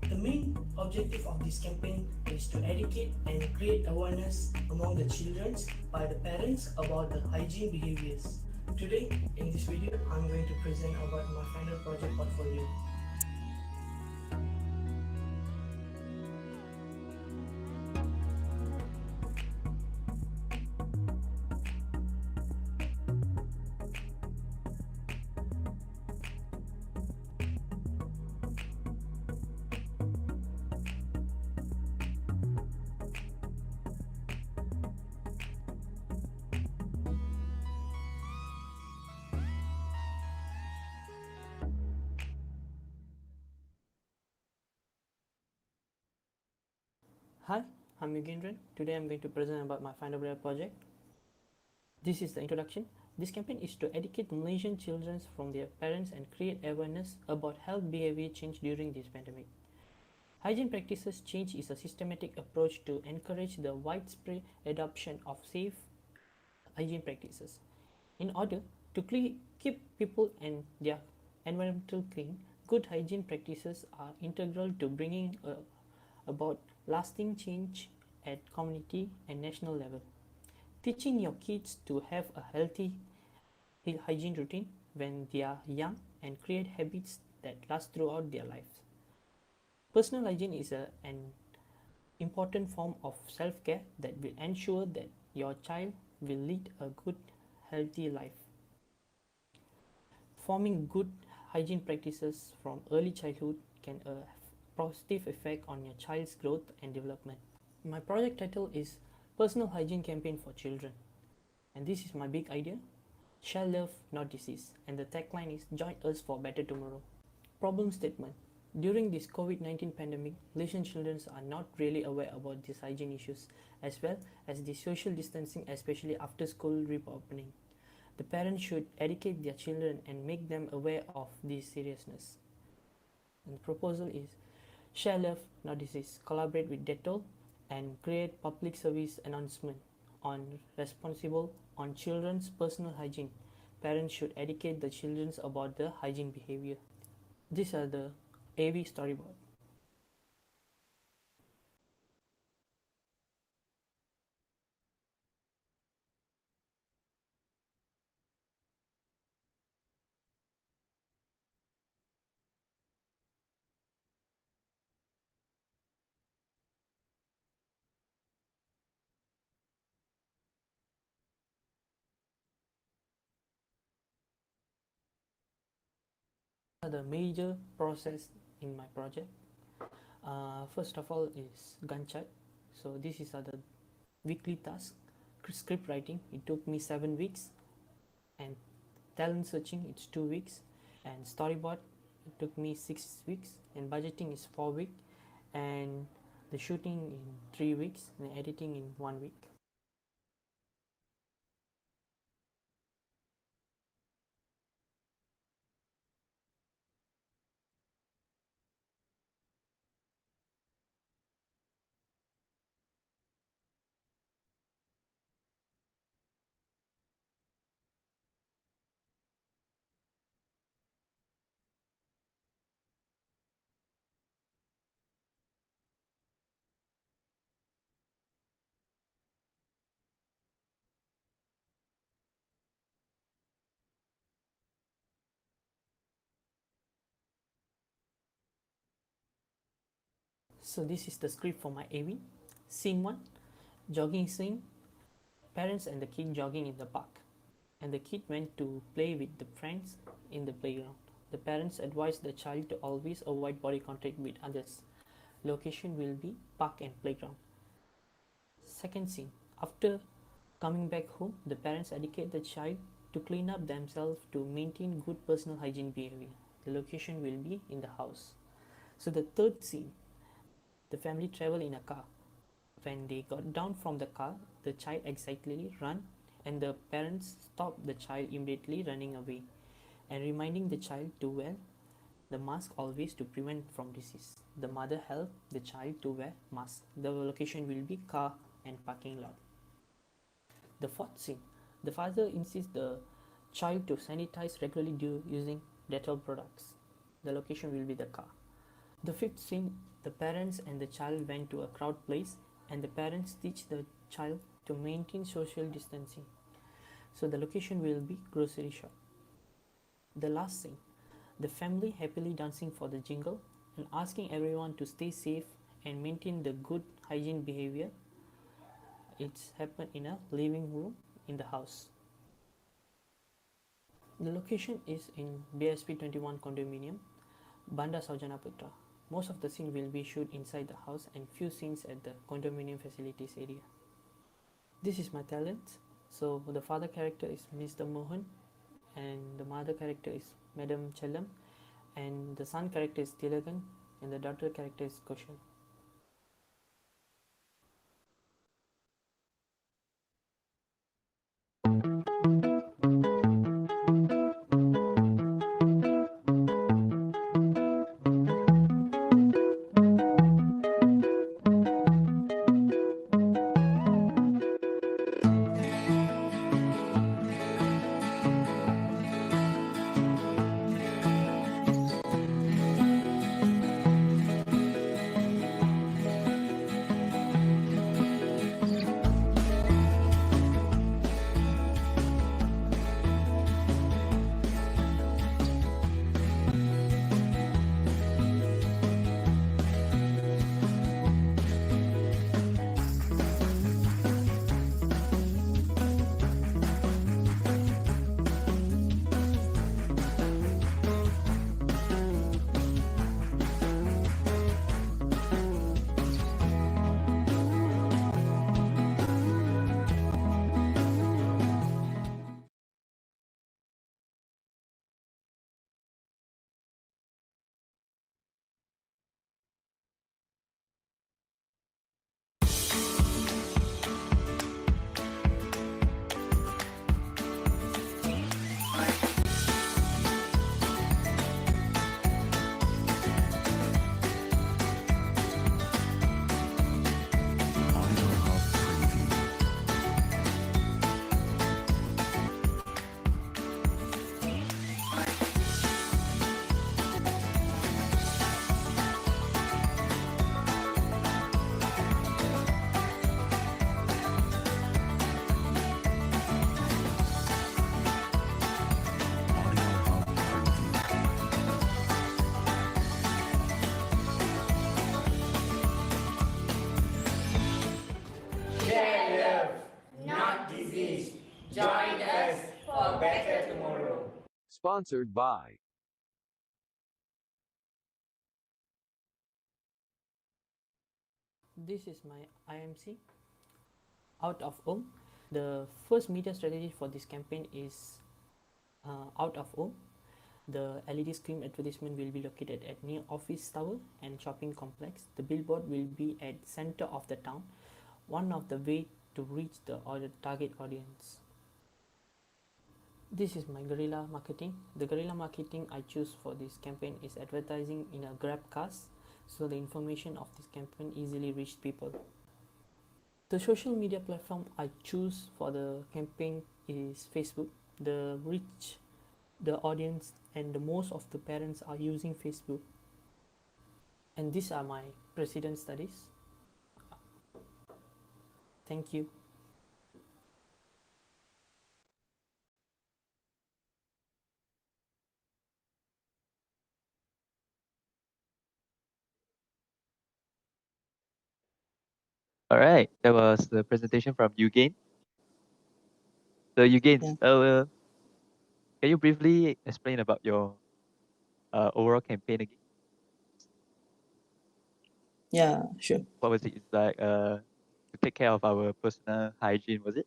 The main objective of this campaign is to educate and create awareness among the children by the parents about the hygiene behaviors. Today, in this video, I'm going to present about my final project portfolio. Hi, I'm Yugendran. Today I'm going to present about my final year project. This is the introduction. This campaign is to educate Malaysian children from their parents and create awareness about health behavior change during this pandemic. Hygiene practices change is a systematic approach to encourage the widespread adoption of safe hygiene practices. In order to keep people and their environmental clean, good hygiene practices are integral to bringing about lasting change at community and national level. Teaching your kids to have a healthy hygiene routine when they are young and create habits that last throughout their lives. Personal hygiene is an important form of self-care that will ensure that your child will lead a good, healthy life. Forming good hygiene practices from early childhood can have positive effect on your child's growth and development. My project title is Personal Hygiene Campaign for Children, and this is my big idea: share love, not disease, and the tagline is join us for better tomorrow. Problem statement: during this COVID-19 pandemic, Malaysian children are not really aware about these hygiene issues as well as the social distancing, especially after school reopening. The parents should educate their children and make them aware of this seriousness. And the proposal is share love, not disease, collaborate with Dettol, and create public service announcement on responsible on children's personal hygiene. Parents should educate the children about the hygiene behavior. These are the AV storyboard. The major process in my project, first of all is Gantt chart. So this is the weekly task. Script writing, it took me 7 weeks, and talent searching, it's 2 weeks, and storyboard, it took me 6 weeks, and budgeting is 4 weeks, and the shooting in 3 weeks, and editing in 1 week. So this is the script for my AV. Scene 1, jogging scene. Parents and the kid jogging in the park, and the kid went to play with the friends in the playground. The parents advised the child to always avoid body contact with others. Location will be park and playground. Second scene, after coming back home, the parents educate the child to clean up themselves to maintain good personal hygiene behavior. The location will be in the house. So the third scene, the family travel in a car. When they got down from the car, the child excitedly ran, and the parents stopped the child immediately running away and reminding the child to wear the mask always to prevent from disease. The mother helped the child to wear mask. The location will be car and parking lot. The fourth scene, the father insists the child to sanitize regularly using Dettol products. The location will be the car. The fifth scene, the parents and the child went to a crowd place and the parents teach the child to maintain social distancing. So the location will be grocery shop. The last scene, the family happily dancing for the jingle and asking everyone to stay safe and maintain the good hygiene behavior. It's happened in a living room in the house. The location is in BSP 21 condominium, Banda Saujana Putra. Most of the scene will be shoot inside the house and few scenes at the condominium facilities area. This is my talent. So the father character is Mr. Mohan and the mother character is Madam Chellam and the son character is Tilagan and the daughter character is Koshal. Join us for better tomorrow. Sponsored by This is my IMC out of home. The first media strategy for this campaign is out of home. The LED screen advertisement will be located at near office tower and shopping complex. The billboard will be at center of the town, one of the way to reach the target audience. This is my guerrilla marketing. The guerrilla marketing I choose for this campaign is advertising in a grab cars, so the information of this campaign easily reach people. The social media platform I choose for the campaign is Facebook. The reach, the audience and the most of the parents are using Facebook. And these are my precedent studies. Thank you. All right, that was the presentation from Eugene. So Eugene, can you briefly explain about your overall campaign again? Yeah, sure. What was it? It's like to take care of our personal hygiene, was it?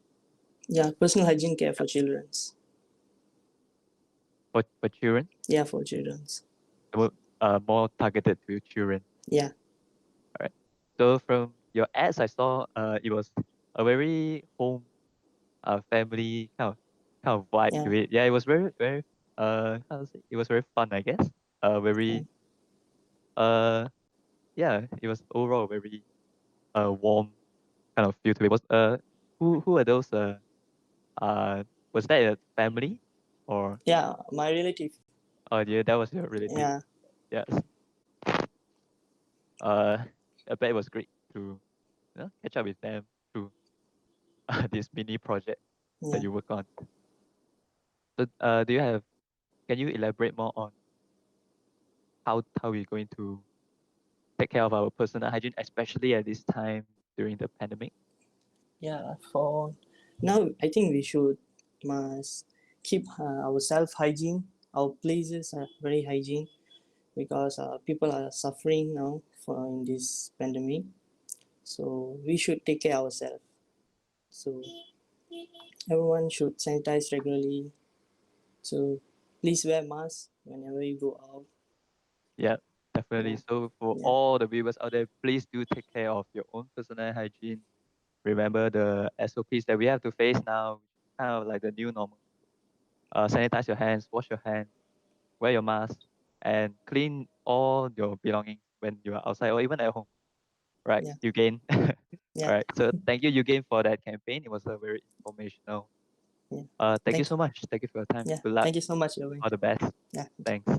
Yeah, personal hygiene care for children's. For children? Yeah, for children's. More targeted to children. Yeah. All right. So from your ads, I saw it was a very home, family kind of vibe to it. Yeah, it was very how to say? It was very fun, I guess. Very yeah, it was overall very warm kind of feel to it. Was who are those was that a family? or Yeah, my relative. oh yeah, that was your relative. Yeah. Yes. I bet it was great to catch up with them through this mini project that Yeah. you work on. So can you elaborate more on how we're going to take care of our personal hygiene, especially at this time during the pandemic? Yeah, for now, I think we must keep our self hygiene. Our places are very hygiene because people are suffering now in this pandemic. So we should take care ourselves. So everyone should sanitize regularly. So please wear mask whenever you go out. Yeah, definitely. Yeah. So for Yeah. all the viewers out there, please do take care of your own personal hygiene. Remember the SOPs that we have to face now, kind of like the new normal. Sanitize your hands, wash your hands, wear your mask, and clean all your belongings when you are outside or even at home. Right, Yeah. Eugene? Yeah. All right. So thank you, Eugene, for that campaign. It was a very informational. Yeah. Thank you so much. Thank you for your time. Yeah. Good luck. Thank you so much, Erwin. All the best. Yeah. Thanks.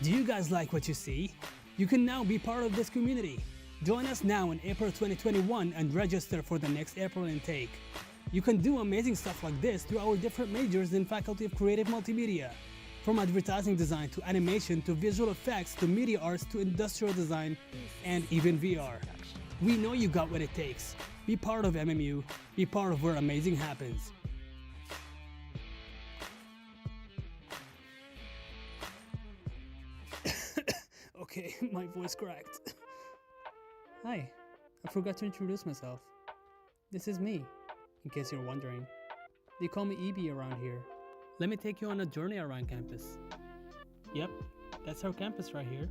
Do you guys like what you see? You can now be part of this community. Join us now in April 2021 and register for the next April intake. You can do amazing stuff like this through our different majors in Faculty of Creative Multimedia. From advertising design to animation to visual effects to media arts to industrial design and even VR. We know you got what it takes. Be part of MMU, be part of where amazing happens. Okay, my voice cracked. Hi, I forgot to introduce myself. This is me, in case you're wondering. They call me EB around here. Let me take you on a journey around campus. Yep, that's our campus right here.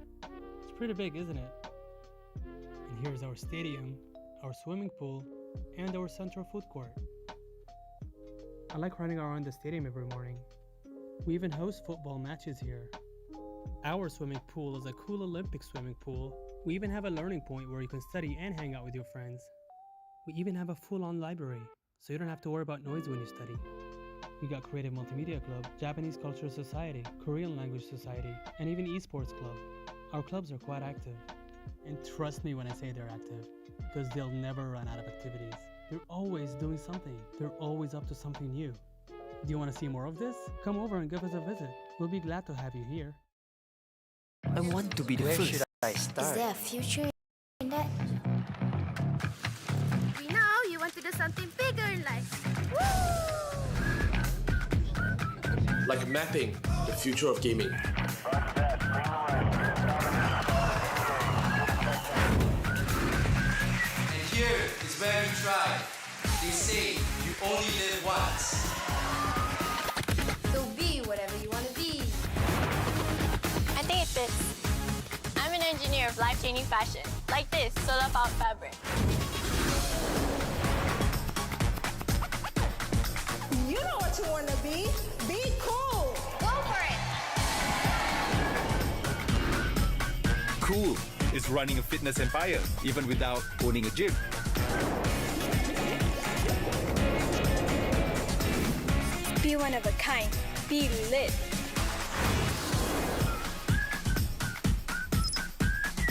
It's pretty big, isn't it? And here's our stadium, our swimming pool, and our central food court. I like running around the stadium every morning. We even host football matches here. Our swimming pool is a cool Olympic swimming pool. We even have a learning point where you can study and hang out with your friends. We even have a full-on library, so you don't have to worry about noise when you study. We got Creative Multimedia Club, Japanese Cultural Society, Korean Language Society, and even Esports Club. Our clubs are quite active. And trust me when I say they're active, because they'll never run out of activities. They're always doing something. They're always up to something new. Do you want to see more of this? Come over and give us a visit. We'll be glad to have you here. I want to be the Where first. should I start? Is there a future in that? We know you want to do something bigger in life. Like mapping the future of gaming. And here is where we try. They say you only live once. So be whatever you want to be. I think it fits. I'm an engineer of life-changing fashion, like this solar powered fabric. You know what you want to be. Be cool. Go for it. Cool is running a fitness empire, even without owning a gym. Be one of a kind. Be lit.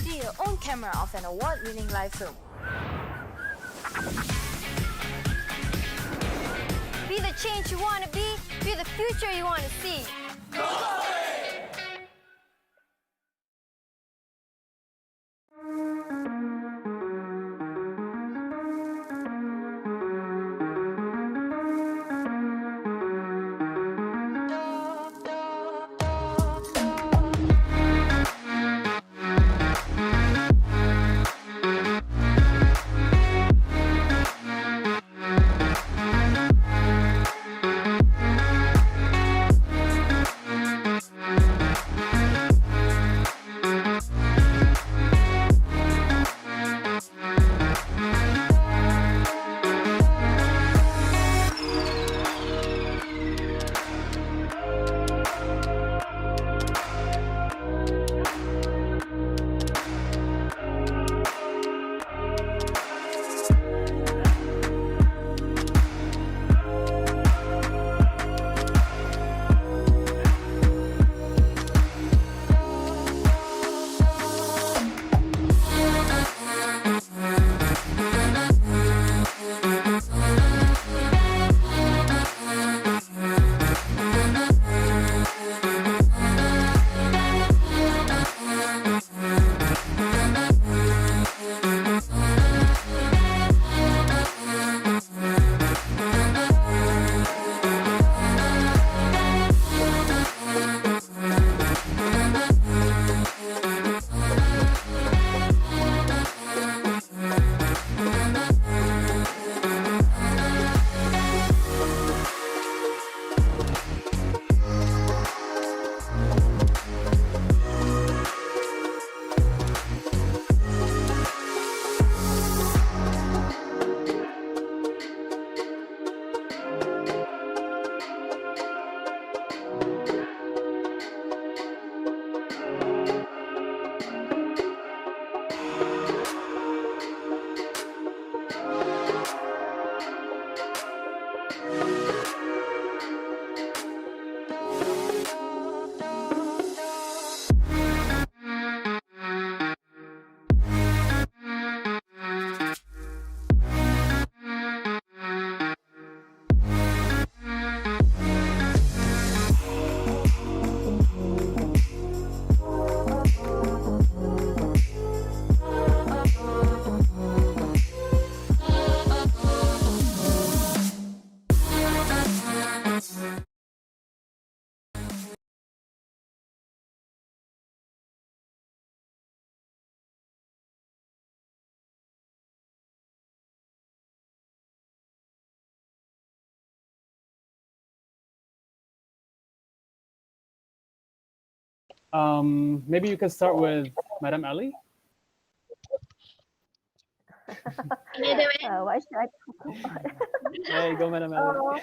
Be your own camera of an award-winning live film. Be the change you want to be the future you want to see. Go for it! Maybe you can start with Madam Ali. What should I talk about? Hey, go, Madam Ali. Oh,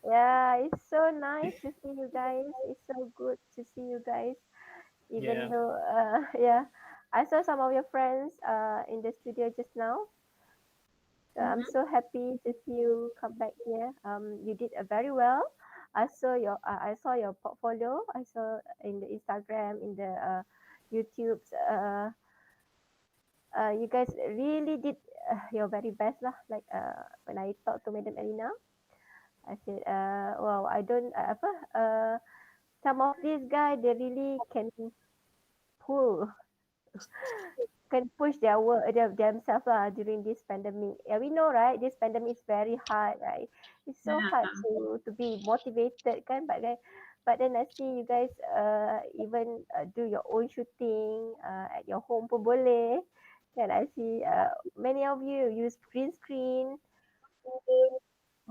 yeah, it's so nice to see you guys. It's so good to see you guys. Even Yeah. though, yeah, I saw some of your friends in the studio just now. So I'm so happy to see you come back here. You did very well. I saw your portfolio. I saw in the Instagram, in the YouTube. You guys really did your very best lah. Like when I talked to Madam Elena, I said, wow, I don't apa some of these guys they really pull can push their work themselves lah during this pandemic. Yeah, we know, right? This pandemic is very hard, right? It's so hard to be motivated, kan? But then I see you guys even do your own shooting at your home pun boleh. Kan I see many of you use green screen.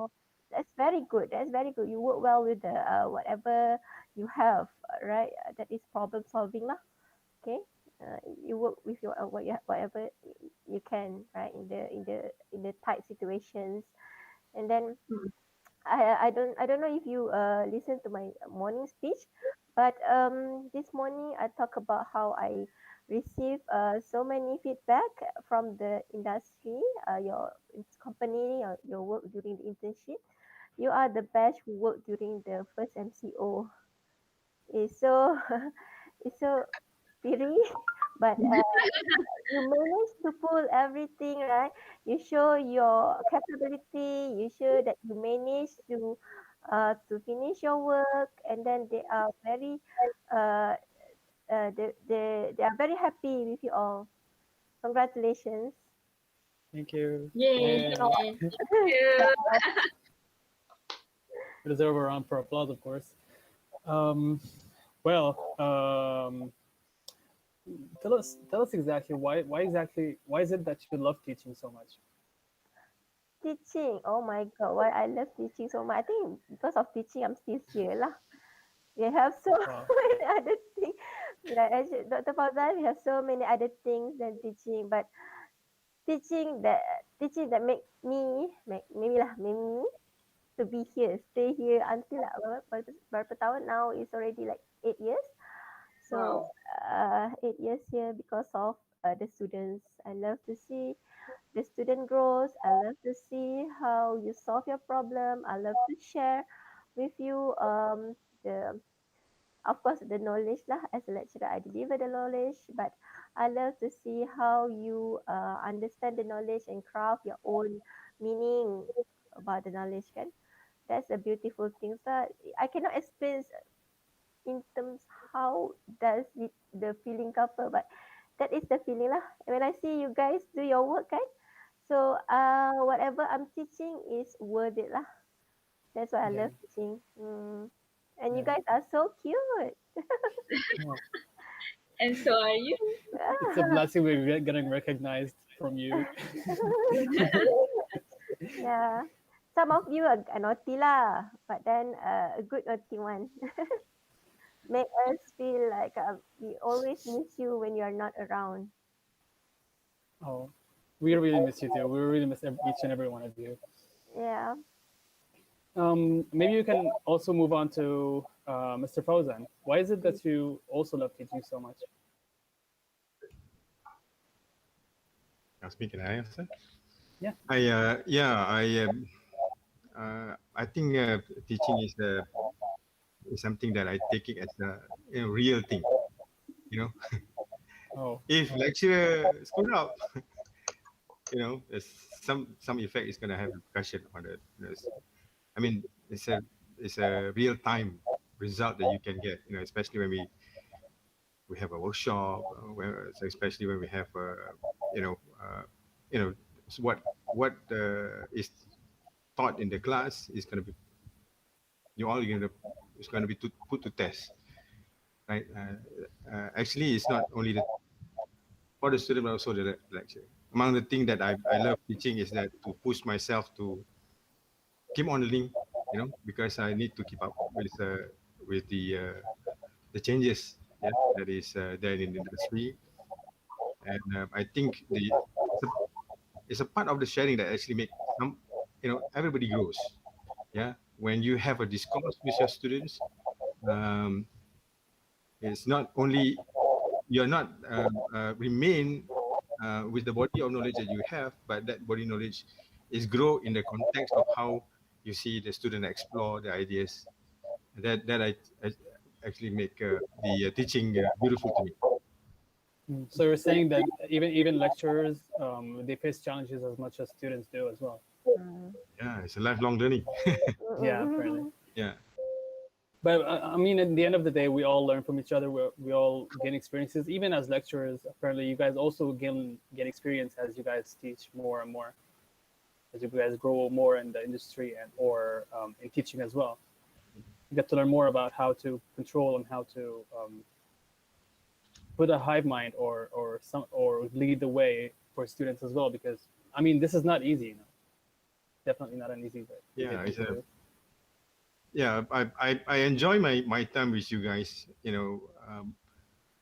Oh, that's very good. That's very good. You work well with the whatever you have, right? That is problem solving lah. Okay, you work with your whatever you can, right, in the tight situations. And then I don't know if you listen to my morning speech, but this morning I talk about how I receive so many feedback from the industry, your company, your work during the internship. You are the best who work during the first MCO. It's so it's so pity, but you manage to pull everything, right? You show your capability. You show that you manage to finish your work, and then they are very they are very happy with you all. Congratulations. Thank you. Yay. We deserve a round for applause, of course. Tell us exactly why is it that you love teaching so much? Teaching, oh my god, why I love teaching so much. I think because of teaching I'm still here lah. We have so many other things. Like actually, Dr. Fauzan, we have so many other things than teaching, but teaching that make me to be here, stay here until berapa tahun now, is already like 8 years. So 8 years here because of the students. I love to see the student grows. I love to see how you solve your problem. I love to share with you the of course the knowledge lah. As a lecturer, I deliver the knowledge, but I love to see how you understand the knowledge and craft your own meaning about the knowledge, kan? That's a beautiful thing. So I cannot explain in terms how does it the feeling couple, but that is the feeling lah. When I see you guys do your work, kan? So whatever I'm teaching is worth it lah. That's why I love teaching. And you guys are so cute. And so are you. It's a blessing we're getting recognized from you. Yeah. Some of you are naughty lah, but then a good naughty one. Make us feel like we always miss you when you are not around. Oh, we really miss you too. We really miss each and every one of you. Yeah. Maybe you can also move on to Mr. Fauzan. Why is it that you also love teaching so much? Ask me, can I answer? Yeah. I think teaching is something that I take it as a real thing. You know, if lecturer screw up, you know, some effect is going to have repercussion on the. I mean, it's a real time result that you can get. You know, especially when we have a workshop, especially when we have so what is taught in the class is going to be it's going to be put to test, right? Actually, it's not only for the student but also the lecturer. Among the things that I love teaching is that to push myself to keep on learning, you know, because I need to keep up with the changes that is there in the industry, and I think it's a part of the sharing that actually make everybody grows. Yeah, when you have a discourse with your students, it's not only you're not remain with the body of knowledge that you have, but that body knowledge is grow in the context of how you see the student explore the ideas. That I actually make the teaching beautiful to me. So you're saying that even lecturers, they face challenges as much as students do as well. Yeah, it's a lifelong learning. Yeah, apparently. Yeah. But I mean, at the end of the day, we all learn from each other. We all gain experiences. Even as lecturers, apparently, you guys also gain experience as you guys teach more and more, as you guys grow more in the industry and or in teaching as well. You get to learn more about how to control and how to put a hive mind or lead the way for students as well. Because I mean, this is not easy. Definitely not an easy way. Yeah, I enjoy my time with you guys.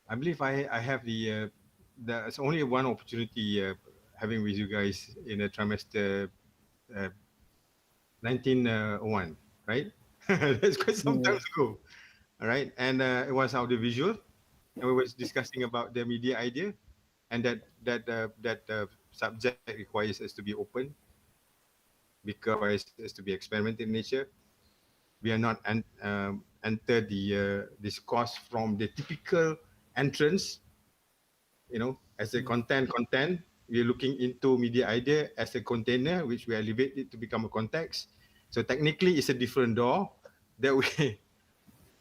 I believe I have there's only one opportunity having with you guys in a trimester 1901, right? That's quite some time ago. All right, and it was audiovisual, and we was discussing about the media idea, and that subject requires us to be open, because it has to be experimental in nature. We are not enter this course from the typical entrance, as a content. We are looking into media idea as a container, which we elevate it to become a context. So technically, it's a different door that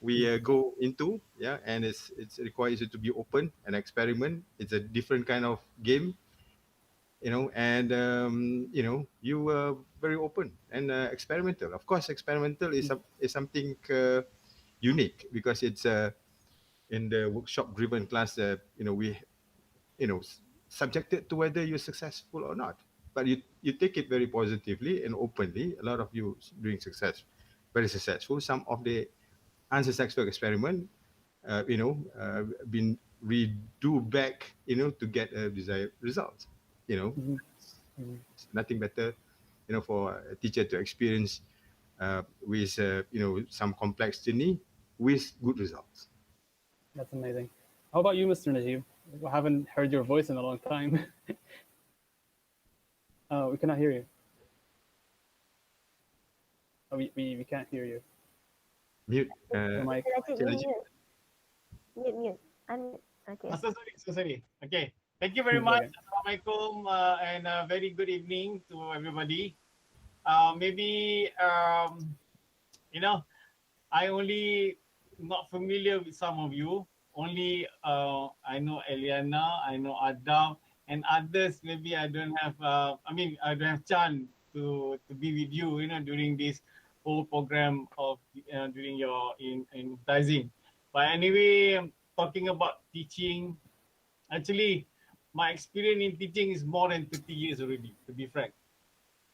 we go into, and it requires you to be open and experiment. It's a different kind of game, and you were very open and experimental. Of course, experimental is something unique, because it's in the workshop-driven class. We subjected to whether you're successful or not, but you take it very positively and openly. A lot of you doing very successful. Some of the unsuccessful experiment, been redo back, to get a desired result. It's nothing better, for a teacher to experience with some complexity with good results. That's amazing. How about you, Mr. Najib? I haven't heard your voice in a long time. We cannot hear you. Oh, we can't hear you. Mute. Mike. Mute. Unmute. Okay. So sorry. Okay. Thank you very much. Assalamualaikum, and a very good evening to everybody. Maybe I only not familiar with some of you. Only I know Eliana, I know Adam, and others. Maybe I don't have. I don't have chance to be with you. During this whole program of during your in advertising. But anyway, talking about teaching, actually, my experience in teaching is more than 30 years already. To be frank,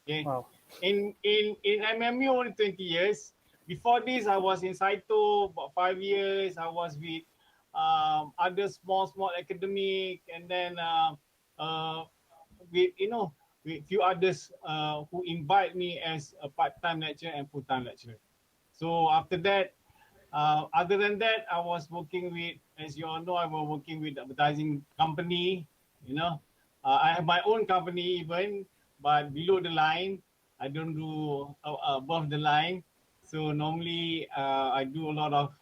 okay. Wow. In MMU only 20 years. Before this, I was in Saito about 5 years. I was with other small academic, and then with few others who invite me as a part-time lecturer and full-time lecturer. So after that, other than that, I was working with, as you all know, I was working with advertising company. I have my own company even, but below the line, I don't do above the line. So normally I do a lot of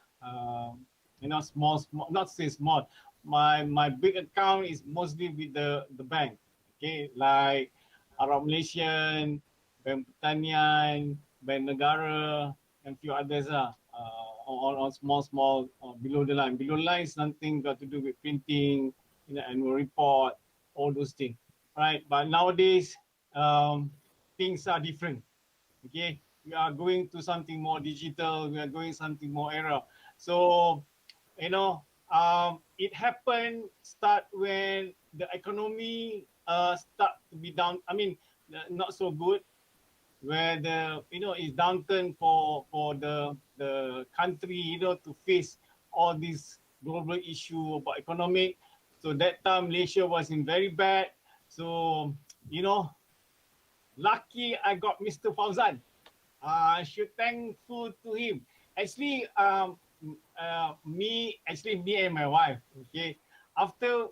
small, not say small. My big account is mostly with the bank. Okay, like Arab Malaysian, Bank Pertanian, Bank Negara, and few others on small below the line. Below the line is something got to do with printing, annual report, all those things, right? But nowadays things are different. Okay, we are going to something more digital. We are going something more era. So it happened start when the economy start to be down. I mean, not so good, where the it's downturn for the country, to face all these global issue about economic. So that time Malaysia was in very bad. So lucky I got Mr. Fauzan. I should thankful to him. Actually, me and my wife. Okay, after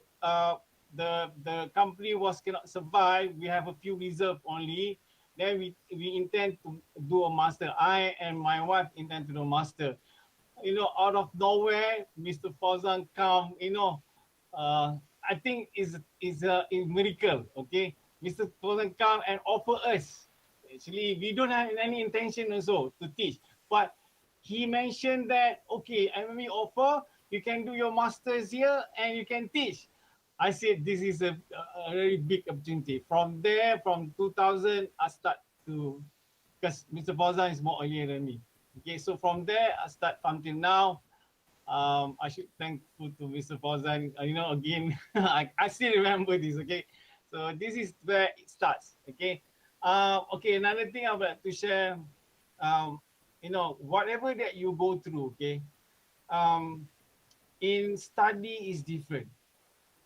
the company cannot survive, we have a few reserve only. Then we intend to do a master. I and my wife intend to do a master. Out of nowhere, Mr. Fauzan come. I think is a miracle. Okay, Mr. Fawzan come and offer us. Actually, we don't have any intention also to teach, but he mentioned that okay, MME offer, you can do your masters here and you can teach. I said this is a very big opportunity. From there, from 2000, I start to, because Mr. Fawzan is more earlier than me. Okay, so from there, I start until now. I should thankful to Mr. Fawzan. Again, I still remember this. Okay, so this is where it starts. Okay, okay. Another thing I would like to share. Whatever that you go through. Okay, in study is different.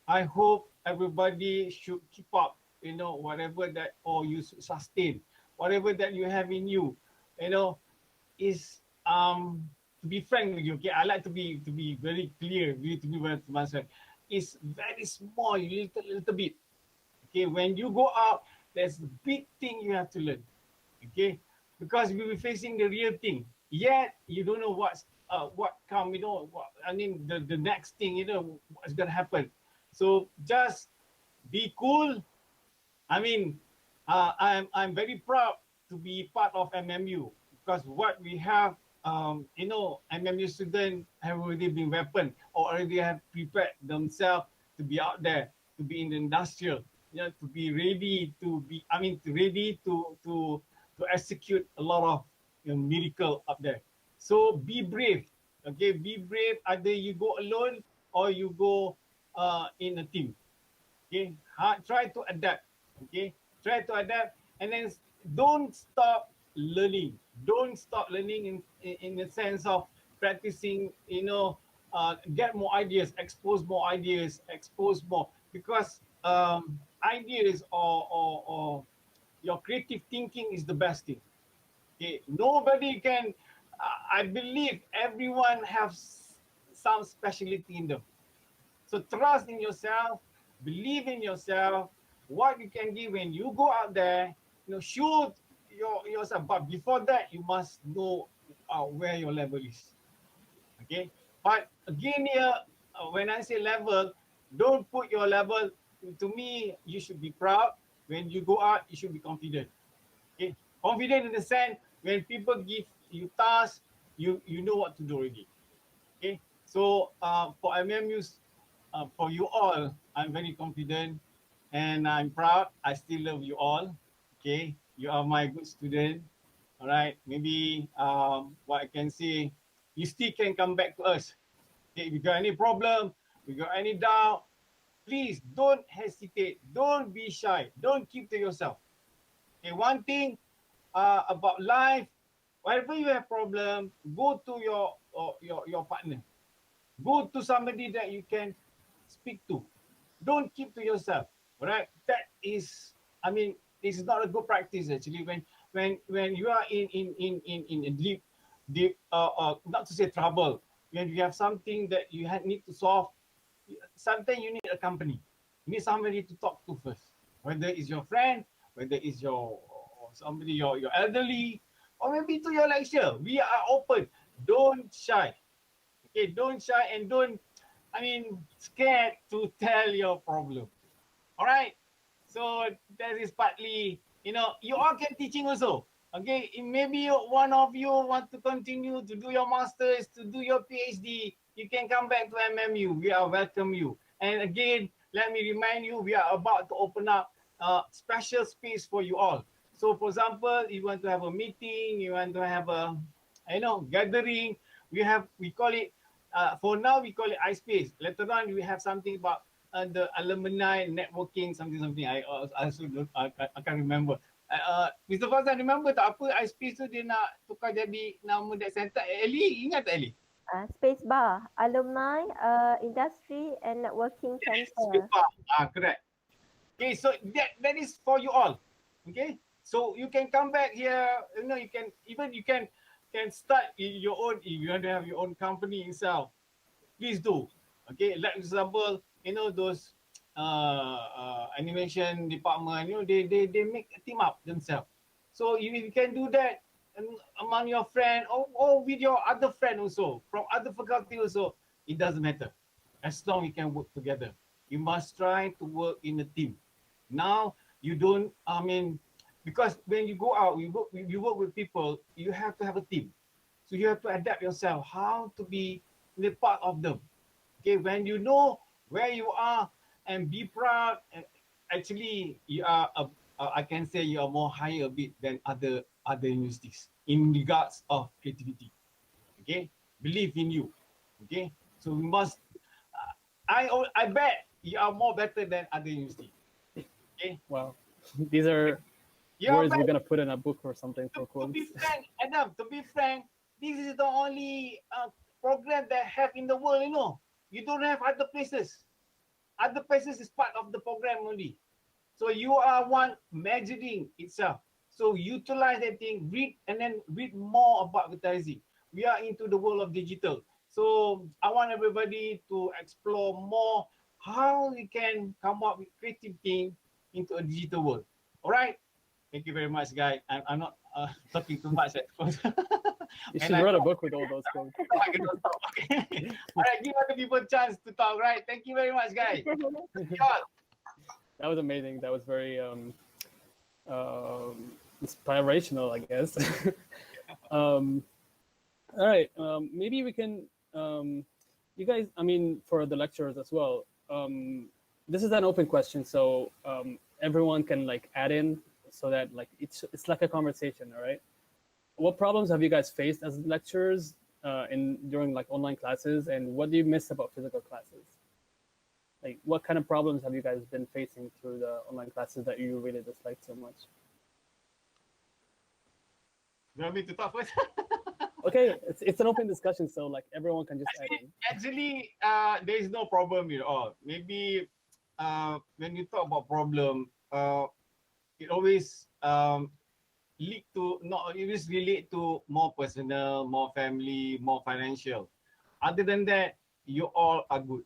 I hope everybody should keep up. Whatever that, or you sustain whatever that you have in you. Is to be frank with you, okay, I like to be very clear with you, to be very transparent. It's very small, little bit. Okay, when you go out, there's a big thing you have to learn. Okay, because we will be facing the real thing. Yet you don't know what come. The next thing. What's gonna happen. So just be cool. I'm very proud to be part of MMU, because what we have, MMU students have already been weaponed or already have prepared themselves to be out there, to be in the industrial, to be ready to execute a lot of miracle up there. So be brave, okay? Be brave. Either you go alone or you go in a team. Okay, try to adapt. Okay, try to adapt, and then don't stop learning. Don't stop learning in the sense of practicing. Get more ideas, expose more ideas, expose more, because ideas or your creative thinking is the best thing. Okay, nobody can. I believe everyone has some specialty in them. So trust in yourself, believe in yourself, what you can give when you go out there, shoot yourself. But before that, you must know where your level is. Okay. But again here, when I say level, don't put your level, to me, you should be proud. When you go out, you should be confident. Okay. Confident in the sense, when people give you tasks, you know what to do already. Okay. So for MMUs, for you all, I'm very confident and I'm proud. I still love you all. Okay, you are my good student. All right, maybe what I can say, you still can come back to us. Okay, if you got any problem, if you got any doubt, please don't hesitate. Don't be shy. Don't keep to yourself. Okay, one thing about life, whenever you have problem, go to your partner. Go to somebody that you can speak to. Don't keep to yourself. All right. That is, this is not a good practice actually. When you are in a deep not to say trouble, when you have something that you need to solve, sometimes you need a company. You need somebody to talk to first. Whether it's your friend, whether it's your somebody, your elderly, or maybe to your lecturer. We are open. Don't shy. Okay, don't shy and don't, scared to tell your problem. All right. So that is partly, you all can teaching also. Okay, maybe one of you want to continue to do your masters, to do your PhD, you can come back to MMU. We are welcome you. And again, let me remind you, we are about to open up a special space for you all. So for example, you want to have a meeting, you want to have a, gathering, we call it, for now we call it iSpace. Later on, we have something about the alumni networking, something. I also I can't remember. Mr. Fawzan, remember tak apa iSpace tu dia nak tukar jadi nama that center? Ellie, ingat tak Ellie? Space bar, alumni, industry and networking center. Space bar, correct. Okay, so that is for you all. Okay, so you can come back here. You can start your own. If you want to have your own company itself, please do. Okay, like example, those animation department, they make a team up themselves. So if you can do that among your friend or with your other friend also, from other faculty also, it doesn't matter. As long you can work together. You must try to work in a team. Now you don't, because when you go out, you work with people, you have to have a team. So you have to adapt yourself, how to be the part of them. Okay, when you know where you are and be proud, actually you are, I can say you are more higher a bit than other universities in regards of creativity. Okay, believe in you. Okay, so we must, I bet you are more better than other universities. Okay. Wow, these are words we're gonna put in a book or something for quotes. To be frank, Adam, to be frank, this is the only program that have in the world, you know. You don't have other places. Other places is part of the program only. So you are one measuring itself. So utilize that thing, read, and then read more about advertising. We are into the world of digital. So I want everybody to explore more how we can come up with creative thing into a digital world. All right? Thank you very much, guys. I'm not talking too much. You should write a book with all those quotes. Okay. All right, give other people a chance to talk, right? Thank you very much, guys. That was amazing. That was very inspirational, I guess. All right, maybe we can, you guys, I mean, for the lecturers as well, this is an open question, so everyone can like add in so that like it's like a conversation, all right? What problems have you guys faced as lecturers during like online classes, and what do you miss about physical classes? Like, what kind of problems have you guys been facing through the online classes that you really dislike so much? You want me to talk first? Okay, it's an open discussion, so like everyone can just add in. Actually, there is no problem at all. Maybe when you talk about problem, it always lead to always relate to more personal, more family, more financial. Other than that, you all are good.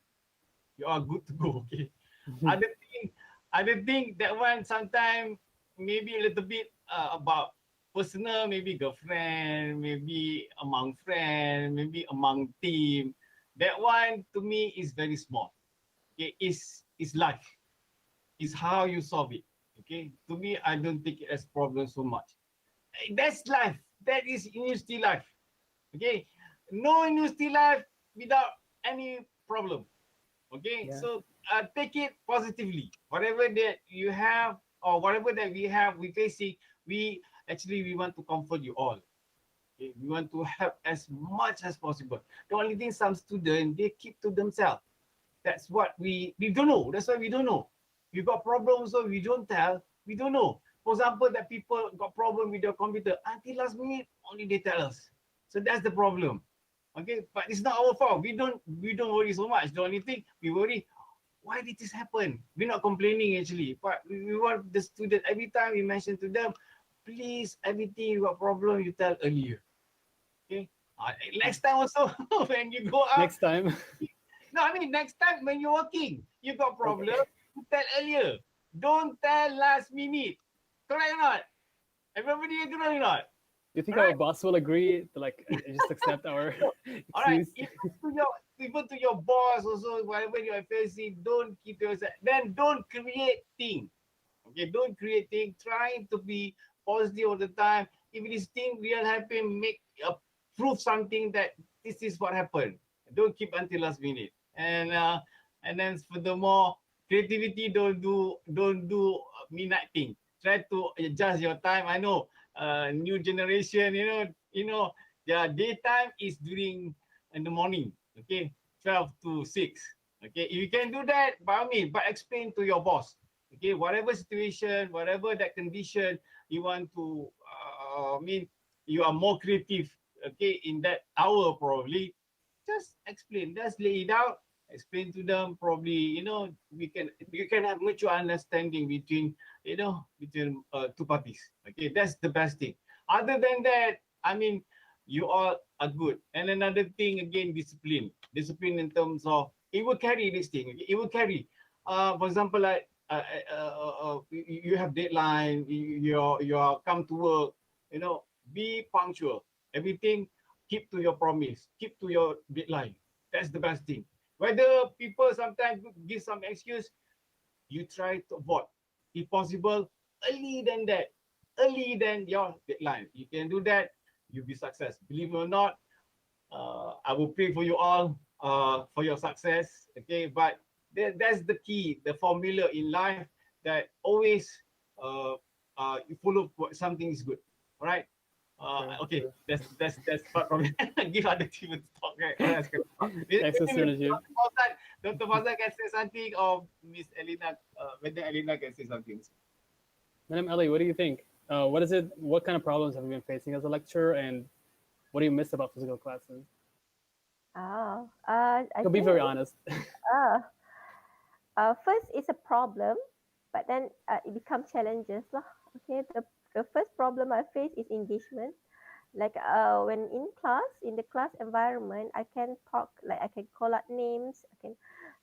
You are good to go. Okay. Other thing that one sometimes maybe a little bit about personal, maybe girlfriend, maybe among friends, maybe among team. That one to me is very small. Okay, it's life. It's how you solve it. Okay, to me, I don't take it as problem so much. That's life. That is university life. Okay, no university life without any problem. Okay, so take it positively. Whatever that you have or whatever that we have, we facing, we want to comfort you all. Okay? We want to help as much as possible. The only thing some students, they keep to themselves. That's what we don't know. That's why we don't know. We got problems, so we don't tell. We don't know. For example, that people got problem with their computer until last minute, only they tell us. So that's the problem. Okay, but it's not our fault. We don't worry so much. The only thing we worry, why did this happen? We're not complaining actually, but we want the student, every time we mention to them, please, everything you got problem, you tell earlier. Okay, next time also when you go out. Next time. No, I mean next time when you're working, you got problem, you tell earlier. Don't tell last minute. Correct or not? Everybody agree or not? Do you think our boss will agree to like just accept our All right, excuse? even to your boss also, whatever you are facing, don't keep yourself. Then don't create thing. Okay, don't create thing. Try to be positive all the time. If this thing real happen, make prove something that this is what happened. Don't keep until last minute. And then furthermore, creativity don't do midnight thing. Try to adjust your time. I know new generation, you know, their daytime is during in the morning. Okay, 12 to 6. Okay, if you can do that, by all means, but explain to your boss. Okay, whatever situation, whatever that condition you want to, you are more creative. Okay, in that hour probably, just explain. Just lay it out. Explain to them. Probably, you can have mutual understanding between, between two parties. Okay, that's the best thing. Other than that, I mean, you all are good. And another thing again, discipline. Discipline in terms of it will carry this thing. Okay? It will carry. For example, like you have deadline. You are come to work. Be punctual. Everything, keep to your promise. Keep to your deadline. That's the best thing. Whether people sometimes give some excuse, you try to avoid. If possible, early than that, early than your deadline. You can do that, you'll be success. Believe it or not, I will pray for you all for your success. Okay, but that's the key, the formula in life that always you follow what something is good. All right. Okay, that's part from it. Give other people to talk, right? That's good. Excellent synergy. Dr. Fazal can say something, or Miss Elena, whether Elena can say something. Madam Ellie, what do you think? What is it? What kind of problems have you been facing as a lecturer, and what do you miss about physical classes? I So be think very honest. First it's a problem, but then it becomes challenges lah. Okay, the first problem I face is engagement. Like when in the class environment, I can talk, like I can call out names,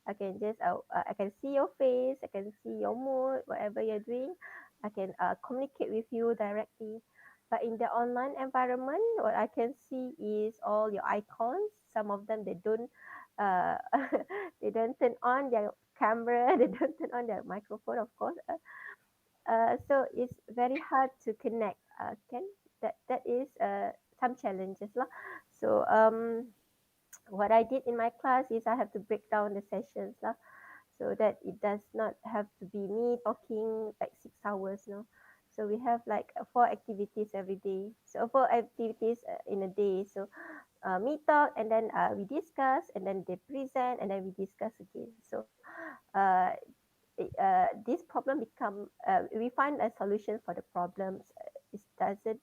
I can just I can see your face, I can see your mood, whatever you're doing, I can communicate with you directly. But in the online environment, what I can see is all your icons. Some of them they don't uh, they don't turn on their camera, they don't turn on their microphone, of course. So it's very hard to connect. Can that is some challenges lah. So what I did in my class is I have to break down the sessions lah, so that it does not have to be me talking like 6 hours, no. So we have like 4 activities every day. So 4 activities in a day. So me talk, and then we discuss, and then they present, and then we discuss again. So uh, this problem become we find a solution for the problems. It doesn't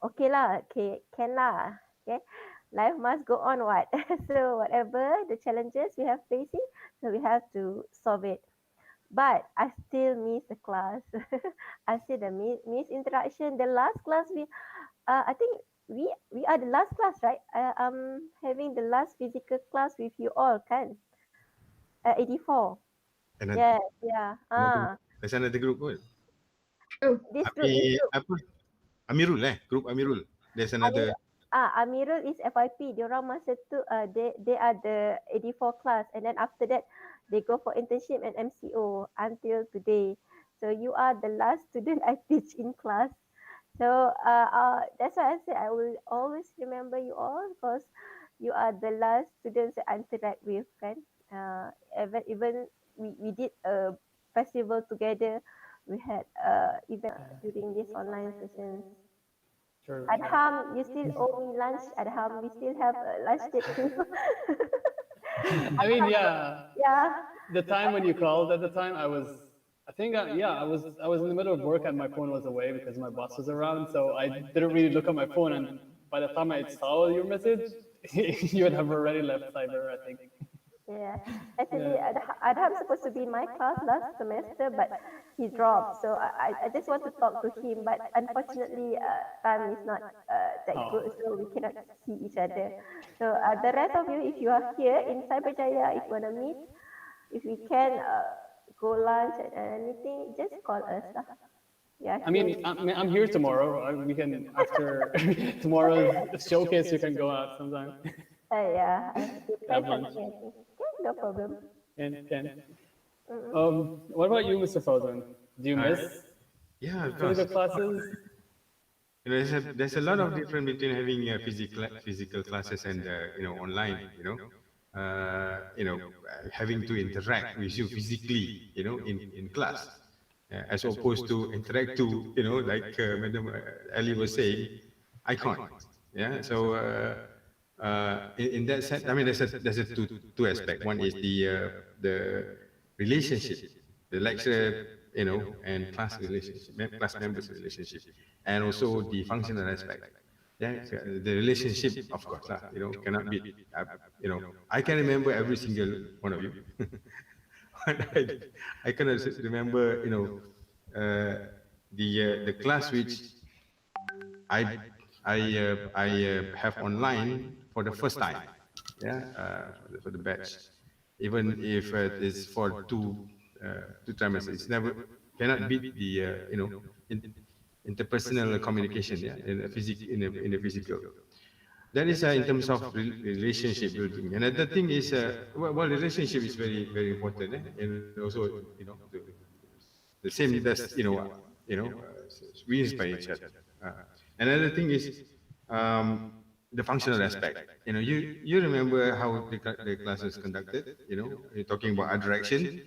okay lah, okay, can lah, okay. Life must go on, what? So whatever the challenges we have facing, so we have to solve it. But I still miss the class. I still miss interaction. The last class I think we are the last class, right? Having the last physical class with you all, kan? 84. Another, Yeah. there's another group pun. This group. Apa? Amirul group Amirul. There's another. Amirul is FYP. Diorang masa tu they are the 84 class, and then after that they go for internship and MCO until today. So you are the last student I teach in class. So that's why I say I will always remember you all, because you are the last students that I interact with, kan? Even we did a festival together. We had event during this online sessions. Sure. Adham, you still owe me lunch. Adham, we still have lunch date too. I mean, yeah. Yeah. The time when you called at the time, I was in the middle of work and my phone was away because my boss was around. So I didn't really look at my phone, and by the time I saw your message, you would have already left cyber, I think. Yeah, actually, Adham supposed to be in my class last semester, but he dropped. So I just want to talk to him, but unfortunately, time is not that good, so we cannot see each other. So the rest of you, if you are here in Cyberjaya, if you want to meet, if we can go lunch and anything, just call us. Yeah. I mean, I'm here tomorrow. We can, after tomorrow's showcase, you can go out sometime. Yeah. Have lunch. No problem. What about you, Mr. Fauzan? Do you miss physical classes? You know, there's a lot of difference between having physical classes and online. Having to interact with you physically, in class, as opposed to interact to, like Madam Ali was saying, I can't. Yeah. So in that sense, I mean, there's a two aspect. One is the relationship, the lecturer, and class relationship, class members relationship, and also the functional aspect. Yeah, the relationship, of course, cannot be. I can remember every single one of you. I cannot remember, the class which I have online for the first time, for the batch, even if it's for two trimesters, it's never cannot beat the interpersonal communication, in a physical. that is in terms of relationship building. Another thing is, well, relationship is very, very important, and also, the same. That's we inspire each other. Another thing is, the functional aspect. You remember how the class is conducted. You're talking about art direction.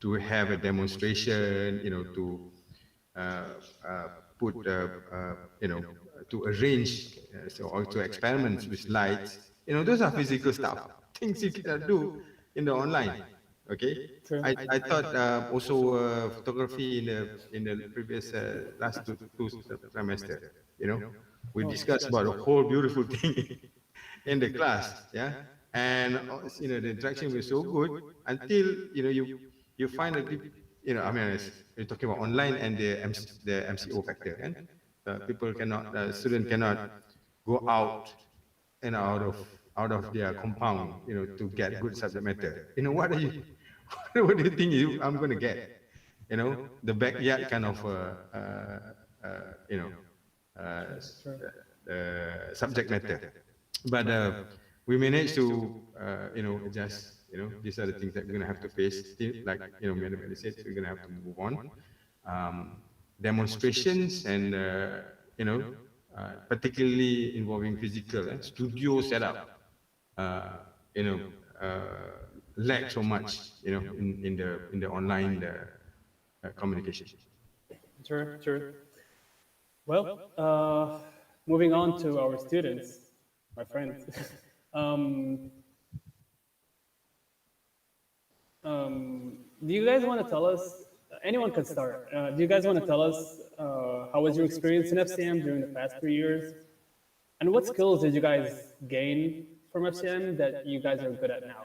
To have a demonstration. To put, to arrange, or to experiment with lights. Those are physical stuff, things you cannot do in the online. Okay, I thought also photography in the previous last two trimester. We discussed about a whole beautiful thing in the class, yeah, and the interaction was so good until you find a I mean, you're talking about online and the MCO factor, and people cannot, student cannot go out and out of their compound, to get good subject matter. What are you, what do you think I'm going to get? The backyard kind of, subject matter. But we managed to, adjust. These are the things that we're going to have to face. Like, Madam Ellie said, we're going to have to move on. Demonstrations and, particularly involving physical studio setup, lack so much, in the online communication. Sure. Well, moving on to our students, my friends. Do you guys want to tell us? Anyone can start. Do you guys want to tell us how was your experience in FCM during the past 3 years, and what skills did you guys gain from FCM that you guys are good at now?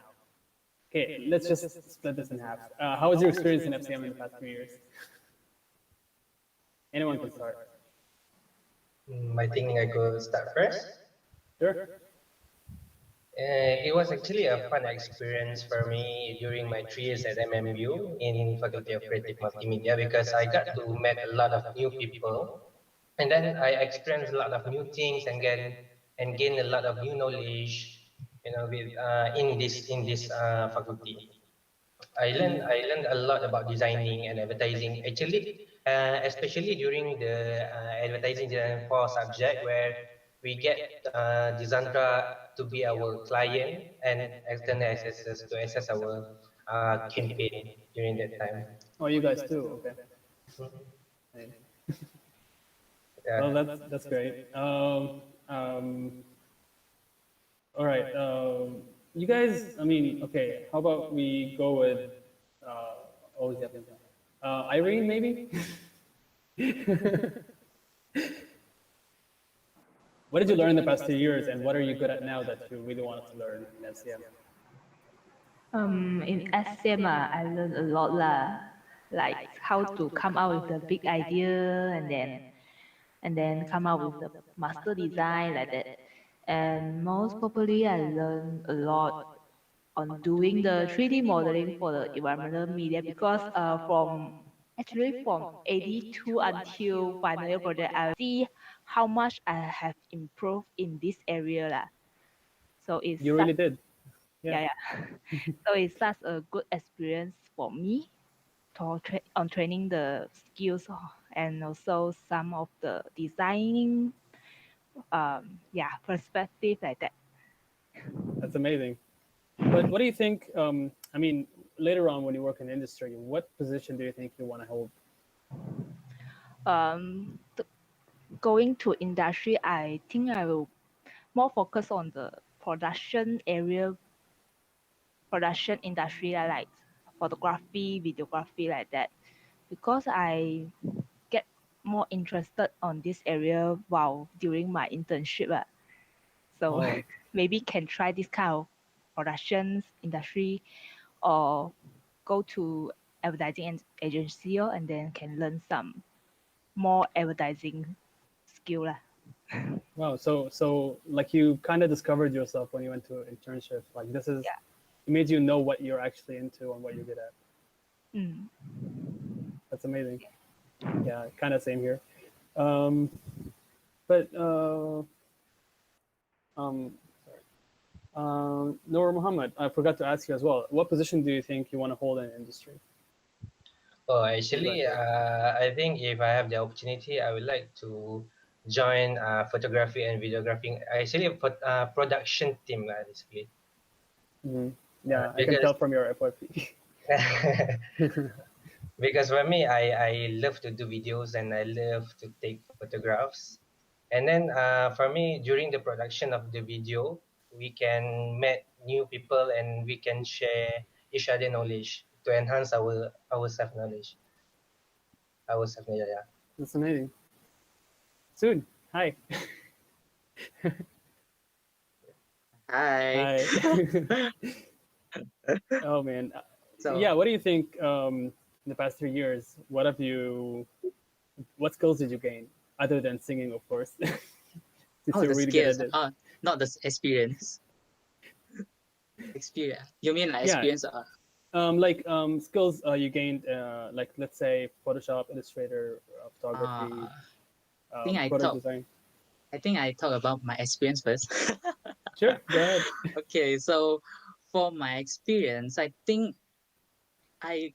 Okay, let's just split this in half. How was your experience in FCM in the past 3 years? Anyone can start. I think I could start first. Sure. It was actually a fun experience for me during my 3 years at MMU in Faculty of Creative Multimedia, because I got to meet a lot of new people, and then I experienced a lot of new things and gain a lot of new knowledge, with in this faculty. I learned a lot about designing and advertising. Actually, especially during the advertising design 4 subject, where we get Desandra to be our client and external accesses to access our campaign during that time. Oh, you guys too. Okay. Yeah. Well, that's great. All right. You guys, I mean, okay. How about we go with always happens. Irene, maybe. What did you learn in the past 2 years, and what are you good at now that you really wanted to learn in SCM? In SCM, I learned a lot like how to come out with a big idea and then come out with the master design like that. And most probably, I learned a lot on doing the 3D modeling for the environmental media, because from AD2 until final year project, I see how much I have improved in this area lah. So it's You really did. Yeah. So it's such a good experience for me on training the skills and also some of the designing perspective like that. That's amazing. But what do you think? I mean, later on when you work in the industry, what position do you think you want to hold? Going to industry, I think I will more focus on the production industry, like photography, videography, like that, because I get more interested on this area while during my internship. So maybe can try this kind of productions industry, or go to advertising agency, and then can learn some more advertising skill lah. Wow, so like you kind of discovered yourself when you went to internship. Like this is, it made you know what you're actually into and what you're good at. That's amazing. Yeah, kind of same here. But Noor Muhammad, I forgot to ask you as well. What position do you think you want to hold in the industry? Oh, actually, I think if I have the opportunity, I would like to join photography and videography. Actually, production team, basically. Yeah, I can tell from your FYP. Because for me, I love to do videos and I love to take photographs. And then for me, during the production of the video, we can meet new people and we can share each other knowledge to enhance our self knowledge. Our self knowledge, yeah. That's amazing. Soon, hi. Hi. Oh man. So- yeah, what do you think in the past 3 years? What skills did you gain other than singing, of course? Since Oh, you're the really good skills. at it. Not the experience. Experience. You mean like Yeah. experience? Skills you gained, like let's say Photoshop, Illustrator, photography, I think product design. I think I talk about my experience first. Sure, go ahead. Okay, so for my experience, I think I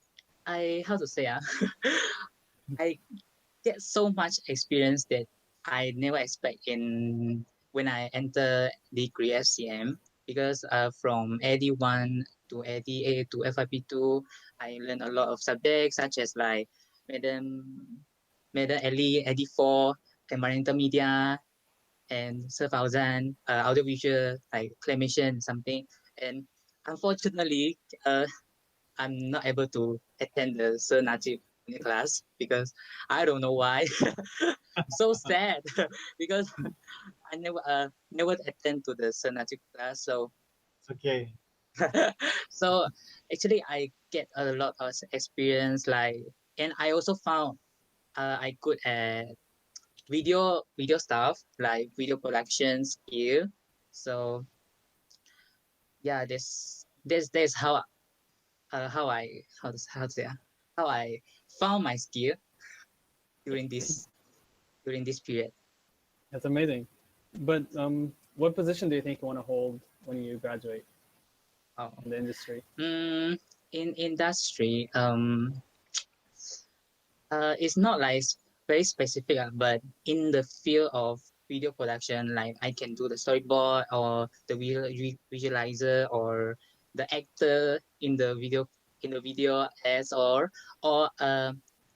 how to say I get so much experience that I never expect in when I enter degree FCM, because from AD1 to ADA to FIP2, I learned a lot of subjects such as like Madam Ellie, AD4, environmental media, and 1000 audiovisual like clamation something. And unfortunately, I'm not able to attend the Sir Najib class because I don't know why. So sad because I never attend to the Sir Najib class. So It's okay. so actually I get a lot of experience, like, and I also found I good at video stuff like video production skill. So yeah, that's how I how to say how I found my skill during this period. That's amazing. But what position do you think you want to hold when you graduate in the industry? In industry, it's not like very specific, but in the field of video production, like I can do the storyboard or the visualizer or the actor in the video ads, or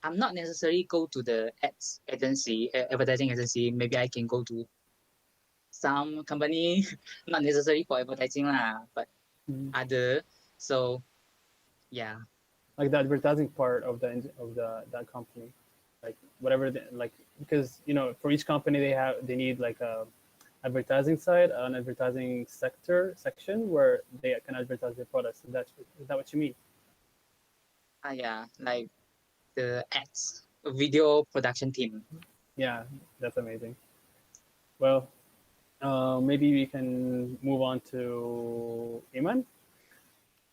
I'm not necessarily go to the ads agency, advertising agency. Maybe I can go to some company, not necessarily for advertising lah, but other. So yeah. Like the advertising part of that company, like whatever because for each company they need like a advertising side, an advertising section where they can advertise their products. Is that what you mean? Yeah, like the ads video production team. Yeah, that's amazing. Well, maybe we can move on to Iman.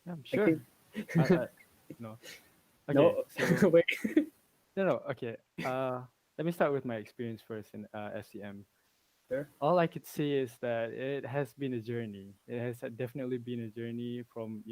Yeah, sure. No. Okay. No, so, wait. No. Okay. Let me start with my experience first in FCM. Sure. All I could say is that it has been a journey. It has definitely been a journey from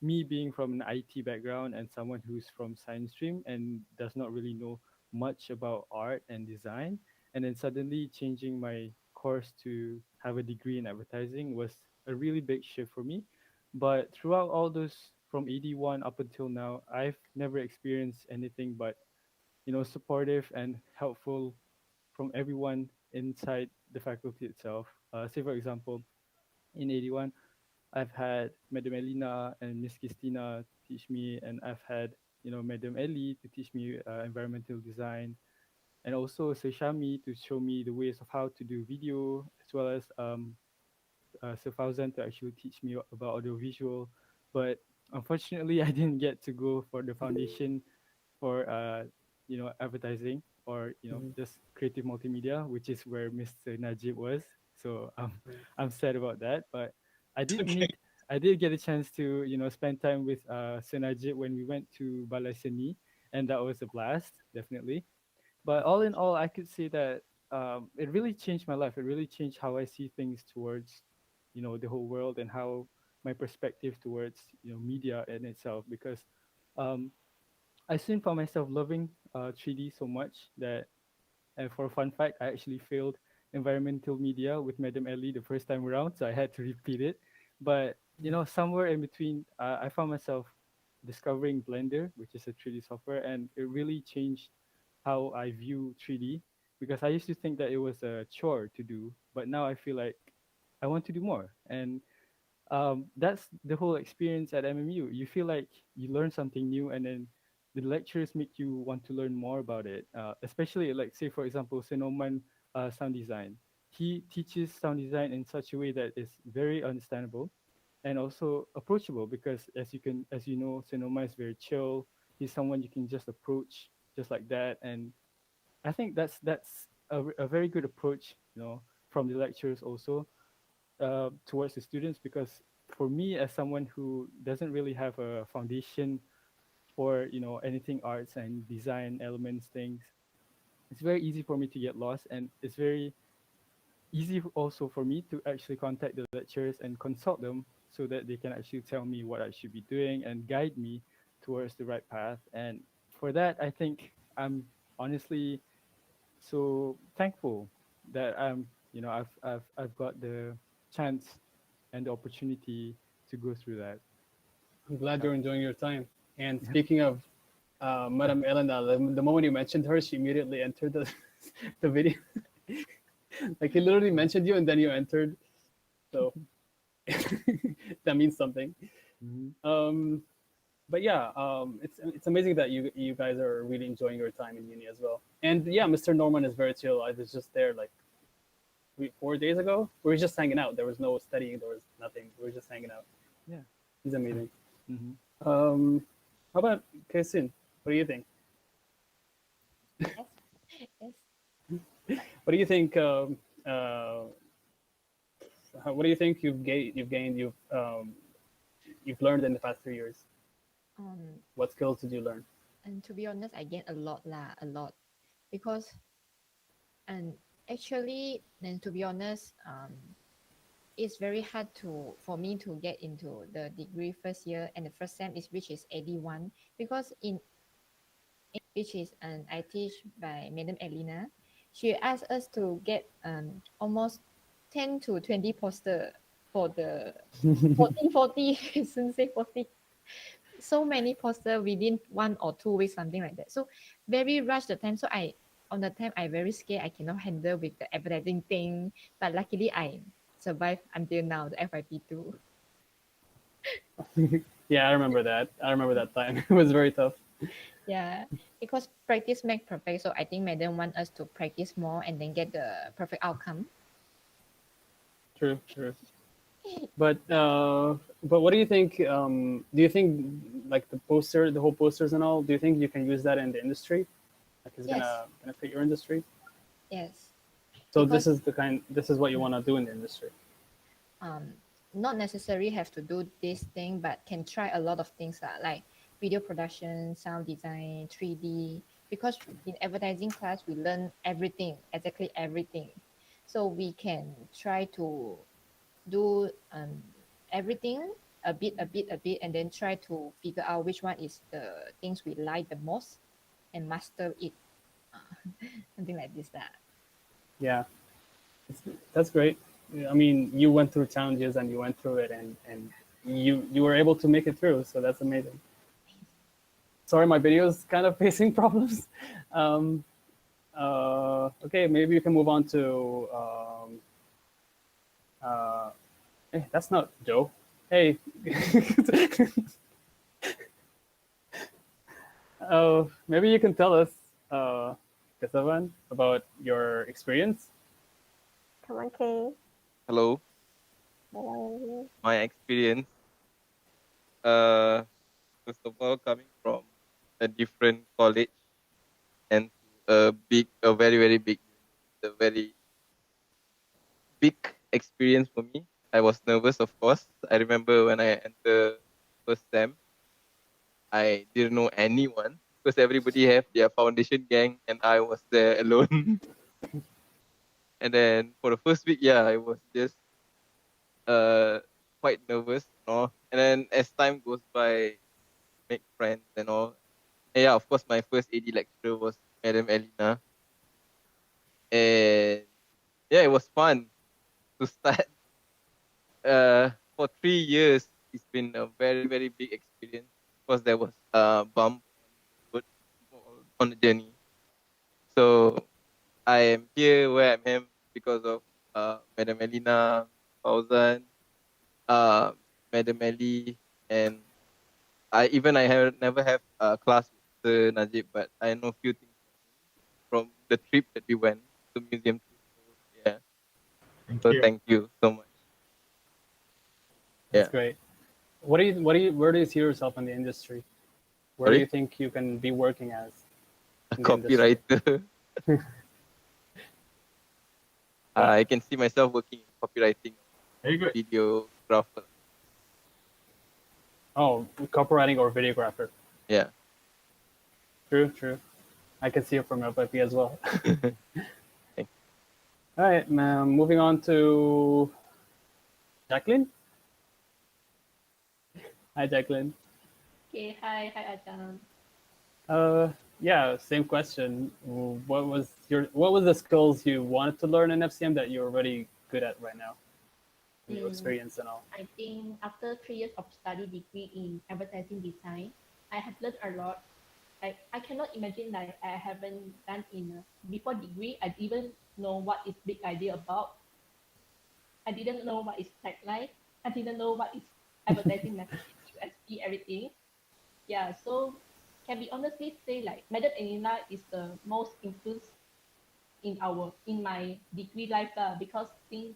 me being from an IT background and someone who's from science stream and does not really know much about art and design, and then suddenly changing my course to have a degree in advertising was a really big shift for me. But throughout all those from AD1 up until now, I've never experienced anything but supportive and helpful from everyone inside the faculty itself. Say for example, in AD1, I've had Madam Elina and Miss Christina teach me, and I've had Madam Ellie to teach me environmental design, and also Sir Shami to show me the ways of how to do video, as well as Sir Fauzan to actually teach me about audiovisual. But unfortunately, I didn't get to go for the foundation for advertising or just creative multimedia, which is where Mr. Najib was. So I'm sad about that. But I did get a chance to spend time with Sir Najib when we went to Balai Seni, and that was a blast, definitely. But all in all, I could say that it really changed my life. It really changed how I see things towards, the whole world, and how my perspective towards, media in itself. Because um, I soon found myself loving 3D so much that, and for a fun fact, I actually failed environmental media with Madam Ellie the first time around, so I had to repeat it. But somewhere in between, I found myself discovering Blender, which is a 3D software, and it really changed how I view 3D. Because I used to think that it was a chore to do, but now I feel like I want to do more. And that's the whole experience at MMU. You feel like you learn something new, and then the lecturers make you want to learn more about it. Especially, like, say for example, Senoman sound design. He teaches sound design in such a way that is very understandable and also approachable. Because as you know, Sonoma is very chill. He's someone you can just approach just like that. And I think that's a very good approach, from the lecturers also towards the students. Because for me, as someone who doesn't really have a foundation for anything arts and design elements things, it's very easy for me to get lost, and it's very easy also for me to actually contact the lecturers and consult them so that they can actually tell me what I should be doing and guide me towards the right path. And for that, I think I'm honestly so thankful that I've got the chance and the opportunity to go through that. I'm glad you're enjoying your time. And Yeah. speaking of Madam Elena, the moment you mentioned her, she immediately entered the the video. Like he literally mentioned you and then you entered. So that means something. But yeah, it's amazing that you guys are really enjoying your time in uni as well. And yeah, Mr. Norman is very chill. I was just there like 4 days ago. We were just hanging out. There was no studying. There was nothing. We were just hanging out. Yeah, he's amazing. Mm-hmm. How about Kesin? What do you think? Yes. What do you think? What do you think you've gained? You've learned in the past 3 years. What skills did you learn? And to be honest, I gained a lot lah, a lot, because, and actually, then to be honest, it's very hard for me to get into the degree first year, and the first sem is which is 81, because which is I teach by Madam Elena. She asked us to get almost 10 to 20 poster for the 40 shouldn't say 40, so many poster within 1 or 2 weeks, something like that. So very rushed the time. So on the time I very scared I cannot handle with the advertising thing, but luckily I survived until now, the FYP2. Yeah, I remember that. I remember that time. It was very tough. Yeah, because practice makes perfect. So I think Madam want us to practice more and then get the perfect outcome. True. But what do you think? Do you think like the whole posters and all? Do you think you can use that in the industry? Like it's gonna fit your industry? Yes. So this is what you want to do in the industry. Not necessarily have to do this thing, but can try a lot of things like video production, sound design, 3D. Because in advertising class we learn everything, exactly everything. So we can try to do everything a bit, and then try to figure out which one is the things we like the most and master it. Something like this. Yeah, that's great. I mean, you went through challenges and you went through it, and you were able to make it through. So that's amazing. Sorry, my video is kind of facing problems. Okay, maybe you can move on to. Hey, that's not Joe. Hey. Maybe you can tell us, Kesavan, about your experience. Come on, Kay. Hello. Hello. My experience. First of all, coming from a different college and a very, very big, a very big experience for me. I was nervous, of course. I remember when I entered first sem, I didn't know anyone because everybody have their foundation gang and I was there alone. And then for the first week, yeah, I was just quite nervous, you know. And then as time goes by, make friends and all. And yeah, of course, my first AD lecturer was Madam Elena, and yeah, it was fun to start. For 3 years, it's been a very very big experience. Of course, there was a bump on the road, on the journey. So I am here where I am because of Madam Elena, Fauzan, uh, Madam Ellie, and I have never have a class with Sir Najib, but I know a few things from the trip that we went, the museum trip. So yeah, so you. thank you so much. That's Yeah. great. Where do you see yourself in the industry? Where do Sorry? you think you can be working as? A in the industry? copywriter. I can see myself working in copywriting, Very good. videographer. Oh, copywriting or videographer. Yeah. True, true. I can see it from FIP as well. All right, moving on to Jacqueline. Hi, Jacqueline. Okay, hi Ajahn. Yeah, same question. What was the skills you wanted to learn in FCM that you're already good at right now? Your experience and all. I think after 3 years of study degree in advertising design, I have learned a lot. Like I cannot imagine like I haven't done in before degree. I didn't know what is big idea about. I didn't know what is tagline. I didn't know what is advertising messaging, USP, everything. Yeah, so can be honestly say like Madam Elena is the most influence in my degree life because since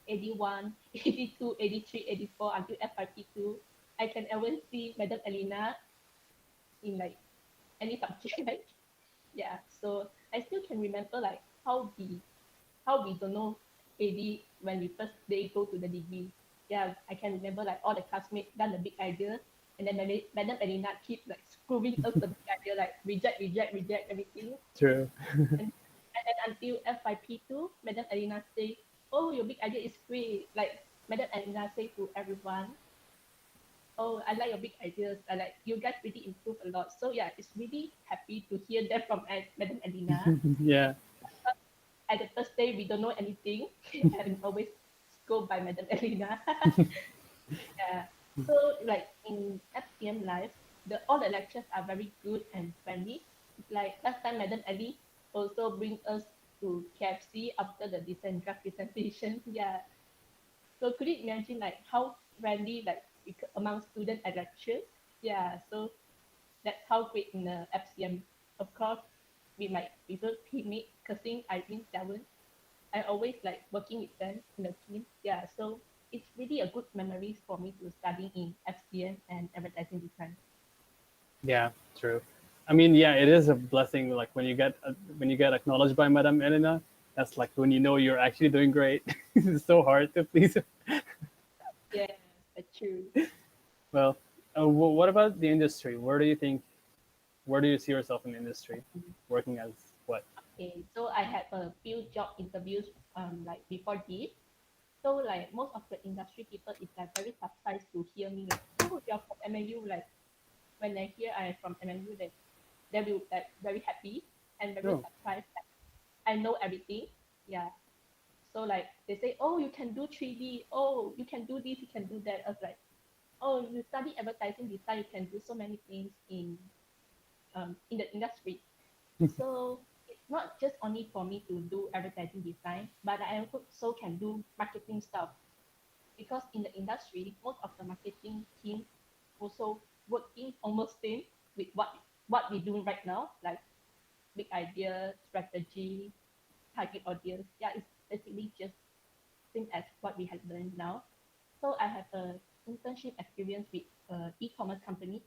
81, 82, 83, 84 until FYP2, I can always see Madam Elena in like any subject. Yeah, so I still can remember like how we don't know AD when we first day go to the degree. Yeah, I can remember like all the classmates done the big idea, and then Madam Elena keep like screwing us the big idea, like reject, reject, reject everything. True. And then until FYP2, Madam Elena say, "Oh, your big idea is great." Like Madam Elena say to everyone, "Oh, I like your big ideas. I like you guys really improve a lot." So yeah, it's really happy to hear that from Madam Elena. Yeah. At the first day, we don't know anything, and always go by Madam Elena. Yeah. So like in FCM life, all the lectures are very good and friendly. Like last time, Madam Ellie also bring us to KFC after the design draft presentation. Yeah. So could you imagine like how friendly like among students at lectures? Yeah. So that's how great in the FCM. Of course, with my people teammate, Kasing, Irene, Darren, I always like working with them in the team. Yeah, so it's really a good memories for me to study in FCM and advertising design. Yeah, true. I mean, yeah, it is a blessing. Like when you get acknowledged by Madame Elena, that's like when you know you're actually doing great. It's so hard to please her. Yeah, that's true. Well, what about the industry? Where do you see yourself in the industry? Working as what? Okay, so I had a few job interviews like before this. So like most of the industry people is like very surprised to hear me like, oh, you're from MNU. Like when I hear I'm from MNU, they will like very happy and very Oh. surprised that I know everything. Yeah. So like they say, oh, you can do 3D. Oh, you can do this, you can do that. I was like, oh, you study advertising design, you can do so many things in the industry. So it's not just only for me to do advertising design, but I also can do marketing stuff. Because in the industry, most of the marketing team also working almost same with what we do right now, like big idea, strategy, target audience. Yeah, it's basically just same as what we had learned now. So I have a internship experience with e-commerce company.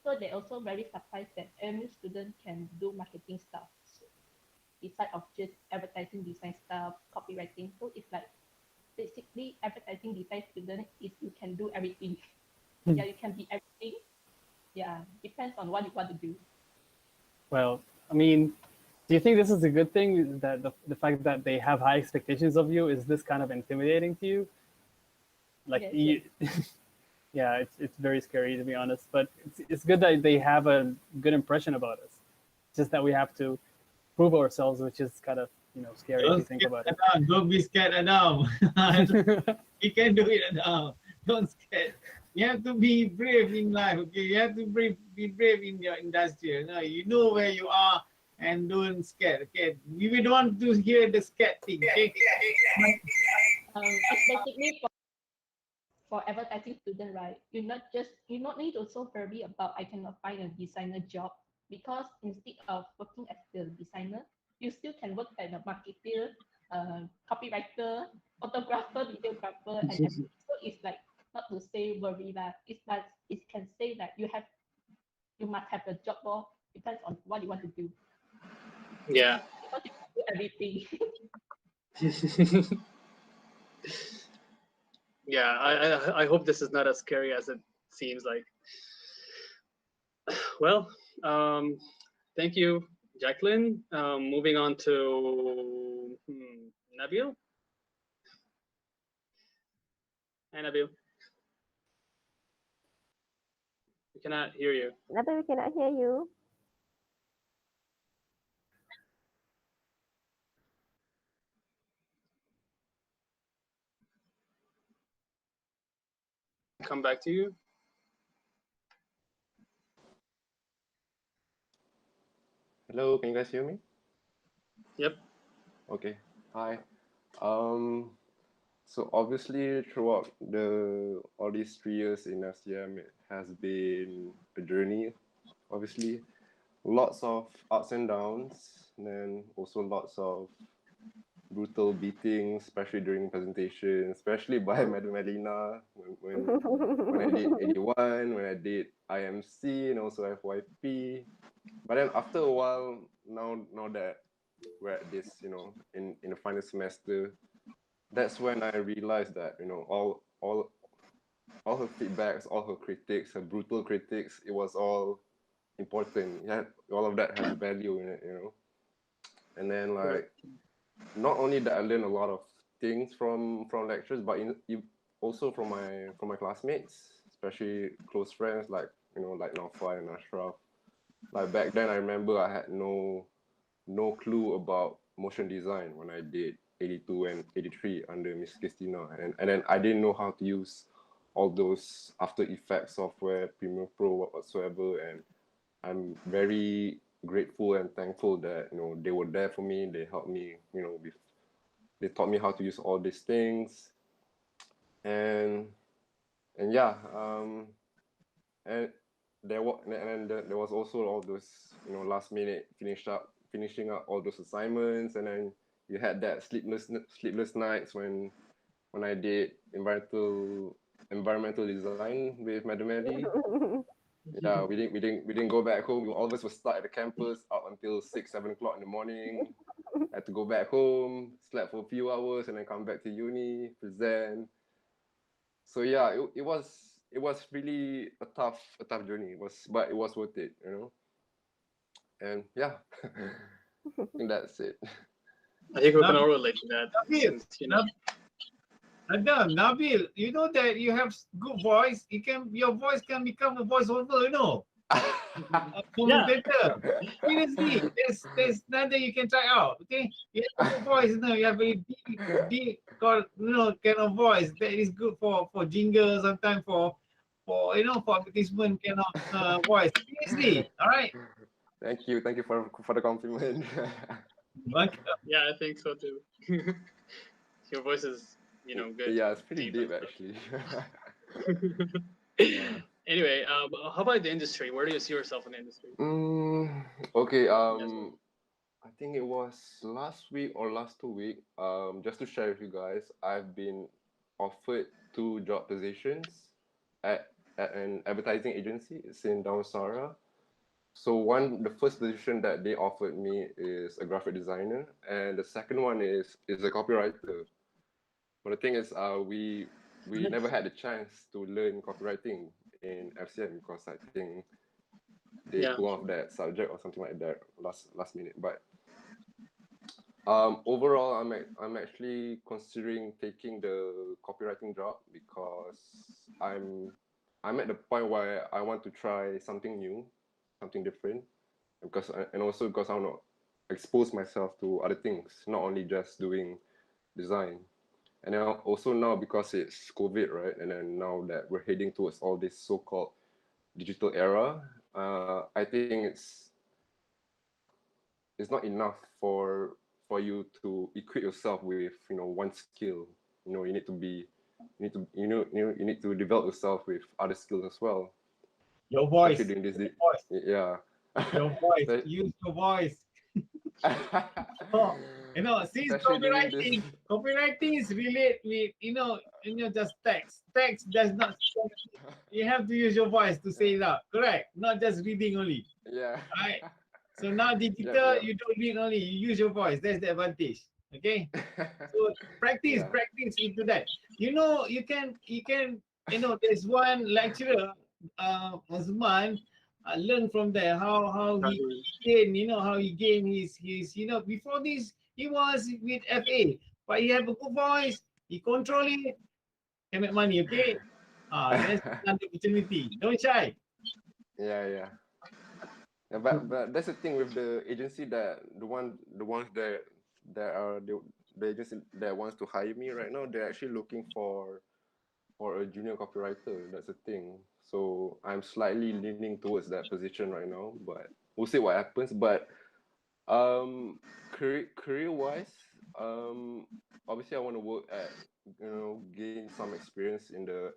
So they also very surprised that every student can do marketing stuff. So beside of just advertising design stuff, copywriting. So it's like basically advertising design student is you can do everything. Yeah, you can be everything. Yeah, depends on what you want to do. Well, I mean, Do you think this is a good thing, that the fact that they have high expectations of you? Is this kind of intimidating to you? Like Yes, yeah, it's very scary, to be honest. But it's good that they have a good impression about us. It's just that we have to prove ourselves, which is kind of scary if you think about it. Don't be scared, Adam. You can do it, Adam. Don't scared. You have to be brave in life. Okay, you have to be brave in your industry. You know where you are, and don't scared. Okay, we don't want to hear the scared thing. Okay. It's basically for advertising student, right? You not need to so worry about I cannot find a designer job, because instead of working as the designer, you still can work as a marketer, copywriter, photographer, videographer, and everything. So it's like not to say worry that it's like it can say that you must have a job, or depends on what you want to do. Yeah. Because you can do everything. Yeah, I hope this is not as scary as it seems like. Well, thank you, Jacqueline. Moving on to Nabil. Hi, Nabil. We cannot hear you. Nabil, we cannot hear you. Come back to you. Hello, can you guys hear me? Yep. Okay. Hi. So obviously throughout all these 3 years in FCM, it has been a journey. Obviously, lots of ups and downs, and then also lots of brutal beatings, especially during presentation, especially by Madam Elena when I did 81, when I did IMC and also FYP. But then after a while, now that we're at this, in the final semester, that's when I realized that, all her feedbacks, all her critiques, her brutal critics, it was all important. Yeah, all of that has value in it, And then not only that I learned a lot of things from lectures, but also from my classmates, especially close friends like Naufal and Ashraf. Like back then, I remember I had no clue about motion design when I did 82 and 83 under Miss Christina, and then I didn't know how to use all those After Effects software, Premiere Pro, whatsoever, and I'm very grateful and thankful that they were there for me. They helped me, they taught me how to use all these things, and yeah, and there was also all those last minute finishing up all those assignments, and then you had that sleepless nights when I did environmental design with Madam Ellie. Yeah, we didn't go back home. All of us were stuck at the campus up until 6-7 o'clock in the morning. Had to go back home, slept for a few hours, and then come back to uni, present. So yeah, it was really a tough journey. But it was worth it, And yeah, I think that's it. I think we can all relate to that. Nabil, Adam, Nabil, you know that you have good voice. Your voice can become a voiceover, a commentator. Seriously, there's nothing you can try out. Okay, you have a good voice. You have a deep, kind of voice that is good for jingle. Sometimes for advertisement kind of voice. Seriously, all right. Thank you for the compliment. Yeah, I think so too. Your voice is, good. Yeah, it's pretty deep actually. Anyway, how about the industry? Where do you see yourself in the industry? Okay. I think it was last week or last 2 weeks. Just to share with you guys, I've been offered 2 job positions at an advertising agency. It's in Damansara. So the first position that they offered me is a graphic designer, and the second one is a copywriter. But the thing is, we never had the chance to learn copywriting in FCM because I think they pull off that subject or something like that last minute. But Overall, I'm actually considering taking the copywriting job because I'm at the point where I want to try something new, something different, and also because I want to expose myself to other things, not only just doing design. And then also now because it's COVID, right? And then now that we're heading towards all this so-called digital era, I think it's not enough for you to equip yourself with one skill. You need to be you need to develop yourself with other skills as well. Your voice. Especially during this, Your voice. yeah. Your voice. Use your voice. Oh, since copywriting is relate with just text. Text does not. You have to use your voice to say it out. Correct. Not just reading only. Yeah. Right. So now digital, you don't read only. You use your voice. That's the advantage. Okay. So practice into that. You can. There's one lecturer, Osman. Learn from there how he gained his before this he was with FA, but he have a good voice, he control it, can make money. Okay, that's another opportunity. Don't shy. Yeah, but that's the thing with the agency, that the ones that are the agency that wants to hire me right now, they're actually looking for a junior copywriter. That's the thing. So I'm slightly leaning towards that position right now, but we'll see what happens. But career wise, obviously I want to work at gain some experience in the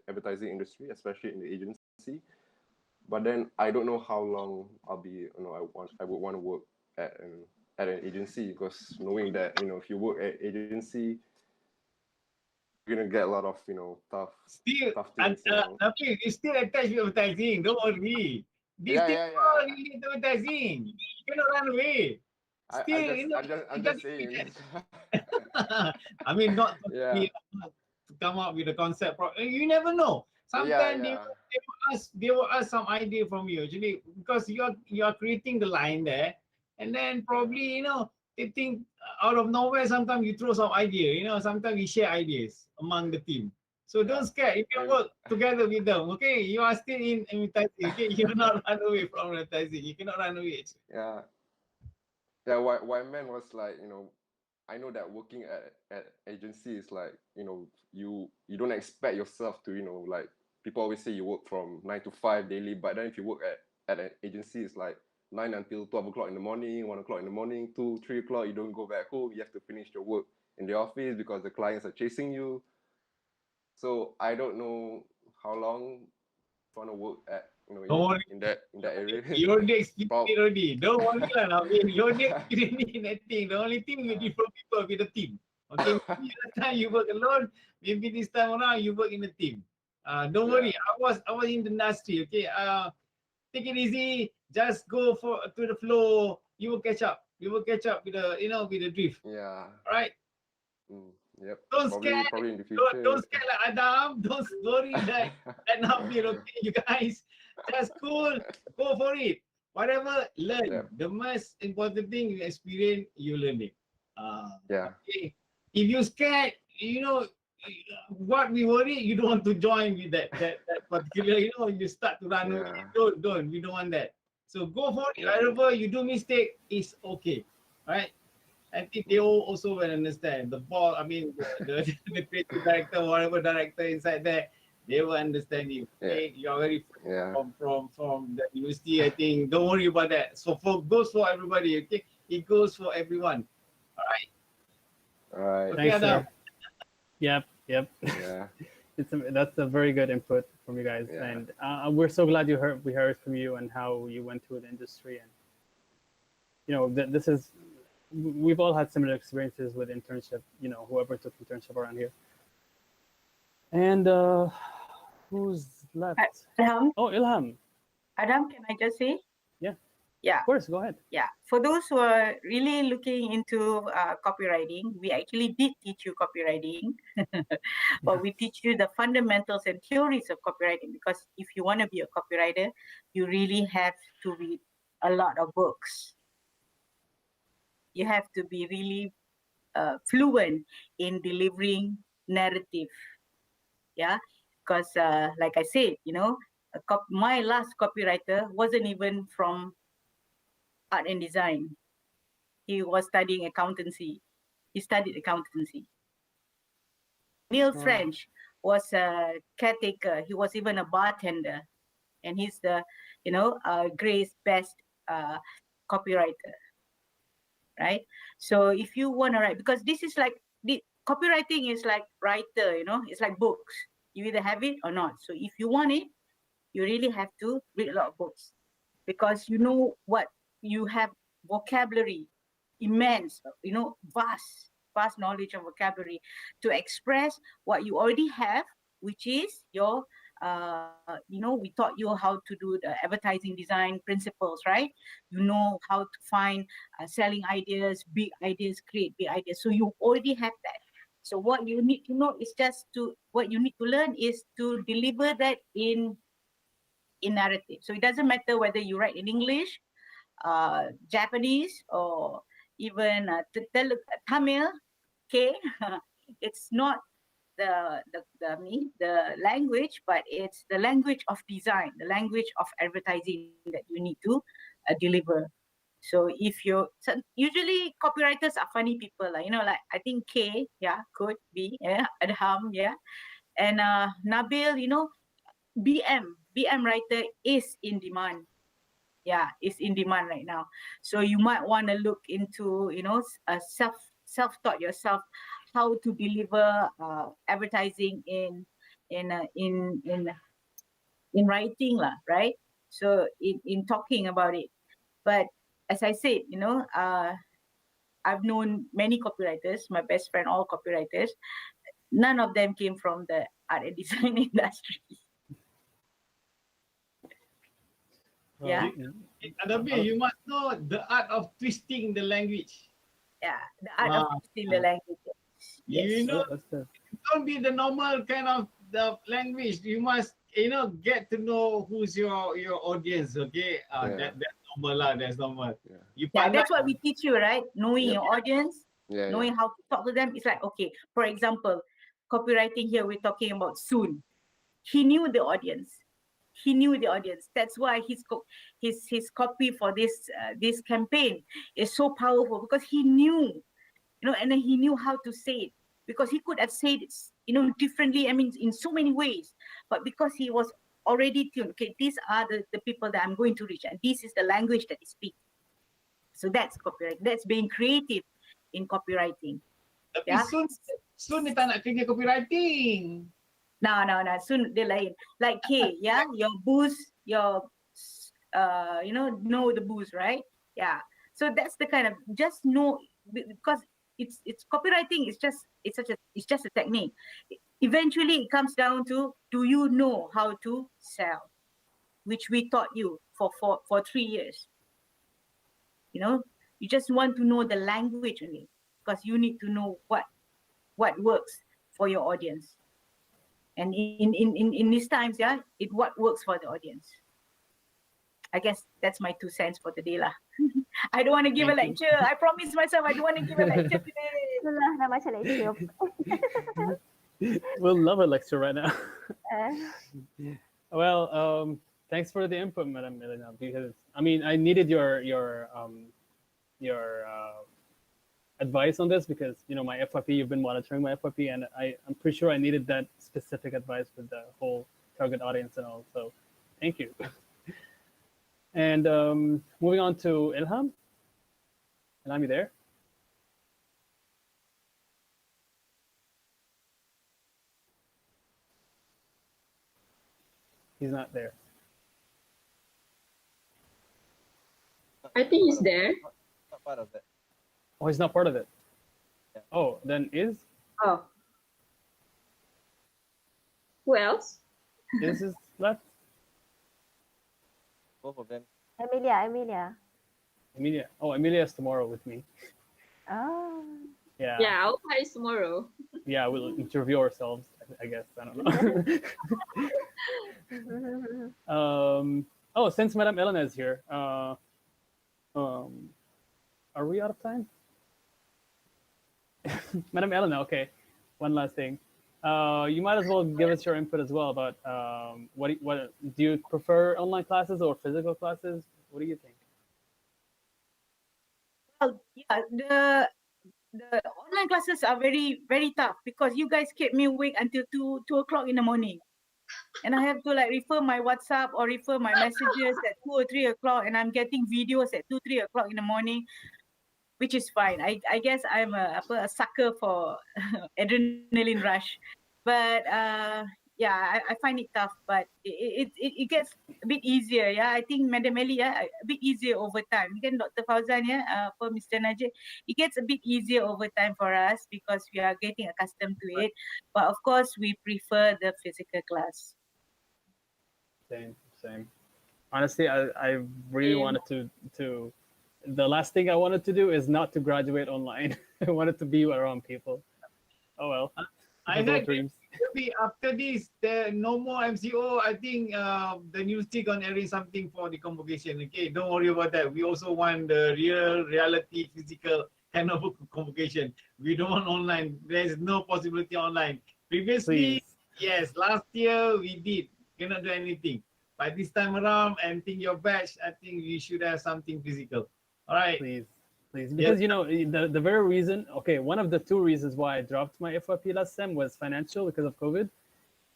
advertising industry, especially in the agency. But then I don't know how long I'll be. I would want to work at an agency, because knowing that if you work at agency, you're gonna get a lot of tough things. Tapi you still attached with advertising. Don't worry. These things all relate to advertising. You cannot run away. Still, I'm just saying. I mean, not to come up with a concept. You never know. Sometimes they will ask some idea from you, actually, because you are creating the line there, and then probably they think out of nowhere. Sometimes you throw some idea. Sometimes we share ideas among the team. So don't scare. You can work together with them. Okay, you are still in advertising. Okay, you cannot run away from advertising. You cannot run away. Yeah. What I meant was like, I know that working at agency is like, you don't expect yourself to, like people always say you work from 9 to 5 daily, but then if you work at an agency, it's like 9 until 12 o'clock in the morning, 1 o'clock in the morning, 2, 3 o'clock, you don't go back home. You have to finish your work in the office because the clients are chasing you. So I don't know how long you want to work at, in that area. You already experienced it already. Don't worry lah. You already experienced in that thing. The only thing with different people with a team. Okay, maybe the time you work alone, maybe this time around you work in a team. Don't worry. I was in the industry. Okay, take it easy. Just go to the flow. You will catch up. You will catch up with the with the drift. Yeah. All right. Yep. Don't scare. Probably in the future. Don't scare like Adam. Don't worry that not be okay, you guys. Just cool. Go for it. Whatever, learn. Yep. The most important thing you experience, you learn it. Okay. If you scared, what we worry, you don't want to join with that particular. You start to run away. Don't. We don't want that. So go for it. Wherever you do mistake, it's okay. Right? I think they all also will understand. The ball, I mean, the creative director, whatever director inside there, they will understand you. Okay? You are very from the university, I think. Don't worry about that. So goes for everybody, okay? It goes for everyone. All right. Okay, thanks, Adam. Yep. Yeah. That's a very good input from you guys, and we're so glad we heard from you and how you went through the industry, and this is. We've all had similar experiences with internship, whoever took internship around here. And who's left? Ilham. Oh, Ilham. Adam, can I just say? Yeah. Of course, go ahead. Yeah. For those who are really looking into copywriting, we actually did teach you copywriting, but we teach you the fundamentals and theories of copywriting, because if you want to be a copywriter, you really have to read a lot of books. you have to be really fluent in delivering narrative. Yeah, because like I said, you know, my last copywriter wasn't even from art and design. He was studying accountancy. He studied accountancy. Neil French was a caretaker. He was even a bartender, and he's the, you know, Gray's best copywriter, right? So if you want to write, because this is like the copywriting is like writer, you know, it's like books. You either have it or not. So if you want it, you really have to read a lot of books, because you know what, you have vocabulary, immense, you know, vast knowledge of vocabulary to express what you already have, which is your you know, we taught you how to do the advertising design principles, right? You know how to find selling ideas, big ideas, create big ideas. So you already have that. So what you need to know is just to, what you need to learn is to deliver that in narrative. So it doesn't matter whether you write in English, Japanese, or even Tamil. Okay, it's not the language, but it's the language of design, the language of advertising that you need to deliver. So if you, so usually copywriters are funny people, like, you know, like I think K, yeah, could be, yeah, Adham, yeah, and Nabil, you know, BM writer is in demand. Yeah, is in demand right now. So you might want to look into, you know, self-taught yourself how to deliver advertising in writing lah, right? So in talking about it. But as I said, you know, I've known many copywriters, my best friend, all copywriters. None of them came from the art and design industry. Yeah. Adabi, you must know the art of twisting the language. Yeah, the art of twisting the language. Yes. You know, don't be the normal kind of the language. You must, you know, get to know who's your audience. Okay, that's normal lah. That's normal. You that's what we teach you, right? Knowing your audience, Yeah, knowing how to talk to them. It's like, okay, for example, copywriting here, we're talking about Soon. He knew the audience. He knew the audience. That's why his copy for this campaign is so powerful, because he knew, you know, and then he knew how to say it, because he could have said it, you know, differently. I mean, in so many ways, but because he was already tuned. Okay, these are the people that I'm going to reach, and this is the language that he speaks. So that's copywriting. That's being creative in copywriting. Tapi soon dia tak nak kerja copywriting. No. Soon dia lain. Like K, yeah, your booze, your you know the booze, right? Yeah. So that's the kind of, just know, because it's copywriting is just it's just a technique. Eventually it comes down to, do you know how to sell, which we taught you for 3 years. You know, you just want to know the language only, because you need to know what works for your audience. And in these times, yeah, what works for the audience. I guess that's my 2 cents for today lah. I don't want to give a lecture. I promise myself I don't want to give a lecture today. Itulah dah macam lecture. We'll love a lecture right now. Well, thanks for the input, Madam Elena, because I mean, I needed your advice on this, because, you know, my FYP, you've been monitoring my FYP, and I'm pretty sure I needed that specific advice with the whole target audience and all. So thank you. And moving on to Ilham. Ilham, you there? He's not there. I think he's there. Not part of that. Oh, he's not part of it. Yeah. Oh, then is? Oh. Who else? Is left? Both of them. Amelia. Oh, Amelia is tomorrow with me. Oh. Yeah. Yeah, our part is tomorrow. Yeah, we'll interview ourselves, I guess. I don't know. Oh, since Madam Elena is here, are we out of time? Madam Elena, okay. One last thing. You might as well give us your input as well about what do you prefer online classes or physical classes? What do you think? Well, yeah, the online classes are very tough because you guys kept me awake until 2 o'clock in the morning, and I have to like refer my WhatsApp or refer my messages at 2 or 3 o'clock, and I'm getting videos at 2 3 o'clock in the morning, which is fine. I guess I'm a sucker for adrenaline rush, but yeah, I find it tough, but it gets a bit easier. Yeah, I think Madam Ellie, yeah, a bit easier over time. Again, Dr. Fauzan, yeah, for Mr. Najib, it gets a bit easier over time for us because we are getting accustomed to it. But of course, we prefer the physical class. Same. Honestly, I really wanted to. The last thing I wanted to do is not to graduate online. I wanted to be around people. Oh well. I heard maybe after this, there no more MCO. I think the university gonna arrange something for the convocation. Okay, don't worry about that. We also want the reality, physical kind of convocation. We don't want online. There's no possibility online. Previously, yes, last year we did. Cannot do anything. But this time around, and think your batch, I think we should have something physical. All right. Please. Because you know the very reason. Okay, one of the two reasons why I dropped my FYP last sem was financial because of COVID,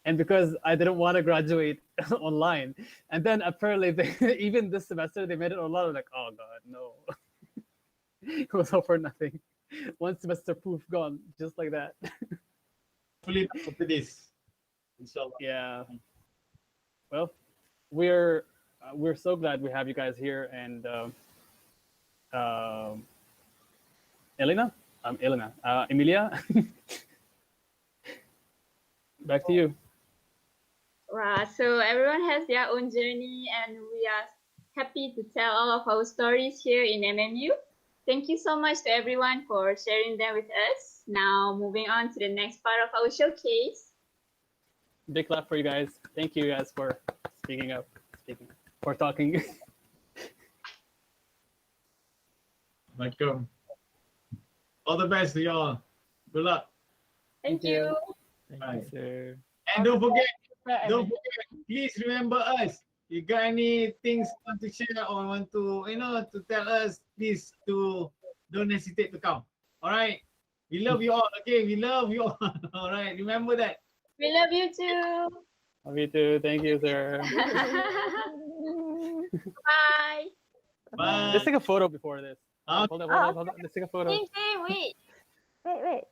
and because I didn't want to graduate online. And then apparently, even this semester, they made it online. I'm like, oh god, no. It was all for nothing. One semester poof gone, just like that. Fully after this, inshallah. Yeah. Well, we're so glad we have you guys here, and Elena, Emilia, back to you. Wow, so everyone has their own journey, and we are happy to tell all of our stories here in MMU. Thank you so much to everyone for sharing them with us. Now, moving on to the next part of our showcase. Big clap for you guys. Thank you guys for speaking up, for talking. Welcome. All the best to y'all. Good luck. Thank you. Thank you, sir. And don't forget, please remember us. You got any things you want to share or want to, to tell us, please don't hesitate to come. All right. We love you all. Okay, we love you all. All right. Remember that. We love you too. Love you too. Thank you, sir. Bye. Bye. Let's take a photo before this. Hold on. Let's take a photo. Wait. Wait.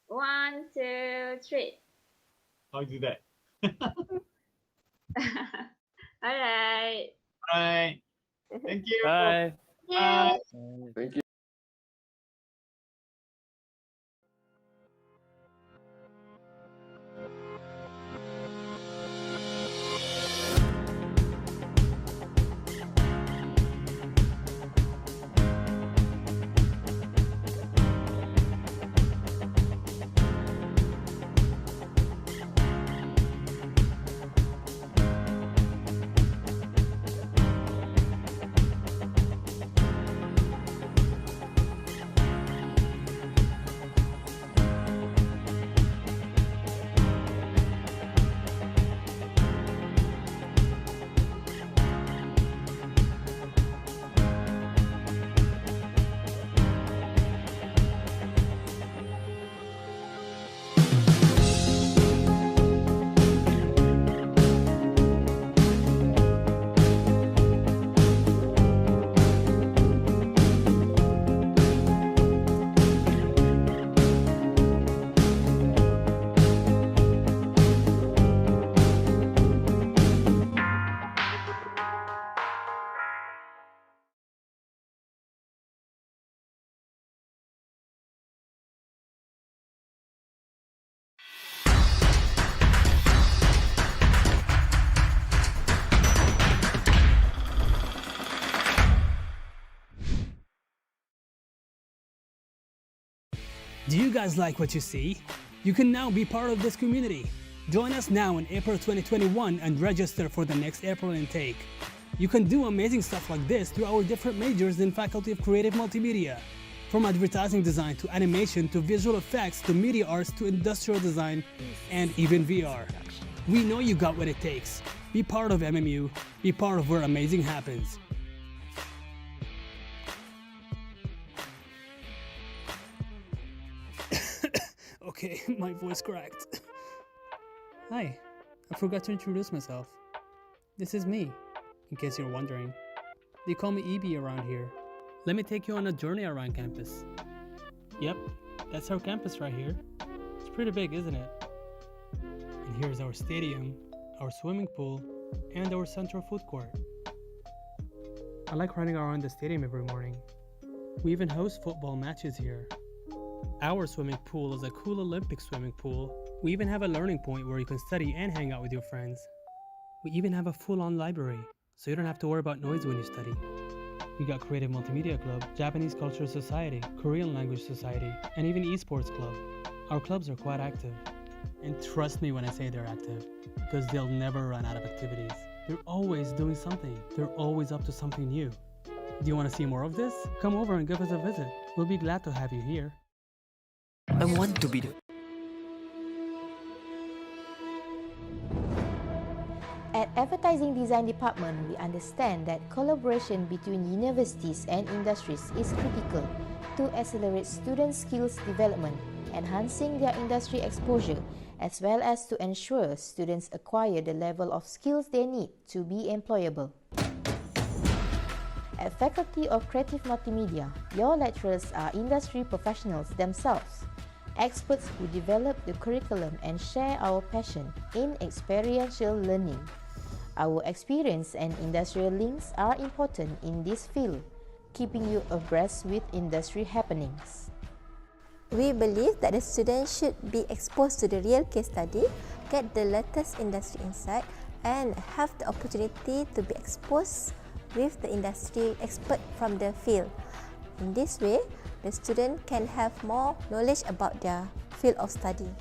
1, 2, 3. How do that? All right. All right. Thank you. Bye. Bye. Thank you. Do you guys like what you see? You can now be part of this community. Join us now in April 2021 and register for the next April intake. You can do amazing stuff like this through our different majors in Faculty of Creative Multimedia. From advertising design to animation to visual effects to media arts to industrial design and even VR. We know you got what it takes. Be part of MMU. Be part of where amazing happens. Okay, my voice cracked. Hi, I forgot to introduce myself. This is me, in case you're wondering. They call me EB around here. Let me take you on a journey around campus. Yep, that's our campus right here. It's pretty big, isn't it? And here's our stadium, our swimming pool, and our central food court. I like running around the stadium every morning. We even host football matches here. Our swimming pool is a cool Olympic swimming pool. We even have a learning point where you can study and hang out with your friends. We even have a full-on library, so you don't have to worry about noise when you study. We got Creative Multimedia Club, Japanese Cultural Society, Korean Language Society, and even Esports Club. Our clubs are quite active. And trust me when I say they're active, because they'll never run out of activities. They're always doing something. They're always up to something new. Do you want to see more of this? Come over and give us a visit. We'll be glad to have you here. I want to be the... At Advertising Design Department, we understand that collaboration between universities and industries is critical to accelerate student skills development, enhancing their industry exposure, as well as to ensure students acquire the level of skills they need to be employable. At Faculty of Creative Multimedia, your lecturers are industry professionals themselves, experts who develop the curriculum and share our passion in experiential learning. Our experience and industrial links are important in this field, keeping you abreast with industry happenings. We believe that the students should be exposed to the real case study, get the latest industry insight, and have the opportunity to be exposed with the industry expert from the field. In this way, the student can have more knowledge about their field of study.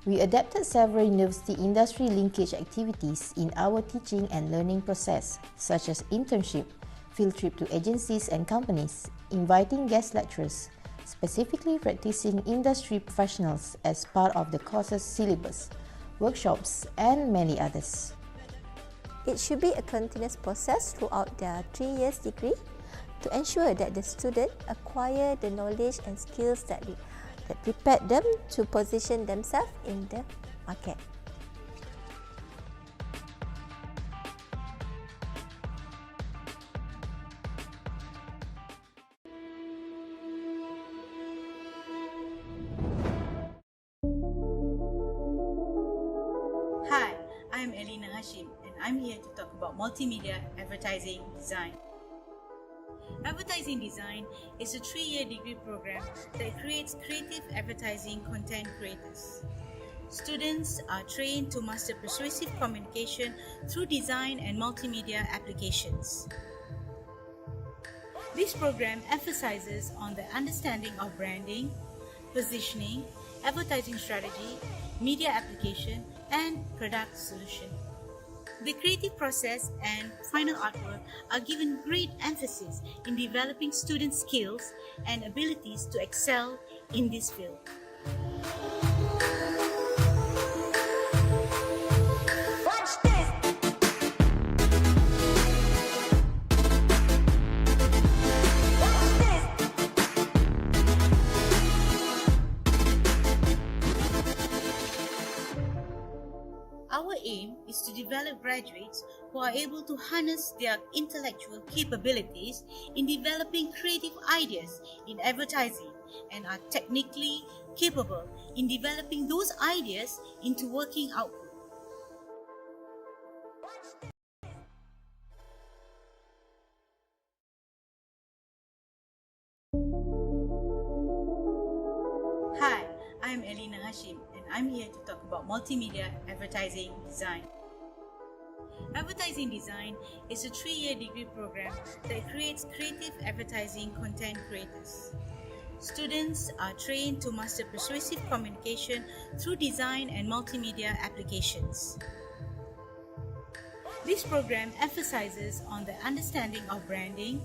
We adapted several university industry linkage activities in our teaching and learning process, such as internship, field trip to agencies and companies, inviting guest lecturers, specifically practicing industry professionals as part of the course's syllabus, workshops, and many others. It should be a continuous process throughout their 3 years degree to ensure that the student acquire the knowledge and skills that prepare them to position themselves in the market. Hi, I'm Elina Hashim and I'm here to talk about multimedia advertising design. Advertising design is a 3-year degree program that creates creative advertising content creators. Students are trained to master persuasive communication through design and multimedia applications. This program emphasizes on the understanding of branding, positioning, advertising strategy, media application, and product solution. The creative process and final artwork are given great emphasis in developing student skills and abilities to excel in this field. Watch this! Our aim is to develop graduates who are able to harness their intellectual capabilities in developing creative ideas in advertising and are technically capable in developing those ideas into working output. Hi, I'm Elina Hashim and I'm here to talk about multimedia advertising design. Advertising design is a 3-year degree program that creates creative advertising content creators. Students are trained to master persuasive communication through design and multimedia applications. This program emphasizes on the understanding of branding,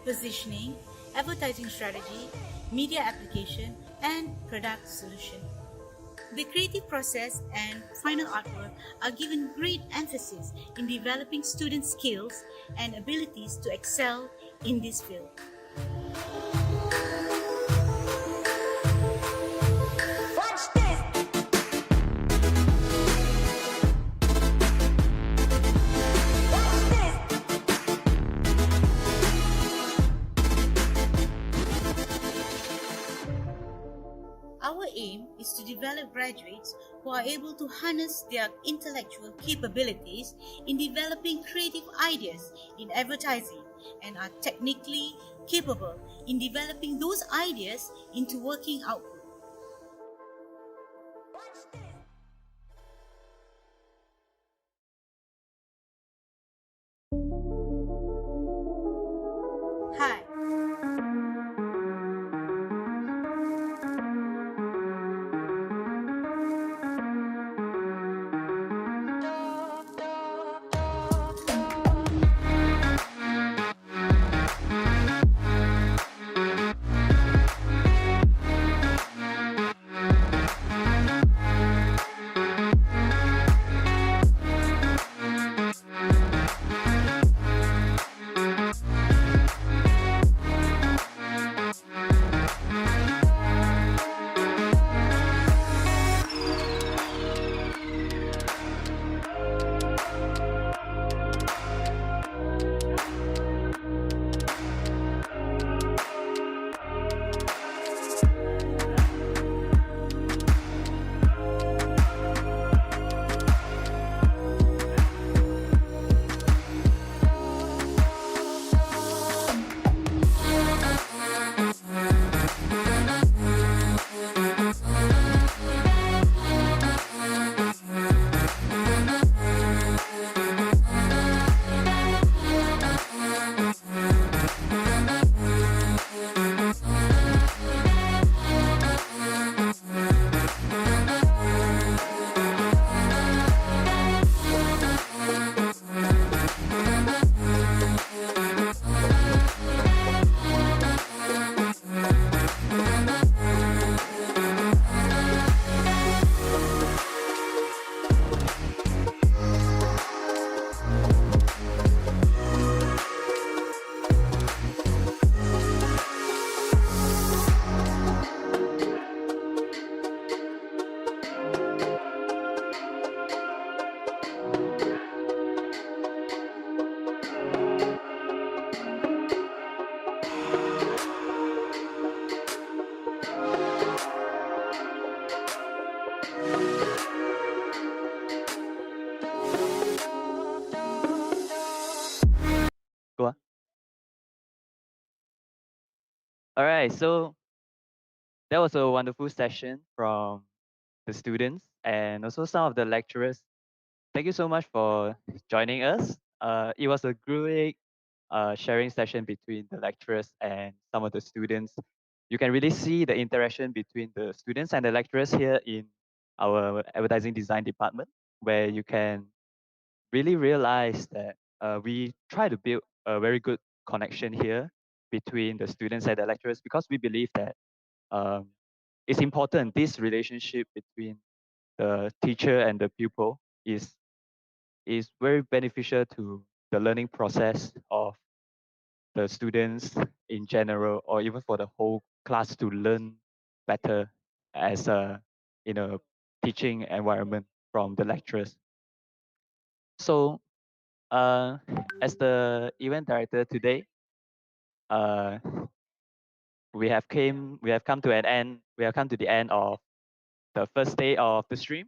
positioning, advertising strategy, media application, and product solution. The creative process and final artwork are given great emphasis in developing student skills and abilities to excel in this field. Our aim is to develop graduates who are able to harness their intellectual capabilities in developing creative ideas in advertising and are technically capable in developing those ideas into working output. Hi. Go on. All right, so that was a wonderful session from the students and also some of the lecturers. Thank you so much for joining us. It was a great sharing session between the lecturers and some of the students. You can really see the interaction between the students and the lecturers here in our advertising design department, where you can really realize that we try to build a very good connection here between the students and the lecturers, because we believe that um, it's important. This relationship between the teacher and the pupil is very beneficial to the learning process of the students in general, or even for the whole class to learn better as a in a teaching environment from the lecturers. So uh, as the event director today, uh, we have come to an end. We have come to the end of the first day of the stream.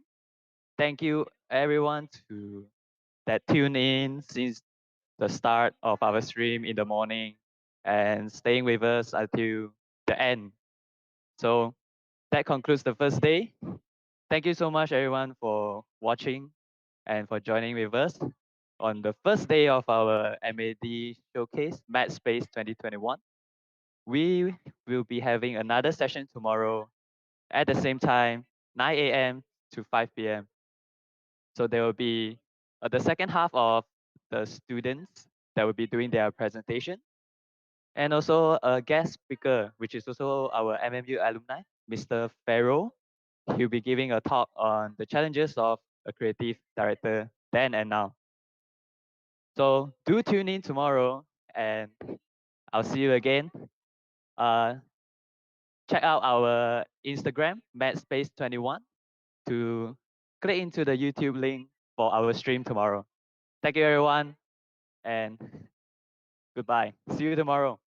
Thank you everyone to that tune in since the start of our stream in the morning and staying with us until the end. So that concludes the first day. Thank you so much everyone for watching and for joining with us on the first day of our MAD showcase, MADSPACE 2021. we will be having another session tomorrow at the same time, 9 a.m. to 5 p.m. So there will be the second half of the students that will be doing their presentation, and also a guest speaker, which is also our MMU alumni, Mr. Farrow. He'll be giving a talk on the challenges of a creative director then and now. So do tune in tomorrow, and I'll see you again. Check out our Instagram, MADSPACE21, to click into the YouTube link for our stream tomorrow. Thank you, everyone, and goodbye. See you tomorrow.